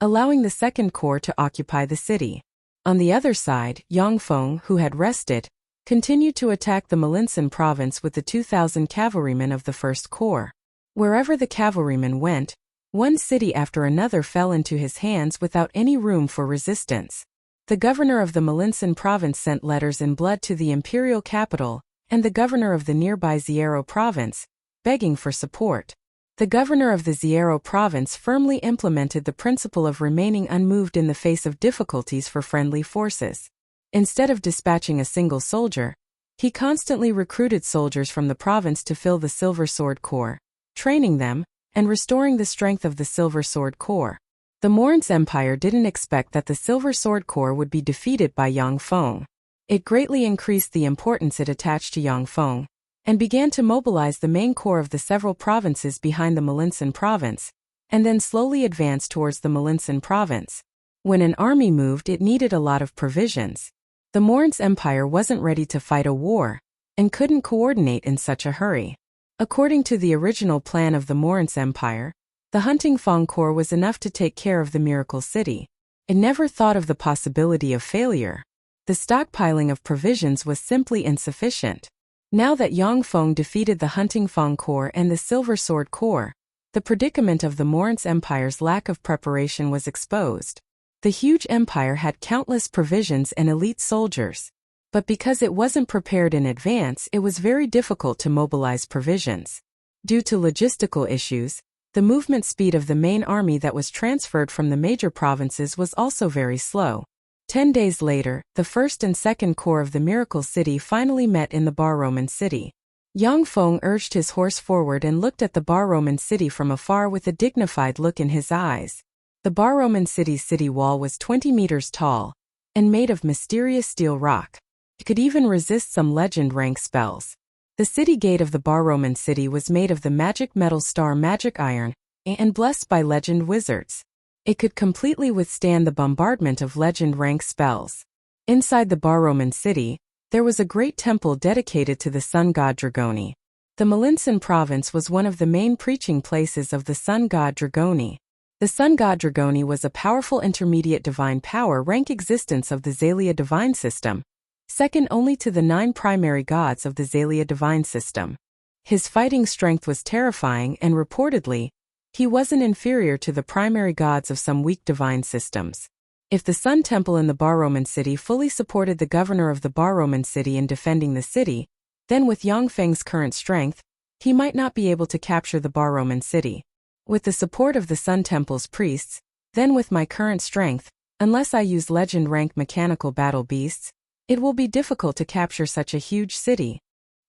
allowing the Second Corps to occupy the city. On the other side, Yang Feng, who had rested, continued to attack the Malinsan province with the 2,000 cavalrymen of the First Corps. Wherever the cavalrymen went, one city after another fell into his hands without any room for resistance. The governor of the Malinsan province sent letters in blood to the imperial capital, and the governor of the nearby Zierro province, begging for support. The governor of the Zierro province firmly implemented the principle of remaining unmoved in the face of difficulties for friendly forces. Instead of dispatching a single soldier, he constantly recruited soldiers from the province to fill the Silver Sword Corps, training them, and restoring the strength of the Silver Sword Corps. The Morince Empire didn't expect that the Silver Sword Corps would be defeated by Yang Feng. It greatly increased the importance it attached to Yang Feng, and began to mobilize the main corps of the several provinces behind the Malinsan province, and then slowly advance towards the Malinsan province. When an army moved, it needed a lot of provisions. The Morince Empire wasn't ready to fight a war, and couldn't coordinate in such a hurry. According to the original plan of the Morin's Empire, the Hunting Fong Corps was enough to take care of the Miracle City. It never thought of the possibility of failure. The stockpiling of provisions was simply insufficient. Now that Yang Feng defeated the Hunting Fong Corps and the Silver Sword Corps, the predicament of the Morin's Empire's lack of preparation was exposed. The huge empire had countless provisions and elite soldiers. But because it wasn't prepared in advance, it was very difficult to mobilize provisions. Due to logistical issues, the movement speed of the main army that was transferred from the major provinces was also very slow. 10 days later, the 1st and 2nd Corps of the Miracle City finally met in the Bar-Roman city. Yang Feng urged his horse forward and looked at the Bar-Roman city from afar with a dignified look in his eyes. The Bar-Roman city's city wall was 20 meters tall and made of mysterious steel rock. It could even resist some legend rank spells. The city gate of the Bar-Roman city was made of the magic metal star magic iron and blessed by legend wizards. It could completely withstand the bombardment of legend rank spells. Inside the Bar-Roman city, there was a great temple dedicated to the sun god Dragoni. The Malinsan province was one of the main preaching places of the sun god Dragoni. The sun god Dragoni was a powerful intermediate divine power rank existence of the Xalia divine system, second only to the 9 primary gods of the Xalia divine system. His fighting strength was terrifying and reportedly, he wasn't inferior to the primary gods of some weak divine systems. If the Sun Temple in the Bar-Roman city fully supported the governor of the Bar-Roman city in defending the city, then with Yang Feng's current strength, he might not be able to capture the Bar-Roman city. With the support of the Sun Temple's priests, then with my current strength, unless I use legend rank mechanical battle beasts, it will be difficult to capture such a huge city.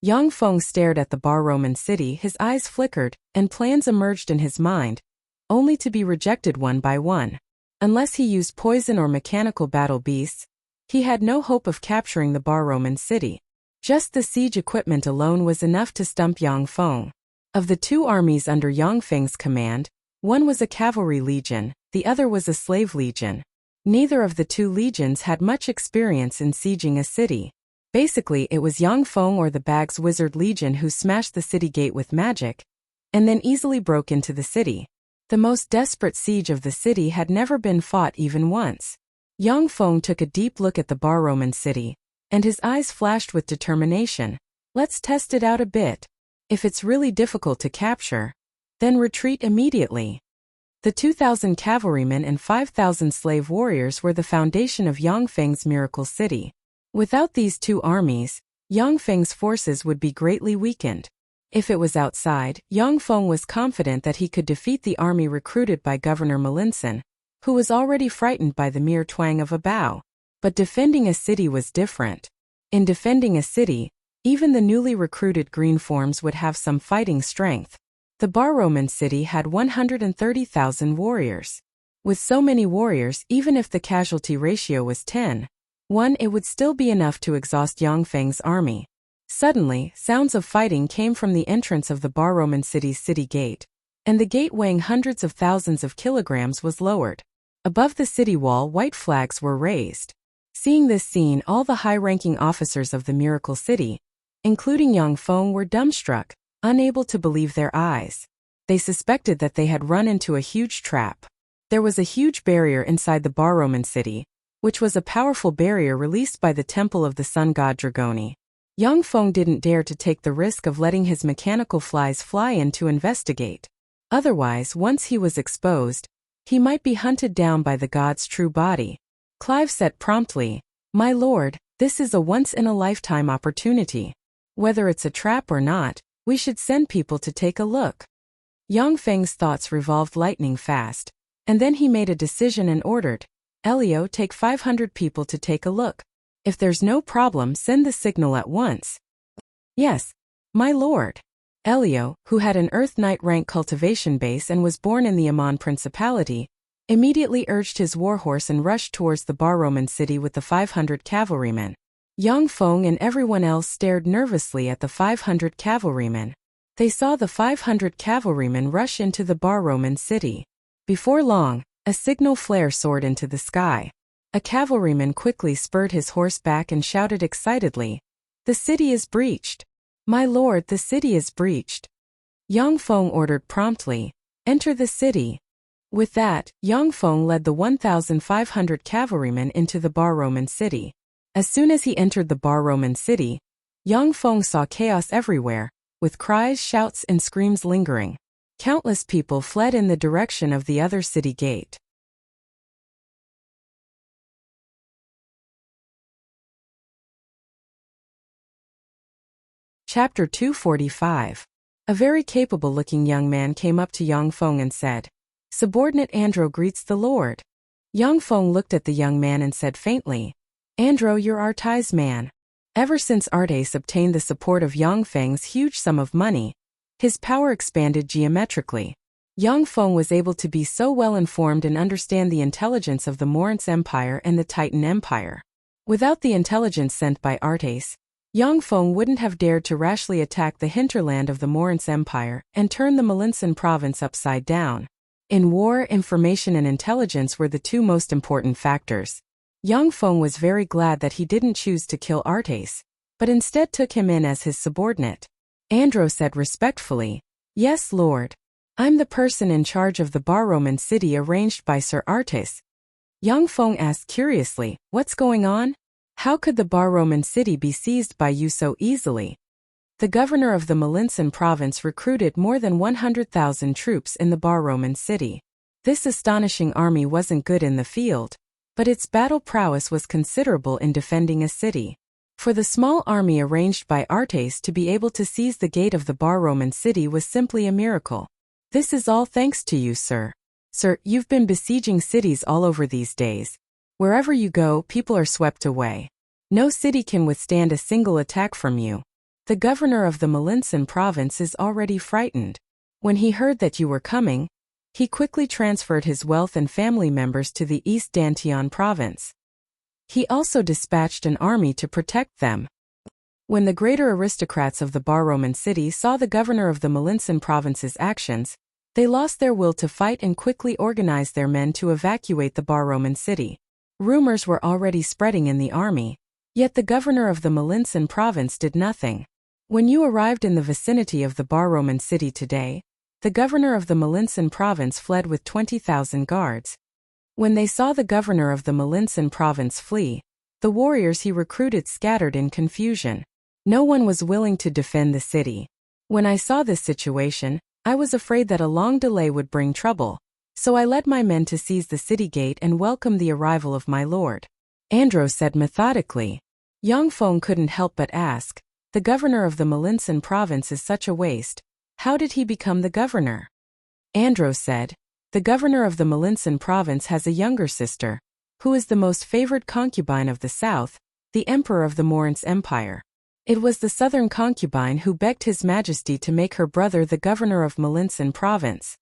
Yang Feng stared at the Bar-Roman city, his eyes flickered, and plans emerged in his mind, only to be rejected one by one. Unless he used poison or mechanical battle beasts, he had no hope of capturing the Bar-Roman city. Just the siege equipment alone was enough to stump Yang Feng. Of the 2 armies under Yang Feng's command, one was a cavalry legion, the other was a slave legion. Neither of the 2 legions had much experience in sieging a city. Basically, it was Yang Feng or the Bag's Wizard Legion who smashed the city gate with magic, and then easily broke into the city. The most desperate siege of the city had never been fought even once. Yang Feng took a deep look at the Bar-Roman city, and his eyes flashed with determination. Let's test it out a bit. If it's really difficult to capture, then retreat immediately. The 2,000 cavalrymen and 5,000 slave warriors were the foundation of Yang Feng's Miracle City. Without these 2 armies, Yang Feng's forces would be greatly weakened. If it was outside, Yang Feng was confident that he could defeat the army recruited by Governor Malinsan, who was already frightened by the mere twang of a bow. But defending a city was different. In defending a city, even the newly recruited green forms would have some fighting strength. The Bar-Roman city had 130,000 warriors. With so many warriors, even if the casualty ratio was 10:1, it would still be enough to exhaust Yang Feng's army. Suddenly, sounds of fighting came from the entrance of the Bar-Roman city's city gate, and the gate weighing hundreds of thousands of kilograms was lowered. Above the city wall, white flags were raised. Seeing this scene, all the high-ranking officers of the Miracle City, including Yang Feng, were dumbstruck, unable to believe their eyes. They suspected that they had run into a huge trap. There was a huge barrier inside the Bar-Roman city, which was a powerful barrier released by the temple of the sun god Dragoni. Yang Feng didn't dare to take the risk of letting his mechanical flies fly in to investigate. Otherwise, once he was exposed, he might be hunted down by the god's true body. Clive said promptly, "My lord, this is a once-in-a-lifetime opportunity. Whether it's a trap or not, we should send people to take a look." Yang Feng's thoughts revolved lightning fast, and then he made a decision and ordered, "Elio, take 500 people to take a look. If there's no problem, send the signal at once." "Yes, my lord." Elio, who had an Earth Knight rank cultivation base and was born in the Amon Principality, immediately urged his warhorse and rushed towards the Bar-Roman city with the 500 cavalrymen. Yang Feng and everyone else stared nervously at the 500 cavalrymen. They saw the 500 cavalrymen rush into the Bar-Roman city. Before long, a signal flare soared into the sky. A cavalryman quickly spurred his horse back and shouted excitedly, "The city is breached! My lord, the city is breached!" Yang Feng ordered promptly, "Enter the city." With that, Yang Feng led the 1,500 cavalrymen into the Bar-Roman city. As soon as he entered the Bar-Roman city, Yang Feng saw chaos everywhere, with cries, shouts, and screams lingering. Countless people fled in the direction of the other city gate. Chapter 245. A very capable-looking young man came up to Yang Feng and said, "Subordinate Andro greets the Lord." Yang Feng looked at the young man and said faintly, "Andro, you're Artai's man." Ever since Artais obtained the support of Yang Feng's huge sum of money, his power expanded geometrically. Yang Feng was able to be so well informed and understand the intelligence of the Morince Empire and the Titan Empire. Without the intelligence sent by Artais, Yang Feng wouldn't have dared to rashly attack the hinterland of the Morince Empire and turn the Melinsan province upside down. In war, information and intelligence were the two most important factors. Yang Feng was very glad that he didn't choose to kill Artais, but instead took him in as his subordinate. Andro said respectfully, "Yes, Lord. I'm the person in charge of the Bar-Roman city arranged by Sir Artais." Yang Feng asked curiously, "What's going on? How could the Bar-Roman city be seized by you so easily?" The governor of the Melinsan province recruited more than 100,000 troops in the Bar-Roman city. This astonishing army wasn't good in the field, but its battle prowess was considerable in defending a city. For the small army arranged by Artais to be able to seize the gate of the Bar-Roman city was simply a miracle. "This is all thanks to you, sir. Sir, you've been besieging cities all over these days. Wherever you go, people are swept away. No city can withstand a single attack from you. The governor of the Melinsan province is already frightened. When he heard that you were coming, he quickly transferred his wealth and family members to the East Dantian province. He also dispatched an army to protect them." When the greater aristocrats of the Bar-Roman city saw the governor of the Melinsan province's actions, they lost their will to fight and quickly organized their men to evacuate the Bar-Roman city. Rumors were already spreading in the army, yet the governor of the Melinsan province did nothing. When you arrived in the vicinity of the Bar-Roman city today, the governor of the Melinsan province fled with 20,000 guards. When they saw the governor of the Melinsan province flee, the warriors he recruited scattered in confusion. No one was willing to defend the city. When I saw this situation, I was afraid that a long delay would bring trouble, so I led my men to seize the city gate and welcome the arrival of my lord." Andro said methodically. Yang Feng couldn't help but ask, "The governor of the Melinsan province is such a waste. How did he become the governor?" Andro said, "The governor of the Melinsan province has a younger sister, who is the most favored concubine of the south, the emperor of the Morince Empire. It was the southern concubine who begged His Majesty to make her brother the governor of Melinsan province.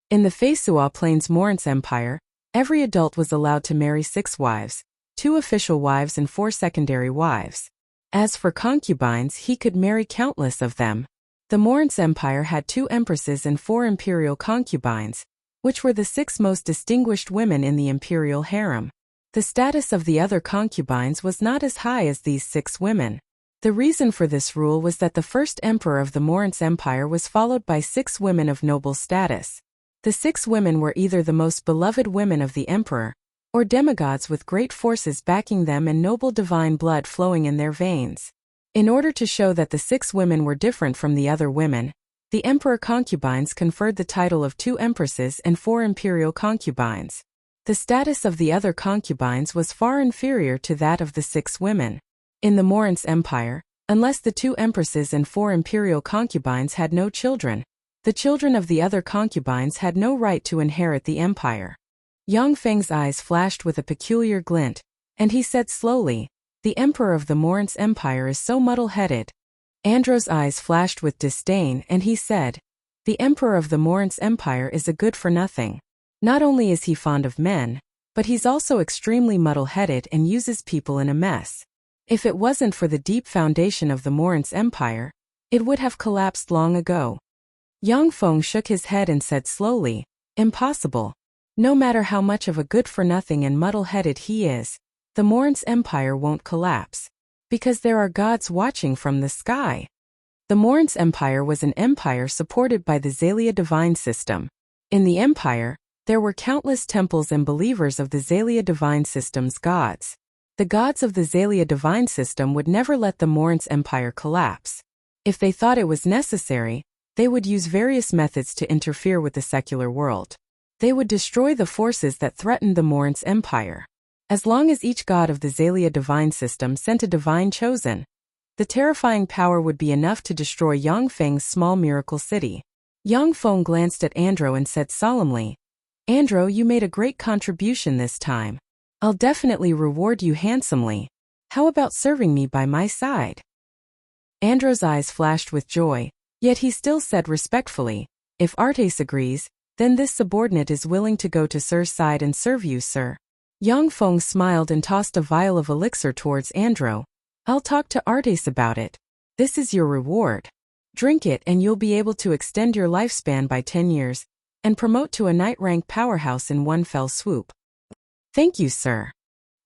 In the Faesua Plains Morince Empire, every adult was allowed to marry 6 wives, 2 official wives and 4 secondary wives. As for concubines, he could marry countless of them. The Morince Empire had 2 empresses and 4 imperial concubines, which were the 6 most distinguished women in the imperial harem. The status of the other concubines was not as high as these 6 women. The reason for this rule was that the first emperor of the Morince Empire was followed by 6 women of noble status. The 6 women were either the most beloved women of the emperor, or demigods with great forces backing them and noble divine blood flowing in their veins. In order to show that the 6 women were different from the other women, the emperor concubines conferred the title of 2 empresses and 4 imperial concubines. The status of the other concubines was far inferior to that of the 6 women. In the Morince Empire, unless the 2 empresses and 4 imperial concubines had no children, the children of the other concubines had no right to inherit the empire. Yang Feng's eyes flashed with a peculiar glint, and he said slowly, "The emperor of the Morince Empire is so muddle-headed." Andro's eyes flashed with disdain and he said, "The emperor of the Morince Empire is a good-for-nothing. Not only is he fond of men, but he's also extremely muddle-headed and uses people in a mess. If it wasn't for the deep foundation of the Morince Empire, it would have collapsed long ago." Yang Feng shook his head and said slowly, "Impossible. No matter how much of a good-for-nothing and muddle-headed he is, the Morince Empire won't collapse. Because there are gods watching from the sky." The Morince Empire was an empire supported by the Xalia divine system. In the empire, there were countless temples and believers of the Xalia divine system's gods. The gods of the Xalia divine system would never let the Morince Empire collapse. If they thought it was necessary, they would use various methods to interfere with the secular world. They would destroy the forces that threatened the Morince Empire. As long as each god of the Xalia divine system sent a divine chosen, the terrifying power would be enough to destroy Yang Feng's small miracle city. Yang Feng glanced at Andro and said solemnly, "Andro, you made a great contribution this time. I'll definitely reward you handsomely. How about serving me by my side?" Andro's eyes flashed with joy, yet he still said respectfully, "If Artes agrees, then this subordinate is willing to go to Sir's side and serve you, sir." Yang Feng smiled and tossed a vial of elixir towards Andro. "I'll talk to Artes about it. This is your reward. Drink it and you'll be able to extend your lifespan by 10 years, and promote to a knight-rank powerhouse in one fell swoop." "Thank you, sir."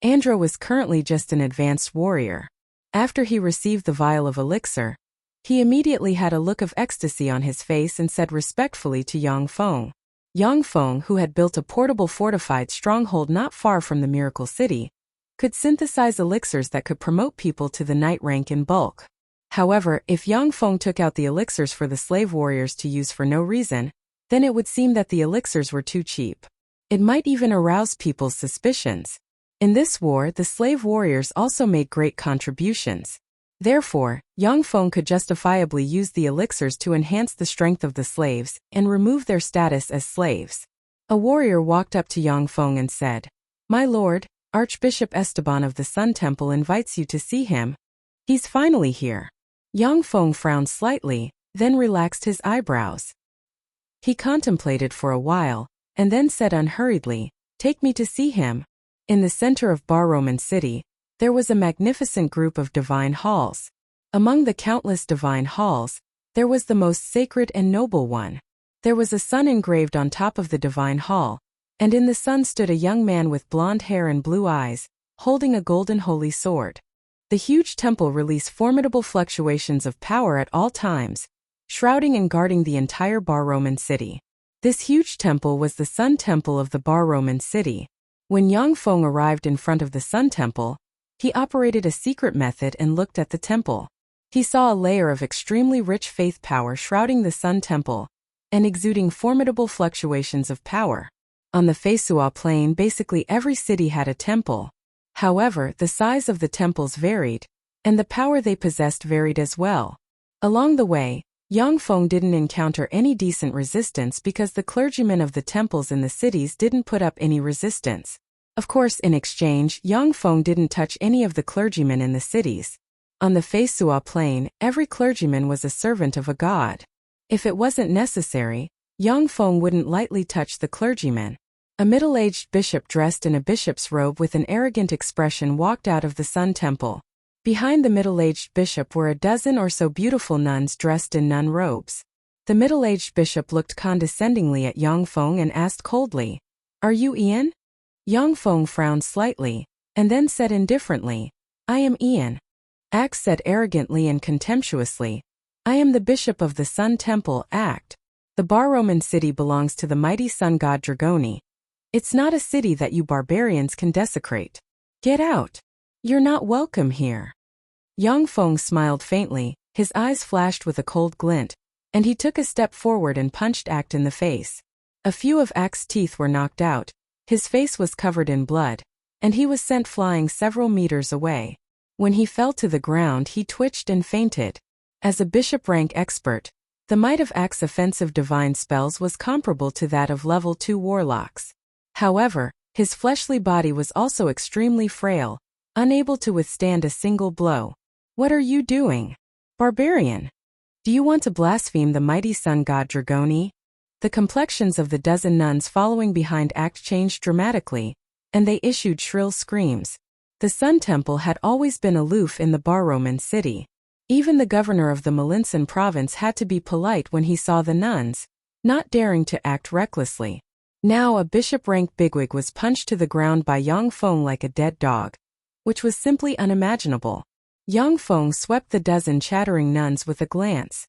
Andro was currently just an advanced warrior. After he received the vial of elixir, he immediately had a look of ecstasy on his face and said respectfully to Yang Feng. Yang Feng, who had built a portable fortified stronghold not far from the Miracle City, could synthesize elixirs that could promote people to the knight rank in bulk. However, if Yang Feng took out the elixirs for the slave warriors to use for no reason, then it would seem that the elixirs were too cheap. It might even arouse people's suspicions. In this war, the slave warriors also made great contributions. Therefore, Yang Feng could justifiably use the elixirs to enhance the strength of the slaves and remove their status as slaves. A warrior walked up to Yang Feng and said, "My lord, Archbishop Esteban of the Sun Temple invites you to see him. He's finally here." Yang Feng frowned slightly, then relaxed his eyebrows. He contemplated for a while, and then said unhurriedly, "Take me to see him." In the center of Bar-Roman City, there was a magnificent group of divine halls. Among the countless divine halls, there was the most sacred and noble one. There was a sun engraved on top of the divine hall, and in the sun stood a young man with blonde hair and blue eyes, holding a golden holy sword. The huge temple released formidable fluctuations of power at all times, shrouding and guarding the entire Bar-Roman City. This huge temple was the Sun Temple of the Bar-Roman City. When Yang Feng arrived in front of the Sun Temple, he operated a secret method and looked at the temple. He saw a layer of extremely rich faith power shrouding the Sun Temple and exuding formidable fluctuations of power. On the Feisua plain, basically every city had a temple. However, the size of the temples varied, and the power they possessed varied as well. Along the way, Yang Feng didn't encounter any decent resistance because the clergymen of the temples in the cities didn't put up any resistance. Of course, in exchange, Yang Feng didn't touch any of the clergymen in the cities. On the Feisua plain, every clergyman was a servant of a god. If it wasn't necessary, Yang Feng wouldn't lightly touch the clergyman. A middle-aged bishop dressed in a bishop's robe with an arrogant expression walked out of the Sun Temple. Behind the middle-aged bishop were a dozen or so beautiful nuns dressed in nun robes. The middle-aged bishop looked condescendingly at Yang Feng and asked coldly, "Are you Ian?" Yang Feng frowned slightly, and then said indifferently, "I am Ian." Axe said arrogantly and contemptuously, "I am the bishop of the Sun Temple, Act. The Bar-Roman City belongs to the mighty sun god Dragoni. It's not a city that you barbarians can desecrate. Get out. You're not welcome here." Yang Feng smiled faintly, his eyes flashed with a cold glint, and he took a step forward and punched Act in the face. A few of Act's teeth were knocked out, his face was covered in blood, and he was sent flying several meters away. When he fell to the ground, he twitched and fainted. As a bishop rank expert, the might of Act's offensive divine spells was comparable to that of level 2 warlocks. However, his fleshly body was also extremely frail, unable to withstand a single blow. "What are you doing, barbarian? Do you want to blaspheme the mighty sun god Dragoni?" The complexions of the dozen nuns following behind Act changed dramatically, and they issued shrill screams. The Sun Temple had always been aloof in the Bar-Roman City. Even the governor of the Malinsan province had to be polite when he saw the nuns, not daring to act recklessly. Now a bishop-rank bigwig was punched to the ground by Yang Feng like a dead dog, which was simply unimaginable. Yang Feng swept the dozen chattering nuns with a glance.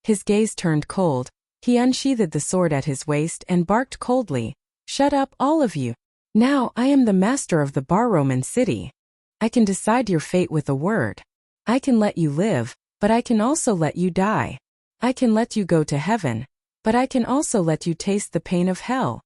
His gaze turned cold. He unsheathed the sword at his waist and barked coldly, "Shut up, all of you. Now I am the master of the Bar-Roman city. I can decide your fate with a word. I can let you live, but I can also let you die. I can let you go to heaven, but I can also let you taste the pain of hell."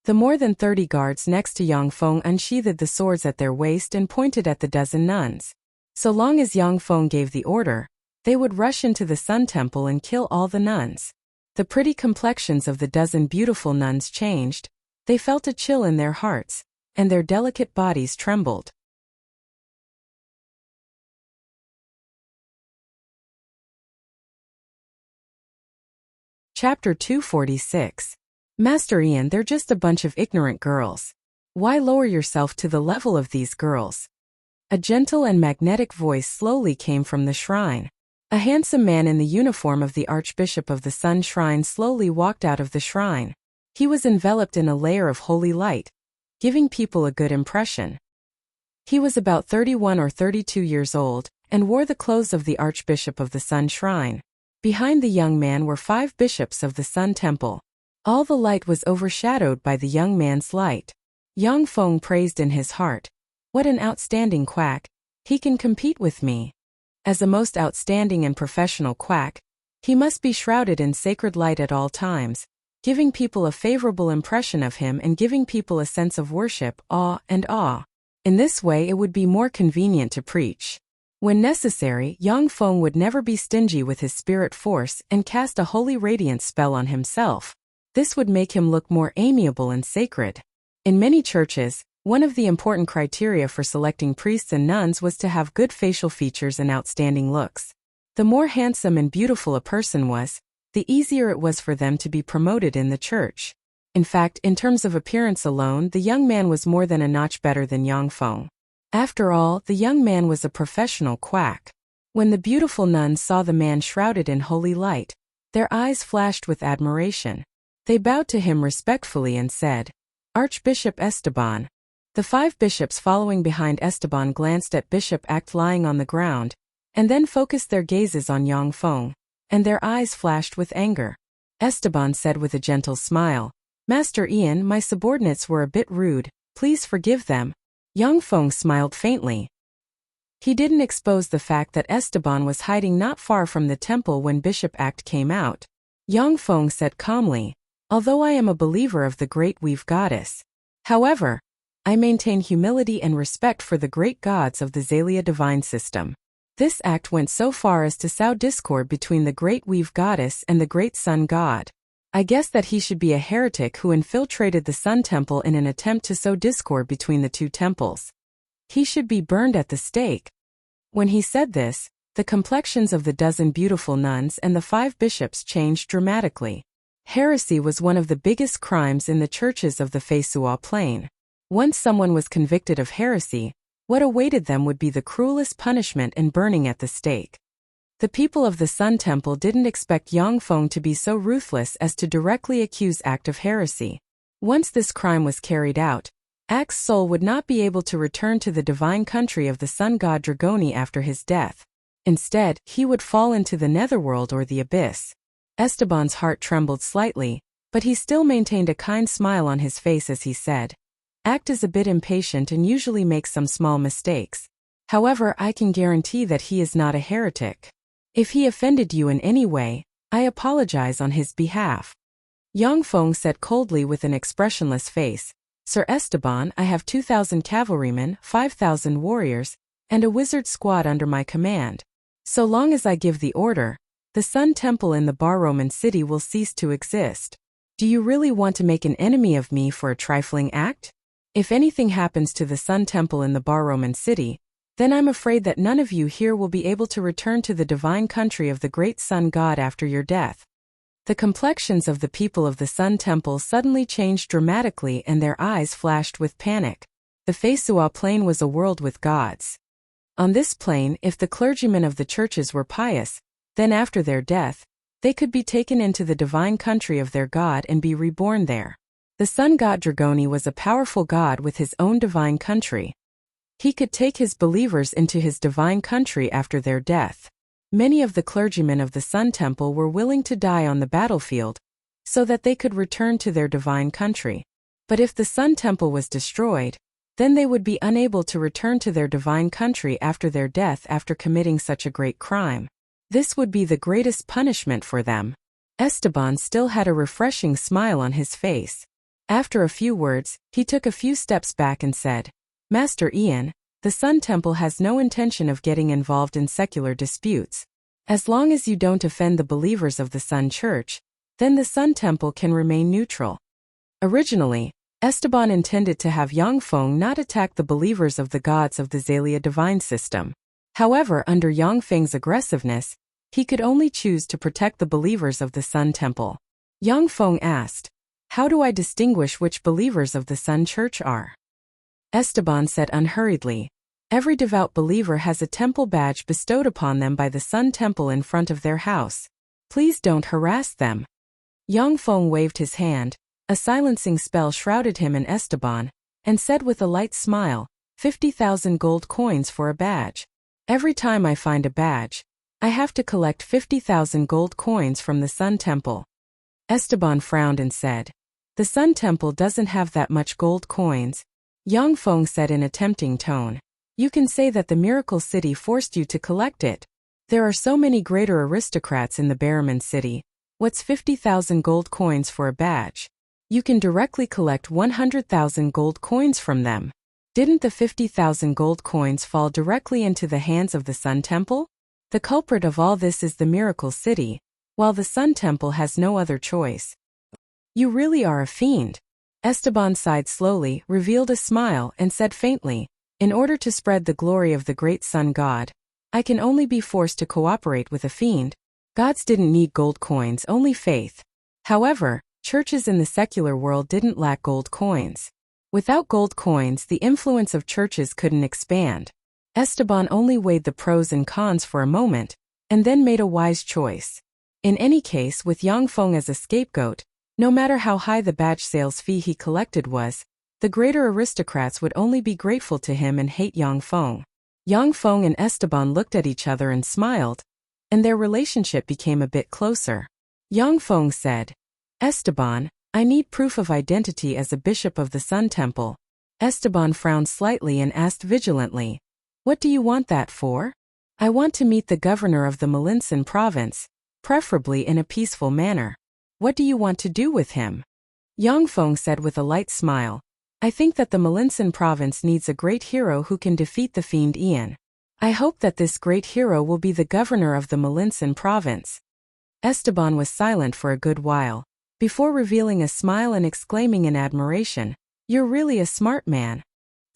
The more than 30 guards next to Yang Feng unsheathed the swords at their waist and pointed at the dozen nuns. So long as Yang Feng gave the order, they would rush into the Sun Temple and kill all the nuns. The pretty complexions of the dozen beautiful nuns changed. They felt a chill in their hearts, and their delicate bodies trembled. Chapter 246. Master Ian, they're just a bunch of ignorant girls. Why lower yourself to the level of these girls? A gentle and magnetic voice slowly came from the shrine. A handsome man in the uniform of the Archbishop of the Sun Shrine slowly walked out of the shrine. He was enveloped in a layer of holy light, giving people a good impression. He was about 31 or 32 years old, and wore the clothes of the Archbishop of the Sun Shrine. Behind the young man were 5 bishops of the Sun Temple. All the light was overshadowed by the young man's light. Yang Feng praised in his heart, "What an outstanding quack! He can compete with me." As a most outstanding and professional quack, he must be shrouded in sacred light at all times, giving people a favorable impression of him and giving people a sense of worship, awe. In this way it would be more convenient to preach. When necessary, Yang Feng would never be stingy with his spirit force and cast a holy radiance spell on himself. This would make him look more amiable and sacred. In many churches, one of the important criteria for selecting priests and nuns was to have good facial features and outstanding looks. The more handsome and beautiful a person was, the easier it was for them to be promoted in the church. In fact, in terms of appearance alone, the young man was more than a notch better than Yang Feng. After all, the young man was a professional quack. When the beautiful nuns saw the man shrouded in holy light, their eyes flashed with admiration. They bowed to him respectfully and said, "Archbishop Esteban." The 5 bishops following behind Esteban glanced at Bishop Act lying on the ground, and then focused their gazes on Yang Feng, and their eyes flashed with anger. Esteban said with a gentle smile, "Master Ian, my subordinates were a bit rude, please forgive them." Yang Feng smiled faintly. He didn't expose the fact that Esteban was hiding not far from the temple when Bishop Act came out. Yang Feng said calmly, "Although I am a believer of the great Weave Goddess, however, I maintain humility and respect for the great gods of the Zalia divine system." This act went so far as to sow discord between the great Weave Goddess and the great Sun God. I guess that he should be a heretic who infiltrated the Sun Temple in an attempt to sow discord between the two temples. He should be burned at the stake. When he said this, the complexions of the dozen beautiful nuns and the 5 bishops changed dramatically. Heresy was one of the biggest crimes in the churches of the Feisua Plain. Once someone was convicted of heresy, what awaited them would be the cruelest punishment and burning at the stake. The people of the Sun Temple didn't expect Yang Feng to be so ruthless as to directly accuse Act of heresy. Once this crime was carried out, Act's soul would not be able to return to the divine country of the sun god Dragoni after his death. Instead, he would fall into the netherworld or the abyss. Esteban's heart trembled slightly, but he still maintained a kind smile on his face as he said, "Act is a bit impatient and usually makes some small mistakes. However, I can guarantee that he is not a heretic. If he offended you in any way, I apologize on his behalf." Yang Feng said coldly with an expressionless face, "Sir Esteban, I have 2,000 cavalrymen, 5,000 warriors, and a wizard squad under my command. So long as I give the order, the Sun Temple in the Bar-Roman city will cease to exist. Do you really want to make an enemy of me for a trifling act? If anything happens to the Sun Temple in the Bar-Roman city, then I'm afraid that none of you here will be able to return to the divine country of the great sun god after your death." The complexions of the people of the Sun Temple suddenly changed dramatically and their eyes flashed with panic. The Feisua Plain was a world with gods. On this plane, if the clergymen of the churches were pious, then after their death, they could be taken into the divine country of their god and be reborn there. The sun god Dragoni was a powerful god with his own divine country. He could take his believers into his divine country after their death. Many of the clergymen of the Sun Temple were willing to die on the battlefield so that they could return to their divine country. But if the Sun Temple was destroyed, then they would be unable to return to their divine country after their death after committing such a great crime. This would be the greatest punishment for them. Esteban still had a refreshing smile on his face. After a few words, he took a few steps back and said, "Master Ian, the Sun Temple has no intention of getting involved in secular disputes. As long as you don't offend the believers of the Sun Church, then the Sun Temple can remain neutral." Originally, Esteban intended to have Yang Feng not attack the believers of the gods of the Xalia divine system. However, under Yang Feng's aggressiveness, he could only choose to protect the believers of the Sun Temple. Yang Feng asked, "How do I distinguish which believers of the Sun Church are?" Esteban said unhurriedly, "Every devout believer has a temple badge bestowed upon them by the Sun Temple in front of their house. Please don't harass them." Yang Feng waved his hand. A silencing spell shrouded him and Esteban, and said with a light smile, 50,000 gold coins for a badge. Every time I find a badge, I have to collect 50,000 gold coins from the Sun Temple." Esteban frowned and said, "The Sun Temple doesn't have that much gold coins." Yang Feng said in a tempting tone, "You can say that the Miracle City forced you to collect it. There are so many greater aristocrats in the Barraman City. What's 50,000 gold coins for a badge? You can directly collect 100,000 gold coins from them. Didn't the 50,000 gold coins fall directly into the hands of the Sun Temple? The culprit of all this is the Miracle City, while the Sun Temple has no other choice." "You really are a fiend." Esteban sighed slowly, revealed a smile, and said faintly, "In order to spread the glory of the great Sun God, I can only be forced to cooperate with a fiend. Gods didn't need gold coins, only faith. However, churches in the secular world didn't lack gold coins. Without gold coins, the influence of churches couldn't expand." Esteban only weighed the pros and cons for a moment, and then made a wise choice. In any case, with Yang Feng as a scapegoat, no matter how high the badge sales fee he collected was, the greater aristocrats would only be grateful to him and hate Yang Feng. Yang Feng and Esteban looked at each other and smiled, and their relationship became a bit closer. Yang Feng said, "Esteban, I need proof of identity as a bishop of the Sun Temple." Esteban frowned slightly and asked vigilantly, "What do you want that for?" "I want to meet the governor of the Malinsan province, preferably in a peaceful manner." "What do you want to do with him?" Yang Feng said with a light smile, "I think that the Malinsan province needs a great hero who can defeat the fiend Ian. I hope that this great hero will be the governor of the Malinsan province." Esteban was silent for a good while, before revealing a smile and exclaiming in admiration, "You're really a smart man."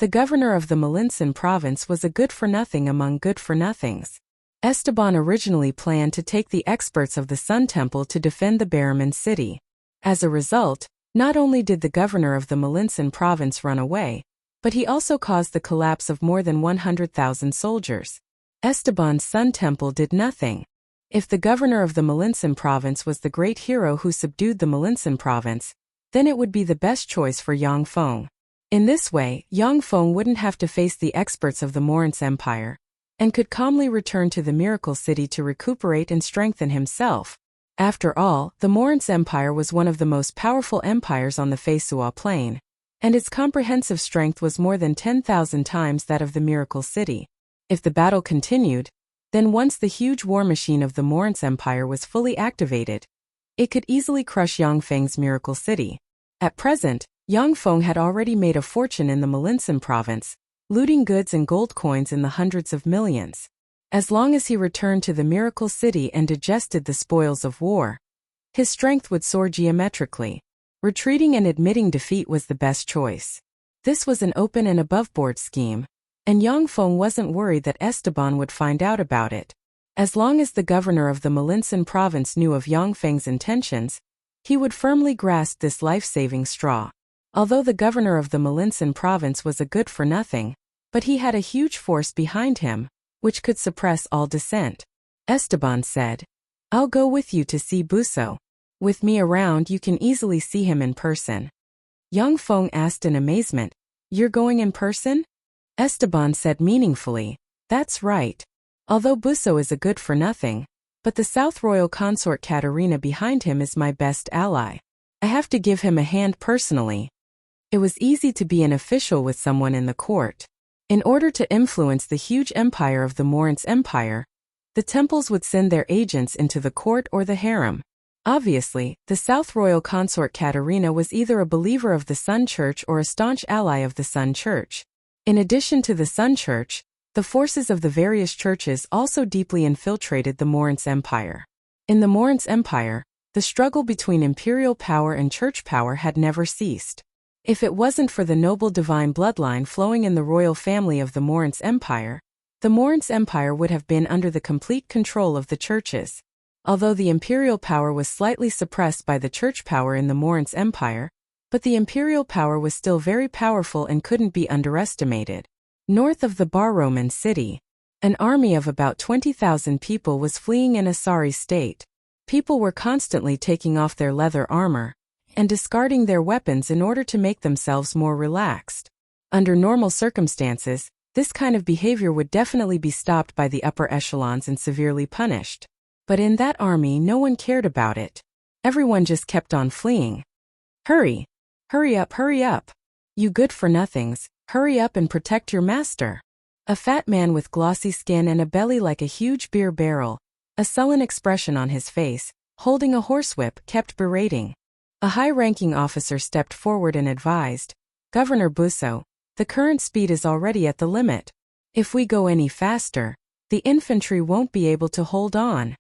The governor of the Malinsan province was a good-for-nothing among good-for-nothings. Esteban originally planned to take the experts of the Sun Temple to defend the Barraman City. As a result, not only did the governor of the Malinsan province run away, but he also caused the collapse of more than 100,000 soldiers. Esteban's Sun Temple did nothing. If the governor of the Malinsan province was the great hero who subdued the Malinsan province, then it would be the best choice for Yang Feng. In this way, Yang Feng wouldn't have to face the experts of the Morince Empire, and could calmly return to the Miracle City to recuperate and strengthen himself. After all, the Morince Empire was one of the most powerful empires on the Feisua Plain, and its comprehensive strength was more than 10,000 times that of the Miracle City. If the battle continued, then once the huge war machine of the Morince Empire was fully activated, it could easily crush Yang Feng's Miracle City. At present, Yang Feng had already made a fortune in the Malinsan province, looting goods and gold coins in the hundreds of millions. As long as he returned to the Miracle City and digested the spoils of war, his strength would soar geometrically. Retreating and admitting defeat was the best choice. This was an open and above-board scheme, and Yang Feng wasn't worried that Esteban would find out about it. As long as the governor of the Malinsan province knew of Yang Feng's intentions, he would firmly grasp this life-saving straw. Although the governor of the Malinsan province was a good-for-nothing, but he had a huge force behind him, which could suppress all dissent. Esteban said, "I'll go with you to see Buso. With me around, you can easily see him in person." Yang Feng asked in amazement, "You're going in person?" Esteban said meaningfully. That's right. Although Busso is a good-for-nothing, but the South Royal Consort Katerina behind him is my best ally. I have to give him a hand personally. It was easy to be an official with someone in the court. In order to influence the huge empire of the Morince Empire, the temples would send their agents into the court or the harem. Obviously, the South Royal Consort Katerina was either a believer of the Sun Church or a staunch ally of the Sun Church. In addition to the Sun Church, the forces of the various churches also deeply infiltrated the Morince Empire. In the Morince Empire, the struggle between imperial power and church power had never ceased. If it wasn't for the noble divine bloodline flowing in the royal family of the Morince Empire, the Morince Empire would have been under the complete control of the churches. Although the imperial power was slightly suppressed by the church power in the Morince Empire, but the imperial power was still very powerful and couldn't be underestimated. North of the Bar-Roman city, an army of about 20,000 people was fleeing in a sorry state. People were constantly taking off their leather armor and discarding their weapons in order to make themselves more relaxed. Under normal circumstances, this kind of behavior would definitely be stopped by the upper echelons and severely punished. But in that army, no one cared about it. Everyone just kept on fleeing. Hurry! Hurry up, hurry up! You good-for-nothings, hurry up and protect your master. A fat man with glossy skin and a belly like a huge beer barrel, a sullen expression on his face, holding a horsewhip, kept berating. A high-ranking officer stepped forward and advised, Governor Busso, the current speed is already at the limit. If we go any faster, the infantry won't be able to hold on.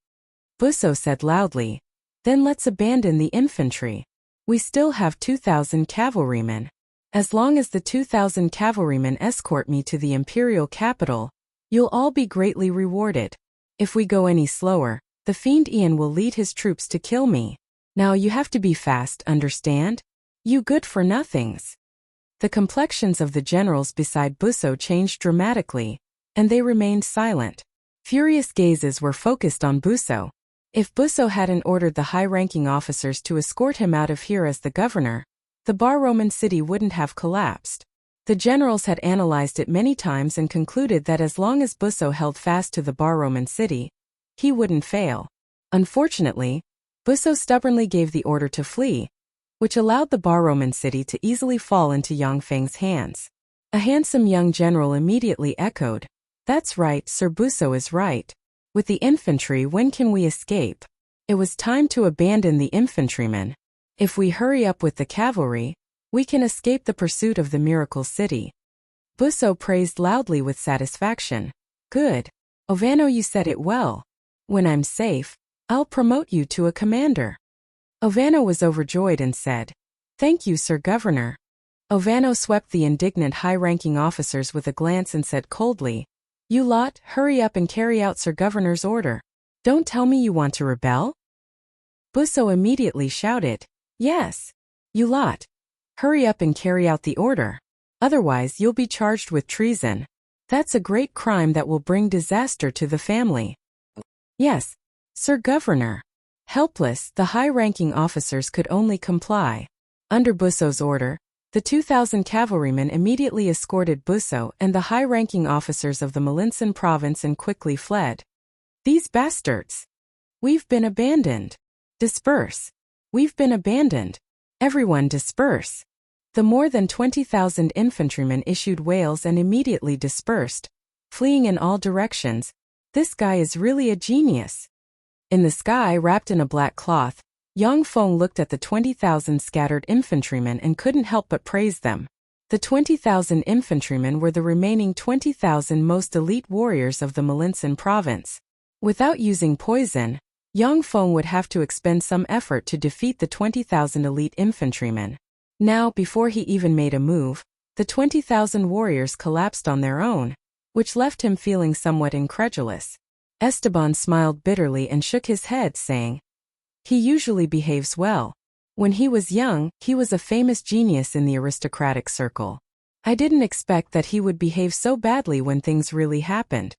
Busso said loudly, then let's abandon the infantry. We still have 2,000 cavalrymen. As long as the 2,000 cavalrymen escort me to the imperial capital, you'll all be greatly rewarded. If we go any slower, the fiend Ian will lead his troops to kill me. Now you have to be fast, understand? You good-for-nothings. The complexions of the generals beside Busso changed dramatically, and they remained silent. Furious gazes were focused on Busso. If Busso hadn't ordered the high-ranking officers to escort him out of here as the governor, the Bar-Roman city wouldn't have collapsed. The generals had analyzed it many times and concluded that as long as Busso held fast to the Bar-Roman city, he wouldn't fail. Unfortunately, Busso stubbornly gave the order to flee, which allowed the Bar-Roman city to easily fall into Yongfeng's hands. A handsome young general immediately echoed, That's right, Sir Busso is right. With the infantry, when can we escape? It was time to abandon the infantrymen. If we hurry up with the cavalry, we can escape the pursuit of the miracle city. Busso praised loudly with satisfaction. Good. Ovano, you said it well. When I'm safe, I'll promote you to a commander. Ovano was overjoyed and said, Thank you, Sir Governor. Ovano swept the indignant high-ranking officers with a glance and said coldly, You lot, hurry up and carry out Sir Governor's order. Don't tell me you want to rebel? Busso immediately shouted, Yes. You lot, hurry up and carry out the order. Otherwise you'll be charged with treason. That's a great crime that will bring disaster to the family. Yes, Sir Governor. Helpless, the high-ranking officers could only comply. Under Busso's order, the 2,000 cavalrymen immediately escorted Busso and the high-ranking officers of the Molinsan province and quickly fled. These bastards! We've been abandoned. Disperse. We've been abandoned. Everyone disperse. The more than 20,000 infantrymen issued wails and immediately dispersed, fleeing in all directions. This guy is really a genius. In the sky, wrapped in a black cloth, Yang Feng looked at the 20,000 scattered infantrymen and couldn't help but praise them. The 20,000 infantrymen were the remaining 20,000 most elite warriors of the Molinsan province. Without using poison, Yang Feng would have to expend some effort to defeat the 20,000 elite infantrymen. Now, before he even made a move, the 20,000 warriors collapsed on their own, which left him feeling somewhat incredulous. Esteban smiled bitterly and shook his head, saying, He usually behaves well. When he was young, he was a famous genius in the aristocratic circle. I didn't expect that he would behave so badly when things really happened.